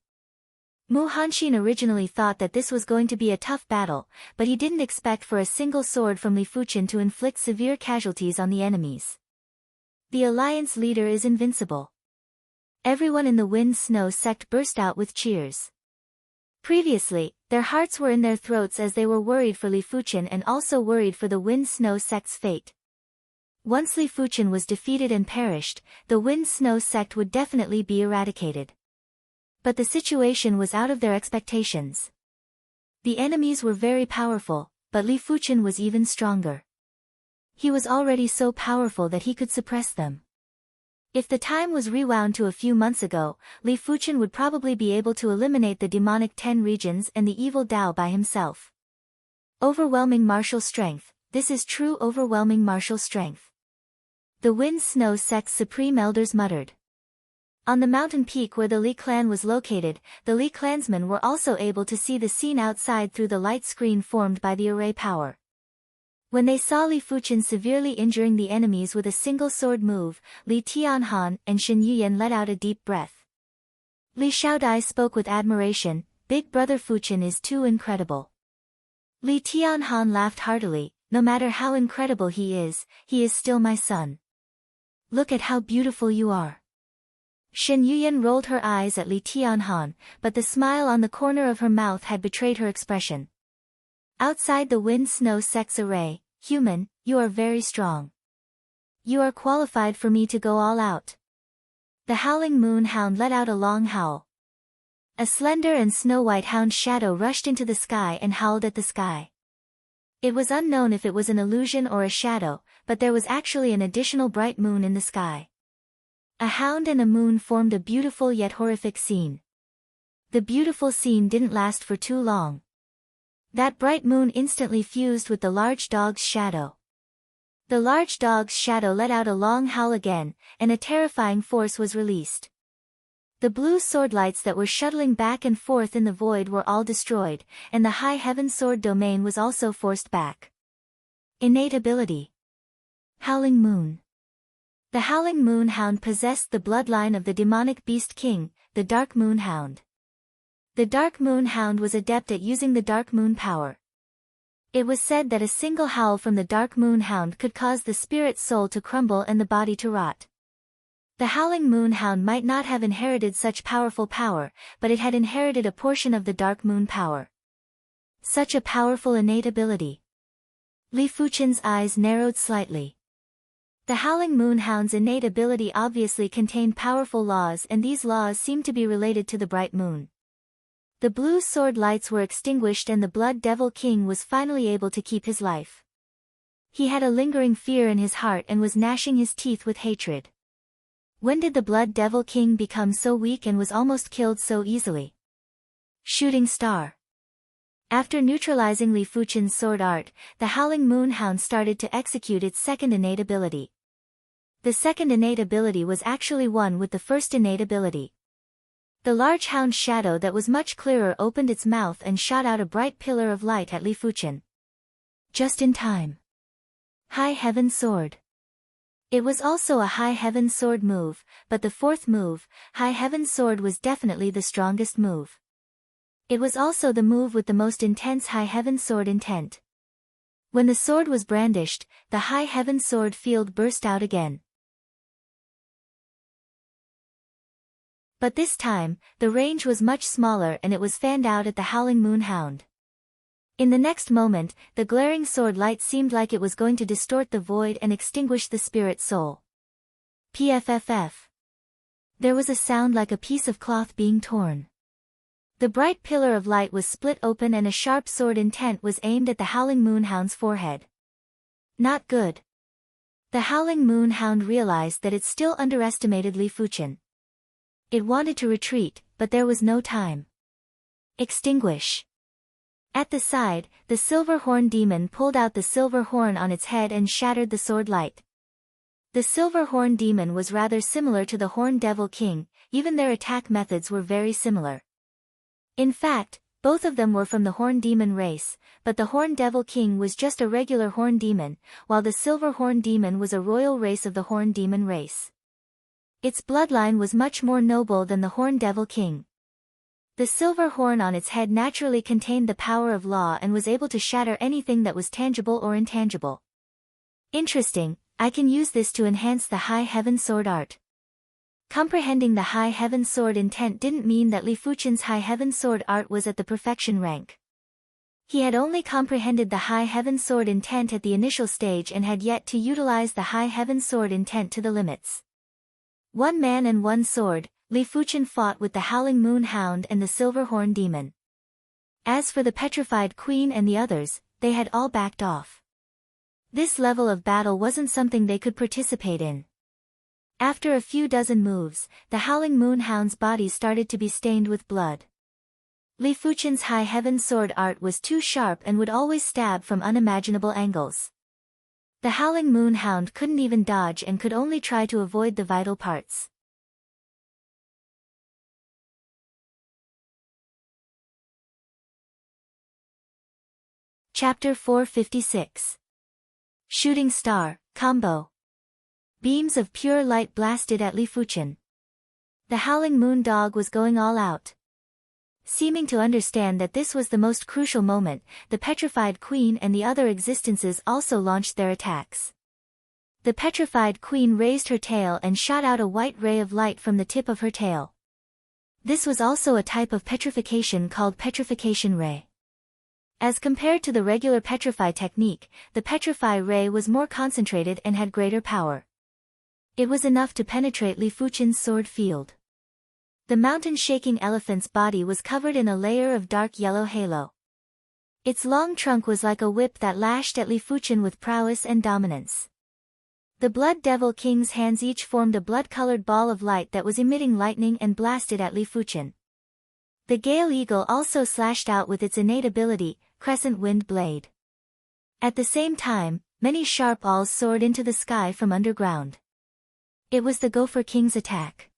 Mu Hanxin originally thought that this was going to be a tough battle, but he didn't expect for a single sword from Li Fuchen to inflict severe casualties on the enemies. The Alliance leader is invincible. Everyone in the Wind Snow sect burst out with cheers. Previously, their hearts were in their throats as they were worried for Li Fuchen and also worried for the Wind Snow sect's fate. Once Li Fuchen was defeated and perished, the Wind Snow sect would definitely be eradicated. But the situation was out of their expectations. The enemies were very powerful, but Li Fuchen was even stronger. He was already so powerful that he could suppress them. If the time was rewound to a few months ago, Li Fuchen would probably be able to eliminate the demonic 10 regions and the evil Dao by himself. Overwhelming martial strength, this is true overwhelming martial strength. The Wind Snow sect's supreme elders muttered. On the mountain peak where the Li clan was located, the Li clansmen were also able to see the scene outside through the light screen formed by the array power. When they saw Li Fuchen severely injuring the enemies with a single sword move, Li Tianhan and Shen Yuyan let out a deep breath. Li Xiaodai spoke with admiration, "Big brother Fuchen is too incredible." Li Tianhan laughed heartily, "No matter how incredible he is still my son. Look at how beautiful you are." Shen Yuyan rolled her eyes at Li Tianhan, but the smile on the corner of her mouth had betrayed her expression. Outside the Wind Snow sect's array, "Human, you are very strong. You are qualified for me to go all out." The howling moon hound let out a long howl. A slender and snow-white hound shadow rushed into the sky and howled at the sky. It was unknown if it was an illusion or a shadow, but there was actually an additional bright moon in the sky. A hound and a moon formed a beautiful yet horrific scene. The beautiful scene didn't last for too long. That bright moon instantly fused with the large dog's shadow. The large dog's shadow let out a long howl again, and a terrifying force was released. The blue sword lights that were shuttling back and forth in the void were all destroyed, and the high heaven sword domain was also forced back. Innate ability. Howling Moon. The Howling Moon Hound possessed the bloodline of the demonic beast king, the Dark Moon Hound. The Dark Moon Hound was adept at using the Dark Moon power. It was said that a single howl from the Dark Moon Hound could cause the spirit soul to crumble and the body to rot. The Howling Moon Hound might not have inherited such powerful power, but it had inherited a portion of the Dark Moon power. Such a powerful innate ability. Li Fuchen's eyes narrowed slightly. The Howling Moon Hound's innate ability obviously contained powerful laws, and these laws seemed to be related to the bright moon. The blue sword lights were extinguished and the Blood Devil King was finally able to keep his life. He had a lingering fear in his heart and was gnashing his teeth with hatred. When did the Blood Devil King become so weak and was almost killed so easily? Shooting Star. After neutralizing Li Fuchen's sword art, the Howling Moon Hound started to execute its second innate ability. The second innate ability was actually one with the first innate ability. The large hound shadow that was much clearer opened its mouth and shot out a bright pillar of light at Li Fuchen. Just in time. High Heaven Sword. It was also a High Heaven Sword move, but the fourth move, High Heaven Sword, was definitely the strongest move. It was also the move with the most intense High Heaven Sword intent. When the sword was brandished, the High Heaven Sword field burst out again. But this time, the range was much smaller and it was fanned out at the Howling Moon Hound. In the next moment, the glaring sword light seemed like it was going to distort the void and extinguish the spirit soul. PFFF. There was a sound like a piece of cloth being torn. The bright pillar of light was split open and a sharp sword intent was aimed at the Howling Moonhound's forehead. Not good. The Howling Moonhound realized that it still underestimated Li Fuchen. It wanted to retreat, but there was no time. Extinguish. At the side, the silver horn demon pulled out the silver horn on its head and shattered the sword light. The silver horn demon was rather similar to the Horn Devil King, even their attack methods were very similar. In fact, both of them were from the Horn Demon race, but the Horn Devil King was just a regular Horn Demon, while the Silver Horn Demon was a royal race of the Horn Demon race. Its bloodline was much more noble than the Horn Devil King. The silver horn on its head naturally contained the power of law and was able to shatter anything that was tangible or intangible. Interesting, I can use this to enhance the High Heaven Sword art. Comprehending the High Heaven Sword intent didn't mean that Li Fuchen's High Heaven Sword art was at the perfection rank. He had only comprehended the High Heaven Sword intent at the initial stage and had yet to utilize the High Heaven Sword intent to the limits. One man and one sword, Li Fuchen fought with the Howling Moonhound and the Silver Horn Demon. As for the Petrified Queen and the others, they had all backed off. This level of battle wasn't something they could participate in. After a few dozen moves, the Howling Moonhound's body started to be stained with blood. Li Fuchen's High Heaven Sword art was too sharp and would always stab from unimaginable angles. The Howling Moonhound couldn't even dodge and could only try to avoid the vital parts. Chapter 456. Shooting Star, Combo. Beams of pure light blasted at Li Fuchen. The Howling Moon Dog was going all out. Seeming to understand that this was the most crucial moment, the Petrified Queen and the other existences also launched their attacks. The Petrified Queen raised her tail and shot out a white ray of light from the tip of her tail. This was also a type of petrification called Petrification Ray. As compared to the regular Petrify technique, the Petrify Ray was more concentrated and had greater power. It was enough to penetrate Li Fuchen's sword field. The mountain-shaking elephant's body was covered in a layer of dark yellow halo. Its long trunk was like a whip that lashed at Li Fuchen with prowess and dominance. The Blood Devil King's hands each formed a blood-colored ball of light that was emitting lightning and blasted at Li Fuchen. The Gale Eagle also slashed out with its innate ability, Crescent Wind Blade. At the same time, many sharp awls soared into the sky from underground. It was the Gopher King's attack.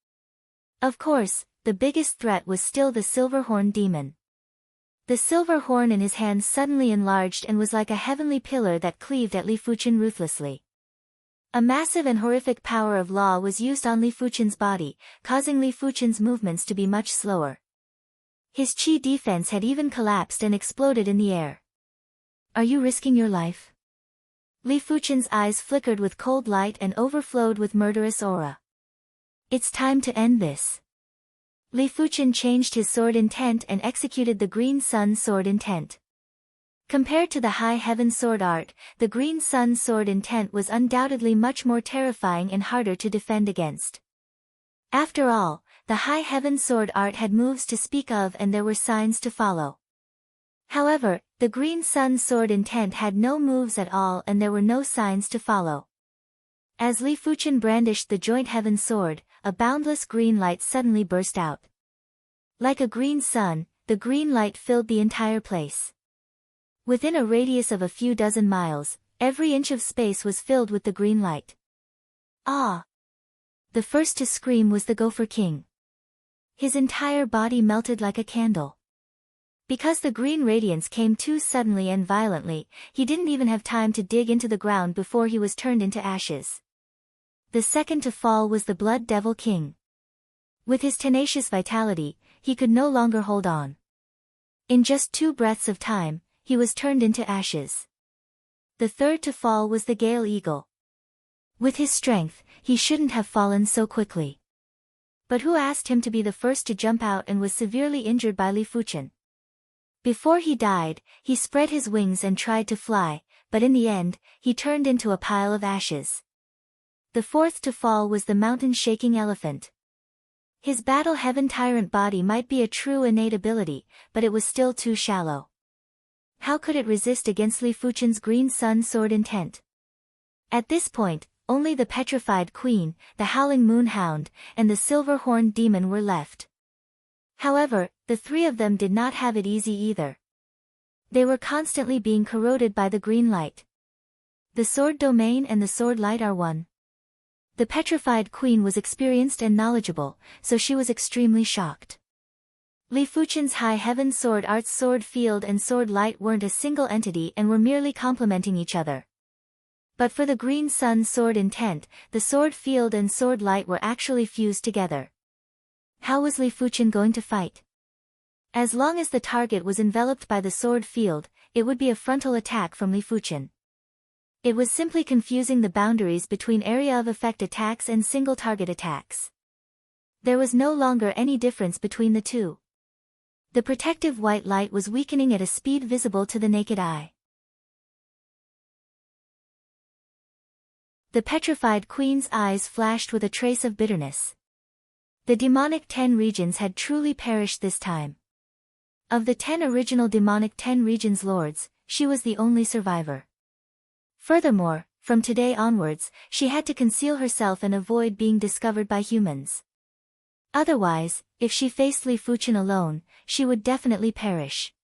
Of course, the biggest threat was still the Silver Horn Demon. The silver horn in his hand suddenly enlarged and was like a heavenly pillar that cleaved at Li Fuchen ruthlessly. A massive and horrific power of law was used on Li Fuchen's body, causing Li Fuchen's movements to be much slower. His chi defense had even collapsed and exploded in the air. Are you risking your life? Li Fuchen's eyes flickered with cold light and overflowed with murderous aura. It's time to end this. Li Fuchen changed his sword intent and executed the Green Sun sword intent. Compared to the High Heaven sword art, the Green Sun sword intent was undoubtedly much more terrifying and harder to defend against. After all, the High Heaven sword art had moves to speak of and there were signs to follow. However, the Green Sun sword intent had no moves at all and there were no signs to follow. As Li Fuchen brandished the Joint Heaven sword, a boundless green light suddenly burst out. Like a green sun, the green light filled the entire place. Within a radius of a few dozen miles, every inch of space was filled with the green light. Ah! The first to scream was the Gopher King. His entire body melted like a candle. Because the green radiance came too suddenly and violently, he didn't even have time to dig into the ground before he was turned into ashes. The second to fall was the Blood Devil King. With his tenacious vitality, he could no longer hold on. In just 2 breaths of time, he was turned into ashes. The third to fall was the Gale Eagle. With his strength, he shouldn't have fallen so quickly. But who asked him to be the first to jump out and was severely injured by Li Fuchen? Before he died, he spread his wings and tried to fly, but in the end, he turned into a pile of ashes. The fourth to fall was the mountain-shaking elephant. His Battle Heaven Tyrant body might be a true innate ability, but it was still too shallow. How could it resist against Li Fuchen's Green Sun Sword intent? At this point, only the Petrified Queen, the Howling Moon Hound, and the Silver-Horned Demon were left. However, the three of them did not have it easy either. They were constantly being corroded by the green light. The Sword Domain and the Sword Light are one. The Petrified Queen was experienced and knowledgeable, so she was extremely shocked. Li Fuchen's High Heaven Sword Art's Sword Field and Sword Light weren't a single entity and were merely complementing each other. But for the Green Sun Sword intent, the Sword Field and Sword Light were actually fused together. How was Li Fuchen going to fight? As long as the target was enveloped by the Sword Field, it would be a frontal attack from Li Fuchen. It was simply confusing the boundaries between area of effect attacks and single target attacks. There was no longer any difference between the two. The protective white light was weakening at a speed visible to the naked eye. The Petrified Queen's eyes flashed with a trace of bitterness. The demonic 10 regions had truly perished this time. Of the 10 original demonic 10 regions lords, she was the only survivor. Furthermore, from today onwards, she had to conceal herself and avoid being discovered by humans. Otherwise, if she faced Li Fuchen alone, she would definitely perish.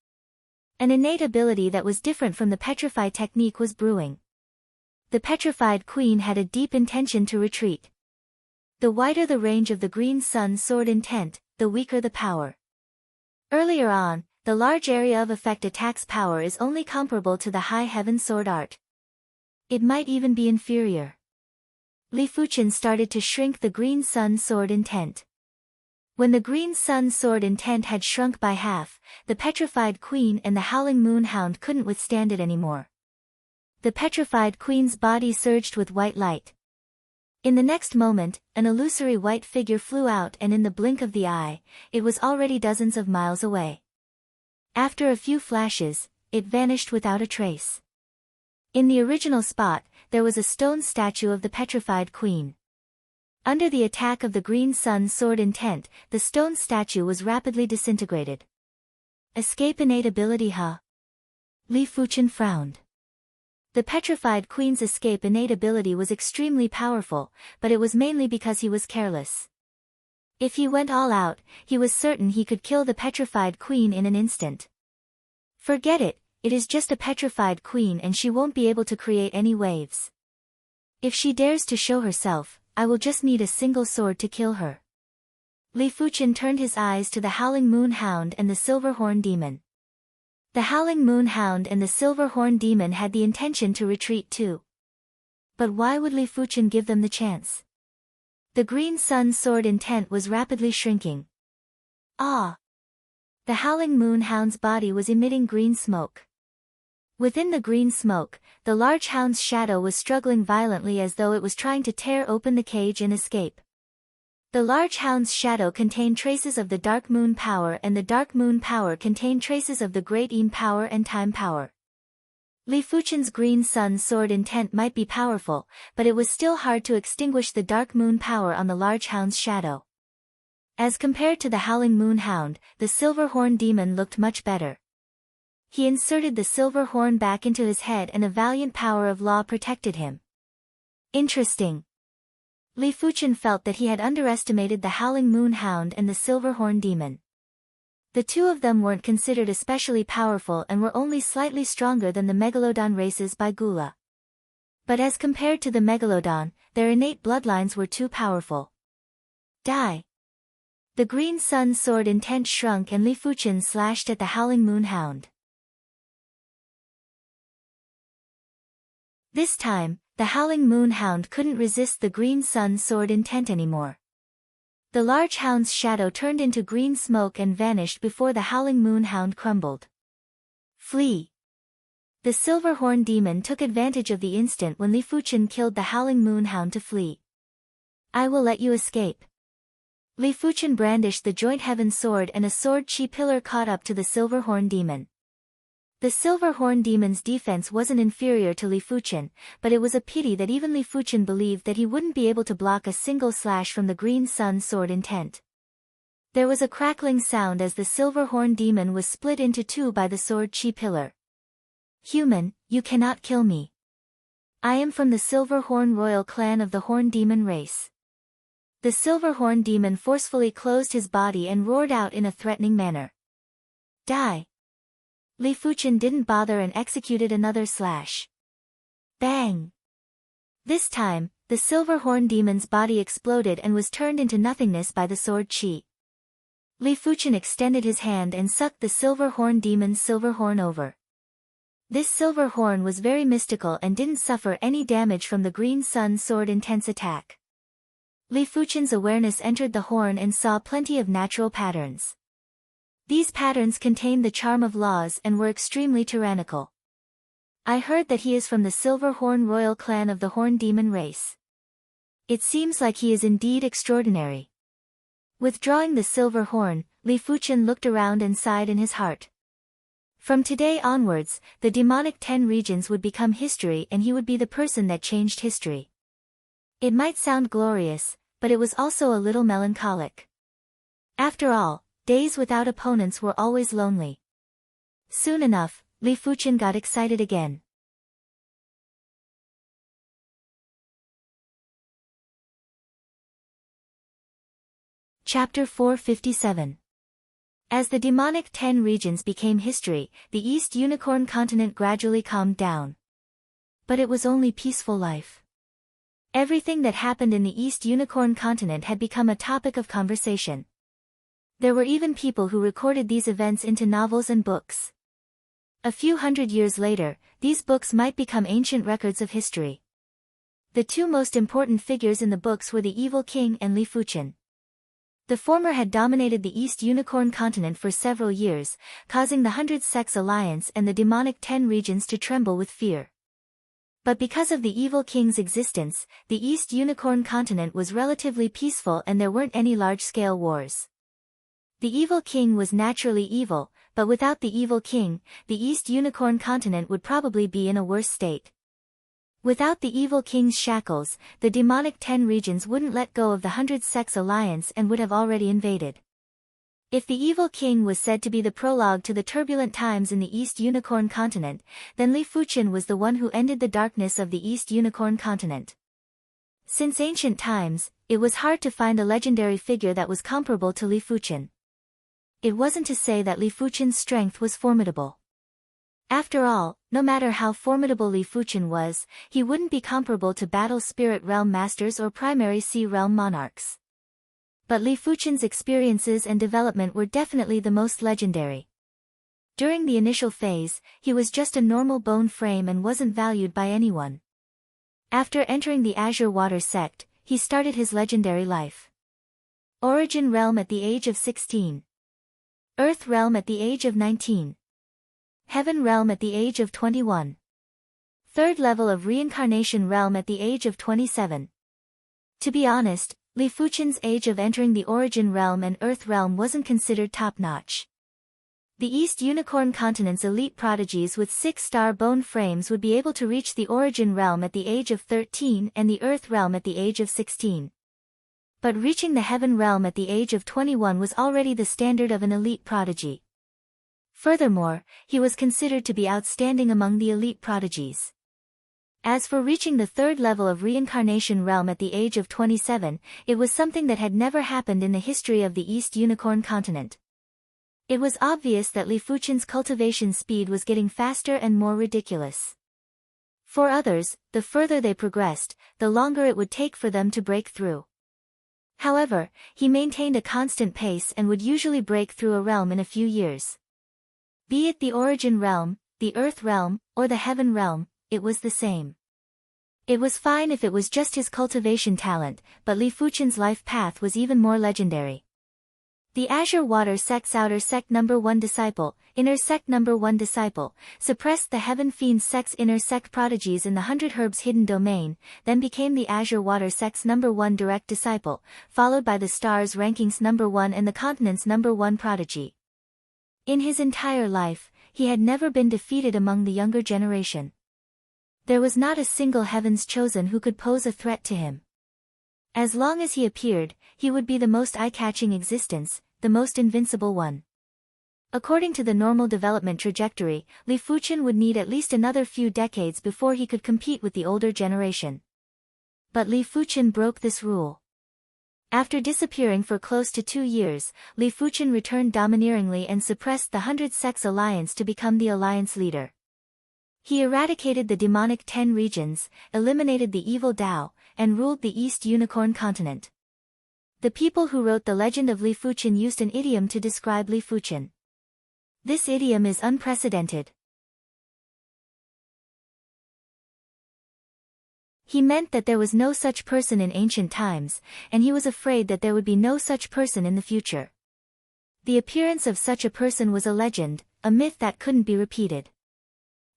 An innate ability that was different from the Petrify technique was brewing. The Petrified Queen had a deep intention to retreat. The wider the range of the Green Sun Sword intent, the weaker the power. Earlier on, the large area of effect attack's power is only comparable to the High Heaven Sword Art. It might even be inferior. Li Fuchen started to shrink the Green Sun Sword intent. When the Green Sun Sword intent had shrunk by half, the Petrified Queen and the Howling Moon Hound couldn't withstand it anymore. The Petrified Queen's body surged with white light. In the next moment, an illusory white figure flew out, and in the blink of the eye, it was already dozens of miles away. After a few flashes, it vanished without a trace. In the original spot, there was a stone statue of the Petrified Queen. Under the attack of the Green Sun Sword intent, the stone statue was rapidly disintegrated. Escape innate ability, huh? Li Fuchen frowned. The Petrified Queen's escape innate ability was extremely powerful, but it was mainly because he was careless. If he went all out, he was certain he could kill the Petrified Queen in an instant. Forget it, it is just a Petrified Queen and she won't be able to create any waves. If she dares to show herself, I will just need a single sword to kill her. Li Fuchen turned his eyes to the Howling Moon Hound and the Silver-Horned Demon. The Howling Moon Hound and the Silver-Horned Demon had the intention to retreat too. But why would Li Fuchen give them the chance? The Green Sun Sword intent was rapidly shrinking. Ah! The Howling Moon Hound's body was emitting green smoke. Within the green smoke, the large hound's shadow was struggling violently as though it was trying to tear open the cage and escape. The large hound's shadow contained traces of the Dark Moon power, and the Dark Moon power contained traces of the Great Eam power and Time power. Li Fuchen's Green Sun Sword intent might be powerful, but it was still hard to extinguish the Dark Moon power on the large hound's shadow. As compared to the Howling Moon Hound, the Silver-Horned Demon looked much better. He inserted the silver horn back into his head and a valiant power of law protected him. Interesting. Li Fuchen felt that he had underestimated the Howling Moon Hound and the Silver-Horned Demon. The two of them weren't considered especially powerful and were only slightly stronger than the Megalodon races by Gula. But as compared to the Megalodon, their innate bloodlines were too powerful. Die! The Green Sun Sword intent shrunk and Li Fuchen slashed at the Howling Moon Hound. This time, the Howling Moon Hound couldn't resist the Green Sun Sword intent anymore. The large hound's shadow turned into green smoke and vanished before the Howling Moon Hound crumbled. Flee! The Silver-Horned Demon took advantage of the instant when Li Fuchen killed the Howling Moon Hound to flee. I will let you escape. Li Fuchen brandished the Joint Heaven Sword and a sword chi pillar caught up to the Silver-Horned Demon. The Silver-Horned Demon's defense wasn't inferior to Li Fuchen, but it was a pity that even Li Fuchen believed that he wouldn't be able to block a single slash from the Green Sun Sword intent. There was a crackling sound as the silver horn demon was split into two by the sword chi pillar. Human, you cannot kill me. I am from the silver horn royal clan of the horn demon race. The silver horn demon forcefully closed his body and roared out in a threatening manner. Die! Li Fuchen didn't bother and executed another slash. Bang! This time, the silver horn demon's body exploded and was turned into nothingness by the sword chi. Li Fuchen extended his hand and sucked the silver horn demon's silver horn over. This silver horn was very mystical and didn't suffer any damage from the green sun sword intense attack. Li Fuchen's awareness entered the horn and saw plenty of natural patterns. These patterns contained the charm of laws and were extremely tyrannical. I heard that he is from the silver horn royal clan of the horn demon race. It seems like he is indeed extraordinary. Withdrawing the silver horn, Li Fuchen looked around and sighed in his heart. From today onwards, the demonic 10 regions would become history and he would be the person that changed history. It might sound glorious, but it was also a little melancholic. After all, days without opponents were always lonely. Soon enough, Li Fuchen got excited again. Chapter 457. As the demonic 10 regions became history, the East Unicorn continent gradually calmed down. But it was only peaceful life. Everything that happened in the East Unicorn continent had become a topic of conversation. There were even people who recorded these events into novels and books. A few hundred years later, these books might become ancient records of history. The two most important figures in the books were the Evil King and Li Fuchen. The former had dominated the East Unicorn continent for several years, causing the 100 Sects Alliance and the demonic 10 regions to tremble with fear. But because of the Evil King's existence, the East Unicorn continent was relatively peaceful and there weren't any large-scale wars. The Evil King was naturally evil, but without the Evil King, the East Unicorn continent would probably be in a worse state. Without the Evil King's shackles, the demonic 10 regions wouldn't let go of the 100 Sects Alliance and would have already invaded. If the Evil King was said to be the prologue to the turbulent times in the East Unicorn continent, then Li Fuchen was the one who ended the darkness of the East Unicorn continent. Since ancient times, it was hard to find a legendary figure that was comparable to Li Fuchen. It wasn't to say that Li Fuchen's strength was formidable. After all, no matter how formidable Li Fuchen was, he wouldn't be comparable to Battle Spirit Realm Masters or Primary Sea Realm Monarchs. But Li Fuchen's experiences and development were definitely the most legendary. During the initial phase, he was just a normal bone frame and wasn't valued by anyone. After entering the Azure Water sect, he started his legendary life. Origin Realm at the age of 16. Earth Realm at the age of 19. Heaven Realm at the age of 21. Third level of Reincarnation Realm at the age of 27. To be honest, Li Fuchen's age of entering the Origin Realm and Earth Realm wasn't considered top-notch. The East Unicorn continent's elite prodigies with 6-star bone frames would be able to reach the Origin Realm at the age of 13 and the Earth Realm at the age of 16. But reaching the Heaven Realm at the age of 21 was already the standard of an elite prodigy. Furthermore, he was considered to be outstanding among the elite prodigies. As for reaching the third level of Reincarnation Realm at the age of 27, it was something that had never happened in the history of the East Unicorn continent. It was obvious that Li Fuchen's cultivation speed was getting faster and more ridiculous. For others, the further they progressed, the longer it would take for them to break through. However, he maintained a constant pace and would usually break through a realm in a few years. Be it the Origin Realm, the Earth Realm, or the Heaven Realm, it was the same. It was fine if it was just his cultivation talent, but Li Fuchen's life path was even more legendary. The Azure Water Sect's Outer Sect No. 1 Disciple, Inner Sect No. 1 Disciple, suppressed the Heaven Fiend Sect's Inner Sect prodigies in the 100 Herbs Hidden Domain, then became the Azure Water Sect's No. 1 Direct Disciple, followed by the Stars Rankings No. 1 and the Continent's No. 1 Prodigy. In his entire life, he had never been defeated among the younger generation. There was not a single Heaven's Chosen who could pose a threat to him. As long as he appeared, he would be the most eye-catching existence, the most invincible one. According to the normal development trajectory, Li Fuchen would need at least another few decades before he could compete with the older generation. But Li Fuchen broke this rule. After disappearing for close to 2 years, Li Fuchen returned domineeringly and suppressed the 100 Sects Alliance to become the alliance leader. He eradicated the demonic 10 regions, eliminated the evil Tao, and ruled the East Unicorn continent. The people who wrote the legend of Li Fuchen used an idiom to describe Li Fuchen. This idiom is unprecedented. He meant that there was no such person in ancient times, and he was afraid that there would be no such person in the future. The appearance of such a person was a legend, a myth that couldn't be repeated.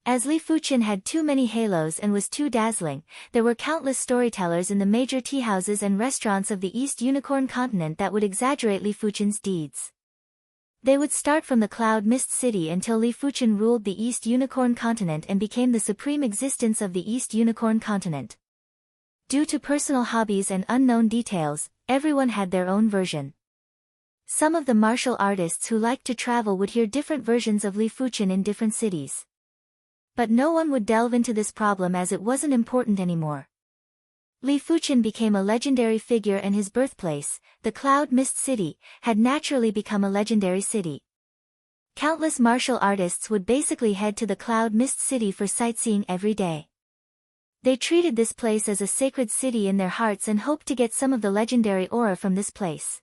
As Li Fuchen had too many halos and was too dazzling, there were countless storytellers in the major teahouses and restaurants of the East Unicorn continent that would exaggerate Li Fuchen's deeds. They would start from the Cloud Mist City until Li Fuchen ruled the East Unicorn continent and became the supreme existence of the East Unicorn continent. Due to personal hobbies and unknown details, everyone had their own version. Some of the martial artists who liked to travel would hear different versions of Li Fuchen in different cities. But no one would delve into this problem as it wasn't important anymore. Li Fuchen became a legendary figure and his birthplace, the Cloud Mist City, had naturally become a legendary city. Countless martial artists would basically head to the Cloud Mist City for sightseeing every day. They treated this place as a sacred city in their hearts and hoped to get some of the legendary aura from this place.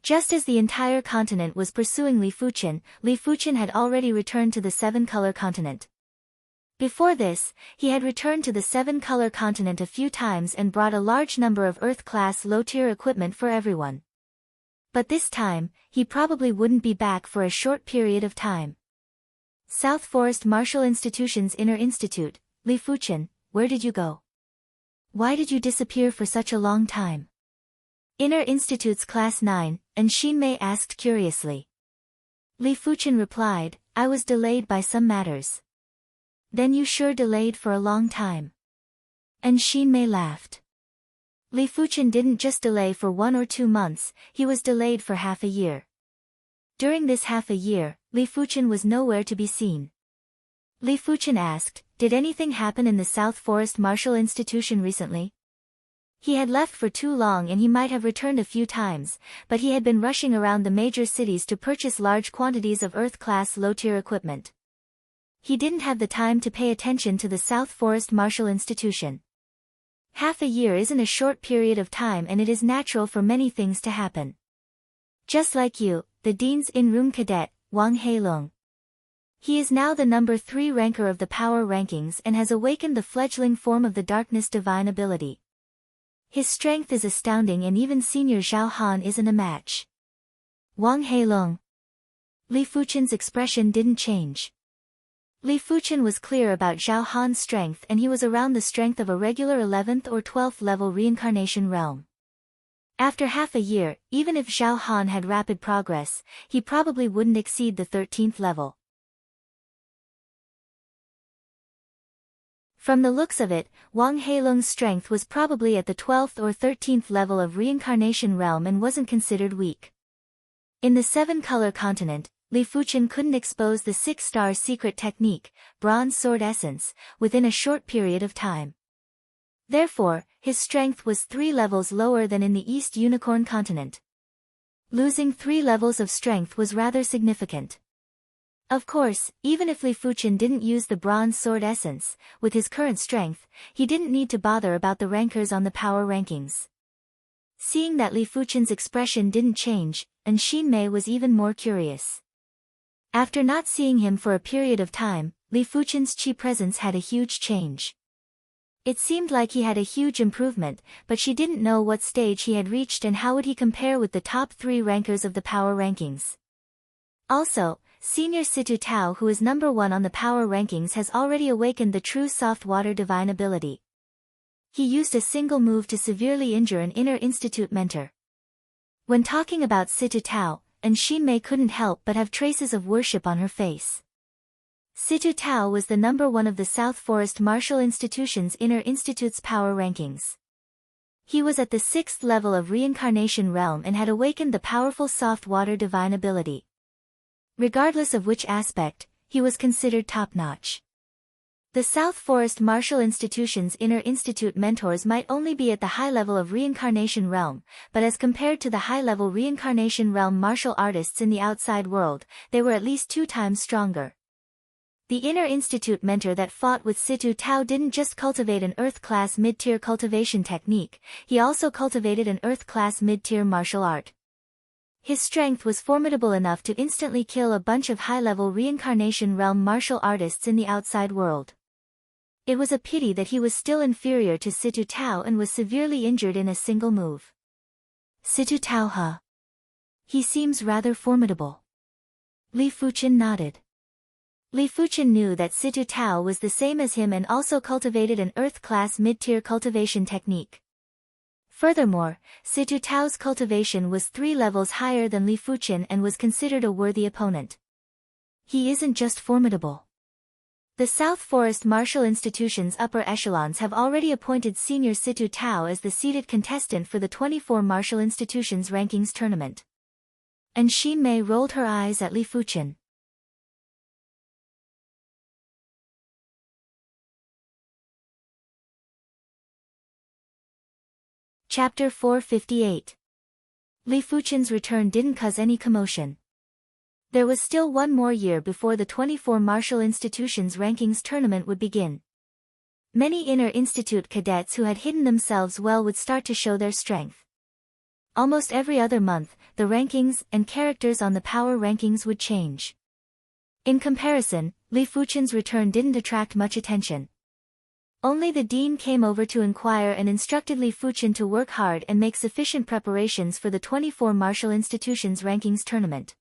Just as the entire continent was pursuing Li Fuchen had already returned to the Seven-Color continent. Before this, he had returned to the Seven-Color continent a few times and brought a large number of Earth-class low-tier equipment for everyone. But this time, he probably wouldn't be back for a short period of time. South Forest Martial Institution's Inner Institute, Li Fuchen, where did you go? Why did you disappear for such a long time? Inner Institute's Class 9, and Xinmei asked curiously. Li Fuchen replied, I was delayed by some matters. Then you sure delayed for a long time. And Xinmei laughed. Li Fuchen didn't just delay for 1 or 2 months, he was delayed for half a year. During this half a year, Li Fuchen was nowhere to be seen. Li Fuchen asked, did anything happen in the South Forest Martial Institution recently? He had left for too long and he might have returned a few times, but he had been rushing around the major cities to purchase large quantities of Earth-class low-tier equipment. He didn't have the time to pay attention to the South Forest Martial Institution. Half a year isn't a short period of time and it is natural for many things to happen. Just like you, the Dean's in-room cadet, Wang Heilong. He is now the number 3 ranker of the power rankings and has awakened the fledgling form of the darkness divine ability. His strength is astounding and even senior Zhao Han isn't a match. Wang Heilong. Li Fuchen's expression didn't change. Li Fuchen was clear about Zhao Han's strength and he was around the strength of a regular 11th or 12th level reincarnation realm. After half a year, even if Zhao Han had rapid progress, he probably wouldn't exceed the 13th level. From the looks of it, Wang Heilong's strength was probably at the 12th or 13th level of reincarnation realm and wasn't considered weak. In the Seven-Color continent, Li Fuchen couldn't expose the 6-star secret technique, Bronze Sword Essence, within a short period of time. Therefore, his strength was 3 levels lower than in the East Unicorn continent. Losing 3 levels of strength was rather significant. Of course, even if Li Fuchen didn't use the Bronze Sword Essence, with his current strength, he didn't need to bother about the rankers on the power rankings. Seeing that Li Fuchen's expression didn't change, and Xinmei was even more curious. After not seeing him for a period of time, Li Fuchen's chi presence had a huge change. It seemed like he had a huge improvement, but she didn't know what stage he had reached and how would he compare with the top 3 rankers of the power rankings. Also, Senior Situ Tao, who is number 1 on the power rankings, has already awakened the true soft water divine ability. He used a single move to severely injure an Inner Institute mentor. When talking about Situ Tao, and Xinmei couldn't help but have traces of worship on her face. Situ Tao was the number 1 of the South Forest Martial Institution's Inner Institute's power rankings. He was at the 6th level of reincarnation realm and had awakened the powerful soft water divine ability. Regardless of which aspect, he was considered top-notch. The South Forest Martial Institution's inner institute mentors might only be at the high level of reincarnation realm, but as compared to the high-level reincarnation realm martial artists in the outside world, they were at least 2 times stronger. The inner institute mentor that fought with Situ Tao didn't just cultivate an Earth-class mid-tier cultivation technique, he also cultivated an Earth-class mid-tier martial art. His strength was formidable enough to instantly kill a bunch of high-level reincarnation realm martial artists in the outside world. It was a pity that he was still inferior to Situ Tao and was severely injured in a single move. Situ Tao, huh? He seems rather formidable. Li Fuchen nodded. Li Fuchen knew that Situ Tao was the same as him and also cultivated an Earth-class mid-tier cultivation technique. Furthermore, Situ Tao's cultivation was 3 levels higher than Li Fuchen and was considered a worthy opponent. He isn't just formidable. The South Forest Martial Institution's upper echelons have already appointed senior Situ Tao as the seeded contestant for the 24 Martial Institution's rankings tournament. And Xin Mei rolled her eyes at Li Fuchen. Chapter 458. Li Fuchen's return didn't cause any commotion. There was still 1 more year before the 24 Martial Institution's rankings tournament would begin. Many inner institute cadets who had hidden themselves well would start to show their strength. Almost every other month, the rankings and characters on the power rankings would change. In comparison, Li Fuchen's return didn't attract much attention. Only the dean came over to inquire and instructed Li Fuchen to work hard and make sufficient preparations for the 24 Martial Institution's rankings tournament.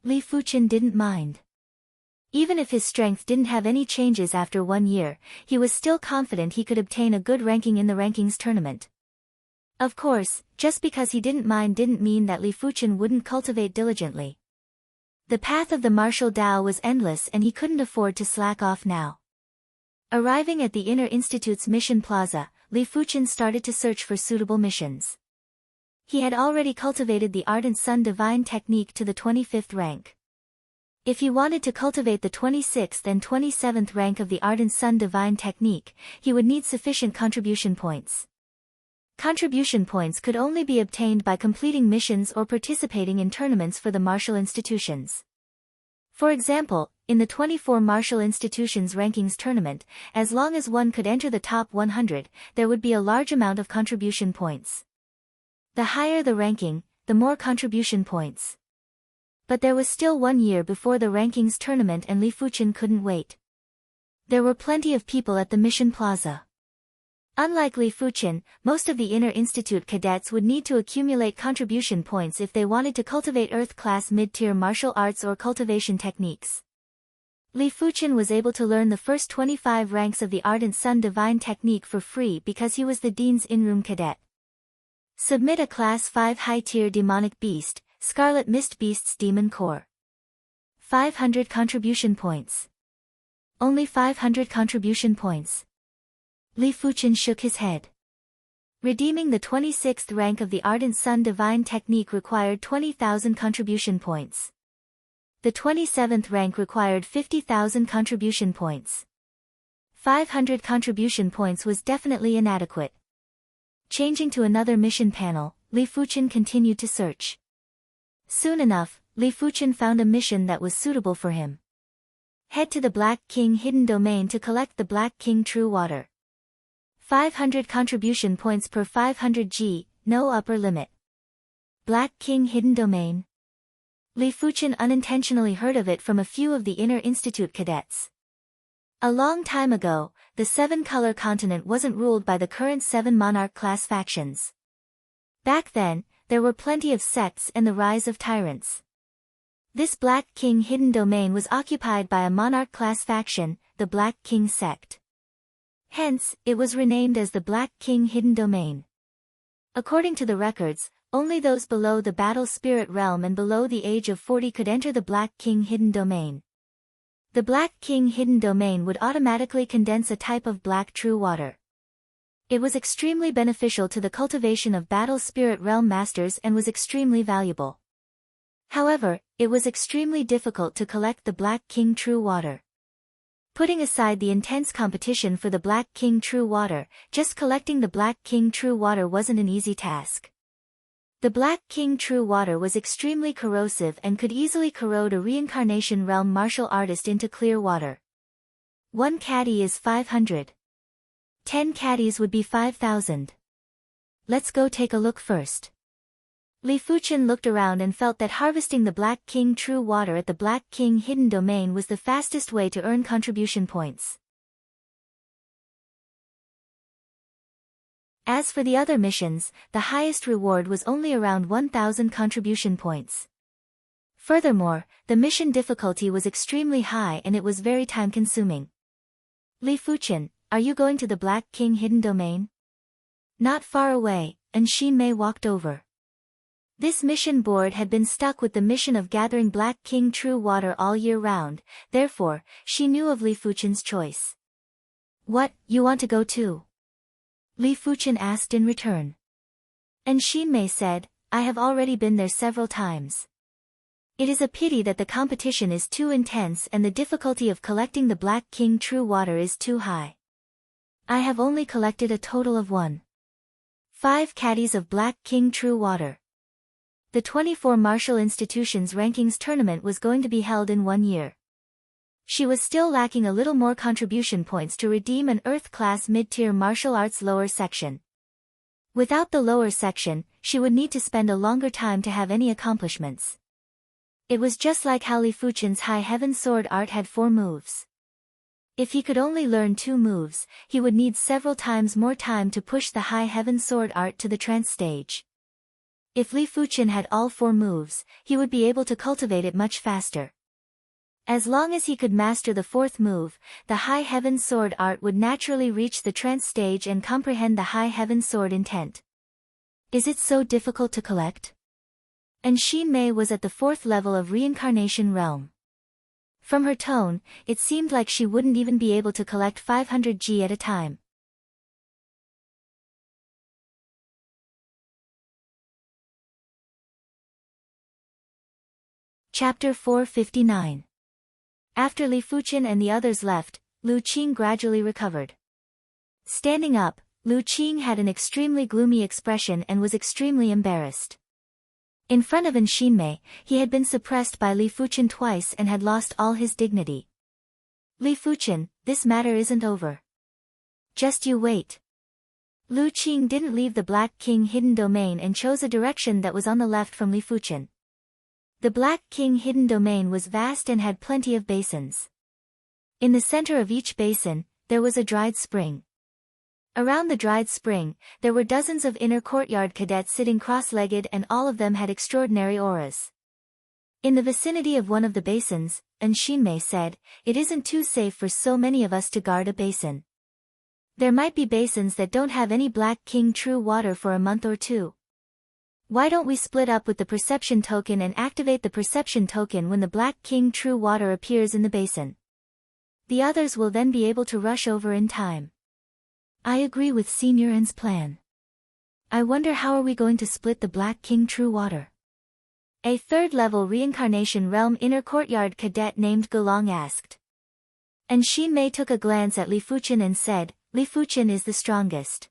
Li Fuchen didn't mind. Even if his strength didn't have any changes after 1 year, he was still confident he could obtain a good ranking in the rankings tournament. Of course, just because he didn't mind didn't mean that Li Fuchen wouldn't cultivate diligently. The path of the martial Tao was endless and he couldn't afford to slack off now. Arriving at the Inner Institute's mission plaza, Li Fuchen started to search for suitable missions. He had already cultivated the Ardent Sun Divine Technique to the 25th rank. If he wanted to cultivate the 26th and 27th rank of the Ardent Sun Divine Technique, he would need sufficient contribution points. Contribution points could only be obtained by completing missions or participating in tournaments for the martial institutions. For example, in the 24 Martial Institutions Rankings Tournament, as long as one could enter the top 100, there would be a large amount of contribution points. The higher the ranking, the more contribution points. But there was still 1 year before the rankings tournament and Li Fuchen couldn't wait. There were plenty of people at the Mission Plaza. Unlike Li Fuchen, most of the Inner Institute cadets would need to accumulate contribution points if they wanted to cultivate Earth-class mid-tier martial arts or cultivation techniques. Li Fuchen was able to learn the first 25 ranks of the Ardent Sun Divine Technique for free because he was the Dean's in-room cadet. Submit a Class 5 high-tier demonic beast, Scarlet Mist Beast's Demon Core. 500 contribution points. Only 500 contribution points. Li Fuchen shook his head. Redeeming the 26th rank of the Ardent Sun Divine Technique required 20,000 contribution points. The 27th rank required 50,000 contribution points. 500 contribution points was definitely inadequate. Changing to another mission panel, Li Fuchen continued to search. Soon enough, Li Fuchen found a mission that was suitable for him. Head to the Black King Hidden Domain to collect the Black King True Water. 500 contribution points per 500 G, no upper limit. Black King Hidden Domain. Li Fuchen unintentionally heard of it from a few of the Inner Institute cadets. A long time ago, the 7-color continent wasn't ruled by the current 7 monarch class factions. Back then, there were plenty of sects and the rise of tyrants. This Black King Hidden Domain was occupied by a monarch class faction, the Black King sect. Hence, it was renamed as the Black King Hidden Domain. According to the records, only those below the Battle Spirit Realm and below the age of 40 could enter the Black King Hidden Domain. The Black King Hidden Domain would automatically condense a type of black true water. It was extremely beneficial to the cultivation of battle spirit realm masters and was extremely valuable. However, it was extremely difficult to collect the Black King True Water. Putting aside the intense competition for the Black King True Water, just collecting the Black King True Water wasn't an easy task. The Black King True Water was extremely corrosive and could easily corrode a reincarnation realm martial artist into clear water. 1 caddy is 500. 10 caddies would be 5,000. Let's go take a look first. Li Fuchen looked around and felt that harvesting the Black King True Water at the Black King Hidden Domain was the fastest way to earn contribution points. As for the other missions, the highest reward was only around 1,000 contribution points. Furthermore, the mission difficulty was extremely high and it was very time-consuming. Li Fuchen, are you going to the Black King Hidden Domain? Not far away, and Xinmei walked over. This mission board had been stuck with the mission of gathering Black King True Water all year round, therefore, she knew of Li Fuchen's choice. What, you want to go too? Li Fuchen asked in return. And Xinmei said, I have already been there several times. It is a pity that the competition is too intense and the difficulty of collecting the Black King True Water is too high. I have only collected a total of 5 caddies of Black King True Water. The 24 martial institutions rankings tournament was going to be held in 1 year. She was still lacking a little more contribution points to redeem an Earth-class mid-tier martial arts lower section. Without the lower section, she would need to spend a longer time to have any accomplishments. It was just like how Li Fuchen's High Heaven Sword art had 4 moves. If he could only learn 2 moves, he would need several times more time to push the High Heaven Sword art to the trance stage. If Li Fuchen had all 4 moves, he would be able to cultivate it much faster. As long as he could master the 4th move, the High Heaven Sword art would naturally reach the trance stage and comprehend the High Heaven Sword intent. Is it so difficult to collect? And Xinmei was at the 4th level of Reincarnation Realm. From her tone, it seemed like she wouldn't even be able to collect 500 G at a time. Chapter 459. After Li Fuchen and the others left, Lu Qing gradually recovered. Standing up, Lu Qing had an extremely gloomy expression and was extremely embarrassed. In front of Xinmei, he had been suppressed by Li Fuchen twice and had lost all his dignity. Li Fuchen, this matter isn't over. Just you wait. Lu Qing didn't leave the Black King Hidden Domain and chose a direction that was on the left from Li Fuchen. The Black King Hidden Domain was vast and had plenty of basins. In the center of each basin, there was a dried spring. Around the dried spring, there were dozens of inner courtyard cadets sitting cross-legged and all of them had extraordinary auras. In the vicinity of one of the basins, Xinmei said, it isn't too safe for so many of us to guard a basin. There might be basins that don't have any Black King True Water for a month or 2. Why don't we split up with the perception token and activate the perception token when the Black King True Water appears in the basin? The others will then be able to rush over in time. I agree with Senior N's plan. I wonder how are we going to split the Black King True Water? A 3rd-level Reincarnation Realm inner courtyard cadet named Gulong asked. And Xinmei took a glance at Li Fuchen and said, Li Fuchen is the strongest.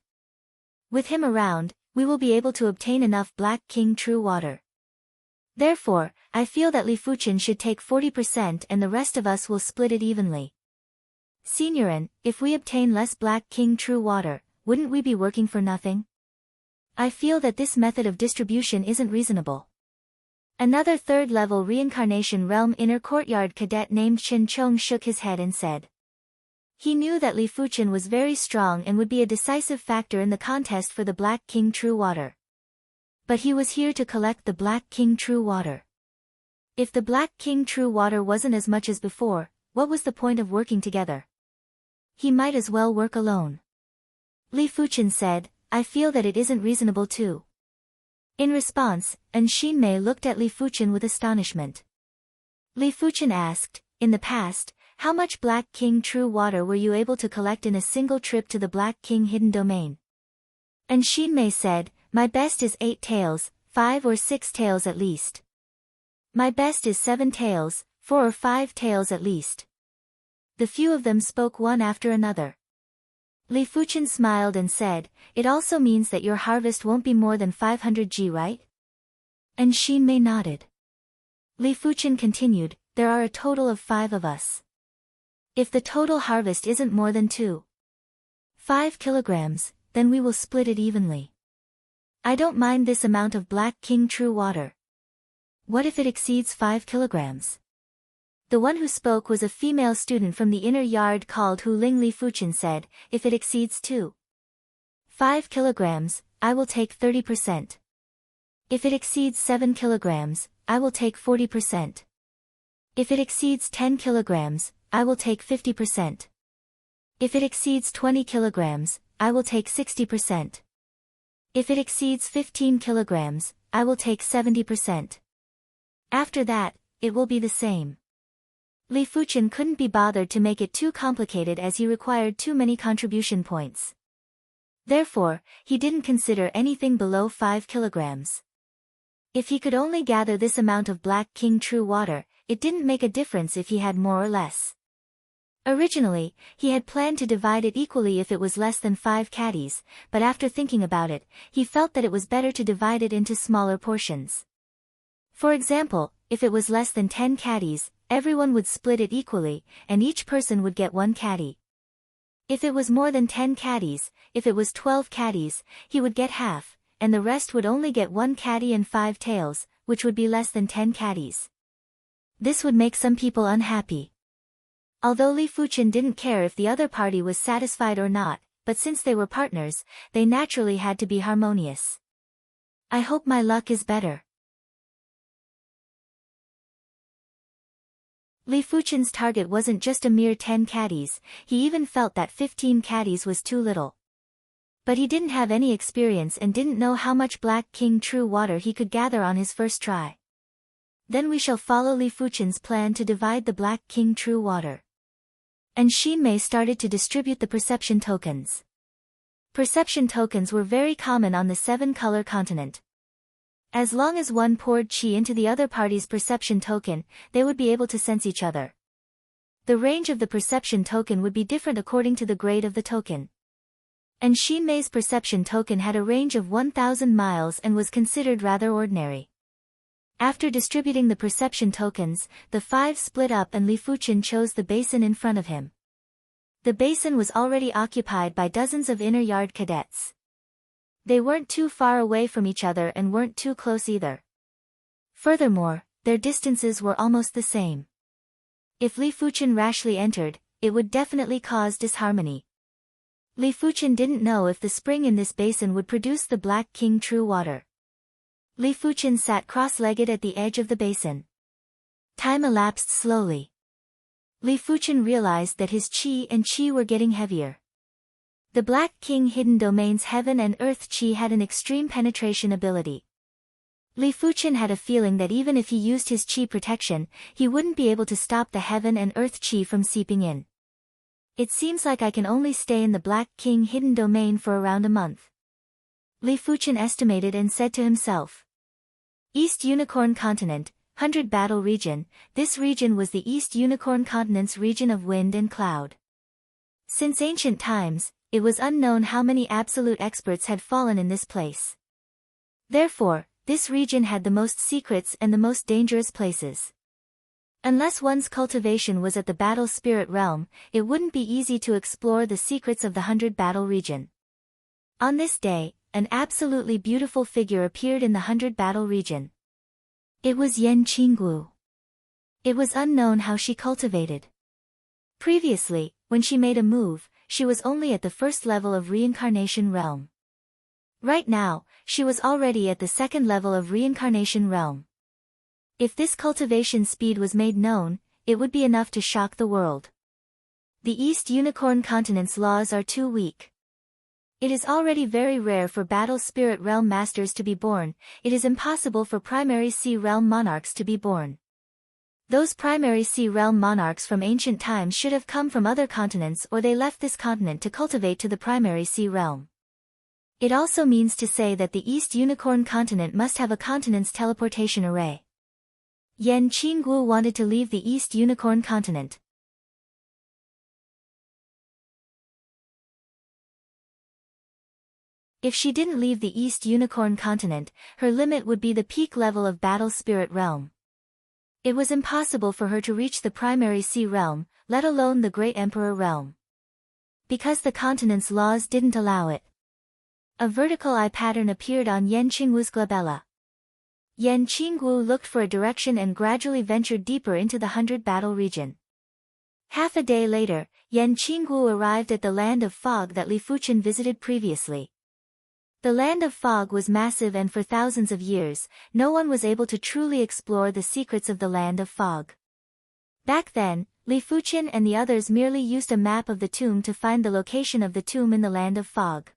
With him around, we will be able to obtain enough Black King True Water. Therefore, I feel that Li Fuchen should take 40% and the rest of us will split it evenly. Senior N, if we obtain less Black King True Water, wouldn't we be working for nothing? I feel that this method of distribution isn't reasonable. Another 3rd-level Reincarnation Realm inner courtyard cadet named Chen Chong shook his head and said. He knew that Li Fuchen was very strong and would be a decisive factor in the contest for the Black King True Water. But he was here to collect the Black King True Water. If the Black King True Water wasn't as much as before, what was the point of working together? He might as well work alone. Li Fuchen said, I feel that it isn't reasonable too. In response, Xinmei looked at Li Fuchen with astonishment. Li Fuchen asked, in the past, how much Black King True Water were you able to collect in a single trip to the Black King Hidden Domain? And Shinmei said, "My best is 8 tails, 5 or 6 tails at least. My best is 7 tails, 4 or 5 tails at least." The few of them spoke one after another. Li Fuchen smiled and said, "It also means that your harvest won't be more than 500 g, right?" And Shinmei nodded. Li Fuchen continued, "There are a total of 5 of us. If the total harvest isn't more than 2.5 kilograms, then we will split it evenly. I don't mind this amount of Black King True Water. What if it exceeds 5 kilograms? The one who spoke was a female student from the inner yard called Hu Ling. Li Fuchen said, "If it exceeds 2.5 kilograms, I will take 30%. If it exceeds 7 kilograms, I will take 40%. If it exceeds 10 kilograms, I will take 50%. If it exceeds 20 kilograms, I will take 60%. If it exceeds 15 kilograms, I will take 70%. After that, it will be the same." Li Fuchen couldn't be bothered to make it too complicated as he required too many contribution points. Therefore, he didn't consider anything below 5 kilograms. If he could only gather this amount of Black King True Water, it didn't make a difference if he had more or less. Originally, he had planned to divide it equally if it was less than 5 caddies, but after thinking about it, he felt that it was better to divide it into smaller portions. For example, if it was less than 10 caddies, everyone would split it equally, and each person would get 1 caddy. If it was more than 10 caddies, if it was 12 caddies, he would get half, and the rest would only get 1 caddy and 5 tails, which would be less than 10 caddies. This would make some people unhappy. Although Li Fuchen didn't care if the other party was satisfied or not, but since they were partners, they naturally had to be harmonious. "I hope my luck is better." Li Fuchen's target wasn't just a mere 10 caddies, he even felt that 15 caddies was too little. But he didn't have any experience and didn't know how much Black King True Water he could gather on his first try. "Then we shall follow Li Fuchen's plan to divide the Black King True Water." And Shinmei started to distribute the perception tokens. Perception tokens were very common on the 7-color continent. As long as one poured chi into the other party's perception token, they would be able to sense each other. The range of the perception token would be different according to the grade of the token. And Shinmei's perception token had a range of 1,000 miles and was considered rather ordinary. After distributing the perception tokens, the 5 split up and Li Fuchen chose the basin in front of him. The basin was already occupied by dozens of inner yard cadets. They weren't too far away from each other and weren't too close either. Furthermore, their distances were almost the same. If Li Fuchen rashly entered, it would definitely cause disharmony. Li Fuchen didn't know if the spring in this basin would produce the Black King True Water. Li Fuchen sat cross-legged at the edge of the basin. Time elapsed slowly. Li Fuchen realized that his chi and chi were getting heavier. The Black King Hidden Domain's Heaven and Earth Chi had an extreme penetration ability. Li Fuchen had a feeling that even if he used his chi protection, he wouldn't be able to stop the Heaven and Earth Chi from seeping in. "It seems like I can only stay in the Black King Hidden Domain for around a month," Li Fuchen estimated and said to himself. East Unicorn Continent, 100 Battle Region. This region was the East Unicorn Continent's region of wind and cloud. Since ancient times, it was unknown how many absolute experts had fallen in this place. Therefore, this region had the most secrets and the most dangerous places. Unless one's cultivation was at the Battle Spirit Realm, it wouldn't be easy to explore the secrets of the 100 Battle Region. On this day, an absolutely beautiful figure appeared in the 100 Battle Region. It was Yen Qinggu. It was unknown how she cultivated. Previously, when she made a move, she was only at the first level of Reincarnation Realm. Right now, she was already at the second level of Reincarnation Realm. If this cultivation speed was made known, it would be enough to shock the world. The East Unicorn Continent's laws are too weak. It is already very rare for Battle Spirit Realm Masters to be born. It is impossible for Primary Sea Realm Monarchs to be born. Those Primary Sea Realm Monarchs from ancient times should have come from other continents, or they left this continent to cultivate to the Primary Sea Realm. It also means to say that the East Unicorn continent must have a continent's teleportation array. Yan Qinggu wanted to leave the East Unicorn continent. If she didn't leave the East Unicorn continent, her limit would be the peak level of Battle Spirit Realm. It was impossible for her to reach the primary sea realm, let alone the Great Emperor realm. Because the continent's laws didn't allow it. A vertical eye pattern appeared on Yan Qinggu's glabella. Yan Qinggu looked for a direction and gradually ventured deeper into the 100 battle region. Half a day later, Yan Qinggu arrived at the Land of Fog that Li Fuqian visited previously. The Land of Fog was massive, and for thousands of years, no one was able to truly explore the secrets of the Land of Fog. Back then, Li Fuqian and the others merely used a map of the tomb to find the location of the tomb in the Land of Fog.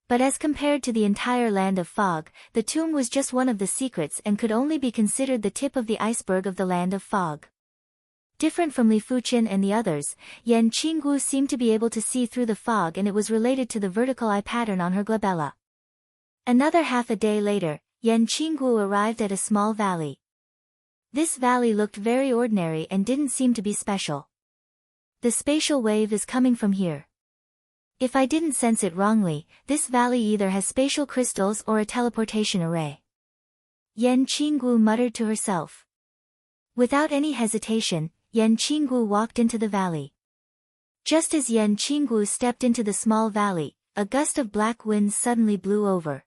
But as compared to the entire Land of Fog, the tomb was just one of the secrets and could only be considered the tip of the iceberg of the Land of Fog. Different from Li Fuqian and the others, Yan Qinggu seemed to be able to see through the fog, and it was related to the vertical eye pattern on her glabella. Another half a day later, Yan Qinggu arrived at a small valley. This valley looked very ordinary and didn't seem to be special. The spatial wave is coming from here. If I didn't sense it wrongly, this valley either has spatial crystals or a teleportation array. Yan Qinggu muttered to herself. Without any hesitation, Yan Qinggu walked into the valley. Just as Yan Qinggu stepped into the small valley, a gust of black wind suddenly blew over.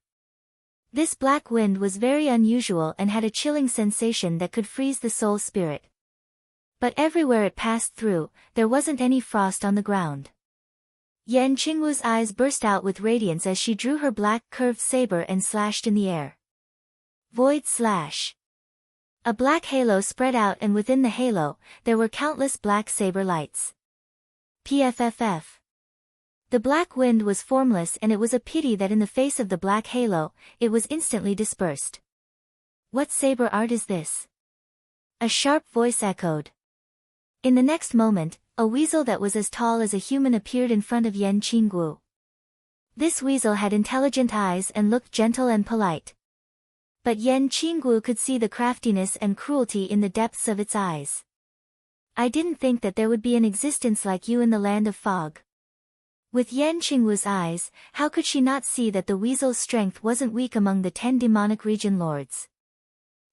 This black wind was very unusual and had a chilling sensation that could freeze the soul spirit. But everywhere it passed through, there wasn't any frost on the ground. Yan Qinggu's eyes burst out with radiance as she drew her black curved saber and slashed in the air. Void slash. A black halo spread out, and within the halo, there were countless black saber lights. PFFF. The black wind was formless, and it was a pity that in the face of the black halo, it was instantly dispersed. What saber art is this? A sharp voice echoed. In the next moment, a weasel that was as tall as a human appeared in front of Yan Qinggu. This weasel had intelligent eyes and looked gentle and polite. But Yan Qinggu could see the craftiness and cruelty in the depths of its eyes. I didn't think that there would be an existence like you in the Land of Fog. With Yan Qinggu's eyes, how could she not see that the weasel's strength wasn't weak among the 10 demonic region lords?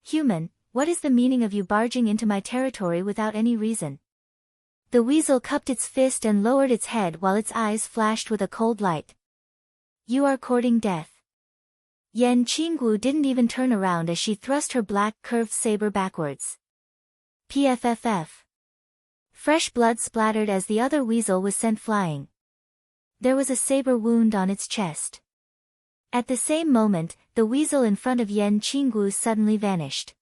Human, what is the meaning of you barging into my territory without any reason? The weasel cupped its fist and lowered its head while its eyes flashed with a cold light. You are courting death. Yan Qinggu didn't even turn around as she thrust her black curved saber backwards. PFFF. Fresh blood splattered as the other weasel was sent flying. There was a saber wound on its chest. At the same moment, the weasel in front of Yan Qinggu suddenly vanished.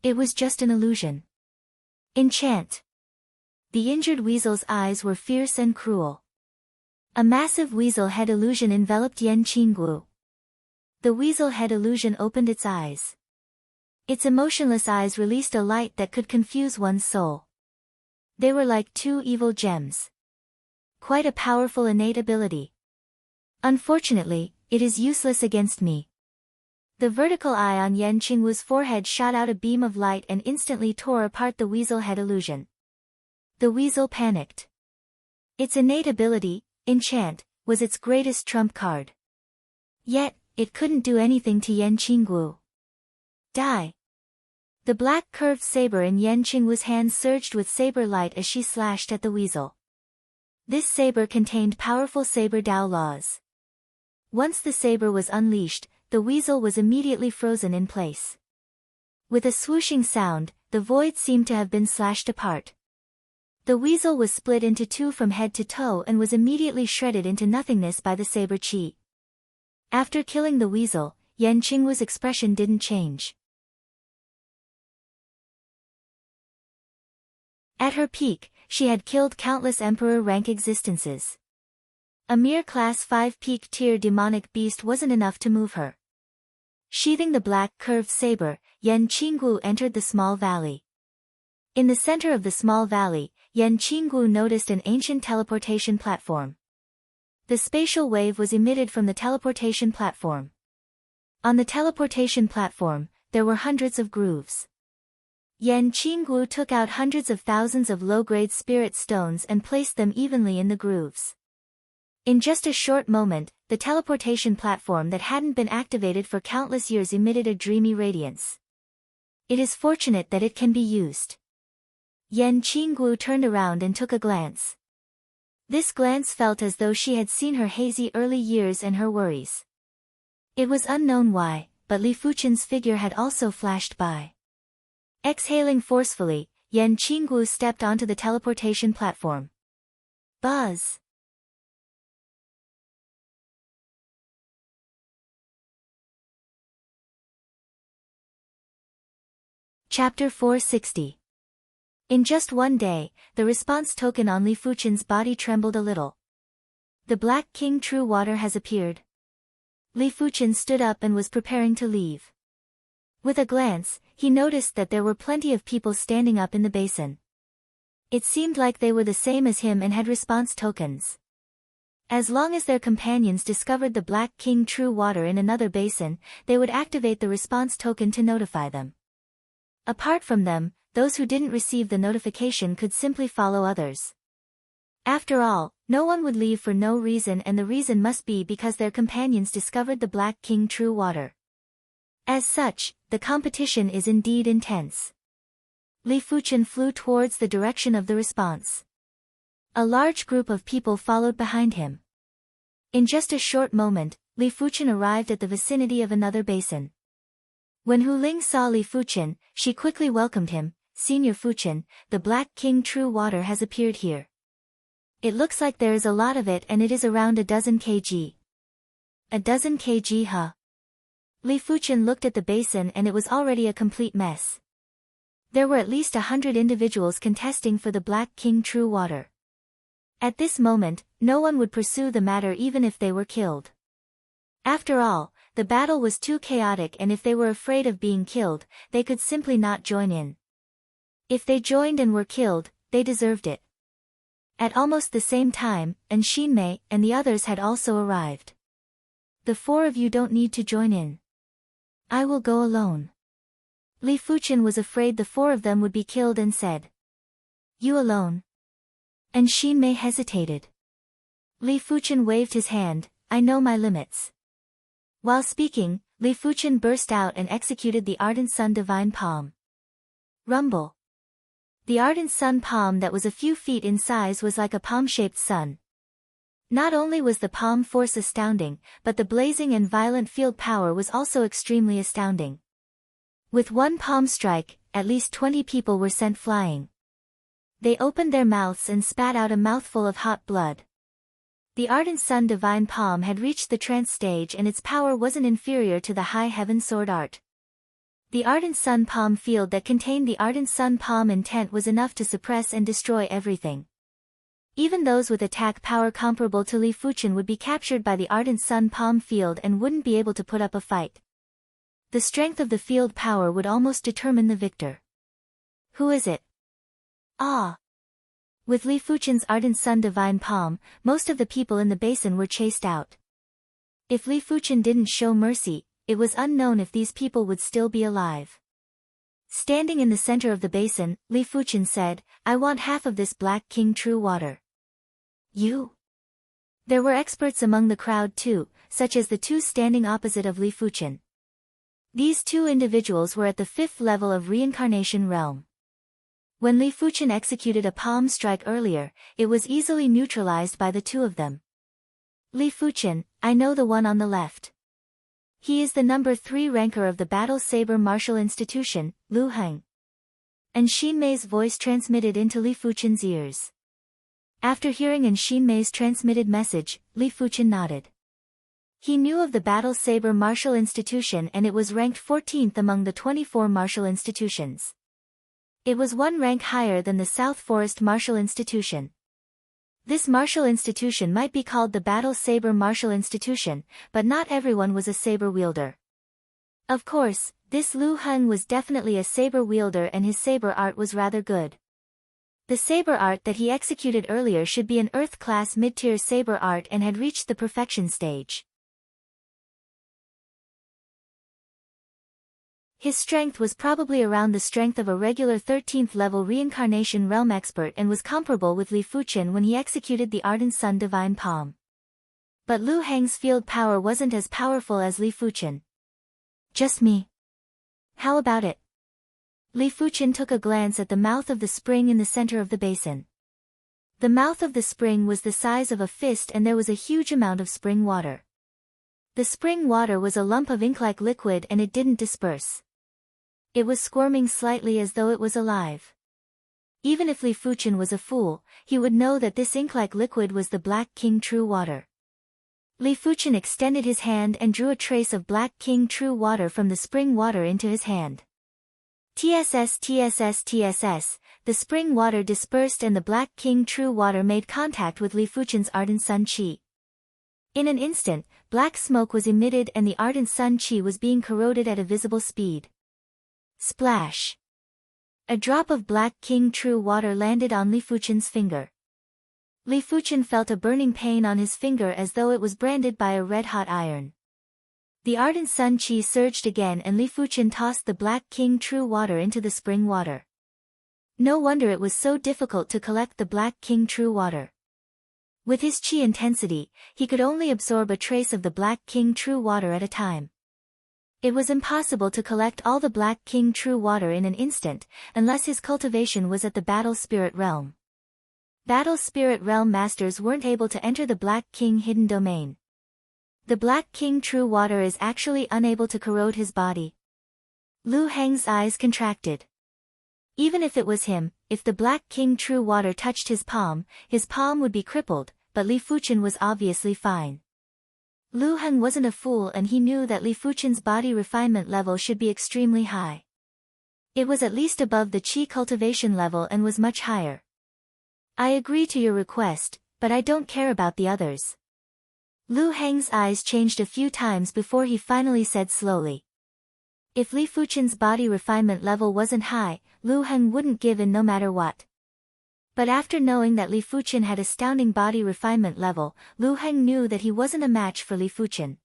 It was just an illusion. Enchant. The injured weasel's eyes were fierce and cruel. A massive weasel head illusion enveloped Yan Qinggu. The weasel head illusion opened its eyes. Its emotionless eyes released a light that could confuse one's soul. They were like two evil gems. Quite a powerful innate ability. Unfortunately, it is useless against me. The vertical eye on Yan Qinggu's forehead shot out a beam of light and instantly tore apart the weasel head illusion. The weasel panicked. Its innate ability, enchant, was its greatest trump card. Yet, it couldn't do anything to Yan Qinggu. Die! The black curved saber in Yan Qinggu's hand surged with saber light as she slashed at the weasel. This saber contained powerful saber Dao laws. Once the saber was unleashed, the weasel was immediately frozen in place. With a swooshing sound, the void seemed to have been slashed apart. The weasel was split into two from head to toe and was immediately shredded into nothingness by the saber chi. After killing the weasel, Yan Qinggu's expression didn't change. At her peak, she had killed countless emperor rank existences. A mere class 5 peak tier demonic beast wasn't enough to move her. Sheathing the black curved saber, Yan Qinggu entered the small valley. In the center of the small valley, Yan Qinggu noticed an ancient teleportation platform. The spatial wave was emitted from the teleportation platform. On the teleportation platform, there were hundreds of grooves. Yan Qinggu took out hundreds of thousands of low-grade spirit stones and placed them evenly in the grooves. In just a short moment, the teleportation platform that hadn't been activated for countless years emitted a dreamy radiance. It is fortunate that it can be used. Yan Qinggu turned around and took a glance. This glance felt as though she had seen her hazy early years and her worries. It was unknown why, but Li Fuchen's figure had also flashed by. Exhaling forcefully, Yan Qinggu stepped onto the teleportation platform. Buzz! Chapter 460. In just one day, the response token on Li Fuchen's body trembled a little. The Black King True Water has appeared. Li Fuchen stood up and was preparing to leave. With a glance, he noticed that there were plenty of people standing up in the basin. It seemed like they were the same as him and had response tokens. As long as their companions discovered the Black King True Water in another basin, they would activate the response token to notify them. Apart from them, those who didn't receive the notification could simply follow others. After all, no one would leave for no reason, and the reason must be because their companions discovered the Black King True Water. As such, the competition is indeed intense. Li Fuchen flew towards the direction of the response. A large group of people followed behind him. In just a short moment, Li Fuchen arrived at the vicinity of another basin. When Hu Ling saw Li Fuchen, she quickly welcomed him. "Senior Fuchen, the Black King True Water has appeared here. It looks like there is a lot of it, and it is around a dozen kg. A dozen kg, huh?" Li Fuchen looked at the basin and it was already a complete mess. There were at least 100 individuals contesting for the Black King True Water. At this moment, no one would pursue the matter even if they were killed. After all, the battle was too chaotic, and if they were afraid of being killed, they could simply not join in. If they joined and were killed, they deserved it. At almost the same time, Xinmei and the others had also arrived. "The four of you don't need to join in. I will go alone." Li Fuchen was afraid the four of them would be killed and said, "You alone?" And Xinmei hesitated. Li Fuchen waved his hand, "I know my limits." While speaking, Li Fuchen burst out and executed the Ardent Sun Divine Palm. Rumble. The Ardent Sun palm that was a few feet in size was like a palm-shaped sun. Not only was the palm force astounding, but the blazing and violent field power was also extremely astounding. With one palm strike, at least 20 people were sent flying. They opened their mouths and spat out a mouthful of hot blood. The Ardent Sun Divine Palm had reached the trance stage, and its power wasn't inferior to the High Heaven Sword Art. The Ardent Sun Palm field that contained the Ardent Sun Palm intent was enough to suppress and destroy everything. Even those with attack power comparable to Li Fuchen would be captured by the Ardent Sun Palm field and wouldn't be able to put up a fight. The strength of the field power would almost determine the victor. Who is it? Ah! With Li Fuchen's Ardent Sun Divine Palm, most of the people in the basin were chased out. If Li Fuchen didn't show mercy, it was unknown if these people would still be alive. Standing in the center of the basin, Li Fuchen said, "I want half of this Black King True Water." "You?" There were experts among the crowd too, such as the two standing opposite of Li Fuchen. These two individuals were at the 5th level of Reincarnation Realm. When Li Fuchen executed a palm strike earlier, it was easily neutralized by the two of them. "Li Fuchen, I know the one on the left. He is the number 3 ranker of the Battle Saber Martial Institution, Lu Heng." And Xinmei's voice transmitted into Li Fuchen's ears. After hearing Xinmei's transmitted message, Li Fuchen nodded. He knew of the Battle Saber Martial Institution, and it was ranked 14th among the 24 martial institutions. It was one rank higher than the South Forest Martial Institution. This martial institution might be called the Battle Saber Martial Institution, but not everyone was a saber wielder. Of course, this Lu Heng was definitely a saber wielder, and his saber art was rather good. The saber art that he executed earlier should be an Earth-class mid-tier saber art and had reached the perfection stage. His strength was probably around the strength of a regular 13th level reincarnation realm expert and was comparable with Li Fuchen when he executed the Ardent Sun Divine Palm. But Lu Heng's field power wasn't as powerful as Li Fuchen. Just me. How about it? Li Fuchen took a glance at the mouth of the spring in the center of the basin. The mouth of the spring was the size of a fist and there was a huge amount of spring water. The spring water was a lump of ink-like liquid and it didn't disperse. It was squirming slightly as though it was alive. Even if Li Fuchen was a fool, he would know that this ink-like liquid was the Black King True Water. Li Fuchen extended his hand and drew a trace of Black King True Water from the spring water into his hand. TSS TSS TSS, the spring water dispersed and the Black King True Water made contact with Li Fuchen's Ardent Sun Qi. In an instant, black smoke was emitted and the Ardent Sun Qi was being corroded at a visible speed. Splash! A drop of Black King True Water landed on Li Fuchen's finger. Li Fuchen felt a burning pain on his finger as though it was branded by a red-hot iron. The Ardent Sun Qi surged again and Li Fuchen tossed the Black King True Water into the spring water. No wonder it was so difficult to collect the Black King True Water. With his Qi intensity, he could only absorb a trace of the Black King True Water at a time. It was impossible to collect all the Black King True Water in an instant, unless his cultivation was at the Battle Spirit Realm. Battle Spirit Realm masters weren't able to enter the Black King hidden domain. The Black King True Water is actually unable to corrode his body. Lu Heng's eyes contracted. Even if it was him, if the Black King True Water touched his palm would be crippled, but Li Fuchen was obviously fine. Lu Heng wasn't a fool and he knew that Li Fuchen's body refinement level should be extremely high. It was at least above the Qi cultivation level and was much higher. I agree to your request, but I don't care about the others. Lu Heng's eyes changed a few times before he finally said slowly. If Li Fuchen's body refinement level wasn't high, Lu Heng wouldn't give in no matter what. But after knowing that Li Fuchen had astounding body refinement level, Lu Heng knew that he wasn't a match for Li Fuchen.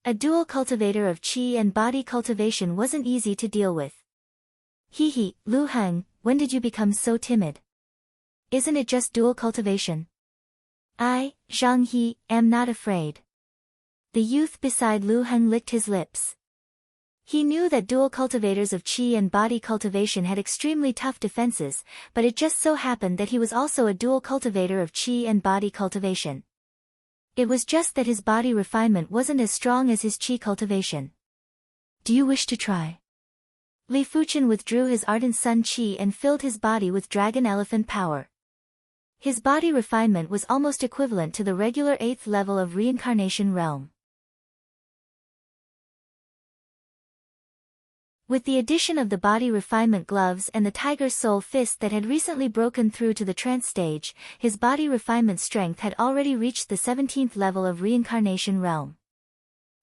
A dual cultivator of Qi and body cultivation wasn't easy to deal with. Hehe, Lu Heng, when did you become so timid? Isn't it just dual cultivation? I, Zhang He, am not afraid. The youth beside Lu Heng licked his lips. He knew that dual cultivators of Qi and body cultivation had extremely tough defenses, but it just so happened that he was also a dual cultivator of Qi and body cultivation. It was just that his body refinement wasn't as strong as his Qi cultivation. Do you wish to try? Li Fuchen withdrew his Ardent Sun Qi and filled his body with Dragon Elephant power. His body refinement was almost equivalent to the regular 8th level of Reincarnation Realm. With the addition of the body refinement gloves and the Tiger Soul Fist that had recently broken through to the trance stage, his body refinement strength had already reached the 17th level of Reincarnation Realm.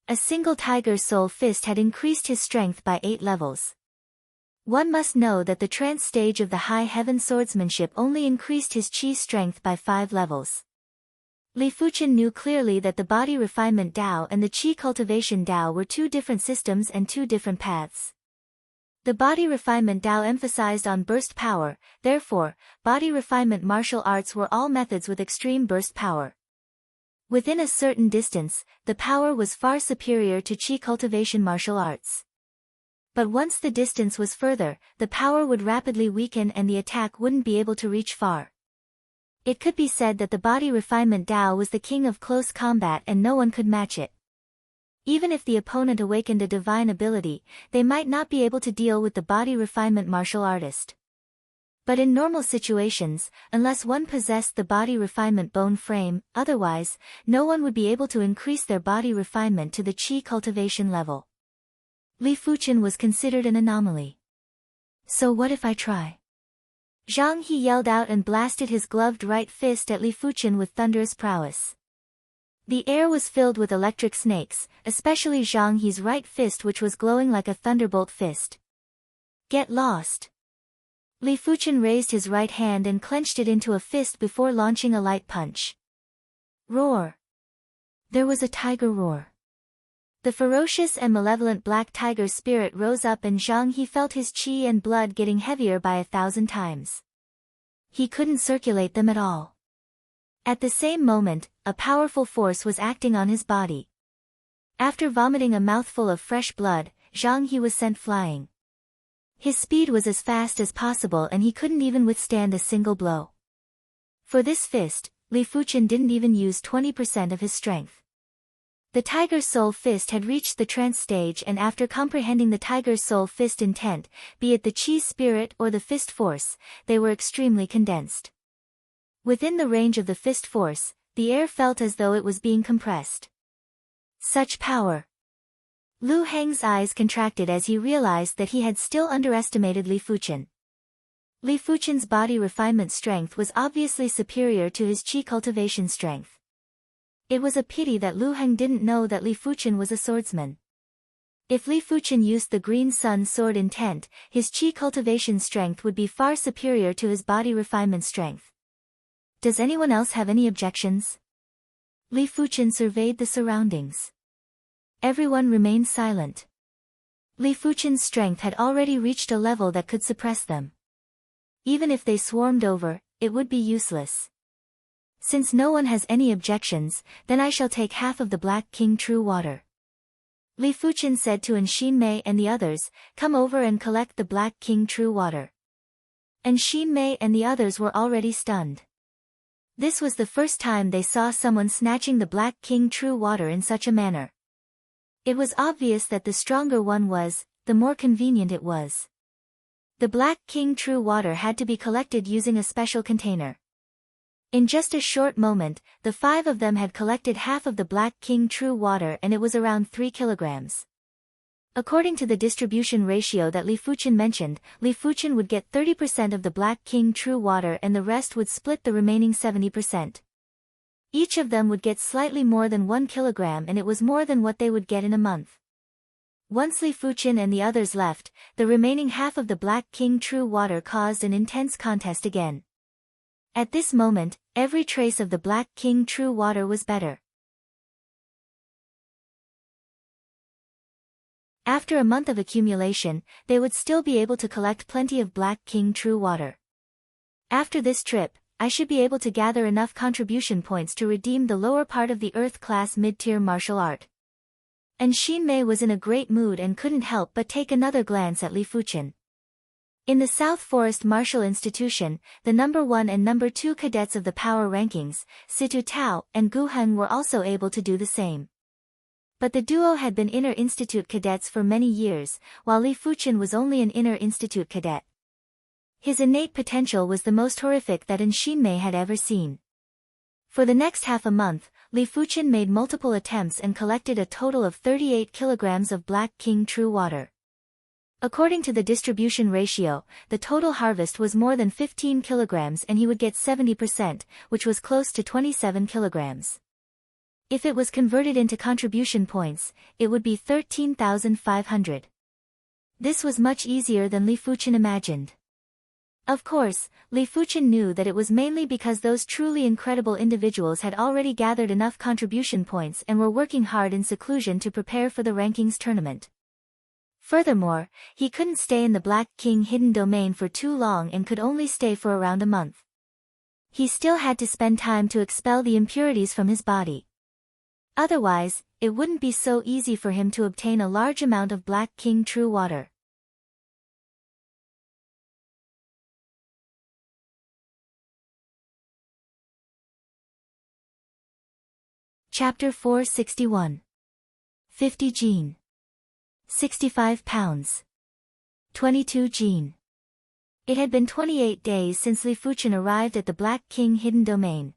A single Tiger Soul Fist had increased his strength by 8 levels. One must know that the trance stage of the High Heaven Swordsmanship only increased his Qi strength by 5 levels. Li Fuchen knew clearly that the body refinement Dao and the Qi cultivation Dao were two different systems and two different paths. The body refinement Dao emphasized on burst power, therefore, body refinement martial arts were all methods with extreme burst power. Within a certain distance, the power was far superior to Qi cultivation martial arts. But once the distance was further, the power would rapidly weaken and the attack wouldn't be able to reach far. It could be said that the body refinement Dao was the king of close combat and no one could match it. Even if the opponent awakened a divine ability, they might not be able to deal with the body refinement martial artist. But in normal situations, unless one possessed the body refinement bone frame, otherwise, no one would be able to increase their body refinement to the Qi cultivation level. Li Fuchen was considered an anomaly. So what if I try? Zhang He yelled out and blasted his gloved right fist at Li Fuchen with thunderous prowess. The air was filled with electric snakes, especially Zhang He's right fist which was glowing like a thunderbolt fist. Get lost! Li Fuchen raised his right hand and clenched it into a fist before launching a light punch. Roar! There was a tiger roar. The ferocious and malevolent black tiger spirit rose up, and Zhang He felt his qi and blood getting heavier by 1,000 times. He couldn't circulate them at all. At the same moment, a powerful force was acting on his body. After vomiting a mouthful of fresh blood, Zhang He was sent flying. His speed was as fast as possible, and he couldn't even withstand a single blow. For this fist, Li Fuchen didn't even use 20% of his strength. The Tiger's Soul Fist had reached the trance stage, and after comprehending the Tiger's Soul Fist intent, be it the Qi spirit or the fist force, they were extremely condensed. Within the range of the fist force, the air felt as though it was being compressed. Such power! Lu Heng's eyes contracted as he realized that he had still underestimated Li Fuchen. Li Fuchen's body refinement strength was obviously superior to his Qi cultivation strength. It was a pity that Lu Heng didn't know that Li Fuchen was a swordsman. If Li Fuchen used the Green Sun sword intent, his Qi cultivation strength would be far superior to his body refinement strength. Does anyone else have any objections? Li Fuchen surveyed the surroundings. Everyone remained silent. Li Fuchen's strength had already reached a level that could suppress them. Even if they swarmed over, it would be useless. Since no one has any objections, then I shall take half of the Black King True Water. Li Fuchen said to Mei and the others, come over and collect the Black King True Water. Mei and the others were already stunned. This was the first time they saw someone snatching the Black King True Water in such a manner. It was obvious that the stronger one was, the more convenient it was. The Black King True Water had to be collected using a special container. In just a short moment, the 5 of them had collected half of the Black King True Water, and it was around 3 kilograms. According to the distribution ratio that Li Fuchen mentioned, Li Fuchen would get 30% of the Black King True Water and the rest would split the remaining 70%. Each of them would get slightly more than 1 kilogram, and it was more than what they would get in a month. Once Li Fuchen and the others left, the remaining half of the Black King True Water caused an intense contest again. At this moment, every trace of the Black King True Water was better. After a month of accumulation, they would still be able to collect plenty of Black King True Water. After this trip, I should be able to gather enough contribution points to redeem the lower part of the Earth-class mid-tier martial art. Mei was in a great mood and couldn't help but take another glance at Li Fuchen. In the South Forest Martial Institution, the number 1 and number 2 cadets of the power rankings, Situ Tao and Gu Heng, were also able to do the same. But the duo had been inner institute cadets for many years, while Li Fuchen was only an inner institute cadet. His innate potential was the most horrific that Mei had ever seen. For the next half a month, Li Fuchen made multiple attempts and collected a total of 38 kilograms of Black King True Water. According to the distribution ratio, the total harvest was more than 15 kilograms, and he would get 70%, which was close to 27 kilograms. If it was converted into contribution points, it would be 13,500. This was much easier than Li Fuchen imagined. Of course, Li Fuchen knew that it was mainly because those truly incredible individuals had already gathered enough contribution points and were working hard in seclusion to prepare for the rankings tournament. Furthermore, he couldn't stay in the Black King hidden domain for too long and could only stay for around a month. He still had to spend time to expel the impurities from his body. Otherwise, it wouldn't be so easy for him to obtain a large amount of Black King True Water. Chapter 461. 50 Gene. 65 pounds. 22 Gene. It had been 28 days since Li Fuchen arrived at the Black King hidden domain.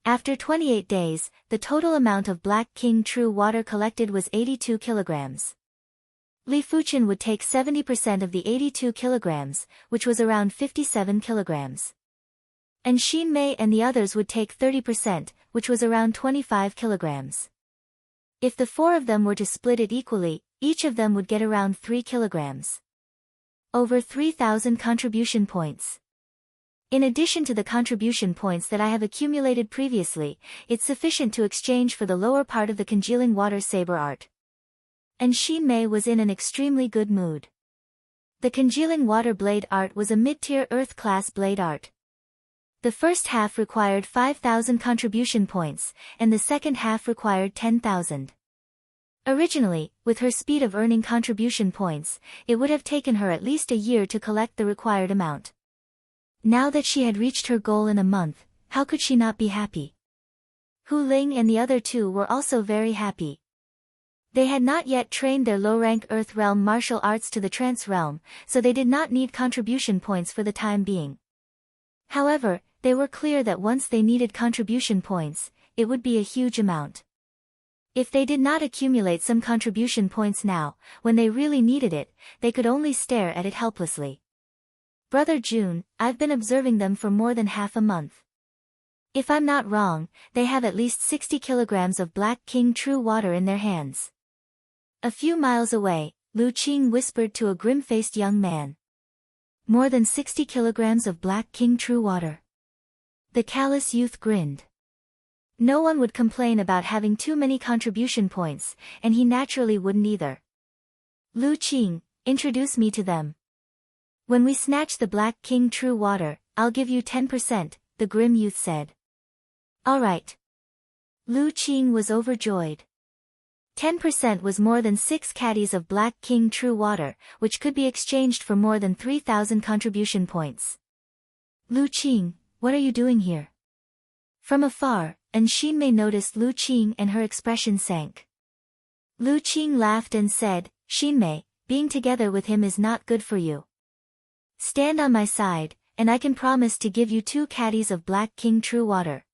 After 28 days, the total amount of Black King True Water collected was 82 kilograms. Li Fuchen would take 70% of the 82 kilograms, which was around 57 kilograms. Mei and the others would take 30%, which was around 25 kilograms. If the 4 of them were to split it equally, each of them would get around 3 kilograms. Over 3,000 contribution points. In addition to the contribution points that I have accumulated previously, it's sufficient to exchange for the lower part of the congealing water saber art. And Shinmei was in an extremely good mood. The congealing water blade art was a mid-tier Earth-class blade art. The first half required 5,000 contribution points, and the second half required 10,000. Originally, with her speed of earning contribution points, it would have taken her at least a year to collect the required amount. Now that she had reached her goal in a month, how could she not be happy? Hu Ling and the other two were also very happy. They had not yet trained their low-rank Earth Realm martial arts to the Trance Realm, so they did not need contribution points for the time being. However, they were clear that once they needed contribution points, it would be a huge amount. If they did not accumulate some contribution points now, when they really needed it, they could only stare at it helplessly. Brother June, I've been observing them for more than half a month. If I'm not wrong, they have at least 60 kilograms of Black King True Water in their hands. A few miles away, Lu Qing whispered to a grim-faced young man. More than 60 kilograms of Black King True Water. The callous youth grinned. No one would complain about having too many contribution points, and he naturally wouldn't either. Lu Qing, introduce me to them. When we snatch the Black King True Water, I'll give you 10%, the grim youth said. All right. Lu Qing was overjoyed. 10% was more than 6 caddies of Black King True Water, which could be exchanged for more than 3,000 contribution points. Lu Qing, what are you doing here? From afar, and Shinmei noticed Lu Qing and her expression sank. Lu Qing laughed and said, Shinmei, being together with him is not good for you. Stand on my side, and I can promise to give you 2 caddies of Black King True Water.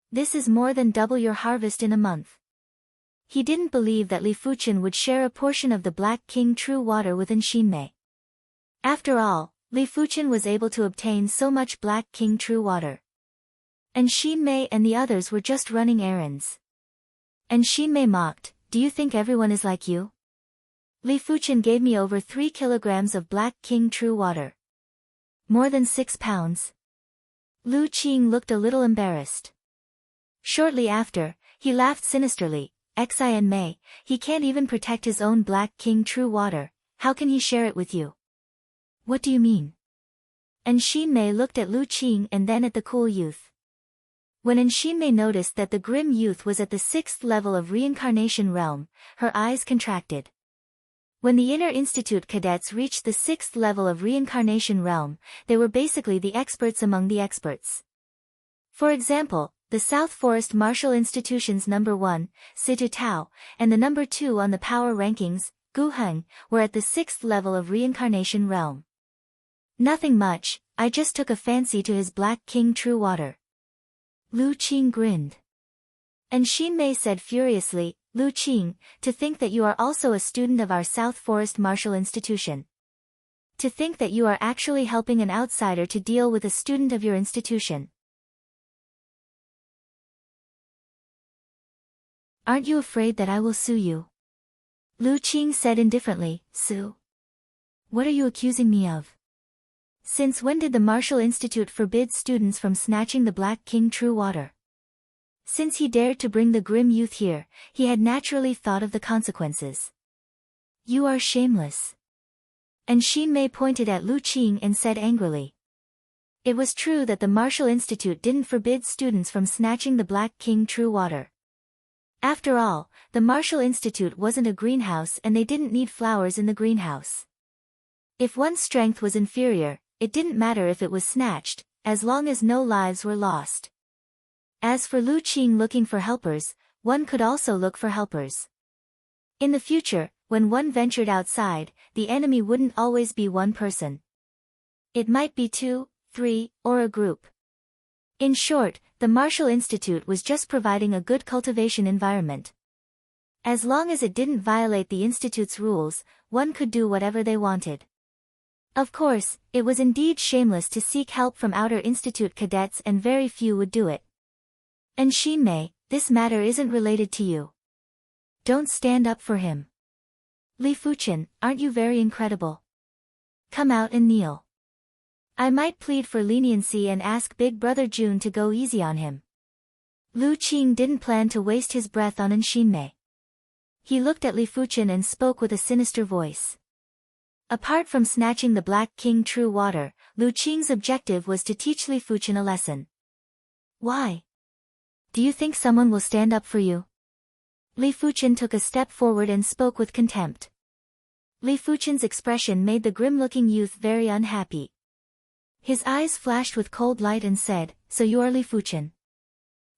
This is more than double your harvest in a month. He didn't believe that Li Fuchen would share a portion of the Black King True Water with Shinmei. After all, Li Fuchen was able to obtain so much Black King True Water. And Shinmei and the others were just running errands. And Shinmei mocked, do you think everyone is like you? Li Fuchen gave me over 3 kilograms of Black King True Water. More than 6 pounds. Lu Qing looked a little embarrassed. Shortly after, he laughed sinisterly, Xin-mei, he can't even protect his own Black King True Water, how can he share it with you? What do you mean? And Shinmei looked at Lu Qing and then at the cool youth. When Shinmei noticed that the grim youth was at the 6th level of Reincarnation Realm, her eyes contracted. When the Inner Institute cadets reached the 6th level of Reincarnation Realm, they were basically the experts among the experts. For example, the South Forest Martial Institution's number 1, Situ Tao, and the number 2 on the power rankings, Gu Heng, were at the 6th level of Reincarnation Realm. Nothing much, I just took a fancy to his Black King True Water. Lu Qing grinned. And Shinmei said furiously, Lu Qing, to think that you are also a student of our South Forest Martial Institution. To think that you are actually helping an outsider to deal with a student of your institution. Aren't you afraid that I will sue you? Lu Qing said indifferently, sue? What are you accusing me of? Since when did the Martial Institute forbid students from snatching the Black King True Water? Since he dared to bring the grim youth here, he had naturally thought of the consequences. You are shameless. And Shinmei pointed at Lu Qing and said angrily. It was true that the Martial Institute didn't forbid students from snatching the Black King True Water. After all, the Martial Institute wasn't a greenhouse and they didn't need flowers in the greenhouse. If one's strength was inferior, it didn't matter if it was snatched, as long as no lives were lost. As for Lu Qing looking for helpers, one could also look for helpers. In the future, when one ventured outside, the enemy wouldn't always be one person. It might be 2, 3, or a group. In short, the Martial Institute was just providing a good cultivation environment. As long as it didn't violate the Institute's rules, one could do whatever they wanted. Of course, it was indeed shameless to seek help from outer Institute cadets and very few would do it. And Shinmei, this matter isn't related to you. Don't stand up for him. Li Fuchen, aren't you very incredible? Come out and kneel. I might plead for leniency and ask Big Brother June to go easy on him. Lu Qing didn't plan to waste his breath on Xinmei. He looked at Li Fuchen and spoke with a sinister voice. Apart from snatching the Black King True Water, Lu Qing's objective was to teach Li Fuchen a lesson. Why? Do you think someone will stand up for you? Li Fuchen took a step forward and spoke with contempt. Li Fuchen's expression made the grim-looking youth very unhappy. His eyes flashed with cold light and said, "So you are Li Fuchen?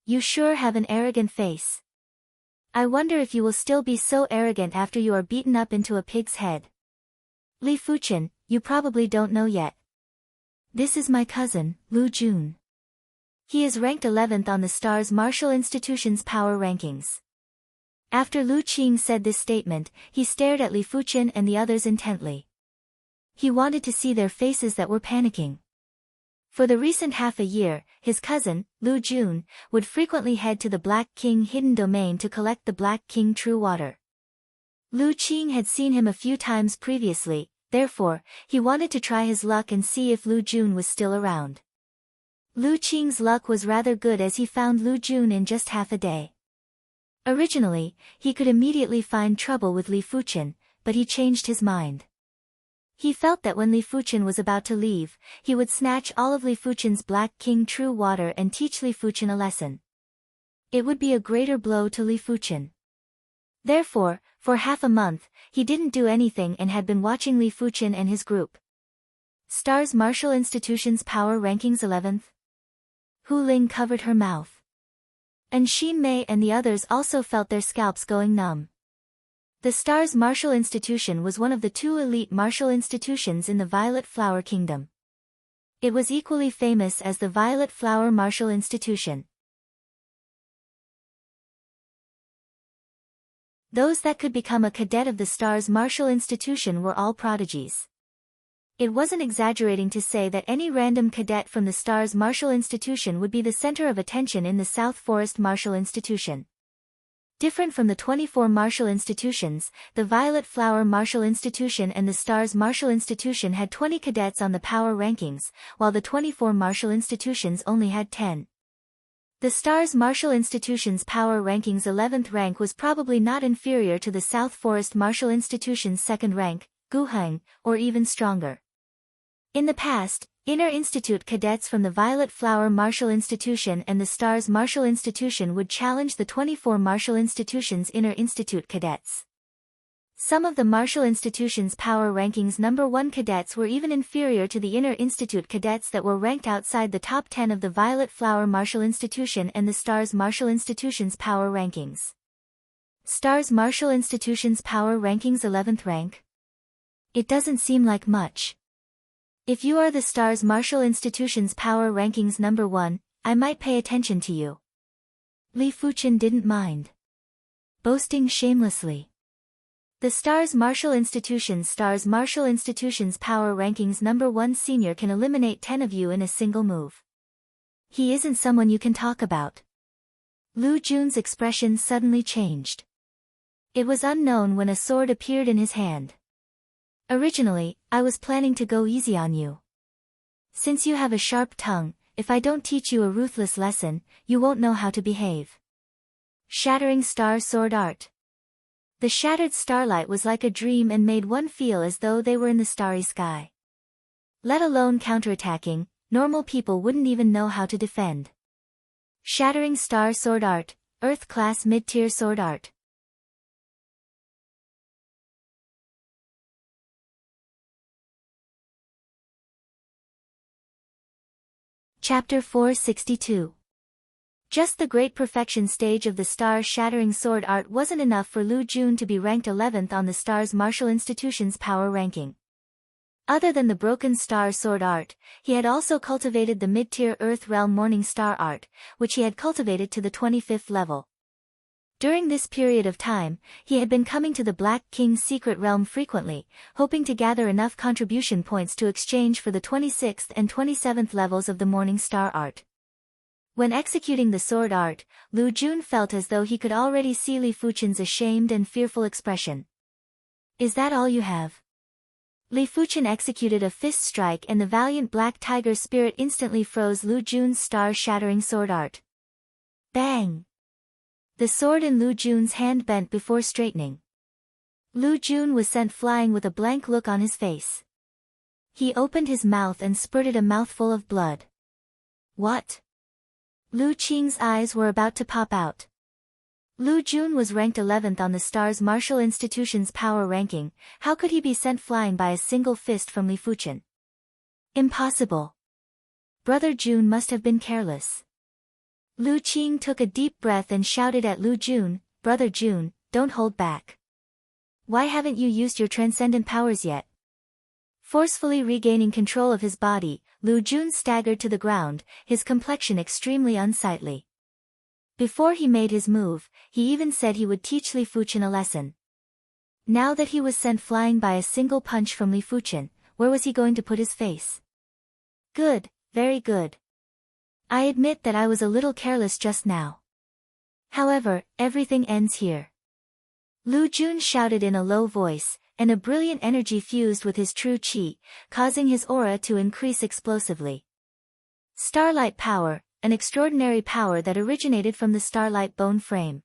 You sure have an arrogant face. I wonder if you will still be so arrogant after you are beaten up into a pig's head. Li Fuchen, you probably don't know yet. This is my cousin, Lu Jun. He is ranked 11th on the Stars Martial Institution's power rankings." After Lu Qing said this statement, he stared at Li Fuchen and the others intently. He wanted to see their faces that were panicking. For the recent half a year, his cousin, Lu Jun, would frequently head to the Black King Hidden Domain to collect the Black King True Water. Lu Qing had seen him a few times previously, therefore, he wanted to try his luck and see if Lu Jun was still around. Lu Qing's luck was rather good as he found Lu Jun in just half a day. Originally, he could immediately find trouble with Li Fuchen, but he changed his mind. He felt that when Li Fuchen was about to leave, he would snatch all of Li Fuchen's Black King True Water and teach Li Fuchen a lesson. It would be a greater blow to Li Fuchen. Therefore, for half a month, he didn't do anything and had been watching Li Fuchen and his group. Stars Martial Institution's power rankings 11th? Hu Ling covered her mouth. And Xinmei and the others also felt their scalps going numb. The Stars Martial Institution was one of the 2 elite martial institutions in the Violet Flower Kingdom. It was equally famous as the Violet Flower Martial Institution. Those that could become a cadet of the Stars Martial Institution were all prodigies. It wasn't exaggerating to say that any random cadet from the Stars Martial Institution would be the center of attention in the South Forest Martial Institution. Different from the 24 martial institutions, the Violet Flower Martial Institution and the Stars Martial Institution had 20 cadets on the power rankings, while the 24 martial institutions only had 10. The Stars Martial Institution's power rankings 11th rank was probably not inferior to the South Forest Martial Institution's 2nd rank, Guheng, or even stronger. In the past, Inner Institute cadets from the Violet Flower Martial Institution and the Stars Martial Institution would challenge the 24 martial institutions' Inner Institute cadets. Some of the martial institutions' power rankings number 1 cadets were even inferior to the Inner Institute cadets that were ranked outside the top 10 of the Violet Flower Martial Institution and the Stars Martial Institution's power rankings. Stars Martial Institution's power rankings 11th rank? It doesn't seem like much. If you are the Stars Martial Institution's power rankings number 1, I might pay attention to you. Li Fuchen didn't mind boasting shamelessly. The Stars Martial Institution's power rankings number 1 senior can eliminate 10 of you in a single move. He isn't someone you can talk about. Lu Jun's expression suddenly changed. It was unknown when a sword appeared in his hand. Originally, I was planning to go easy on you. Since you have a sharp tongue, if I don't teach you a ruthless lesson, you won't know how to behave. Shattering Star Sword Art. The shattered starlight was like a dream and made one feel as though they were in the starry sky. Let alone counterattacking, normal people wouldn't even know how to defend. Shattering Star Sword Art, Earth Class Mid-Tier Sword Art. Chapter 462. Just the great perfection stage of the star-shattering sword art wasn't enough for Lu Jun to be ranked 11th on the Stars Martial Institution's power ranking. Other than the broken star sword art, he had also cultivated the mid-tier Earth Realm Morning Star art, which he had cultivated to the 25th level. During this period of time, he had been coming to the Black King's secret realm frequently, hoping to gather enough contribution points to exchange for the 26th and 27th levels of the Morning Star art. When executing the sword art, Lu Jun felt as though he could already see Li Fuchen's ashamed and fearful expression. "Is that all you have?" Li Fuchen executed a fist strike and the valiant black tiger spirit instantly froze Lu Jun's star-shattering sword art. Bang! The sword in Lu Jun's hand bent before straightening. Lu Jun was sent flying with a blank look on his face. He opened his mouth and spurted a mouthful of blood. What? Lu Qing's eyes were about to pop out. Lu Jun was ranked 11th on the Stars Martial Institution's power ranking. How could he be sent flying by a single fist from Li Fuchen? Impossible. Brother Jun must have been careless. Lu Qing took a deep breath and shouted at Lu Jun, "Brother Jun, don't hold back. Why haven't you used your transcendent powers yet?" Forcefully regaining control of his body, Lu Jun staggered to the ground, his complexion extremely unsightly. Before he made his move, he even said he would teach Li Fuchen a lesson. Now that he was sent flying by a single punch from Li Fuchen, where was he going to put his face? Good, very good. I admit that I was a little careless just now. However, everything ends here. Lu Jun shouted in a low voice, and a brilliant energy fused with his true qi, causing his aura to increase explosively. Starlight power, an extraordinary power that originated from the Starlight bone frame.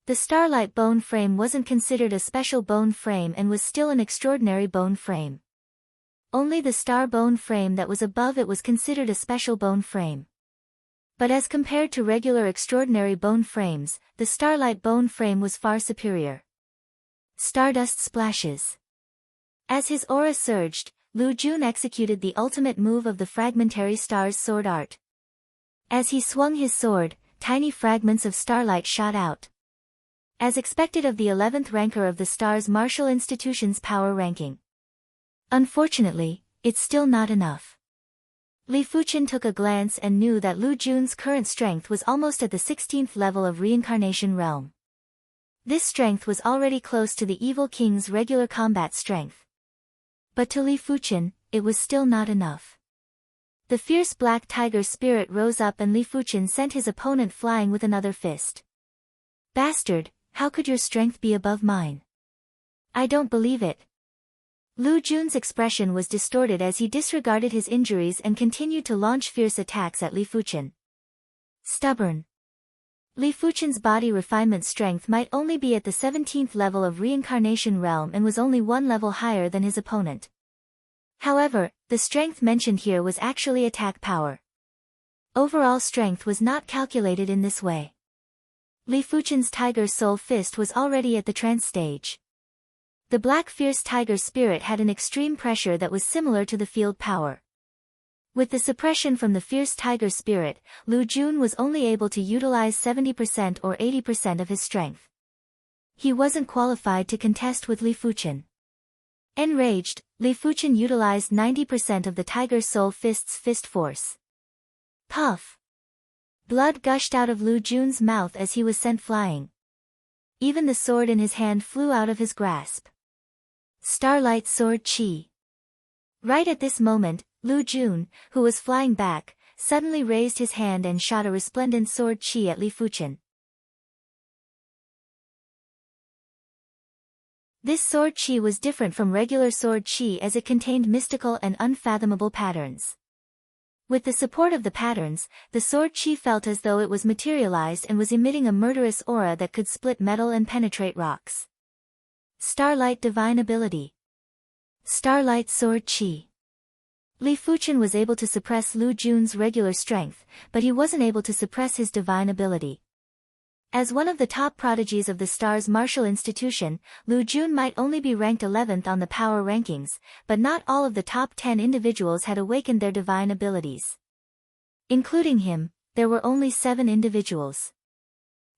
The Starlight bone frame wasn't considered a special bone frame and was still an extraordinary bone frame. Only the star bone frame that was above it was considered a special bone frame. But as compared to regular extraordinary bone frames, the Starlight bone frame was far superior. Stardust splashes. As his aura surged, Lu Jun executed the ultimate move of the fragmentary star's sword art. As he swung his sword, tiny fragments of starlight shot out. As expected of the 11th ranker of the Stars Martial Institution's power ranking. Unfortunately, it's still not enough. Li Fuchen took a glance and knew that Lu Jun's current strength was almost at the 16th level of reincarnation realm. This strength was already close to the Evil King's regular combat strength. But to Li Fuchen, it was still not enough. The fierce black tiger spirit rose up and Li Fuchen sent his opponent flying with another fist. Bastard, how could your strength be above mine? I don't believe it. Lu Jun's expression was distorted as he disregarded his injuries and continued to launch fierce attacks at Li Fuchen. Stubborn. Li Fuchen's body refinement strength might only be at the 17th level of reincarnation realm and was only one level higher than his opponent. However, the strength mentioned here was actually attack power. Overall strength was not calculated in this way. Li Fuchen's Tiger Soul Fist was already at the trance stage. The black fierce tiger spirit had an extreme pressure that was similar to the field power. With the suppression from the fierce tiger spirit, Lu Jun was only able to utilize 70% or 80% of his strength. He wasn't qualified to contest with Li Fuchen. Enraged, Li Fuchen utilized 90% of the Tiger Soul Fist's fist force. Puff! Blood gushed out of Lu Jun's mouth as he was sent flying. Even the sword in his hand flew out of his grasp. Starlight Sword Qi. Right at this moment, Lu Jun, who was flying back, suddenly raised his hand and shot a resplendent sword Qi at Li Fuchen. This sword Qi was different from regular sword Qi as it contained mystical and unfathomable patterns. With the support of the patterns, the sword Qi felt as though it was materialized and was emitting a murderous aura that could split metal and penetrate rocks. Starlight Divine Ability. Starlight Sword Qi. Li Fuchen was able to suppress Lu Jun's regular strength, but he wasn't able to suppress his divine ability. As one of the top prodigies of the Stars Martial Institution, Lu Jun might only be ranked 11th on the power rankings, but not all of the top 10 individuals had awakened their divine abilities. Including him, there were only 7 individuals.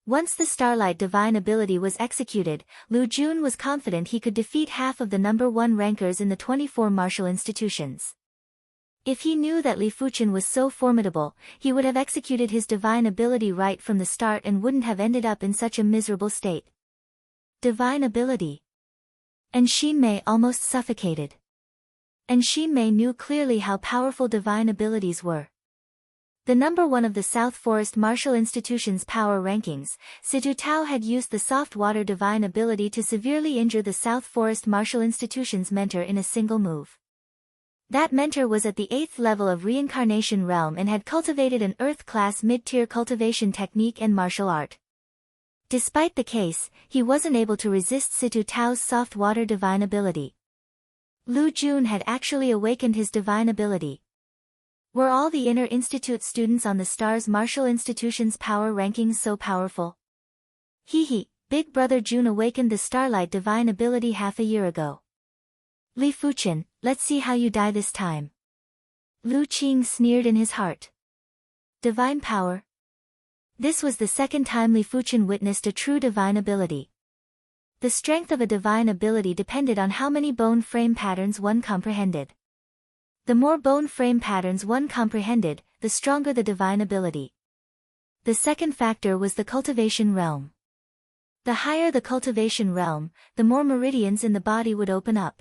Once the Starlight divine ability was executed, Lu Jun was confident he could defeat half of the number 1 rankers in the 24 martial institutions. If he knew that Li Fuchen was so formidable, he would have executed his divine ability right from the start and wouldn't have ended up in such a miserable state. Divine ability. And Xinmei almost suffocated. And Xinmei knew clearly how powerful divine abilities were. The number 1 of the South Forest Martial Institution's power rankings, Situ Tao had used the soft water divine ability to severely injure the South Forest Martial Institution's mentor in a single move. That mentor was at the 8th level of Reincarnation Realm and had cultivated an Earth-class mid-tier cultivation technique and martial art. Despite the case, he wasn't able to resist Situ Tao's soft water divine ability. Lu Jun had actually awakened his divine ability. Were all the Inner Institute students on the Stars Martial Institution's power rankings so powerful? Big Brother Jun awakened the Starlight divine ability half a year ago. Li Fuchen, let's see how you die this time. Lu Qing sneered in his heart. Divine power. This was the second time Li Fuchen witnessed a true divine ability. The strength of a divine ability depended on how many bone frame patterns one comprehended. The more bone frame patterns one comprehended, the stronger the divine ability. The second factor was the cultivation realm. The higher the cultivation realm, the more meridians in the body would open up.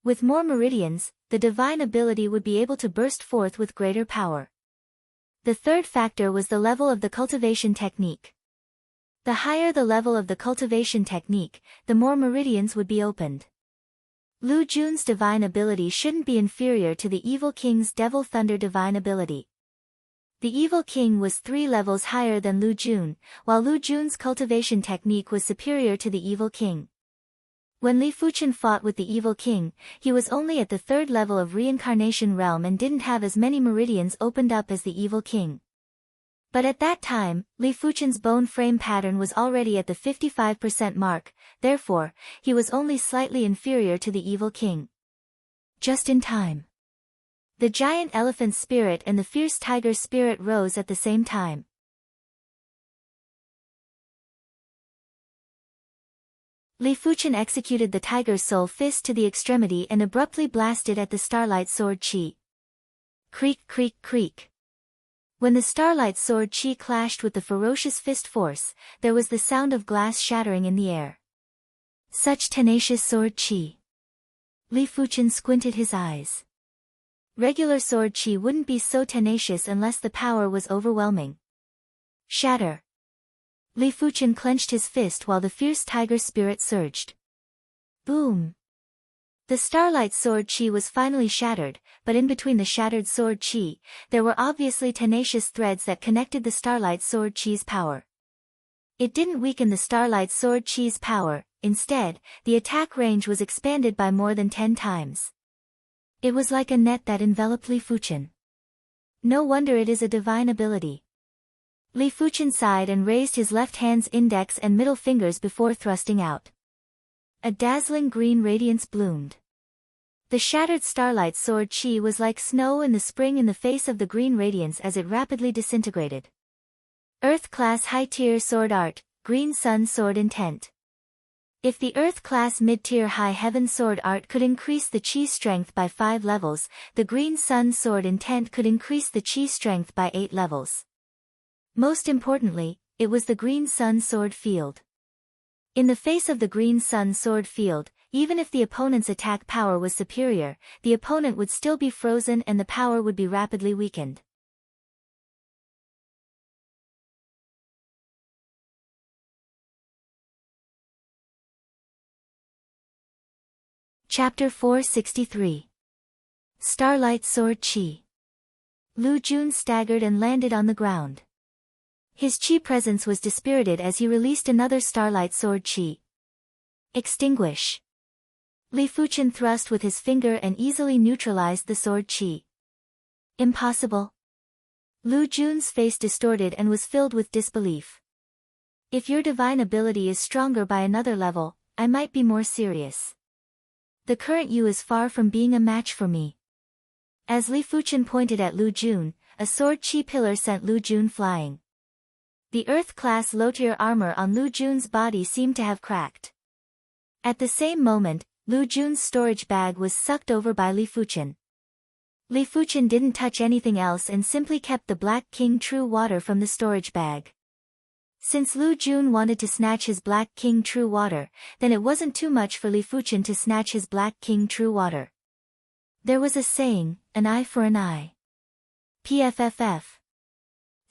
With more meridians, the divine ability would be able to burst forth with greater power. The third factor was the level of the cultivation technique. The higher the level of the cultivation technique, the more meridians would be opened. Lu Jun's divine ability shouldn't be inferior to the Evil King's Devil Thunder divine ability. The Evil King was 3 levels higher than Lu Jun, while Lu Jun's cultivation technique was superior to the Evil King. When Li Fuchen fought with the Evil King, he was only at the 3rd level of Reincarnation Realm and didn't have as many meridians opened up as the Evil King. But at that time, Li Fuchen's bone frame pattern was already at the 55% mark, therefore, he was only slightly inferior to the Evil King. Just in time. The giant elephant spirit and the fierce tiger spirit rose at the same time. Li Fuchen executed the tiger's soul fist to the extremity and abruptly blasted at the starlight sword chi. Creak, creak, creak. When the starlight sword chi clashed with the ferocious fist force, there was the sound of glass shattering in the air. Such tenacious sword chi. Li Fuchen squinted his eyes. Regular sword chi wouldn't be so tenacious unless the power was overwhelming. Shatter. Li Fuchen clenched his fist while the fierce tiger spirit surged. Boom. The starlight sword chi was finally shattered, but in between the shattered sword chi, there were obviously tenacious threads that connected the starlight sword chi's power. It didn't weaken the starlight sword chi's power, instead, the attack range was expanded by more than 10 times. It was like a net that enveloped Li Fuchen. No wonder it is a divine ability. Li Fuchen sighed and raised his left hand's index and middle fingers before thrusting out. A dazzling green radiance bloomed. The shattered starlight sword chi was like snow in the spring in the face of the green radiance as it rapidly disintegrated. Earth-class high-tier sword art, Green Sun Sword Intent. If the Earth-class mid-tier High Heaven sword art could increase the chi strength by 5 levels, the Green Sun Sword Intent could increase the chi strength by 8 levels. Most importantly, it was the Green Sun Sword Field. In the face of the Green Sun Sword Field, even if the opponent's attack power was superior, the opponent would still be frozen and the power would be rapidly weakened. Chapter 463. Starlight Sword Chi. Lu Jun staggered and landed on the ground. His chi presence was dispirited as he released another starlight sword chi. Extinguish. Li Fuchen thrust with his finger and easily neutralized the sword chi. Impossible. Lu Jun's face distorted and was filled with disbelief. If your divine ability is stronger by another level, I might be more serious. The current you is far from being a match for me. As Li Fuchen pointed at Lu Jun, a sword chi pillar sent Lu Jun flying. The Earth-class low-tier armor on Lu Jun's body seemed to have cracked. At the same moment, Lu Jun's storage bag was sucked over by Li Fuchen. Li Fuchen didn't touch anything else and simply kept the Black King True Water from the storage bag. Since Lu Jun wanted to snatch his Black King True Water, then it wasn't too much for Li Fuchen to snatch his Black King True Water. There was a saying, an eye for an eye. PFFF.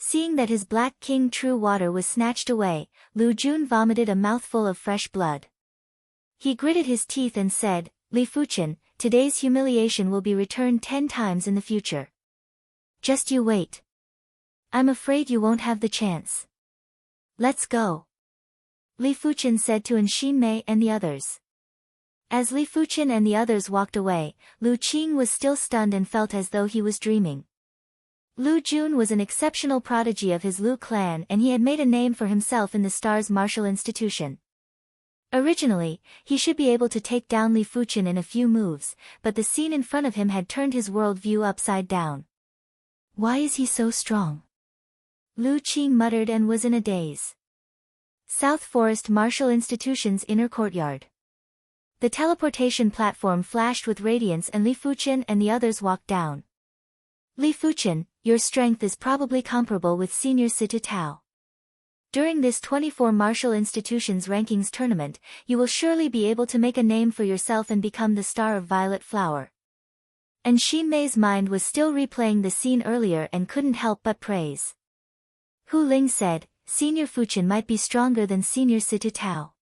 Seeing that his Black King True Water was snatched away, Lu Jun vomited a mouthful of fresh blood. He gritted his teeth and said, "Li Fuchen, today's humiliation will be returned 10 times in the future. Just you wait. I'm afraid you won't have the chance. Let's go." Li Fuchen said to Xinmei and the others. As Li Fuchen and the others walked away, Lu Qing was still stunned and felt as though he was dreaming. Lu Jun was an exceptional prodigy of his Lu clan and he had made a name for himself in the Stars martial institution. Originally, he should be able to take down Li Fuchen in a few moves, but the scene in front of him had turned his world view upside down. Why is he so strong? Lu Qing muttered and was in a daze. South Forest Martial Institution's inner courtyard. The teleportation platform flashed with radiance and Li Fuchen and the others walked down. Li Fuchen, your strength is probably comparable with Senior Situ Tao. During this 24 Martial Institutions Rankings tournament, you will surely be able to make a name for yourself and become the star of Violet Flower. And Xinmei's mind was still replaying the scene earlier and couldn't help but praise. Hu Ling said, Senior Fuchen might be stronger than Senior Situ Tao.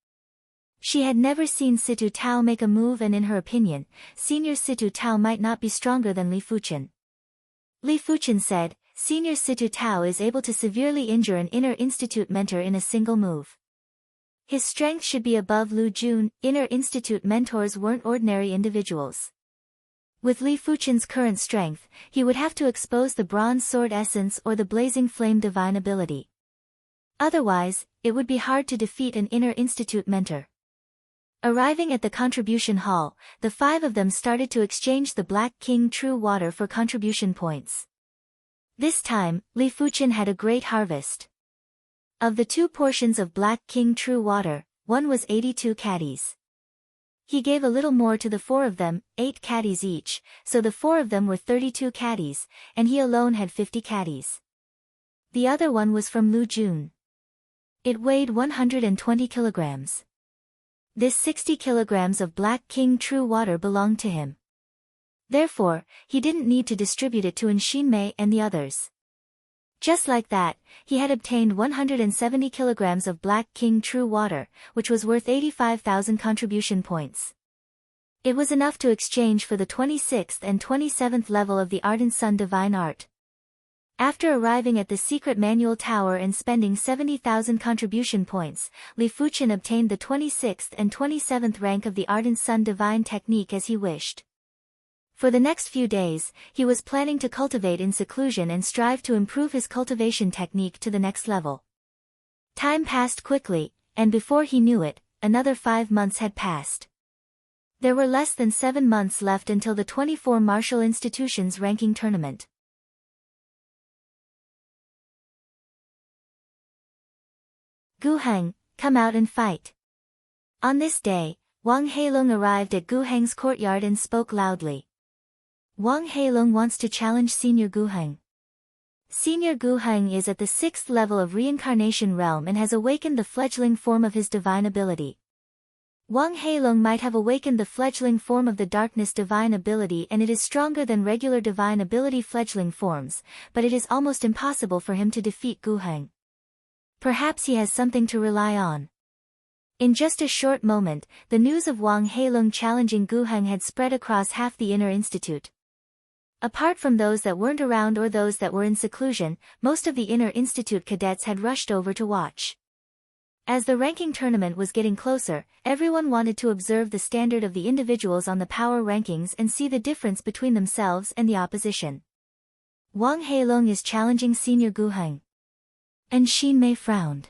She had never seen Situ Tao make a move and in her opinion, Senior Situ Tao might not be stronger than Li Fuchen. Li Fuchen said, Senior Situ Tao is able to severely injure an Inner Institute mentor in a single move. His strength should be above Lu Jun. Inner Institute mentors weren't ordinary individuals. With Li Fuchen's current strength, he would have to expose the Bronze Sword Essence or the Blazing Flame Divine ability. Otherwise, it would be hard to defeat an Inner Institute mentor. Arriving at the contribution hall, the 5 of them started to exchange the Black King True Water for contribution points. This time, Li Fuchen had a great harvest. Of the 2 portions of Black King True Water, one was 82 caddies. He gave a little more to the 4 of them, 8 caddies each, so the 4 of them were 32 caddies, and he alone had 50 caddies. The other one was from Lu Jun. It weighed 120 kilograms. This 60 kilograms of Black King True Water belonged to him. Therefore, he didn't need to distribute it to Xinmei and the others. Just like that, he had obtained 170 kilograms of Black King True Water, which was worth 85,000 contribution points. It was enough to exchange for the 26th and 27th level of the Ardent Sun Divine Art. After arriving at the secret manual tower and spending 70,000 contribution points, Li Fuchen obtained the 26th and 27th rank of the Ardent Sun Divine Technique as he wished. For the next few days, he was planning to cultivate in seclusion and strive to improve his cultivation technique to the next level. Time passed quickly, and before he knew it, another 5 months had passed. There were less than 7 months left until the 24 Martial Institutions Ranking Tournament. Guheng, come out and fight. On this day, Wang Heilong arrived at Guheng's courtyard and spoke loudly. Wang Heilong wants to challenge Senior Guheng. Senior Guheng is at the 6th level of Reincarnation Realm and has awakened the fledgling form of his divine ability. Wang Heilong might have awakened the fledgling form of the Darkness Divine ability and it is stronger than regular divine ability fledgling forms, but it is almost impossible for him to defeat Guheng. Perhaps he has something to rely on. In just a short moment, the news of Wang Heilong challenging Guheng had spread across half the Inner Institute. Apart from those that weren't around or those that were in seclusion, most of the Inner Institute cadets had rushed over to watch. As the ranking tournament was getting closer, everyone wanted to observe the standard of the individuals on the power rankings and see the difference between themselves and the opposition. Wang Heilong is challenging Senior Guheng. And Xinmei frowned.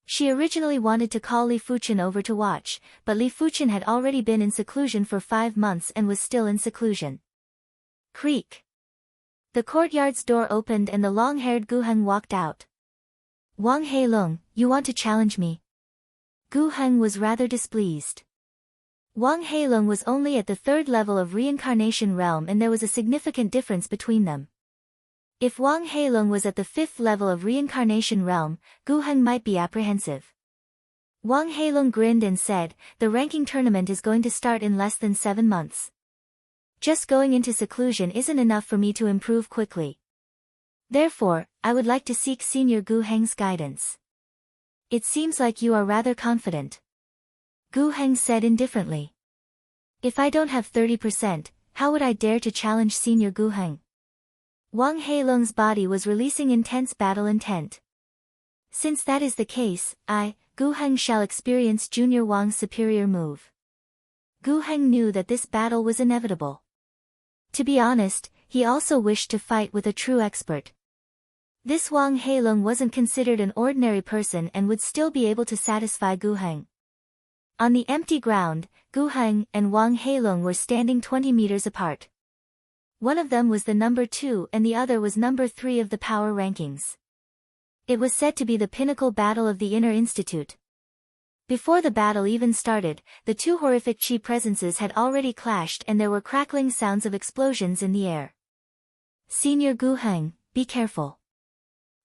She originally wanted to call Li Fuchen over to watch, but Li Fuchen had already been in seclusion for 5 months and was still in seclusion. Creak. The courtyard's door opened and the long-haired Guheng walked out. Wang Heilong, you want to challenge me? Guheng was rather displeased. Wang Heilong was only at the 3rd level of Reincarnation Realm and there was a significant difference between them. If Wang Heilong was at the 5th level of Reincarnation Realm, Guheng might be apprehensive. Wang Heilong grinned and said, the ranking tournament is going to start in less than 7 months. Just going into seclusion isn't enough for me to improve quickly. Therefore, I would like to seek Senior Gu Heng's guidance. It seems like you are rather confident. Gu Heng said indifferently. If I don't have 30%, how would I dare to challenge Senior Gu Heng? Wang Heilong's body was releasing intense battle intent. Since that is the case, Gu Heng shall experience Junior Wang's superior move. Gu Heng knew that this battle was inevitable. To be honest, he also wished to fight with a true expert. This Wang Heilong wasn't considered an ordinary person and would still be able to satisfy Gu Heng. On the empty ground, Gu Heng and Wang Heilong were standing 20 meters apart. One of them was the number 2 and the other was number 3 of the power rankings. It was said to be the pinnacle battle of the Inner Institute. Before the battle even started, the two horrific chi presences had already clashed and there were crackling sounds of explosions in the air. Senior Gu Heng, be careful.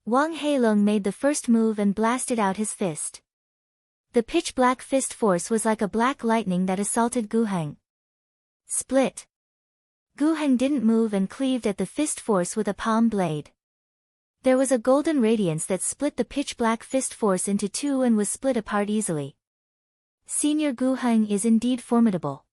Wang Heilong made the first move and blasted out his fist. The pitch-black fist force was like a black lightning that assaulted Gu Heng. Split. Gu Heng didn't move and cleaved at the fist force with a palm blade. There was a golden radiance that split the pitch-black fist force into two and was split apart easily. Senior Gu Heng is indeed formidable.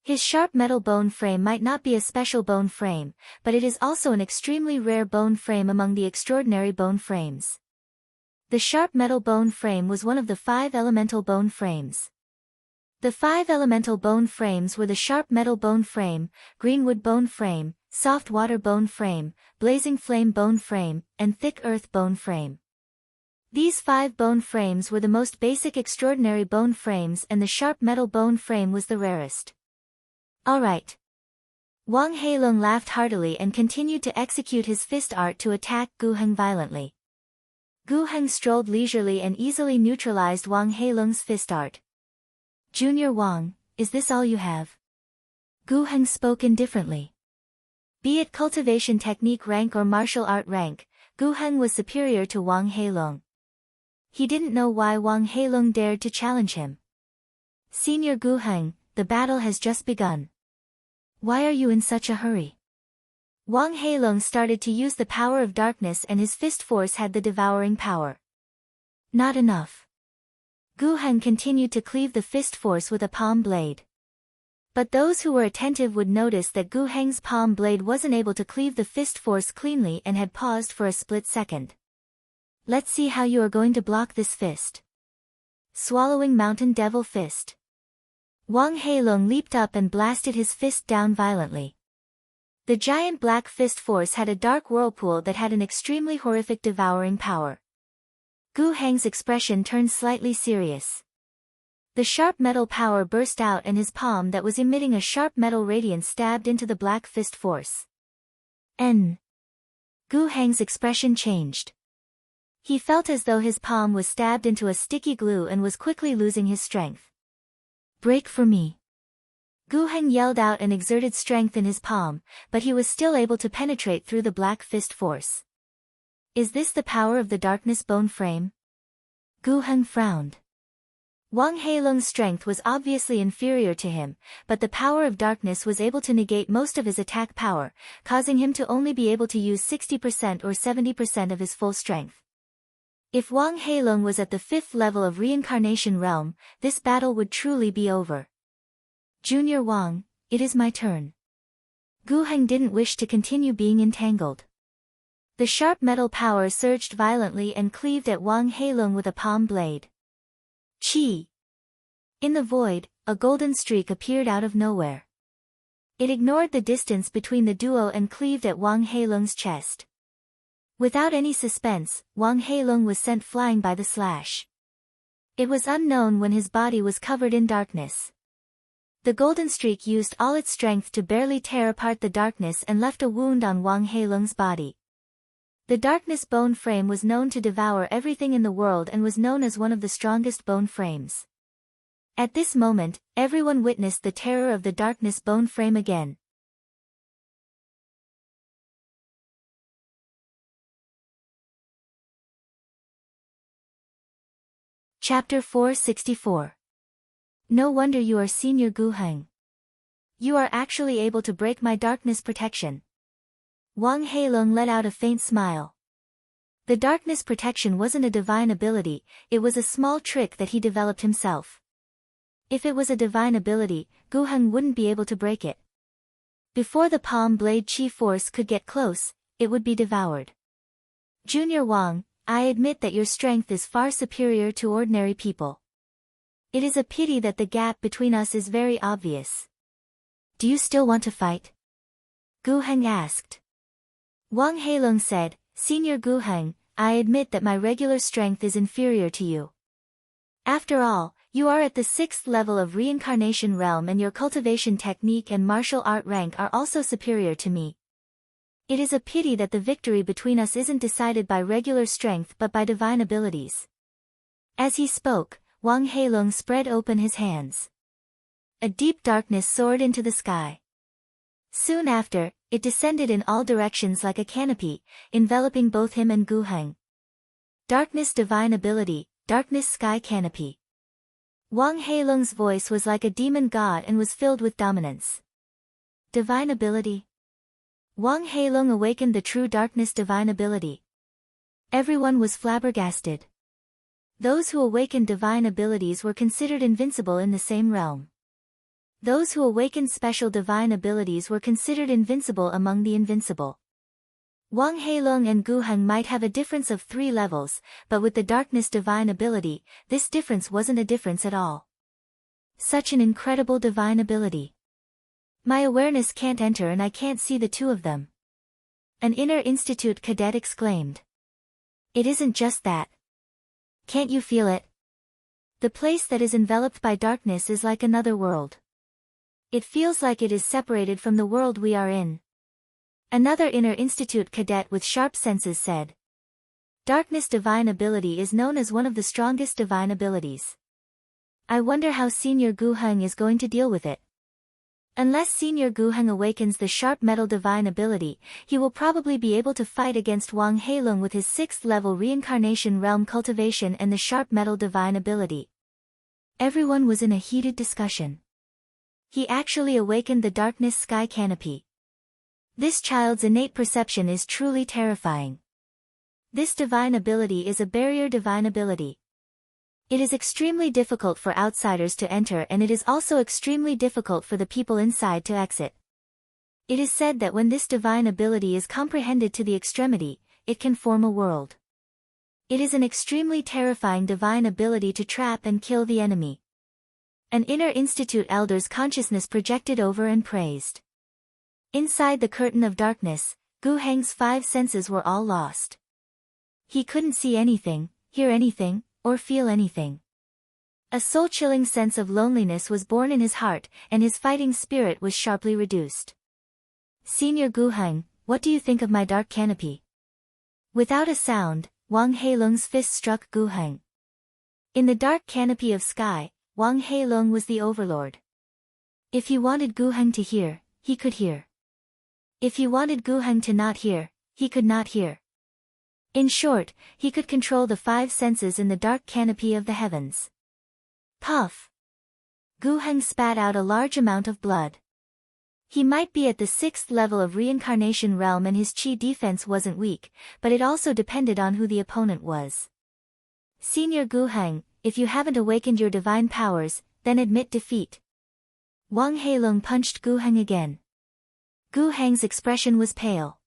His sharp metal bone frame might not be a special bone frame, but it is also an extremely rare bone frame among the extraordinary bone frames. The sharp metal bone frame was one of the 5 elemental bone frames. The 5 elemental bone frames were the sharp metal bone frame, greenwood bone frame, soft water bone frame, blazing flame bone frame, and thick earth bone frame. These 5 bone frames were the most basic extraordinary bone frames and the sharp metal bone frame was the rarest. Alright. Wang Heilong laughed heartily and continued to execute his fist art to attack Gu Heng violently. Gu Heng strolled leisurely and easily neutralized Wang Heilong's fist art. Junior Wang, is this all you have? Gu Heng spoke indifferently. Be it cultivation technique rank or martial art rank, Gu Heng was superior to Wang Heilong. He didn't know why Wang Heilong dared to challenge him. Senior Gu Heng, the battle has just begun. Why are you in such a hurry? Wang Heilong started to use the power of darkness and his fist force had the devouring power. Not enough. Gu Heng continued to cleave the fist force with a palm blade. But those who were attentive would notice that Gu Heng's palm blade wasn't able to cleave the fist force cleanly and had paused for a split second. Let's see how you are going to block this fist. Swallowing Mountain Devil Fist. Wang Heilong leaped up and blasted his fist down violently. The giant black fist force had a dark whirlpool that had an extremely horrific devouring power. Gu Heng's expression turned slightly serious. The sharp metal power burst out and his palm that was emitting a sharp metal radiance stabbed into the black fist force. Gu Heng's expression changed. He felt as though his palm was stabbed into a sticky glue and was quickly losing his strength. Break for me. Gu Heng yelled out and exerted strength in his palm, but he was still able to penetrate through the black fist force. Is this the power of the darkness bone frame? Gu Heng frowned. Wang Heilong's strength was obviously inferior to him, but the power of darkness was able to negate most of his attack power, causing him to only be able to use 60% or 70% of his full strength. If Wang Heilong was at the 5th level of reincarnation realm, this battle would truly be over. Junior Wang, it is my turn. Gu Heng didn't wish to continue being entangled. The sharp metal power surged violently and cleaved at Wang Heilong with a palm blade. Chi! In the void, a golden streak appeared out of nowhere. It ignored the distance between the duo and cleaved at Wang Heilong's chest. Without any suspense, Wang Heilong was sent flying by the slash. It was unknown when his body was covered in darkness. The golden streak used all its strength to barely tear apart the darkness and left a wound on Wang Heilong's body. The darkness bone frame was known to devour everything in the world and was known as one of the strongest bone frames. At this moment, everyone witnessed the terror of the darkness bone frame again. Chapter 464. No wonder you are Senior Gu Heng. you are actually able to break my darkness protection. Wang Heilong let out a faint smile. The darkness protection wasn't a divine ability, it was a small trick that he developed himself. If it was a divine ability, Gu Heng wouldn't be able to break it. Before the palm blade chi force could get close, it would be devoured. Junior Wang, I admit that your strength is far superior to ordinary people. It is a pity that the gap between us is very obvious. Do you still want to fight? Gu Heng asked. Wang Heilong said, Senior Gu Heng, I admit that my regular strength is inferior to you. After all, you are at the 6th level of reincarnation realm and your cultivation technique and martial art rank are also superior to me. It is a pity that the victory between us isn't decided by regular strength but by divine abilities. As he spoke, Wang Heilong spread open his hands. A deep darkness soared into the sky. Soon after, it descended in all directions like a canopy, enveloping both him and Gu Heng. Darkness divine ability, darkness sky canopy. Wang Heilong's voice was like a demon god and was filled with dominance. Divine ability? Wang Heilong awakened the true darkness divine ability. Everyone was flabbergasted. Those who awakened divine abilities were considered invincible in the same realm. Those who awakened special divine abilities were considered invincible among the invincible. Wang Heilong and Gu Heng might have a difference of 3 levels, but with the darkness divine ability, this difference wasn't a difference at all. Such an incredible divine ability. My awareness can't enter and I can't see the two of them. An inner institute cadet exclaimed. It isn't just that. Can't you feel it? The place that is enveloped by darkness is like another world. It feels like it is separated from the world we are in. Another inner institute cadet with sharp senses said. Darkness divine ability is known as one of the strongest divine abilities. I wonder how Senior Gu Heng is going to deal with it. Unless Senior Gu Heng awakens the sharp metal divine ability, he will probably be able to fight against Wang Heilong with his 6th level reincarnation realm cultivation and the sharp metal divine ability. Everyone was in a heated discussion. He actually awakened the darkness sky canopy. This child's innate perception is truly terrifying. This divine ability is a barrier divine ability. It is extremely difficult for outsiders to enter and it is also extremely difficult for the people inside to exit. It is said that when this divine ability is comprehended to the extremity, it can form a world. It is an extremely terrifying divine ability to trap and kill the enemy. An inner institute elder's consciousness projected over and praised. Inside the curtain of darkness, Gu Heng's 5 senses were all lost. He couldn't see anything, hear anything, or feel anything. A soul-chilling sense of loneliness was born in his heart, and his fighting spirit was sharply reduced. Senior Gu Heng, what do you think of my dark canopy? Without a sound, Wang Heilong's fist struck Gu Heng. In the dark canopy of sky, Wang Heilong was the overlord. If he wanted Gu Heng to hear, he could hear. If he wanted Gu Heng to not hear, he could not hear. In short, he could control the 5 senses in the dark canopy of the heavens. Puff! Gu Heng spat out a large amount of blood. He might be at the 6th level of reincarnation realm and his chi defense wasn't weak, but it also depended on who the opponent was. Senior Gu Heng, if you haven't awakened your divine powers, then admit defeat. Wang Heilong punched Gu Heng again. Gu Heng's expression was pale.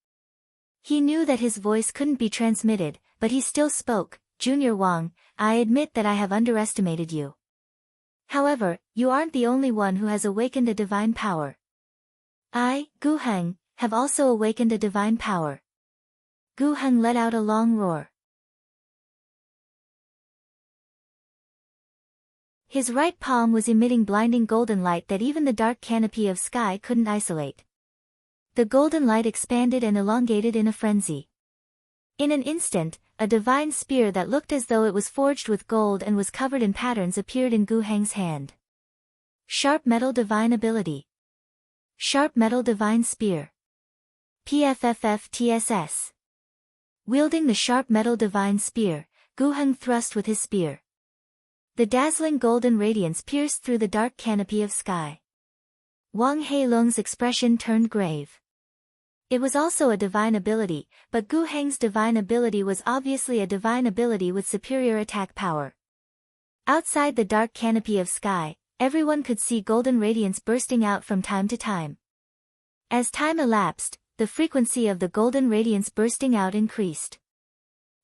He knew that his voice couldn't be transmitted, but he still spoke. Junior Wang, I admit that I have underestimated you. However, you aren't the only one who has awakened a divine power. I, Gu Heng, have also awakened a divine power. Gu Heng let out a long roar. His right palm was emitting blinding golden light that even the dark canopy of sky couldn't isolate. The golden light expanded and elongated in a frenzy. In an instant, a divine spear that looked as though it was forged with gold and was covered in patterns appeared in Gu Heng's hand. Sharp metal divine ability. Sharp metal divine spear. PFFF-TSS. Wielding the sharp metal divine spear, Gu Heng thrust with his spear. The dazzling golden radiance pierced through the dark canopy of sky. Wang Heilong's expression turned grave. It was also a divine ability, but Gu Heng's divine ability was obviously a divine ability with superior attack power. Outside the dark canopy of sky, everyone could see golden radiance bursting out from time to time. As time elapsed, the frequency of the golden radiance bursting out increased.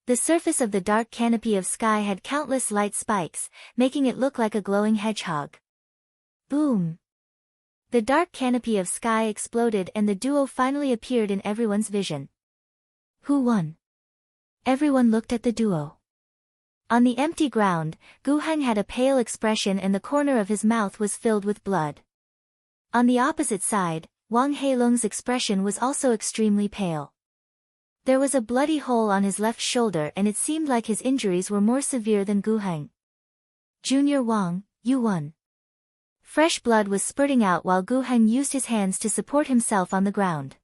The surface of the dark canopy of sky had countless light spikes, making it look like a glowing hedgehog. Boom! The dark canopy of sky exploded and the duo finally appeared in everyone's vision. Who won? Everyone looked at the duo. On the empty ground, Gu Heng had a pale expression and the corner of his mouth was filled with blood. On the opposite side, Wang Heilong's expression was also extremely pale. There was a bloody hole on his left shoulder and it seemed like his injuries were more severe than Gu Heng. Junior Wang, you won. Fresh blood was spurting out while Gu Heng used his hands to support himself on the ground.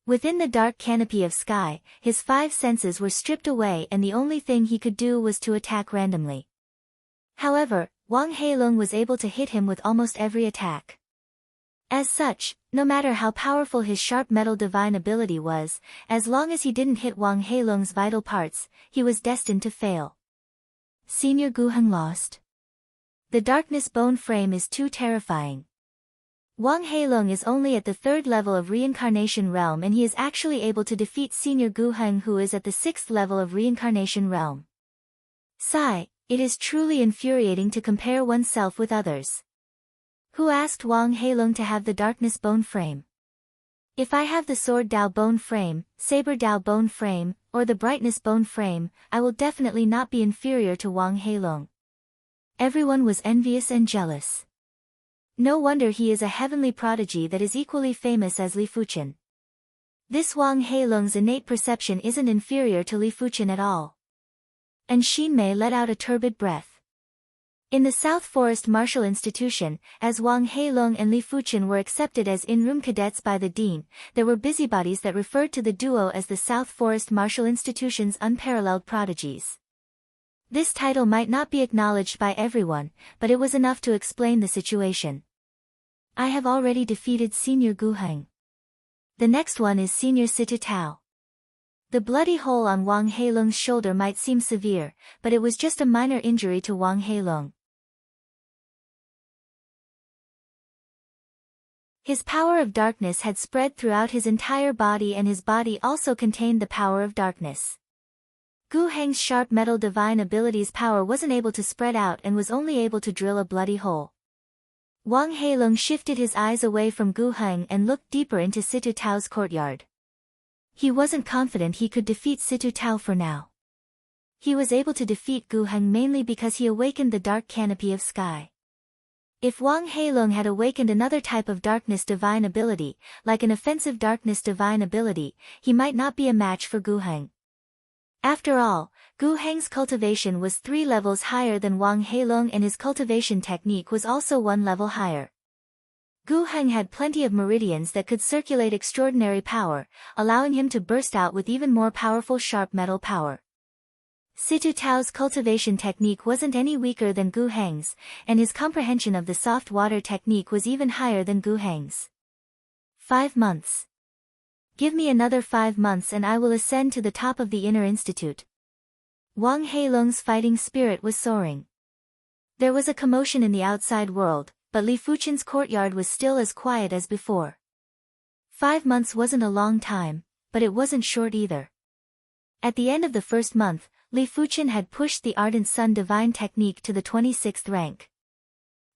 Within the dark canopy of sky, his 5 senses were stripped away and the only thing he could do was to attack randomly. However, Wang Heilong was able to hit him with almost every attack. As such, no matter how powerful his sharp metal divine ability was, as long as he didn't hit Wang Heilong's vital parts, he was destined to fail. Senior Gu Heng lost. The darkness bone frame is too terrifying. Wang Heilong is only at the 3rd level of reincarnation realm and he is actually able to defeat Senior Gu Heng who is at the 6th level of reincarnation realm. Sigh, it is truly infuriating to compare oneself with others. Who asked Wang Heilong to have the darkness bone frame? If I have the sword Dao bone frame, saber Dao bone frame, or the brightness bone frame, I will definitely not be inferior to Wang Heilong. Everyone was envious and jealous. No wonder he is a heavenly prodigy that is equally famous as Li Fuchen. This Wang Heilong's innate perception isn't inferior to Li Fuchen at all. And Xinmei let out a turbid breath. In the South Forest Martial Institution, as Wang Heilong and Li Fuchen were accepted as in-room cadets by the dean, there were busybodies that referred to the duo as the South Forest Martial Institution's unparalleled prodigies. This title might not be acknowledged by everyone, but it was enough to explain the situation. I have already defeated Senior Gu Heng. The next one is Senior Situ Tao. The bloody hole on Wang Heilong's shoulder might seem severe, but it was just a minor injury to Wang Heilong. His power of darkness had spread throughout his entire body and his body also contained the power of darkness. Gu Heng's sharp metal divine ability's power wasn't able to spread out and was only able to drill a bloody hole. Wang Heilong shifted his eyes away from Gu Heng and looked deeper into Situ Tao's courtyard. He wasn't confident he could defeat Situ Tao for now. He was able to defeat Gu Heng mainly because he awakened the dark canopy of sky. If Wang Heilong had awakened another type of darkness divine ability, like an offensive darkness divine ability, he might not be a match for Gu Heng. After all, Gu Heng's cultivation was 3 levels higher than Wang Heilong and his cultivation technique was also 1 level higher. Gu Heng had plenty of meridians that could circulate extraordinary power, allowing him to burst out with even more powerful sharp metal power. Situ Tao's cultivation technique wasn't any weaker than Gu Heng's, and his comprehension of the soft water technique was even higher than Gu Heng's. 5 months. Give me another 5 months and I will ascend to the top of the Inner Institute. Wang Heilong's fighting spirit was soaring. There was a commotion in the outside world, but Li Fuchen's courtyard was still as quiet as before. 5 months wasn't a long time, but it wasn't short either. At the end of the first month, Li Fuchen had pushed the Ardent Sun Divine Technique to the 26th rank.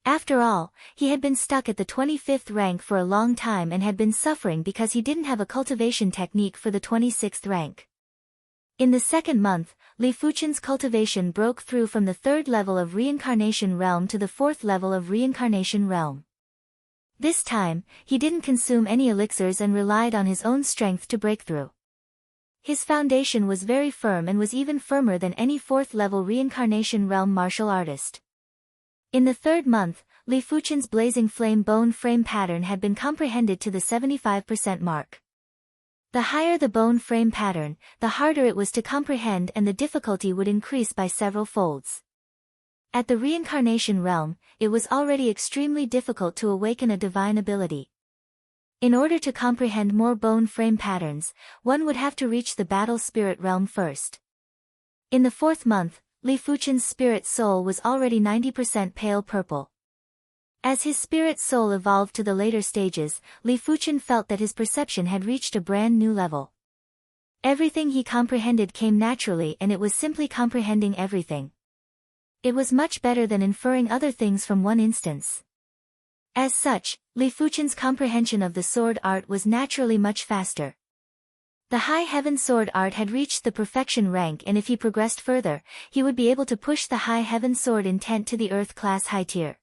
After all, he had been stuck at the 25th rank for a long time and had been suffering because he didn't have a cultivation technique for the 26th rank. In the second month, Li Fuchen's cultivation broke through from the 3rd level of Reincarnation Realm to the 4th level of Reincarnation Realm. This time, he didn't consume any elixirs and relied on his own strength to break through. His foundation was very firm and was even firmer than any 4th level Reincarnation Realm martial artist. In the 3rd month, Li Fuchen's blazing flame bone frame pattern had been comprehended to the 75% mark. The higher the bone frame pattern, the harder it was to comprehend and the difficulty would increase by several folds. At the reincarnation realm, it was already extremely difficult to awaken a divine ability. In order to comprehend more bone frame patterns, one would have to reach the battle spirit realm first. In the 4th month, Li Fuchen's spirit soul was already 90% pale purple. As his spirit soul evolved to the later stages, Li Fuchen felt that his perception had reached a brand new level. Everything he comprehended came naturally, and it was simply comprehending everything. It was much better than inferring other things from one instance. As such, Li Fuchen's comprehension of the sword art was naturally much faster. The High Heaven sword art had reached the perfection rank, and if he progressed further, he would be able to push the High Heaven sword intent to the Earth class high tier.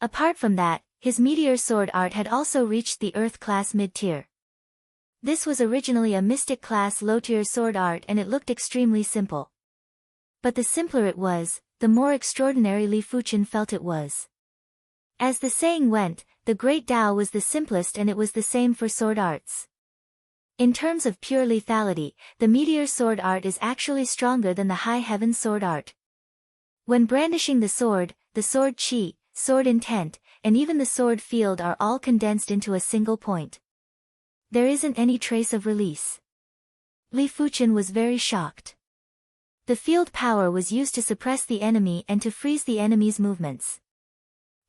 Apart from that, his meteor sword art had also reached the Earth class mid tier. This was originally a mystic class low tier sword art, and it looked extremely simple. But the simpler it was, the more extraordinary Li Fuchen felt it was. As the saying went, the Great Tao was the simplest, and it was the same for sword arts. In terms of pure lethality, the meteor sword art is actually stronger than the High Heaven sword art. When brandishing the sword chi, sword intent, and even the sword field are all condensed into a single point. There isn't any trace of release. Li Fuchen was very shocked. The field power was used to suppress the enemy and to freeze the enemy's movements.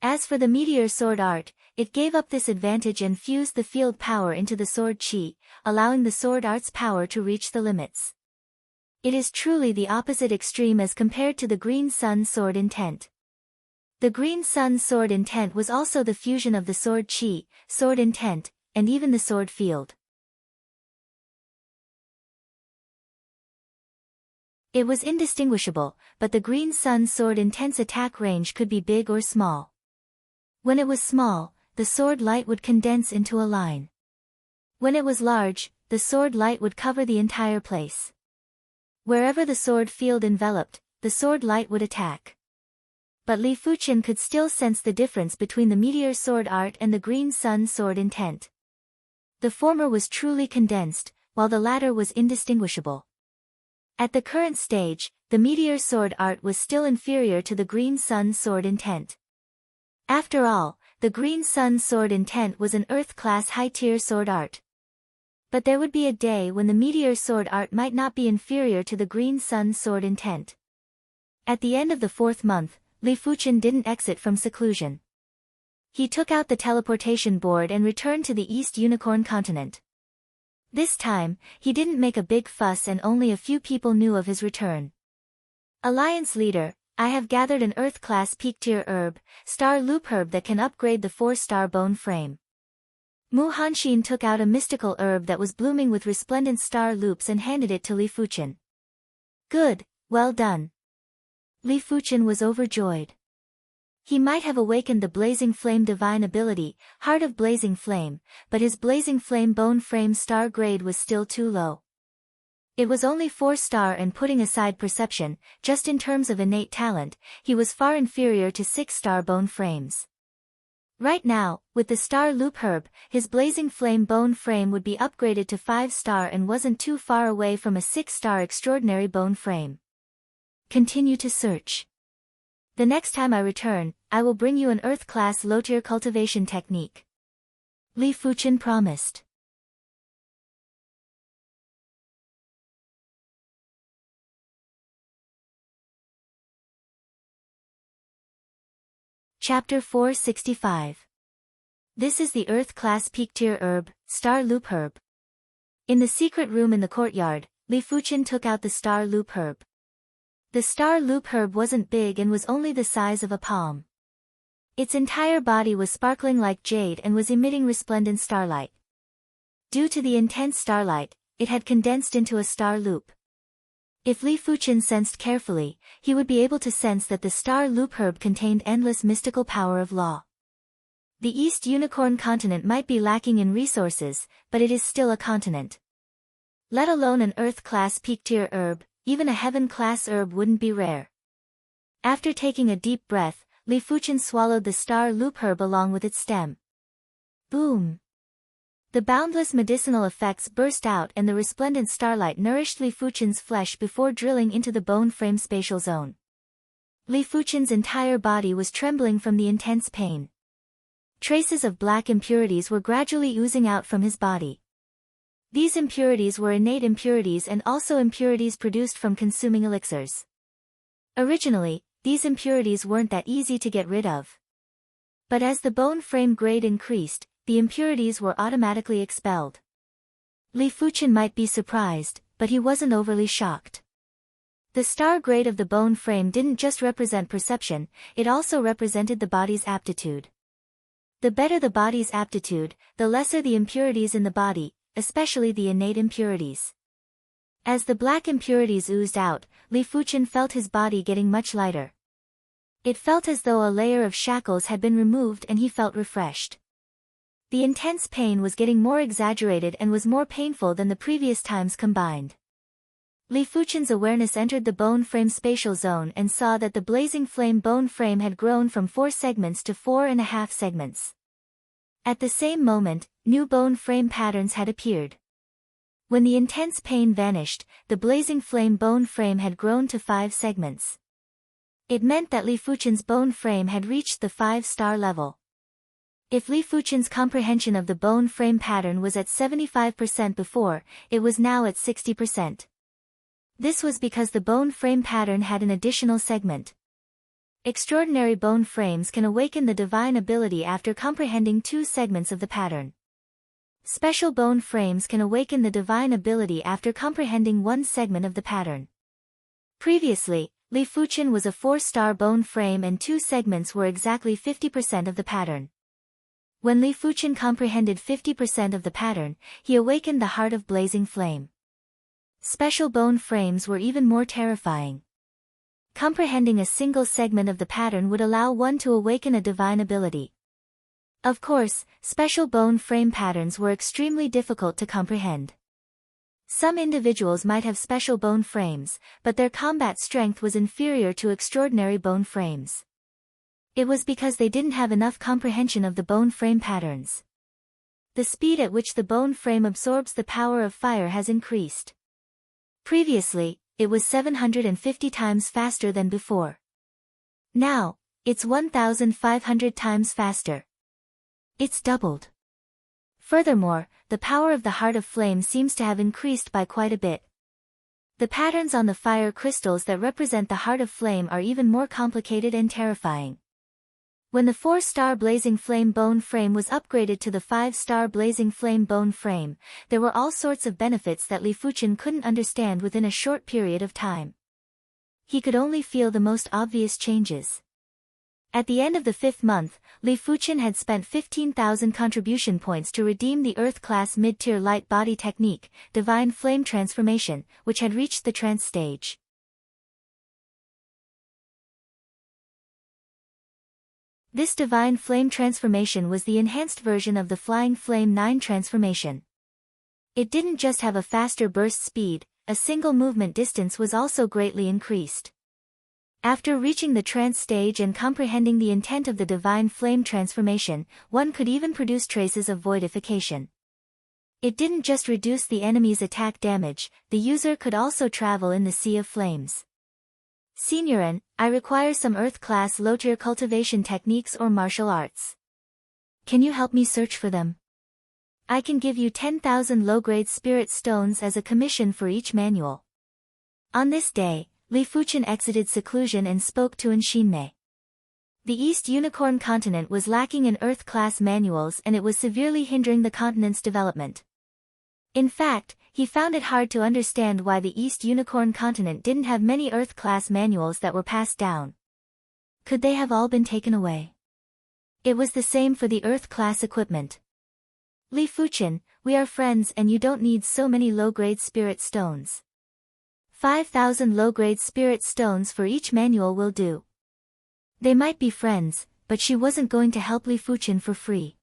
As for the meteor sword art, it gave up this advantage and fused the field power into the sword chi, allowing the sword art's power to reach the limits. It is truly the opposite extreme as compared to the Green Sun sword intent. The Green Sun sword intent was also the fusion of the sword chi, sword intent, and even the sword field. It was indistinguishable, but the Green Sun sword intense attack range could be big or small. When it was small, the sword light would condense into a line. When it was large, the sword light would cover the entire place. Wherever the sword field enveloped, the sword light would attack. But Li Fuchen could still sense the difference between the meteor sword art and the Green Sun sword intent. The former was truly condensed, while the latter was indistinguishable. At the current stage, the meteor sword art was still inferior to the Green Sun sword intent. After all, the Green Sun sword intent was an Earth-class high-tier sword art. But there would be a day when the meteor sword art might not be inferior to the Green Sun sword intent. At the end of the 4th month, Li Fuchen didn't exit from seclusion. He took out the teleportation board and returned to the East Unicorn continent. This time, he didn't make a big fuss and only a few people knew of his return. Alliance leader, I have gathered an Earth-class peak-tier herb, star loop herb that can upgrade the 4-star bone frame. Mu Hanxin took out a mystical herb that was blooming with resplendent star loops and handed it to Li Fuchen. Good, well done. Li Fuchen was overjoyed. He might have awakened the Blazing Flame divine ability, Heart of Blazing Flame, but his Blazing Flame bone frame star grade was still too low. It was only 4-star, and putting aside perception, just in terms of innate talent, he was far inferior to 6-star bone frames. Right now, with the star loop herb, his Blazing Flame bone frame would be upgraded to 5-star and wasn't too far away from a 6-star extraordinary bone frame. Continue to search. The next time I return, I will bring you an Earth-class low-tier cultivation technique. Li Fuchen promised. Chapter 465. This is the Earth-class peak-tier herb, Star Loop Herb. In the secret room in the courtyard, Li Fuchen took out the Star Loop Herb. The Star Loop Herb wasn't big and was only the size of a palm. Its entire body was sparkling like jade and was emitting resplendent starlight. Due to the intense starlight, it had condensed into a star loop. If Li Fuchen sensed carefully, he would be able to sense that the Star Loop Herb contained endless mystical power of law. The East Unicorn continent might be lacking in resources, but it is still a continent. Let alone an Earth-class peak-tier herb, even a Heaven-class herb wouldn't be rare. After taking a deep breath, Li Fuchen swallowed the Star Loop Herb along with its stem. Boom! The boundless medicinal effects burst out and the resplendent starlight nourished Li Fuchen's flesh before drilling into the bone frame spatial zone. Li Fuchen's entire body was trembling from the intense pain. Traces of black impurities were gradually oozing out from his body. These impurities were innate impurities and also impurities produced from consuming elixirs. Originally, these impurities weren't that easy to get rid of. But as the bone frame grade increased, the impurities were automatically expelled. Li Fuchen might be surprised, but he wasn't overly shocked. The star grade of the bone frame didn't just represent perception, it also represented the body's aptitude. The better the body's aptitude, the lesser the impurities in the body, especially the innate impurities. As the black impurities oozed out, Li Fuchen felt his body getting much lighter. It felt as though a layer of shackles had been removed and he felt refreshed. The intense pain was getting more exaggerated and was more painful than the previous times combined. Li Fuchen's awareness entered the bone frame spatial zone and saw that the blazing flame bone frame had grown from 4 segments to 4.5 segments. At the same moment, new bone frame patterns had appeared. When the intense pain vanished, the blazing flame bone frame had grown to 5 segments. It meant that Li Fuchen's bone frame had reached the 5-star level. If Li Fuchen's comprehension of the bone frame pattern was at 75% before, it was now at 60%. This was because the bone frame pattern had an additional segment. Extraordinary bone frames can awaken the divine ability after comprehending 2 segments of the pattern. Special bone frames can awaken the divine ability after comprehending 1 segment of the pattern. Previously, Li Fuchen was a 4-star bone frame and 2 segments were exactly 50% of the pattern. When Li Fuchen comprehended 50% of the pattern, he awakened the heart of blazing flame. Special bone frames were even more terrifying. Comprehending a single segment of the pattern would allow one to awaken a divine ability. Of course, special bone frame patterns were extremely difficult to comprehend. Some individuals might have special bone frames, but their combat strength was inferior to extraordinary bone frames. It was because they didn't have enough comprehension of the bone frame patterns. The speed at which the bone frame absorbs the power of fire has increased. Previously, it was 750 times faster than before. Now, it's 1,500 times faster. It's doubled. Furthermore, the power of the heart of flame seems to have increased by quite a bit. The patterns on the fire crystals that represent the heart of flame are even more complicated and terrifying. When the 4-star blazing flame bone frame was upgraded to the 5-star blazing flame bone frame, there were all sorts of benefits that Li Fuchen couldn't understand within a short period of time. He could only feel the most obvious changes. At the end of the 5th month, Li Fuchen had spent 15,000 contribution points to redeem the Earth-class mid-tier light body technique, Divine Flame Transformation, which had reached the trance stage. This Divine Flame Transformation was the enhanced version of the Flying Flame 9 transformation. It didn't just have a faster burst speed, a single movement distance was also greatly increased. After reaching the trance stage and comprehending the intent of the Divine Flame Transformation, one could even produce traces of voidification. It didn't just reduce the enemy's attack damage, the user could also travel in the sea of flames. Seniorin, I require some Earth-class low-tier cultivation techniques or martial arts. Can you help me search for them? I can give you 10,000 low-grade spirit stones as a commission for each manual. On this day, Li Fuchen exited seclusion and spoke to Nshinmei. The East Unicorn continent was lacking in Earth-class manuals and it was severely hindering the continent's development. In fact, he found it hard to understand why the East Unicorn continent didn't have many Earth-class manuals that were passed down. Could they have all been taken away? It was the same for the Earth-class equipment. Li Fuchen, we are friends and you don't need so many low-grade spirit stones. 5,000 low-grade spirit stones for each manual will do. They might be friends, but she wasn't going to help Li Fuchen for free.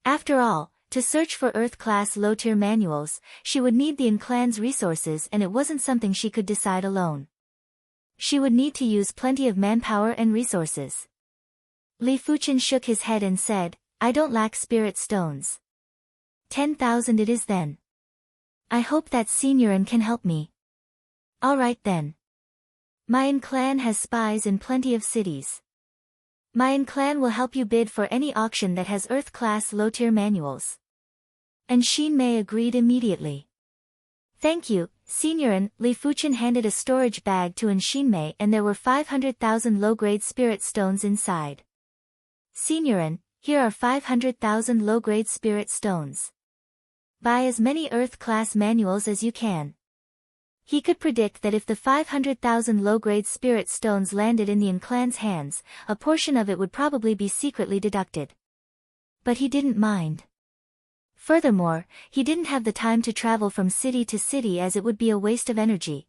After all, to search for Earth-class low-tier manuals, she would need the clan's resources and it wasn't something she could decide alone. She would need to use plenty of manpower and resources. Li Fuchen shook his head and said, I don't lack spirit stones. 10,000 it is then. I hope that Seniorin can help me. Alright then. Mayan clan has spies in plenty of cities. Mayan clan will help you bid for any auction that has Earth-class low-tier manuals. And Xinmei agreed immediately. Thank you, Signorin. Li Fuchen handed a storage bag to Xinmei and there were 500,000 low-grade spirit stones inside. Signorin, here are 500,000 low-grade spirit stones. Buy as many Earth-class manuals as you can. He could predict that if the 500,000 low-grade spirit stones landed in the clan's hands, a portion of it would probably be secretly deducted. But he didn't mind. Furthermore, he didn't have the time to travel from city to city as it would be a waste of energy.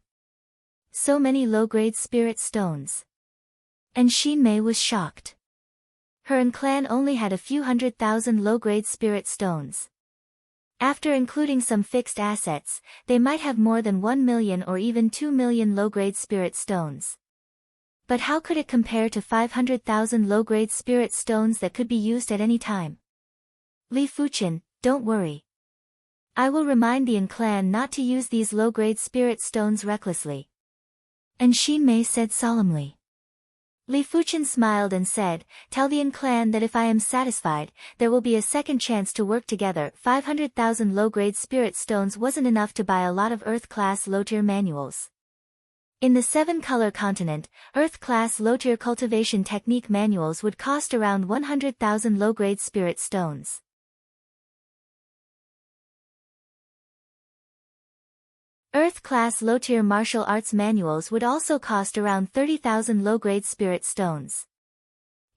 So many low-grade spirit stones. And Xinmei was shocked. Her clan only had a few 100,000 low-grade spirit stones. After including some fixed assets, they might have more than 1 million or even 2 million low-grade spirit stones. But how could it compare to 500,000 low-grade spirit stones that could be used at any time? Li Fuchen, don't worry. I will remind the clan not to use these low-grade spirit stones recklessly. And Xinmei said solemnly. Li Fuchen smiled and said, tell the clan that if I am satisfied, there will be a second chance to work together. 500,000 low-grade spirit stones wasn't enough to buy a lot of Earth-class low-tier manuals. In the 7-color continent, Earth-class low-tier cultivation technique manuals would cost around 100,000 low-grade spirit stones. Earth-class low-tier martial arts manuals would also cost around 30,000 low-grade spirit stones.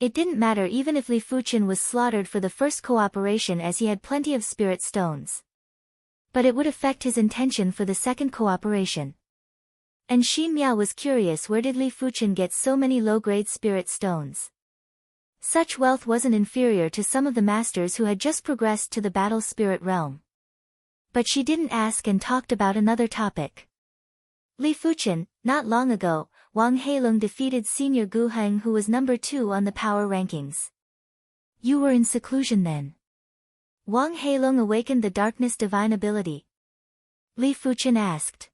It didn't matter even if Li Fuchen was slaughtered for the first cooperation as he had plenty of spirit stones. But it would affect his intention for the second cooperation. And Xinmei was curious where did Li Fuchen get so many low-grade spirit stones. Such wealth wasn't inferior to some of the masters who had just progressed to the battle spirit realm. But she didn't ask and talked about another topic. Li Fuchen, not long ago, Wang Heilong defeated Senior Gu Heng who was number 2 on the power rankings. You were in seclusion then. Wang Heilong awakened the darkness divine ability. Li Fuchen asked.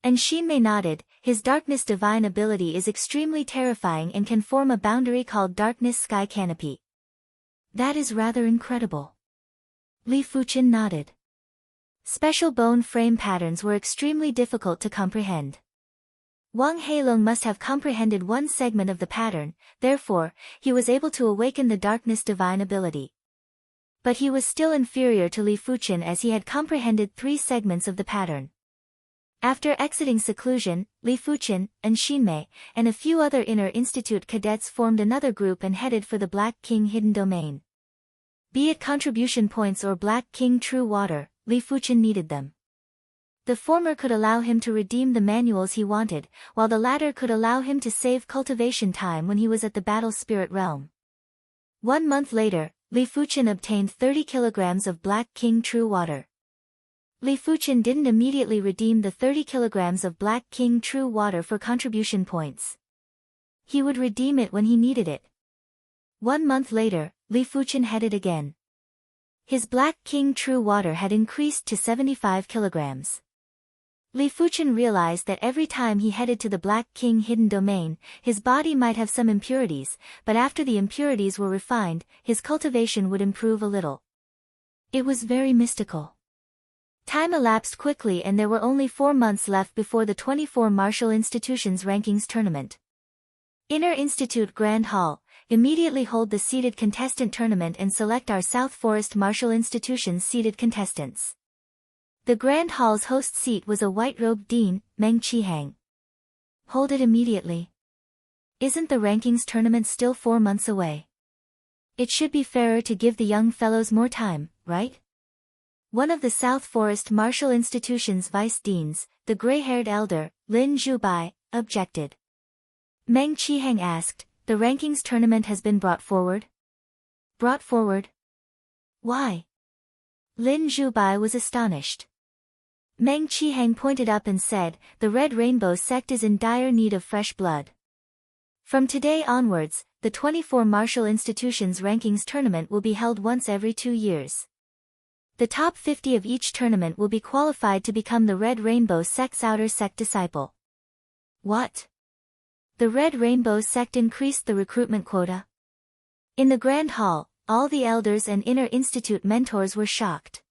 And Xinmei nodded, his darkness divine ability is extremely terrifying and can form a boundary called darkness sky canopy. That is rather incredible. Li Fuchen nodded. Special bone frame patterns were extremely difficult to comprehend. Wang Heilong must have comprehended one segment of the pattern, therefore, he was able to awaken the darkness divine ability. But he was still inferior to Li Fuchen as he had comprehended 3 segments of the pattern. After exiting seclusion, Li Fuchen, and Xinmei, and a few other inner institute cadets formed another group and headed for the Black King hidden domain. Be it contribution points or Black King true water, Li Fuchen needed them. The former could allow him to redeem the manuals he wanted, while the latter could allow him to save cultivation time when he was at the battle spirit realm. 1 month later, Li Fuchen obtained 30 kilograms of Black King true water. Li Fuchen didn't immediately redeem the 30 kilograms of Black King true water for contribution points. He would redeem it when he needed it. 1 month later, Li Fuchen headed again. His Black King true water had increased to 75 kilograms. Li Fuchen realized that every time he headed to the Black King hidden domain, his body might have some impurities, but after the impurities were refined, his cultivation would improve a little. It was very mystical. Time elapsed quickly and there were only 4 months left before the 24 Martial Institutions Rankings Tournament. Inner Institute Grand Hall, immediately hold the seeded contestant tournament and select our South Forest Martial Institution's seeded contestants. The Grand Hall's host seat was a white-robed dean, Meng Qihang. Hold it immediately. Isn't the rankings tournament still 4 months away? It should be fairer to give the young fellows more time, right? One of the South Forest Martial Institution's vice deans, the gray-haired elder, Lin Zhubai, objected. Meng Qihang asked, the rankings tournament has been brought forward? Brought forward? Why? Lin Zhubai was astonished. Meng Qihang pointed up and said, the Red Rainbow sect is in dire need of fresh blood. From today onwards, the 24 Martial Institutions Rankings Tournament will be held once every 2 years. The top 50 of each tournament will be qualified to become the Red Rainbow sect's outer sect disciple. What? The Red Rainbow sect increased the recruitment quota. In the Grand Hall, all the elders and Inner Institute mentors were shocked.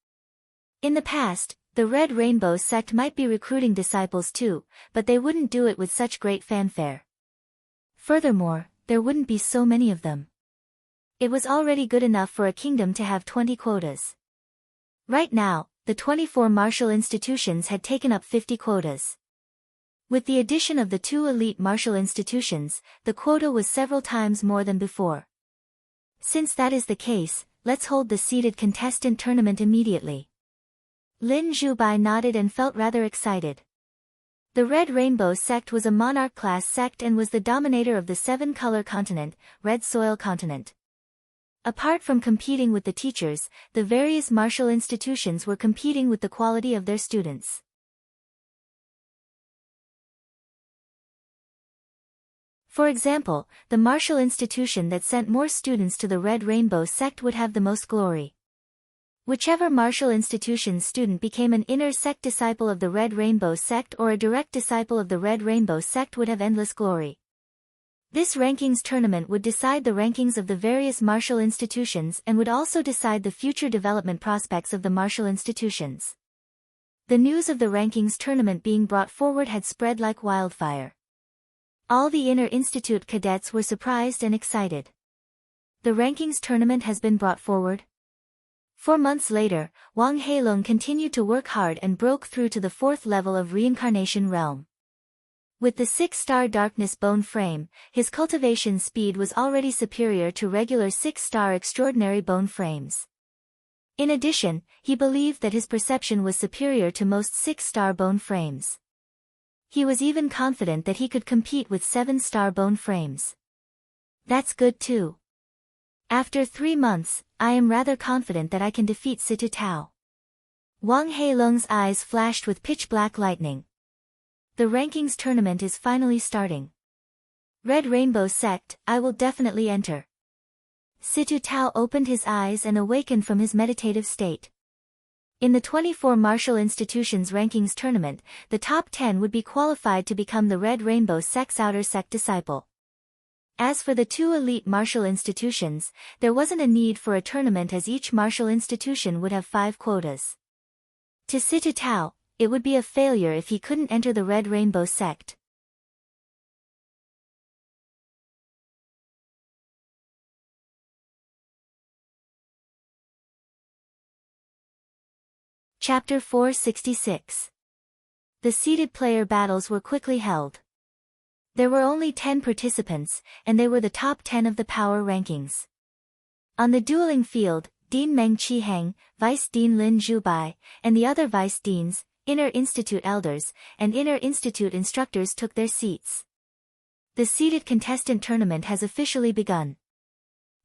In the past, the Red Rainbow sect might be recruiting disciples too, but they wouldn't do it with such great fanfare. Furthermore, there wouldn't be so many of them. It was already good enough for a kingdom to have 20 quotas. Right now, the 24 martial institutions had taken up 50 quotas. With the addition of the 2 elite martial institutions, the quota was several times more than before. Since that is the case, let's hold the seeded contestant tournament immediately. Lin Zhubai nodded and felt rather excited. The Red Rainbow sect was a monarch-class sect and was the dominator of the 7-color continent, Red Soil continent. Apart from competing with the teachers, the various martial institutions were competing with the quality of their students. For example, the martial institution that sent more students to the Red Rainbow sect would have the most glory. Whichever martial institution's student became an inner sect disciple of the Red Rainbow sect or a direct disciple of the Red Rainbow sect would have endless glory. This rankings tournament would decide the rankings of the various martial institutions and would also decide the future development prospects of the martial institutions. The news of the rankings tournament being brought forward had spread like wildfire. All the Inner Institute cadets were surprised and excited. The rankings tournament has been brought forward. 4 months later, Wang Heilong continued to work hard and broke through to the 4th level of reincarnation realm. With the 6-star darkness bone frame, his cultivation speed was already superior to regular 6-star extraordinary bone frames. In addition, he believed that his perception was superior to most 6-star bone frames. He was even confident that he could compete with 7-star bone frames. That's good too. After 3 months, I am rather confident that I can defeat Situ Tao. Wang Heilong's eyes flashed with pitch-black lightning. The rankings tournament is finally starting. Red Rainbow sect, I will definitely enter. Situ Tao opened his eyes and awakened from his meditative state. In the 24 martial institutions rankings tournament, the top 10 would be qualified to become the Red Rainbow sect's outer sect disciple. As for the 2 elite martial institutions, there wasn't a need for a tournament as each martial institution would have 5 quotas. To Situ Tao, it would be a failure if he couldn't enter the Red Rainbow sect. Chapter 466. The seeded player battles were quickly held. There were only 10 participants, and they were the top 10 of the power rankings. On the dueling field, Dean Meng Qiheng, Vice Dean Lin Zhubai, and the other Vice Deans, Inner Institute elders, and Inner Institute instructors took their seats. The seeded contestant tournament has officially begun.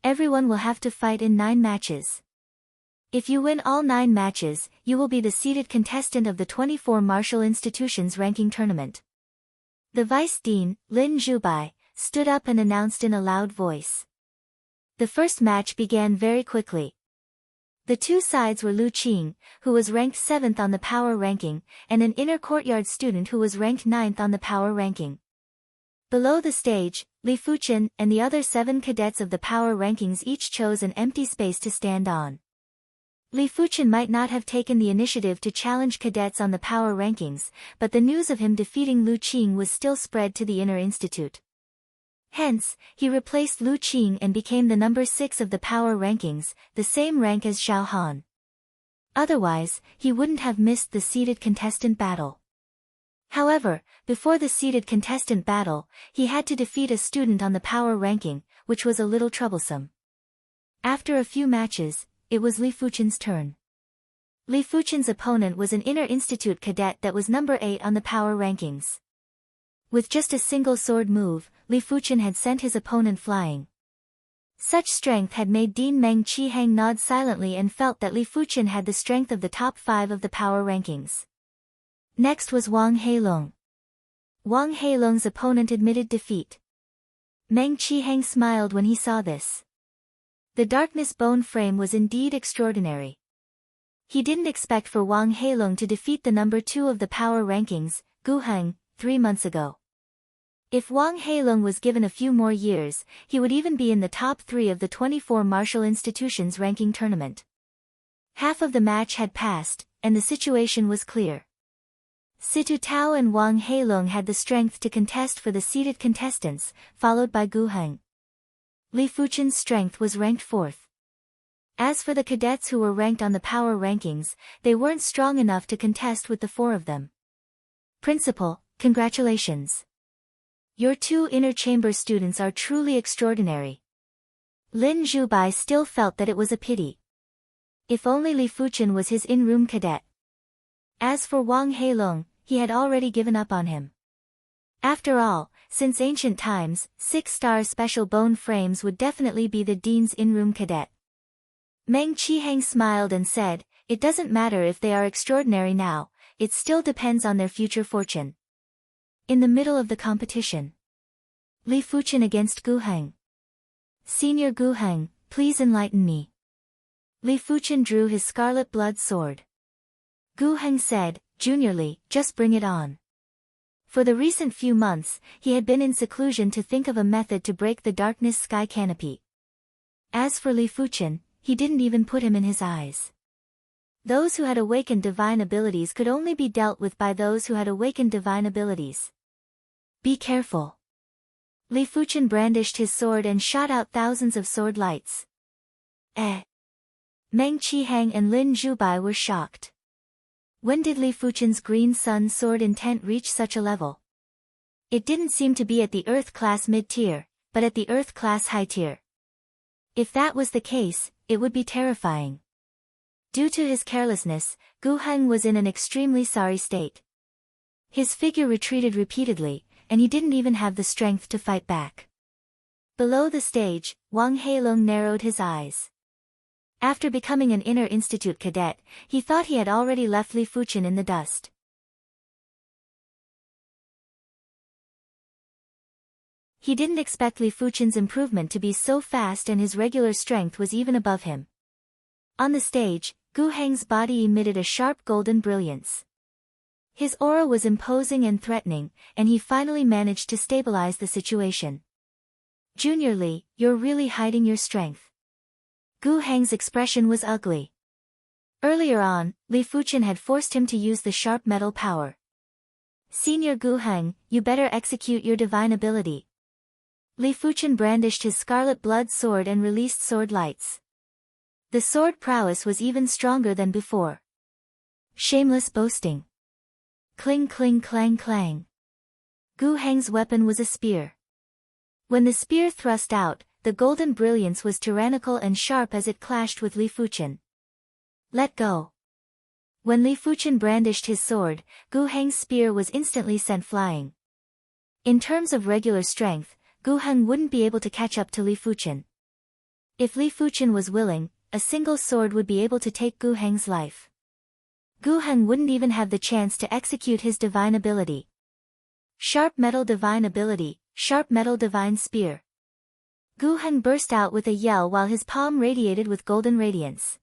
Everyone will have to fight in 9 matches. If you win all 9 matches, you will be the seeded contestant of the 24 martial institutions ranking tournament. The Vice Dean, Lin Zhubai, stood up and announced in a loud voice. The first match began very quickly. The 2 sides were Lu Qing, who was ranked 7th on the power ranking, and an inner courtyard student who was ranked 9th on the power ranking. Below the stage, Li Fuchen and the other 7 cadets of the power rankings each chose an empty space to stand on. Li Fuchen might not have taken the initiative to challenge cadets on the power rankings, but the news of him defeating Lu Qing was still spread to the Inner Institute. Hence, he replaced Lu Qing and became the number 6 of the power rankings, the same rank as Zhao Han. Otherwise, he wouldn't have missed the seeded contestant battle. However, before the seeded contestant battle, he had to defeat a student on the power ranking, which was a little troublesome. After a few matches, it was Li Fuchen's turn. Li Fuchen's opponent was an Inner Institute cadet that was number 8 on the power rankings. With just a single sword move, Li Fuchen had sent his opponent flying. Such strength had made Dean Meng Qiheng nod silently and felt that Li Fuchen had the strength of the top 5 of the power rankings. Next was Wang Heilong. Wang Heilong's opponent admitted defeat. Meng Qiheng smiled when he saw this. The darkness bone frame was indeed extraordinary. He didn't expect for Wang Heilong to defeat the number 2 of the power rankings, Gu Heng, 3 months ago. If Wang Heilong was given a few more years, he would even be in the top 3 of the 24 martial institutions ranking tournament. Half of the match had passed, and the situation was clear. Situ Tao and Wang Heilong had the strength to contest for the seeded contestants, followed by Gu Heng. Li Fuchen's strength was ranked 4th. As for the cadets who were ranked on the power rankings, they weren't strong enough to contest with the 4 of them. Principal, congratulations. Your 2 inner chamber students are truly extraordinary. Lin Zhubai still felt that it was a pity. If only Li Fuchen was his in-room cadet. As for Wang Heilong, he had already given up on him. After all, since ancient times, 6-star special bone frames would definitely be the dean's in-room cadet. Meng Qiheng smiled and said, "It doesn't matter if they are extraordinary now, it still depends on their future fortune." In the middle of the competition, Li Fuchen against Gu Heng. Senior Gu Heng, please enlighten me. Li Fuchen drew his scarlet blood sword. Gu Heng said, "Junior Li, just bring it on." For the recent few months, he had been in seclusion to think of a method to break the darkness sky canopy. As for Li Fuchen, he didn't even put him in his eyes. Those who had awakened divine abilities could only be dealt with by those who had awakened divine abilities. Be careful. Li Fuchen brandished his sword and shot out thousands of sword lights. Meng Qiheng and Lin Zhubai were shocked. When did Li Fuchen's green sun sword intent reach such a level? It didn't seem to be at the Earth class mid-tier, but at the Earth class high-tier. If that was the case, it would be terrifying. Due to his carelessness, Gu Heng was in an extremely sorry state. His figure retreated repeatedly, and he didn't even have the strength to fight back. Below the stage, Wang Heilong narrowed his eyes. After becoming an inner institute cadet, he thought he had already left Li Fuchen in the dust. He didn't expect Li Fuchen's improvement to be so fast, and his regular strength was even above him. On the stage, Gu Heng's body emitted a sharp golden brilliance. His aura was imposing and threatening, and he finally managed to stabilize the situation. Junior Li, you're really hiding your strength. Gu Heng's expression was ugly. Earlier on, Li Fuchen had forced him to use the sharp metal power. Senior Gu Heng, you better execute your divine ability. Li Fuchen brandished his scarlet blood sword and released sword lights. The sword prowess was even stronger than before. Shameless boasting. Cling cling clang clang. Gu Heng's weapon was a spear. When the spear thrust out, the golden brilliance was tyrannical and sharp as it clashed with Li Fuchen. Let go. When Li Fuchen brandished his sword, Gu Heng's spear was instantly sent flying. In terms of regular strength, Gu Heng wouldn't be able to catch up to Li Fuchen. If Li Fuchen was willing, a single sword would be able to take Gu Heng's life. Gu Heng wouldn't even have the chance to execute his divine ability. Sharp metal divine ability, sharp metal divine spear. Gu Heng burst out with a yell while his palm radiated with golden radiance.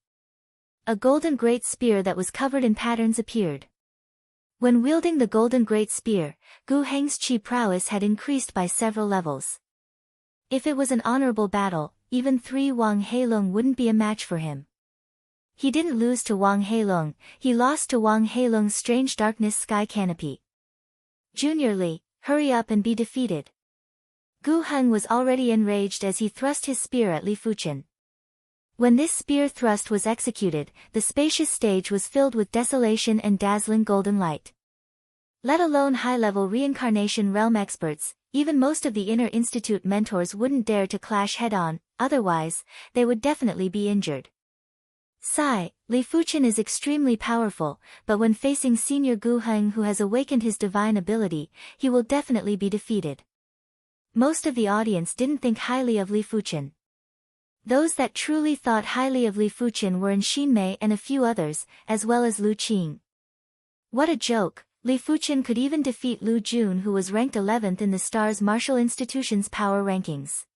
A golden great spear that was covered in patterns appeared. When wielding the golden great spear, Gu Heng's chi prowess had increased by several levels. If it was an honorable battle, even 3 Wang Heilong wouldn't be a match for him. He didn't lose to Wang Heilong, he lost to Wang Heilong's strange darkness sky canopy. Junior Li, hurry up and be defeated. Gu Heng was already enraged as he thrust his spear at Li Fuchen. When this spear thrust was executed, the spacious stage was filled with desolation and dazzling golden light. Let alone high-level reincarnation realm experts, even most of the Inner Institute mentors wouldn't dare to clash head-on, otherwise, they would definitely be injured. Sigh, Li Fuchen is extremely powerful, but when facing Senior Gu Heng who has awakened his divine ability, he will definitely be defeated. Most of the audience didn't think highly of Li Fuchen. Those that truly thought highly of Li Fuchen were in Xinmei and a few others, as well as Lu Qing. What a joke, Li Fuchen could even defeat Lu Jun who was ranked 11th in the Stars Martial Institution's power rankings.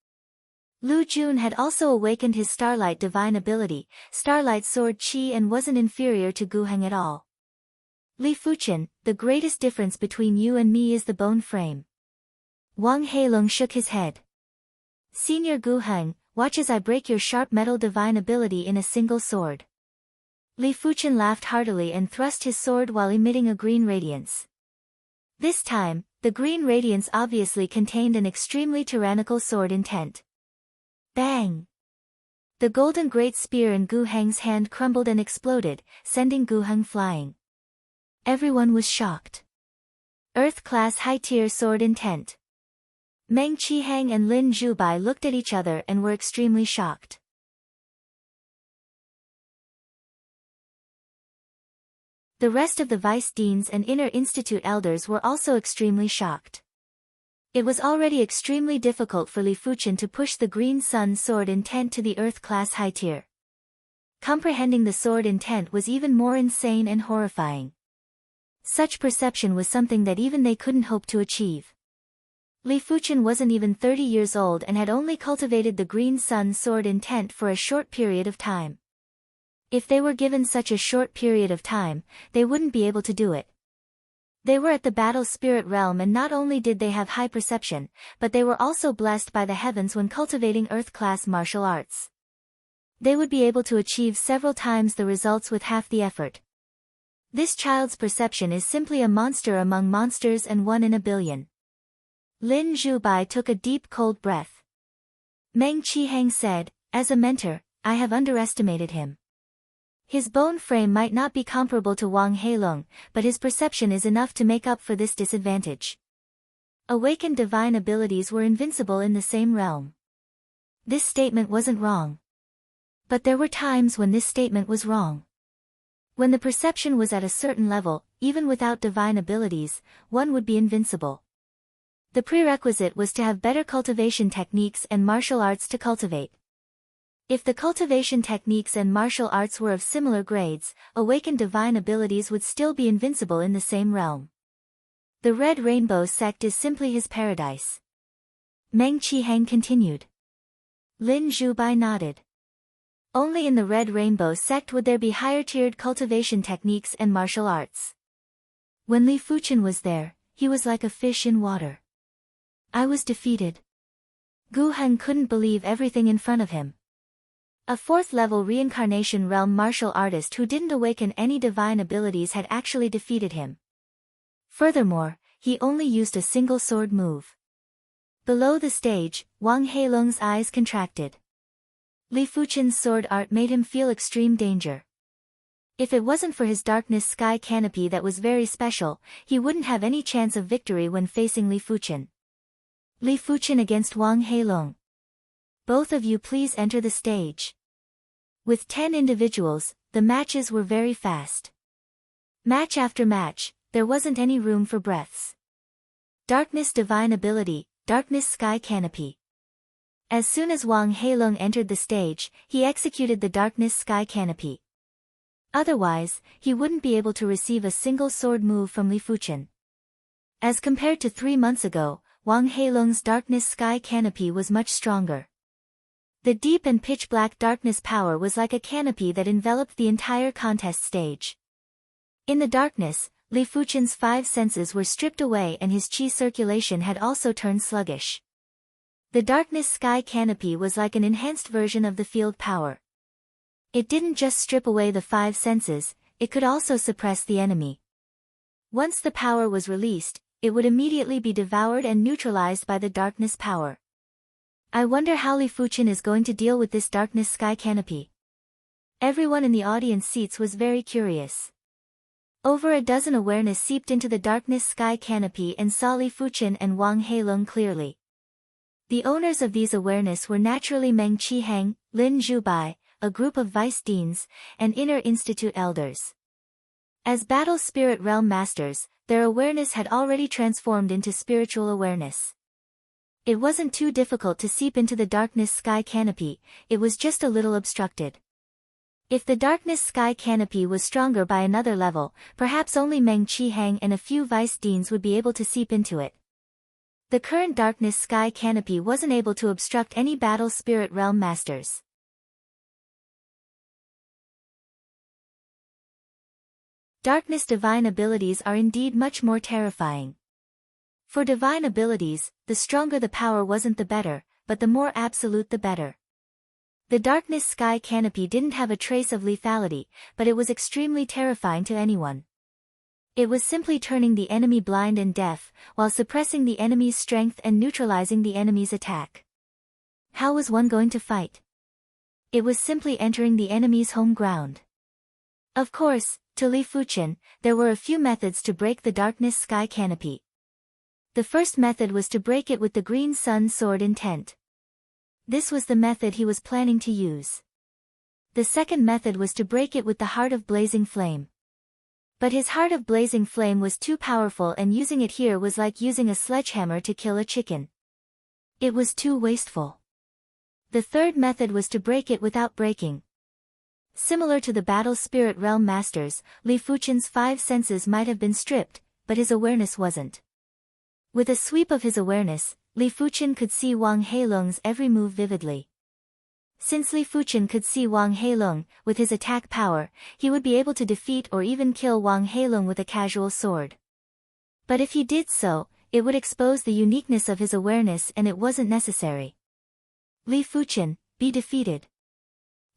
Lu Jun had also awakened his Starlight divine ability, Starlight Sword Chi, and wasn't inferior to Gu Heng at all. Li Fuchen, the greatest difference between you and me is the bone frame. Wang Heilong shook his head. Senior Gu Heng, watch as I break your sharp metal divine ability in a single sword. Li Fuchen laughed heartily and thrust his sword while emitting a green radiance. This time, the green radiance obviously contained an extremely tyrannical sword intent. Bang! The golden great spear in Gu Heng's hand crumbled and exploded, sending Gu Heng flying. Everyone was shocked. Earth-class high-tier sword intent. Meng Qihang and Lin Zhubai looked at each other and were extremely shocked. The rest of the vice deans and inner institute elders were also extremely shocked. It was already extremely difficult for Li Fuchen to push the Green Sun sword intent to the Earth-class high tier. Comprehending the sword intent was even more insane and horrifying. Such perception was something that even they couldn't hope to achieve. Li Fuchen wasn't even 30 years old and had only cultivated the Green Sun sword intent for a short period of time. If they were given such a short period of time, they wouldn't be able to do it. They were at the battle spirit realm, and not only did they have high perception, but they were also blessed by the heavens when cultivating Earth-class martial arts. They would be able to achieve several times the results with half the effort. This child's perception is simply a monster among monsters and one in a billion. Lin Zhubai took a deep cold breath. Meng Qihang said, as a mentor, I have underestimated him. His bone frame might not be comparable to Wang Heilong, but his perception is enough to make up for this disadvantage. Awakened divine abilities were invincible in the same realm. This statement wasn't wrong. But there were times when this statement was wrong. When the perception was at a certain level, even without divine abilities, one would be invincible. The prerequisite was to have better cultivation techniques and martial arts to cultivate. If the cultivation techniques and martial arts were of similar grades, awakened divine abilities would still be invincible in the same realm. The Red Rainbow sect is simply his paradise. Meng Qihang continued. Lin Zhubai nodded. Only in the Red Rainbow sect would there be higher-tiered cultivation techniques and martial arts. When Li Fuchen was there, he was like a fish in water. I was defeated. Gu Heng couldn't believe everything in front of him. A fourth-level reincarnation realm martial artist who didn't awaken any divine abilities had actually defeated him. Furthermore, he only used a single sword move. Below the stage, Wang Heilong's eyes contracted. Li Fuchen's sword art made him feel extreme danger. If it wasn't for his darkness sky canopy that was very special, he wouldn't have any chance of victory when facing Li Fuchen. Li Fuchen against Wang Heilong. Both of you please enter the stage. With 10 individuals, the matches were very fast. Match after match, there wasn't any room for breaths. Darkness divine ability, darkness sky canopy. As soon as Wang Heilong entered the stage, he executed the darkness sky canopy. Otherwise, he wouldn't be able to receive a single sword move from Li Fuchen. As compared to 3 months ago, Wang Heilong's darkness sky canopy was much stronger. The deep and pitch-black darkness power was like a canopy that enveloped the entire contest stage. In the darkness, Li Fuchen's 5 senses were stripped away and his qi circulation had also turned sluggish. The darkness sky canopy was like an enhanced version of the field power. It didn't just strip away the 5 senses, it could also suppress the enemy. Once the power was released, it would immediately be devoured and neutralized by the darkness power. I wonder how Li Fuchen is going to deal with this darkness sky canopy. Everyone in the audience seats was very curious. Over a dozen awareness seeped into the darkness sky canopy and saw Li Fuchen and Wang Heilong clearly. The owners of these awareness were naturally Meng Qihang, Lin Zhubai, a group of vice deans, and inner institute elders. As battle spirit realm masters, their awareness had already transformed into spiritual awareness. It wasn't too difficult to seep into the darkness sky canopy, it was just a little obstructed. If the darkness sky canopy was stronger by another level, perhaps only Meng Qihang and a few vice deans would be able to seep into it. The current darkness sky canopy wasn't able to obstruct any battle spirit realm masters. Darkness divine abilities are indeed much more terrifying. For divine abilities, the stronger the power wasn't the better, but the more absolute the better. The darkness sky canopy didn't have a trace of lethality, but it was extremely terrifying to anyone. It was simply turning the enemy blind and deaf, while suppressing the enemy's strength and neutralizing the enemy's attack. How was one going to fight? It was simply entering the enemy's home ground. Of course, to Li Fuchen, there were a few methods to break the darkness sky canopy. The first method was to break it with the green sun sword intent. This was the method he was planning to use. The second method was to break it with the heart of blazing flame. But his heart of blazing flame was too powerful, and using it here was like using a sledgehammer to kill a chicken. It was too wasteful. The third method was to break it without breaking. Similar to the battle spirit realm masters, Li Fuchen's 5 senses might have been stripped, but his awareness wasn't. With a sweep of his awareness, Li Fuchen could see Wang Heilong's every move vividly. Since Li Fuchen could see Wang Heilong, with his attack power, he would be able to defeat or even kill Wang Heilong with a casual sword. But if he did so, it would expose the uniqueness of his awareness, and it wasn't necessary. Li Fuchen, be defeated.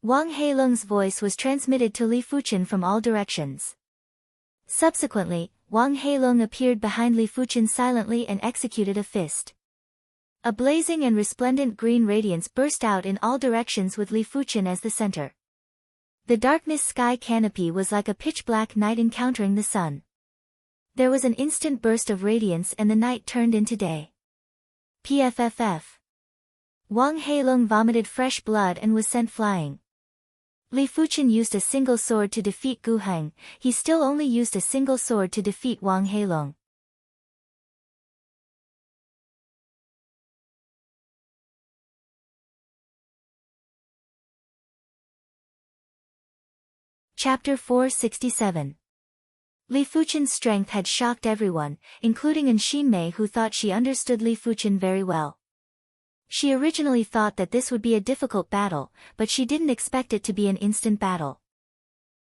Wang Heilong's voice was transmitted to Li Fuchen from all directions. Subsequently, Wang Heilong appeared behind Li Fuchen silently and executed a fist. A blazing and resplendent green radiance burst out in all directions with Li Fuchen as the center. The darkness sky canopy was like a pitch-black night encountering the sun. There was an instant burst of radiance and the night turned into day. PFFF. Wang Heilong vomited fresh blood and was sent flying. Li Fuchen used a single sword to defeat Gu Heng. He still only used a single sword to defeat Wang Heilong. Chapter 467. Li Fuchen's strength had shocked everyone, including Xinmei, who thought she understood Li Fuchen very well. She originally thought that this would be a difficult battle, but she didn't expect it to be an instant battle.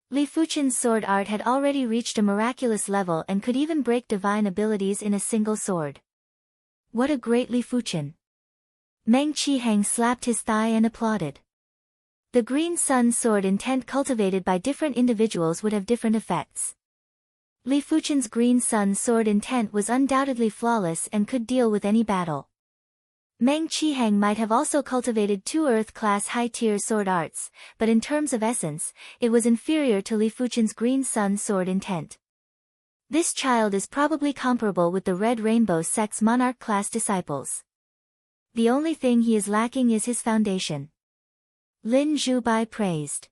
Li Fuchen's sword art had already reached a miraculous level and could even break divine abilities in a single sword. What a great Li Fuchen! Meng Qihang slapped his thigh and applauded. The green sun sword intent cultivated by different individuals would have different effects. Li Fuchen's green sun sword intent was undoubtedly flawless and could deal with any battle. Meng Qihang might have also cultivated 2 Earth-class high-tier sword arts, but in terms of essence, it was inferior to Li Fuchen's green sun sword intent. This child is probably comparable with the Red Rainbow sect's monarch-class disciples. The only thing he is lacking is his foundation. Lin Zhubai praised.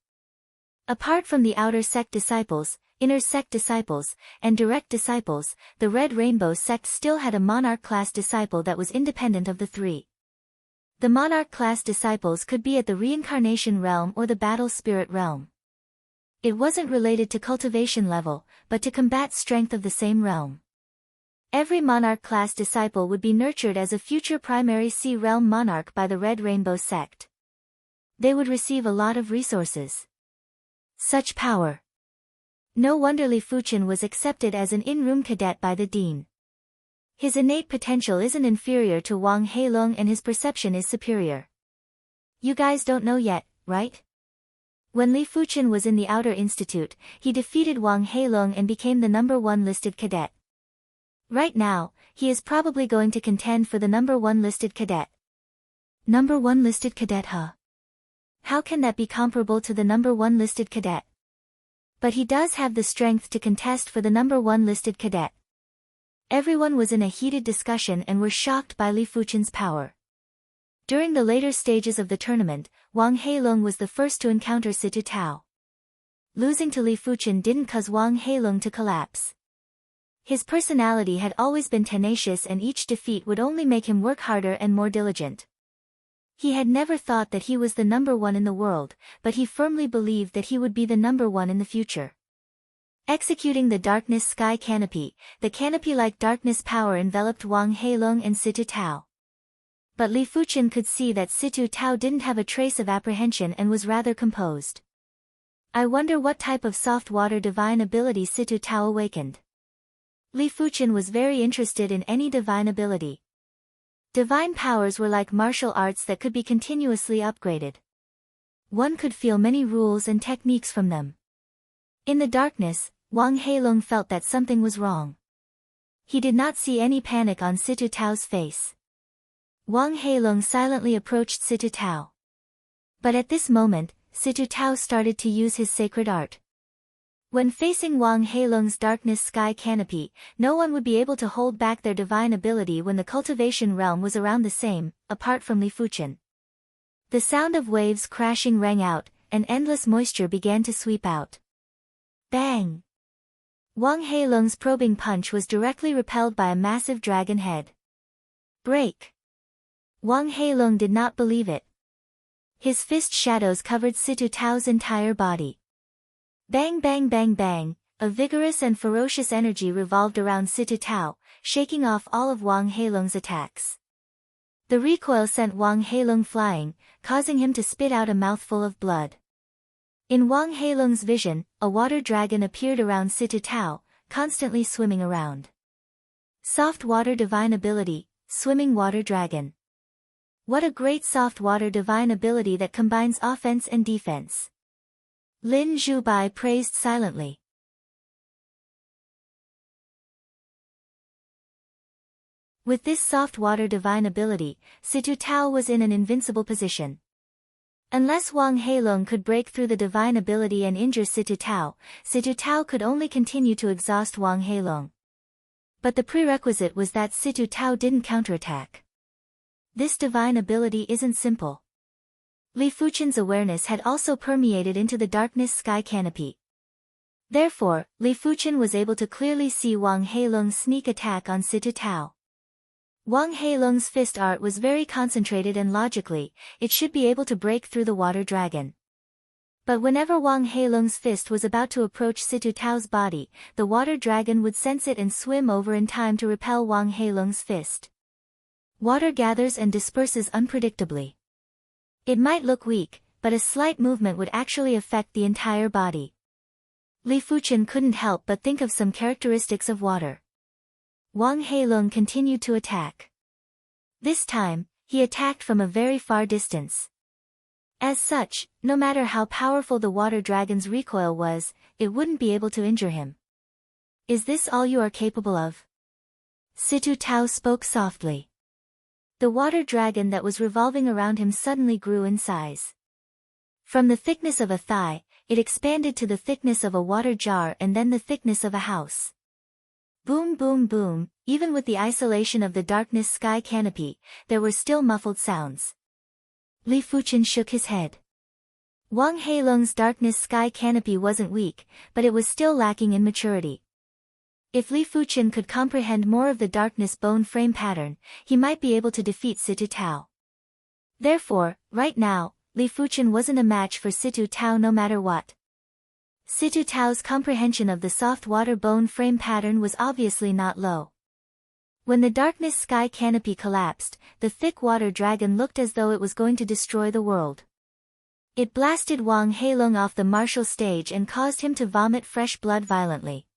Apart from the outer sect disciples, inner sect disciples, and direct disciples, the Red Rainbow sect still had a monarch-class disciple that was independent of the 3. The monarch-class disciples could be at the reincarnation realm or the battle spirit realm. It wasn't related to cultivation level, but to combat strength of the same realm. Every monarch-class disciple would be nurtured as a future primary C realm monarch by the Red Rainbow sect. They would receive a lot of resources. Such power. No wonder Li Fuchen was accepted as an in-room cadet by the dean. His innate potential isn't inferior to Wang Heilong and his perception is superior. You guys don't know yet, right? When Li Fuchen was in the Outer Institute, he defeated Wang Heilong and became the number 1 listed cadet. Right now, he is probably going to contend for the number 1 listed cadet. Number 1 listed cadet, huh? How can that be comparable to the number 1 listed cadet? But he does have the strength to contest for the number 1 listed cadet. Everyone was in a heated discussion and were shocked by Li Fuchen's power. During the later stages of the tournament, Wang Heilong was the first to encounter Situ Tao. Losing to Li Fuchen didn't cause Wang Heilong to collapse. His personality had always been tenacious and each defeat would only make him work harder and more diligent. He had never thought that he was the number 1 in the world, but he firmly believed that he would be the number 1 in the future. Executing the darkness sky canopy, the canopy-like darkness power enveloped Wang Heilong and Situ Tao. But Li Fuchen could see that Situ Tao didn't have a trace of apprehension and was rather composed. I wonder what type of soft water divine ability Situ Tao awakened. Li Fuchen was very interested in any divine ability. Divine powers were like martial arts that could be continuously upgraded. One could feel many rules and techniques from them. In the darkness, Wang Heilong felt that something was wrong. He did not see any panic on Situ Tao's face. Wang Heilong silently approached Situ Tao. But at this moment, Situ Tao started to use his sacred art. When facing Wang Heilong's darkness sky canopy, no one would be able to hold back their divine ability when the cultivation realm was around the same, apart from Li Fuchen. The sound of waves crashing rang out, and endless moisture began to sweep out. Bang! Wang Heilong's probing punch was directly repelled by a massive dragon head. Break! Wang Heilong did not believe it. His fist shadows covered Situ Tao's entire body. Bang bang bang bang, a vigorous and ferocious energy revolved around Situ Tao, shaking off all of Wang Heilong's attacks. The recoil sent Wang Heilong flying, causing him to spit out a mouthful of blood. In Wang Heilong's vision, a water dragon appeared around Situ Tao, constantly swimming around. Soft water divine ability, swimming water dragon. What a great soft water divine ability that combines offense and defense. Lin Zhubai praised silently. With this soft water divine ability, Situ Tao was in an invincible position. Unless Wang Heilong could break through the divine ability and injure Situ Tao could only continue to exhaust Wang Heilong. But the prerequisite was that Situ Tao didn't counterattack. This divine ability isn't simple. Li Fuchen's awareness had also permeated into the darkness sky canopy. Therefore, Li Fuchen was able to clearly see Wang Heilong's sneak attack on Situ Tao. Wang Heilong's fist art was very concentrated and logically, it should be able to break through the water dragon. But whenever Wang Heilong's fist was about to approach Situ Tao's body, the water dragon would sense it and swim over in time to repel Wang Heilong's fist. Water gathers and disperses unpredictably. It might look weak, but a slight movement would actually affect the entire body. Li Fuchen couldn't help but think of some characteristics of water. Wang Heilong continued to attack. This time, he attacked from a very far distance. As such, no matter how powerful the water dragon's recoil was, it wouldn't be able to injure him. Is this all you are capable of? Situ Tao spoke softly. The water dragon that was revolving around him suddenly grew in size. From the thickness of a thigh, it expanded to the thickness of a water jar and then the thickness of a house. Boom boom boom, even with the isolation of the darkness sky canopy, there were still muffled sounds. Li Fuchen shook his head. Wang Heilong's darkness sky canopy wasn't weak, but it was still lacking in maturity. If Li Fuchen could comprehend more of the darkness bone frame pattern, he might be able to defeat Situ Tao. Therefore, right now, Li Fuchen wasn't a match for Situ Tao no matter what. Situ Tao's comprehension of the soft water bone frame pattern was obviously not low. When the darkness sky canopy collapsed, the thick water dragon looked as though it was going to destroy the world. It blasted Wang Heilong off the martial stage and caused him to vomit fresh blood violently.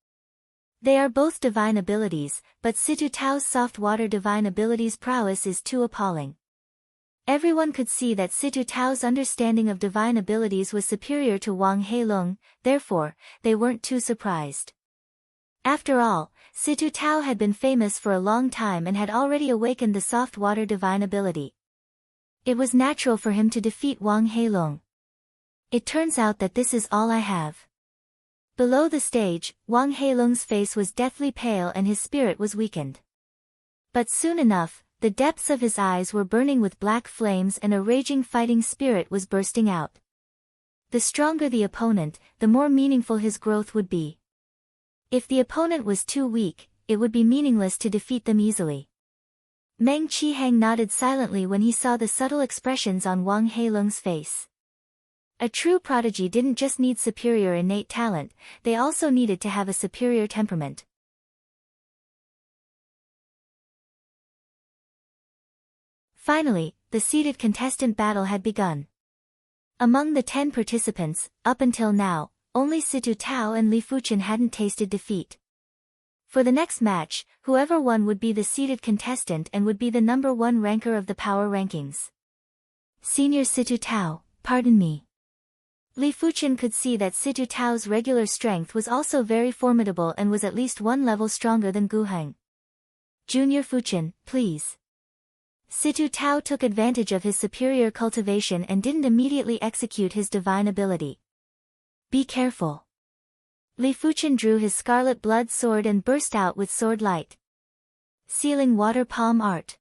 They are both divine abilities, but Situ Tao's soft water divine ability's prowess is too appalling. Everyone could see that Situ Tao's understanding of divine abilities was superior to Wang Heilong, therefore, they weren't too surprised. After all, Situ Tao had been famous for a long time and had already awakened the soft water divine ability. It was natural for him to defeat Wang Heilong. It turns out that this is all I have. Below the stage, Wang Heilong's face was deathly pale and his spirit was weakened. But soon enough, the depths of his eyes were burning with black flames and a raging fighting spirit was bursting out. The stronger the opponent, the more meaningful his growth would be. If the opponent was too weak, it would be meaningless to defeat them easily. Meng Qihang nodded silently when he saw the subtle expressions on Wang Heilong's face. A true prodigy didn't just need superior innate talent, they also needed to have a superior temperament. Finally, the seeded contestant battle had begun. Among the 10 participants, up until now, only Situ Tao and Li Fuchen hadn't tasted defeat. For the next match, whoever won would be the seeded contestant and would be the number 1 ranker of the power rankings. Senior Situ Tao, pardon me. Li Fuchen could see that Situ Tao's regular strength was also very formidable and was at least 1 level stronger than Gu Heng. Junior Fuchen, please. Situ Tao took advantage of his superior cultivation and didn't immediately execute his divine ability. Be careful. Li Fuchen drew his scarlet blood sword and burst out with sword light. Sealing water palm art.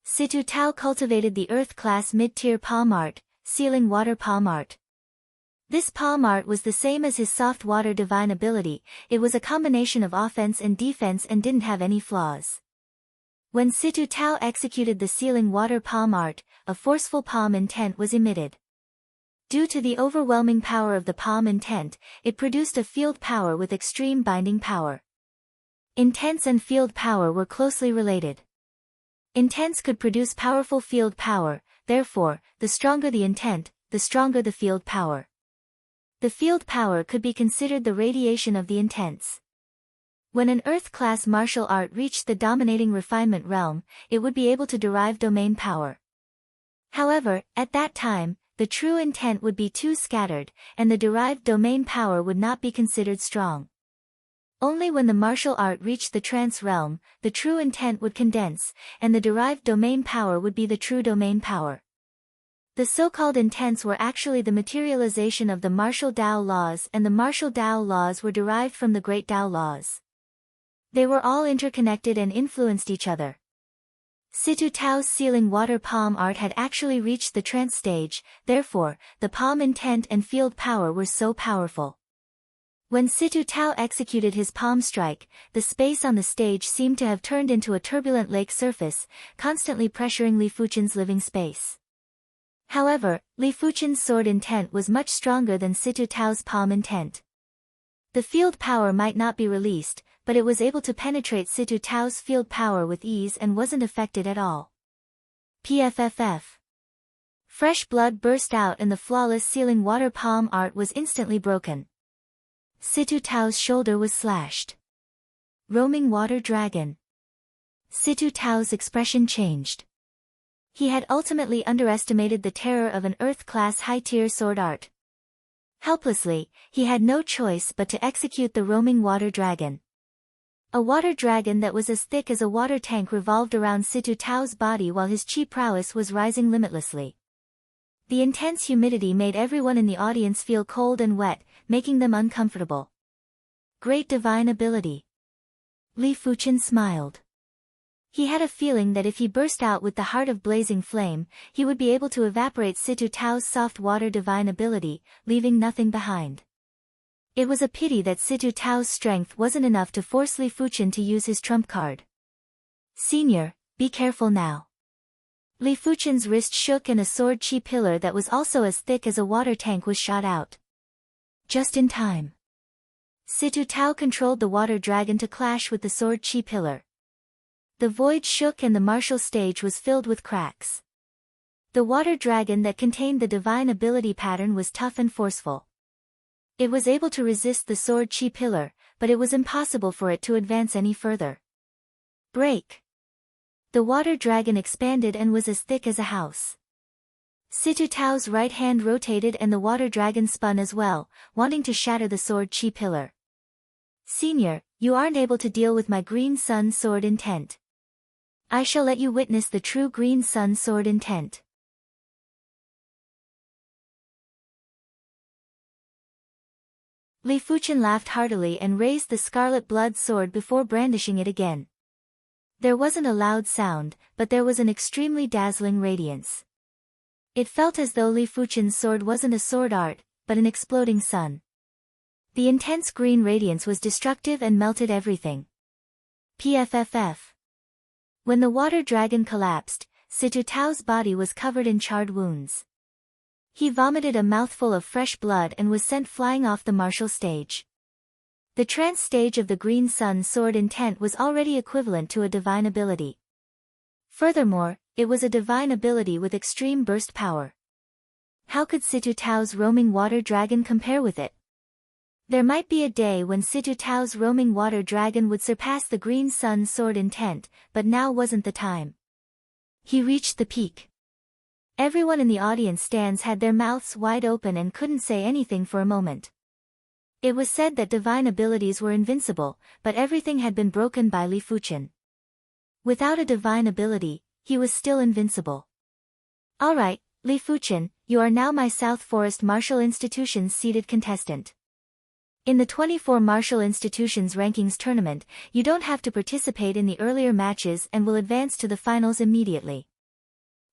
Situ Tao cultivated the earth class mid-tier palm art, sealing water palm art. This palm art was the same as his soft water divine ability. It was a combination of offense and defense and didn't have any flaws. When Situ Tao executed the sealing water palm art, a forceful palm intent was emitted. Due to the overwhelming power of the palm intent, it produced a field power with extreme binding power. Intents and field power were closely related. Intents could produce powerful field power, therefore, the stronger the intent, the stronger the field power. The field power could be considered the radiation of the intents. When an Earth-class martial art reached the dominating refinement realm, it would be able to derive domain power. However, at that time, the true intent would be too scattered, and the derived domain power would not be considered strong. Only when the martial art reached the trance realm, the true intent would condense, and the derived domain power would be the true domain power. The so-called intents were actually the materialization of the martial Dao laws, and the martial Dao laws were derived from the great Dao laws. They were all interconnected and influenced each other. Situ Tao's sealing water palm art had actually reached the trance stage, therefore, the palm intent and field power were so powerful. When Situ Tao executed his palm strike, the space on the stage seemed to have turned into a turbulent lake surface, constantly pressuring Li Fuchen's living space. However, Li Fuchen's sword intent was much stronger than Situ Tao's palm intent. The field power might not be released, but it was able to penetrate Situ Tao's field power with ease and wasn't affected at all. PFFF. Fresh blood burst out and the flawless sealing water palm art was instantly broken. Situ Tao's shoulder was slashed. Roaming water dragon. Situ Tao's expression changed. He had ultimately underestimated the terror of an Earth-class high-tier sword art. Helplessly, he had no choice but to execute the roaming water dragon. A water dragon that was as thick as a water tank revolved around Situ Tao's body while his chi prowess was rising limitlessly. The intense humidity made everyone in the audience feel cold and wet, making them uncomfortable. Great divine ability. Li Fuchen smiled. He had a feeling that if he burst out with the heart of blazing flame, he would be able to evaporate Situ Tao's soft water divine ability, leaving nothing behind. It was a pity that Situ Tao's strength wasn't enough to force Li Fuchen to use his trump card. Senior, be careful now. Li Fuchen's wrist shook and a sword chi pillar that was also as thick as a water tank was shot out. Just in time. Situ Tao controlled the water dragon to clash with the sword chi pillar. The void shook and the martial stage was filled with cracks. The water dragon that contained the divine ability pattern was tough and forceful. It was able to resist the sword chi pillar, but it was impossible for it to advance any further. Break! The water dragon expanded and was as thick as a house. Situ Tao's right hand rotated and the water dragon spun as well, wanting to shatter the sword chi pillar. Senior, you aren't able to deal with my green sun sword intent. I shall let you witness the true green sun sword intent. Li Fuchen laughed heartily and raised the scarlet blood sword before brandishing it again. There wasn't a loud sound, but there was an extremely dazzling radiance. It felt as though Li Fuchen's sword wasn't a sword art, but an exploding sun. The intense green radiance was destructive and melted everything. PFFF. When the water dragon collapsed, Situ Tao's body was covered in charred wounds. He vomited a mouthful of fresh blood and was sent flying off the martial stage. The trance stage of the green sun sword intent was already equivalent to a divine ability. Furthermore, it was a divine ability with extreme burst power. How could Situ Tao's roaming water dragon compare with it? There might be a day when Situ Tao's roaming water dragon would surpass the green sun's sword intent, but now wasn't the time. He reached the peak. Everyone in the audience stands had their mouths wide open and couldn't say anything for a moment. It was said that divine abilities were invincible, but everything had been broken by Li Fuchen. Without a divine ability, he was still invincible. Alright, Li Fuchen, you are now my South Forest Martial Institution's seeded contestant. In the 24 Martial Institutions Rankings Tournament, you don't have to participate in the earlier matches and will advance to the finals immediately.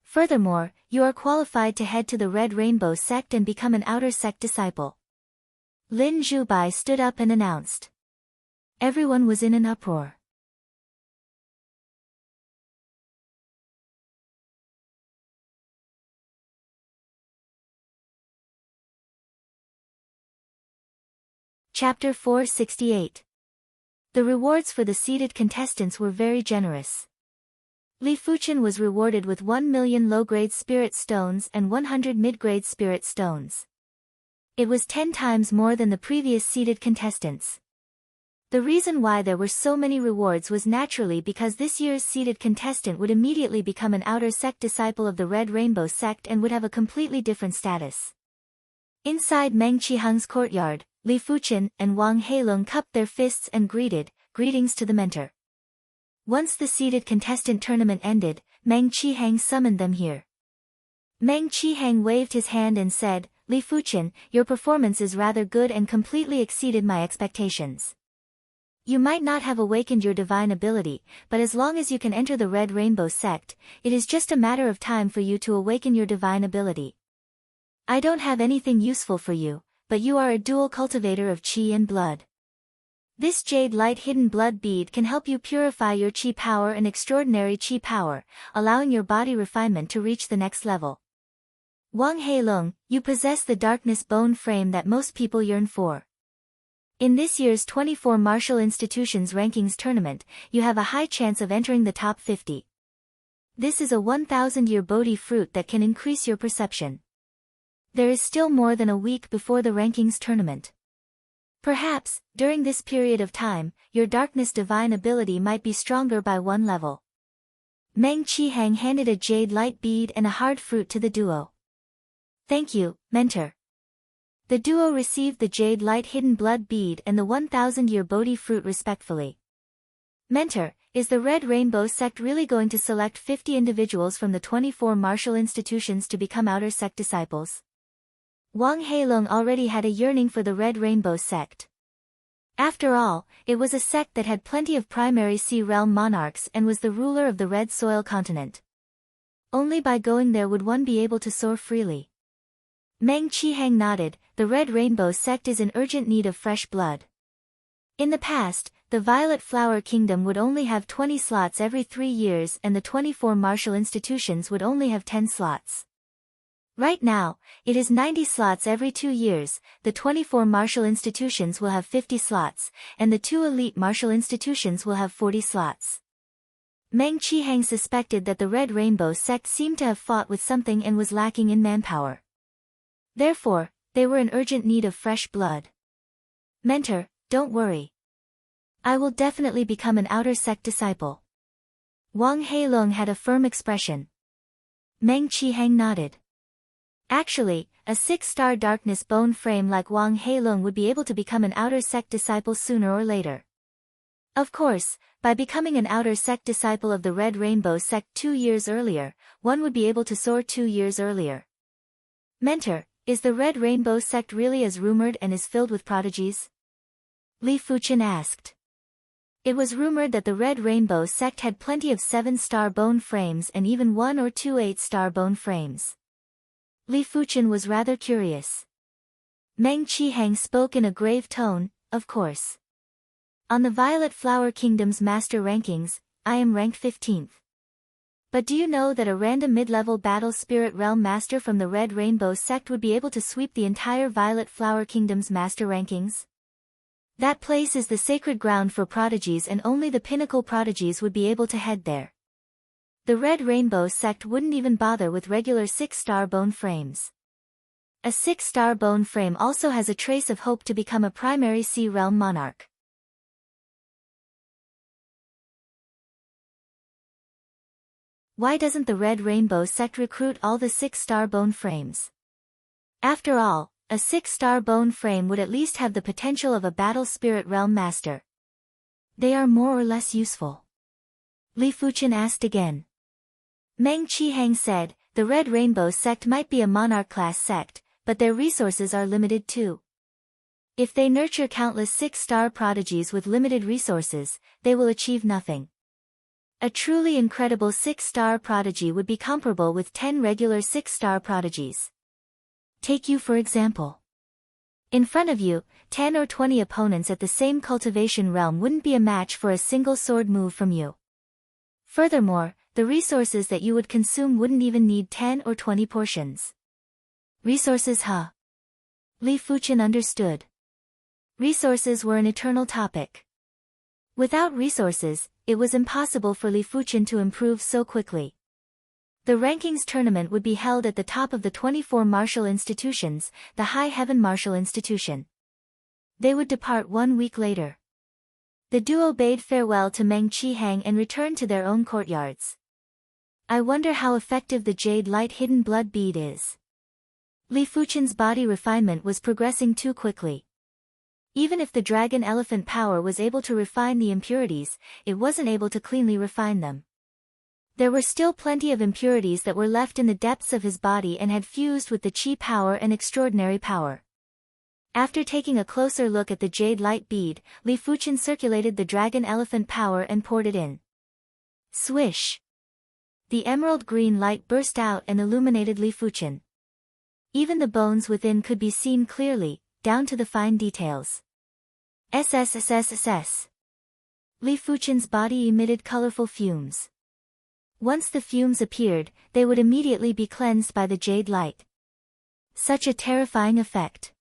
Furthermore, you are qualified to head to the Red Rainbow Sect and become an Outer Sect disciple. Lin Zhubai stood up and announced. Everyone was in an uproar. Chapter 468. The rewards for the seeded contestants were very generous. Li Fuchen was rewarded with 1 million low-grade spirit stones and 100 mid-grade spirit stones. It was 10 times more than the previous seeded contestants. The reason why there were so many rewards was naturally because this year's seeded contestant would immediately become an Outer Sect disciple of the Red Rainbow Sect and would have a completely different status. Inside Meng Qihang's courtyard, Li Fuchen and Wang Heilong cupped their fists and greetings to the mentor. Once the seeded contestant tournament ended, Meng Qihang summoned them here. Meng Qihang waved his hand and said, Li Fuchen, your performance is rather good and completely exceeded my expectations. You might not have awakened your divine ability, but as long as you can enter the Red Rainbow Sect, it is just a matter of time for you to awaken your divine ability. I don't have anything useful for you, but you are a dual cultivator of qi and blood. This jade light hidden blood bead can help you purify your qi power and extraordinary qi power, allowing your body refinement to reach the next level. Wang Heilong, you possess the darkness bone frame that most people yearn for. In this year's 24 Martial Institutions Rankings Tournament, you have a high chance of entering the top 50. This is a 1,000-year Bodhi fruit that can increase your perception. There is still more than a week before the rankings tournament. Perhaps, during this period of time, your darkness divine ability might be stronger by 1 level. Meng Qihang handed a jade light bead and a hard fruit to the duo. Thank you, mentor. The duo received the jade light hidden blood bead and the 1,000-year Bodhi fruit respectfully. Mentor, is the Red Rainbow Sect really going to select 50 individuals from the 24 martial institutions to become Outer Sect disciples? Wang Heilong already had a yearning for the Red Rainbow Sect. After all, it was a sect that had plenty of primary Sea Realm monarchs and was the ruler of the Red Soil continent. Only by going there would one be able to soar freely. Meng Qihang nodded, the Red Rainbow Sect is in urgent need of fresh blood. In the past, the Violet Flower Kingdom would only have 20 slots every 3 years and the 24 martial institutions would only have 10 slots. Right now, it is 90 slots every 2 years, the 24 martial institutions will have 50 slots, and the 2 elite martial institutions will have 40 slots. Meng Qihang suspected that the Red Rainbow Sect seemed to have fought with something and was lacking in manpower. Therefore, they were in urgent need of fresh blood. Mentor, don't worry. I will definitely become an Outer Sect disciple. Wang Heilong had a firm expression. Meng Qihang nodded. Actually, a 6-star darkness bone frame like Wang Heilong would be able to become an Outer Sect disciple sooner or later. Of course, by becoming an Outer Sect disciple of the Red Rainbow Sect 2 years earlier, one would be able to soar 2 years earlier. Mentor, is the Red Rainbow Sect really as rumored and is filled with prodigies? Li Fuchen asked. It was rumored that the Red Rainbow Sect had plenty of 7-star bone frames and even 1 or 2 8-star bone frames. Li Fuchen was rather curious. Meng Qihang spoke in a grave tone, of course. On the Violet Flower Kingdom's master rankings, I am ranked 15th. But do you know that a random mid-level battle spirit realm master from the Red Rainbow Sect would be able to sweep the entire Violet Flower Kingdom's master rankings? That place is the sacred ground for prodigies and only the pinnacle prodigies would be able to head there. The Red Rainbow Sect wouldn't even bother with regular 6-star bone frames. A 6-star bone frame also has a trace of hope to become a primary sea realm monarch. Why doesn't the Red Rainbow sect recruit all the 6-star bone frames? After all, a 6-star bone frame would at least have the potential of a battle spirit realm master. They are more or less useful. Li Fuchen asked again. Meng Qihang said, the Red Rainbow sect might be a monarch-class sect, but their resources are limited too. If they nurture countless 6-star prodigies with limited resources, they will achieve nothing. A truly incredible 6-star prodigy would be comparable with 10 regular 6-star prodigies. Take you for example. In front of you, 10 or 20 opponents at the same cultivation realm wouldn't be a match for a single sword move from you. Furthermore, the resources that you would consume wouldn't even need 10 or 20 portions. Resources, huh? Li Fuchen understood. Resources were an eternal topic. Without resources, it was impossible for Li Fuchen to improve so quickly. The rankings tournament would be held at the top of the 24 martial institutions, the High Heaven Martial Institution. They would depart 1 week later. The duo bade farewell to Meng Qihang and returned to their own courtyards. I wonder how effective the Jade Light Hidden Blood Bead is. Li Fuchen's body refinement was progressing too quickly. Even if the Dragon Elephant power was able to refine the impurities, it wasn't able to cleanly refine them. There were still plenty of impurities that were left in the depths of his body and had fused with the Qi power and extraordinary power. After taking a closer look at the Jade Light Bead, Li Fuchen circulated the Dragon Elephant power and poured it in. Swish! The emerald green light burst out and illuminated Li Fuchen. Even the bones within could be seen clearly, down to the fine details. SSSSSS. Li Fuchen's body emitted colorful fumes. Once the fumes appeared, they would immediately be cleansed by the jade light. Such a terrifying effect.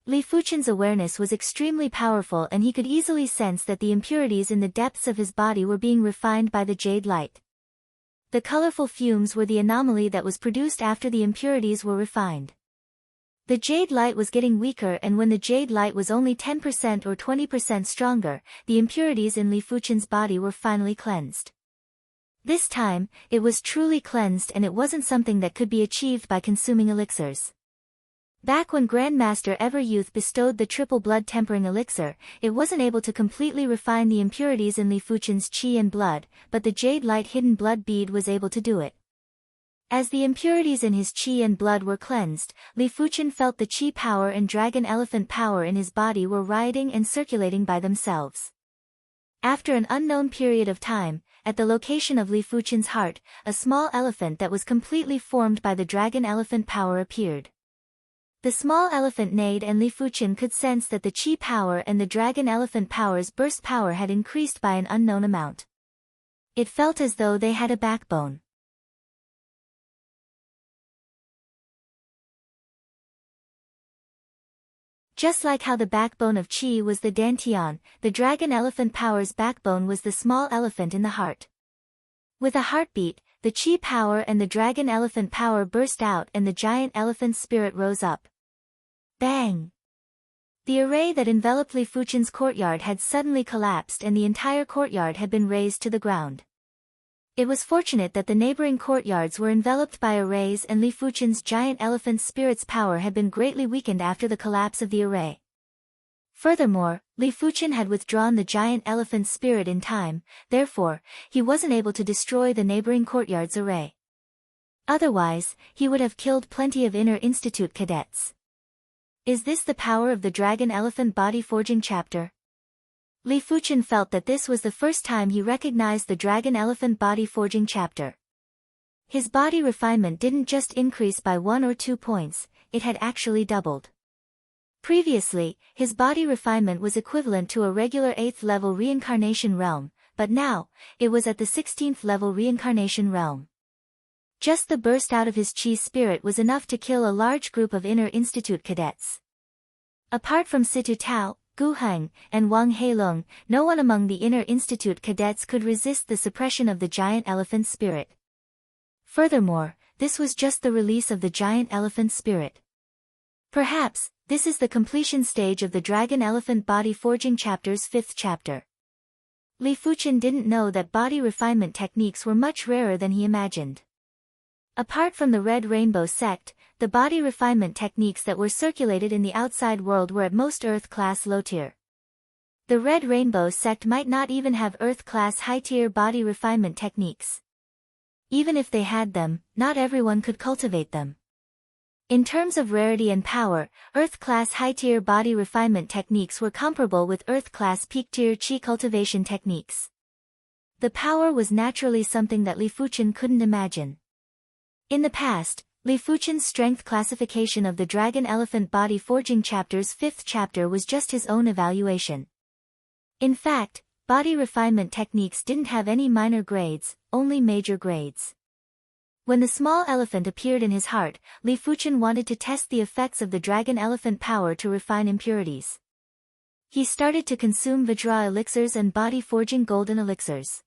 Li Fuchen's awareness was extremely powerful and he could easily sense that the impurities in the depths of his body were being refined by the jade light. The colorful fumes were the anomaly that was produced after the impurities were refined. The jade light was getting weaker, and when the jade light was only 10% or 20% stronger, the impurities in Li Fuchen's body were finally cleansed. This time, it was truly cleansed, and it wasn't something that could be achieved by consuming elixirs. Back when Grandmaster Everyouth bestowed the triple blood tempering elixir, it wasn't able to completely refine the impurities in Li Fuchen's qi and blood, but the jade light hidden blood bead was able to do it. As the impurities in his qi and blood were cleansed, Li Fuchen felt the qi power and dragon elephant power in his body were rioting and circulating by themselves. After an unknown period of time, at the location of Li Fuchen's heart, a small elephant that was completely formed by the dragon elephant power appeared. The small elephant neighed, and Li Fuchen could sense that the qi power and the dragon elephant power's burst power had increased by an unknown amount. It felt as though they had a backbone. Just like how the backbone of Qi was the Dantian, the dragon elephant power's backbone was the small elephant in the heart. With a heartbeat, the Qi power and the dragon elephant power burst out and the giant elephant's spirit rose up. Bang! The array that enveloped Li Fuchen's courtyard had suddenly collapsed and the entire courtyard had been razed to the ground. It was fortunate that the neighboring courtyards were enveloped by arrays and Li Fuchen's giant elephant's spirit's power had been greatly weakened after the collapse of the array. Furthermore, Li Fuchen had withdrawn the giant elephant's spirit in time, therefore, he wasn't able to destroy the neighboring courtyard's array. Otherwise, he would have killed plenty of Inner Institute cadets. Is this the power of the Dragon Elephant Body Forging chapter? Li Fuchen felt that this was the first time he recognized the Dragon Elephant Body Forging chapter. His body refinement didn't just increase by 1 or 2 points, it had actually doubled. Previously, his body refinement was equivalent to a regular 8th level reincarnation realm, but now, it was at the 16th level reincarnation realm. Just the burst out of his Qi spirit was enough to kill a large group of Inner Institute cadets. Apart from Situ Tao, Gu Heng, and Wang Heilong, no one among the Inner Institute cadets could resist the suppression of the giant elephant spirit. Furthermore, this was just the release of the giant elephant spirit. Perhaps, this is the completion stage of the Dragon Elephant Body Forging Chapter's 5th chapter. Li Fuchen didn't know that body refinement techniques were much rarer than he imagined. Apart from the Red Rainbow sect, the body refinement techniques that were circulated in the outside world were at most Earth-class low-tier. The Red Rainbow sect might not even have Earth-class high-tier body refinement techniques. Even if they had them, not everyone could cultivate them. In terms of rarity and power, Earth-class high-tier body refinement techniques were comparable with Earth-class peak-tier Qi cultivation techniques. The power was naturally something that Li Fuchen couldn't imagine. In the past, Li Fuchen's strength classification of the Dragon Elephant Body Forging Chapter's 5th chapter was just his own evaluation. In fact, body refinement techniques didn't have any minor grades, only major grades. When the small elephant appeared in his heart, Li Fuchen wanted to test the effects of the Dragon Elephant power to refine impurities. He started to consume Vajra elixirs and body forging golden elixirs.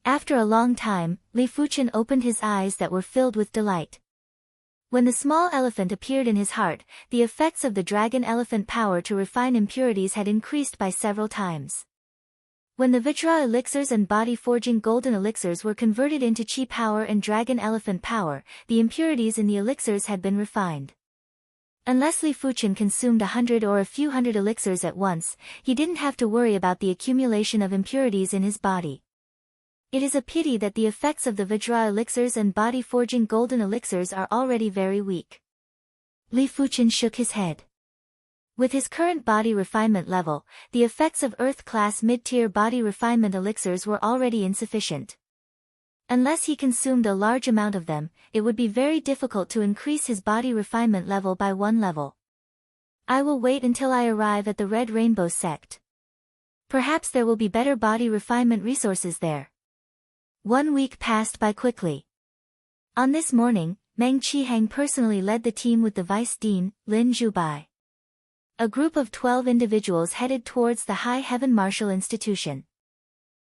After a long time, Li Fuchen opened his eyes that were filled with delight. When the small elephant appeared in his heart, the effects of the Dragon Elephant power to refine impurities had increased by several times. When the Vajra elixirs and body forging golden elixirs were converted into Qi power and Dragon Elephant power, the impurities in the elixirs had been refined. Unless Li Fuchen consumed 100 or a few hundred elixirs at once, he didn't have to worry about the accumulation of impurities in his body. It is a pity that the effects of the Vajra elixirs and body forging golden elixirs are already very weak. Li Fuchen shook his head. With his current body refinement level, the effects of Earth-class mid-tier body refinement elixirs were already insufficient. Unless he consumed a large amount of them, it would be very difficult to increase his body refinement level by one level. I will wait until I arrive at the Red Rainbow sect. Perhaps there will be better body refinement resources there. 1 week passed by quickly. On this morning, Meng Qihang personally led the team with the vice dean, Lin Zhubai. A group of 12 individuals headed towards the High Heaven Martial Institution.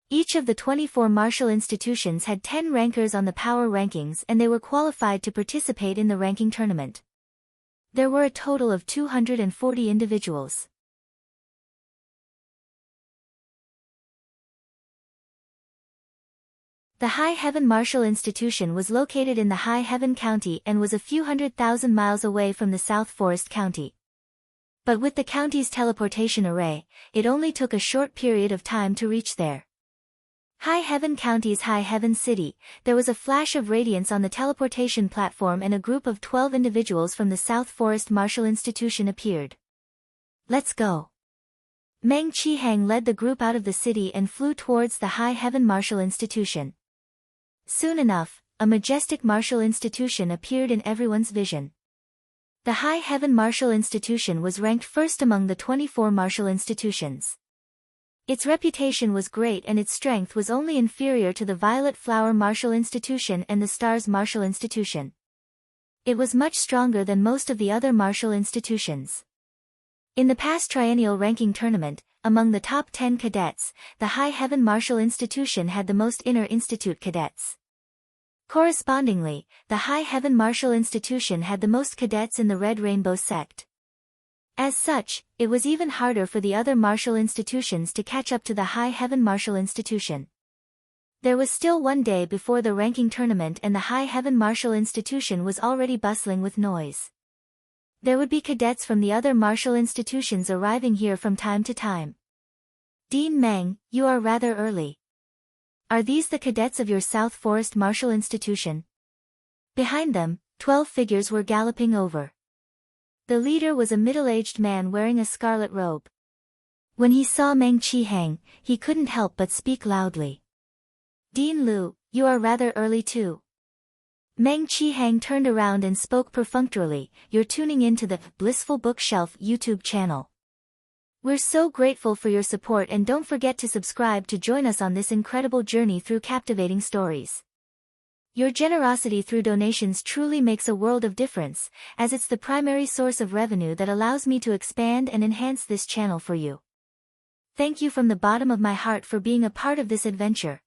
Each of the 24 martial institutions had 10 rankers on the power rankings and they were qualified to participate in the ranking tournament. There were a total of 240 individuals. The High Heaven Martial Institution was located in the High Heaven County and was a few 100,000 miles away from the South Forest County. But with the county's teleportation array, it only took a short period of time to reach there. High Heaven County's High Heaven City, there was a flash of radiance on the teleportation platform and a group of 12 individuals from the South Forest Martial Institution appeared. Let's go. Meng Qihang led the group out of the city and flew towards the High Heaven Martial Institution. Soon enough, a majestic martial institution appeared in everyone's vision. The High Heaven Martial Institution was ranked first among the 24 martial institutions. Its reputation was great and its strength was only inferior to the Violet Flower Martial Institution and the Stars Martial Institution. It was much stronger than most of the other martial institutions. In the past triennial ranking tournament, among the top 10 cadets, the High Heaven Martial Institution had the most inner institute cadets. Correspondingly, the High Heaven Martial Institution had the most cadets in the Red Rainbow sect. As such, it was even harder for the other martial institutions to catch up to the High Heaven Martial Institution. There was still one day before the ranking tournament and the High Heaven Martial Institution was already bustling with noise. There would be cadets from the other martial institutions arriving here from time to time. Dean Meng, you are rather early. Are these the cadets of your South Forest Martial Institution? Behind them, 12 figures were galloping over. The leader was a middle-aged man wearing a scarlet robe. When he saw Meng Qihang, he couldn't help but speak loudly. Dean Lu, you are rather early too. Meng Qihang turned around and spoke perfunctorily, you're tuning in to the Blissful Bookshelf YouTube channel. We're so grateful for your support and don't forget to subscribe to join us on this incredible journey through captivating stories. Your generosity through donations truly makes a world of difference, as it's the primary source of revenue that allows me to expand and enhance this channel for you. Thank you from the bottom of my heart for being a part of this adventure.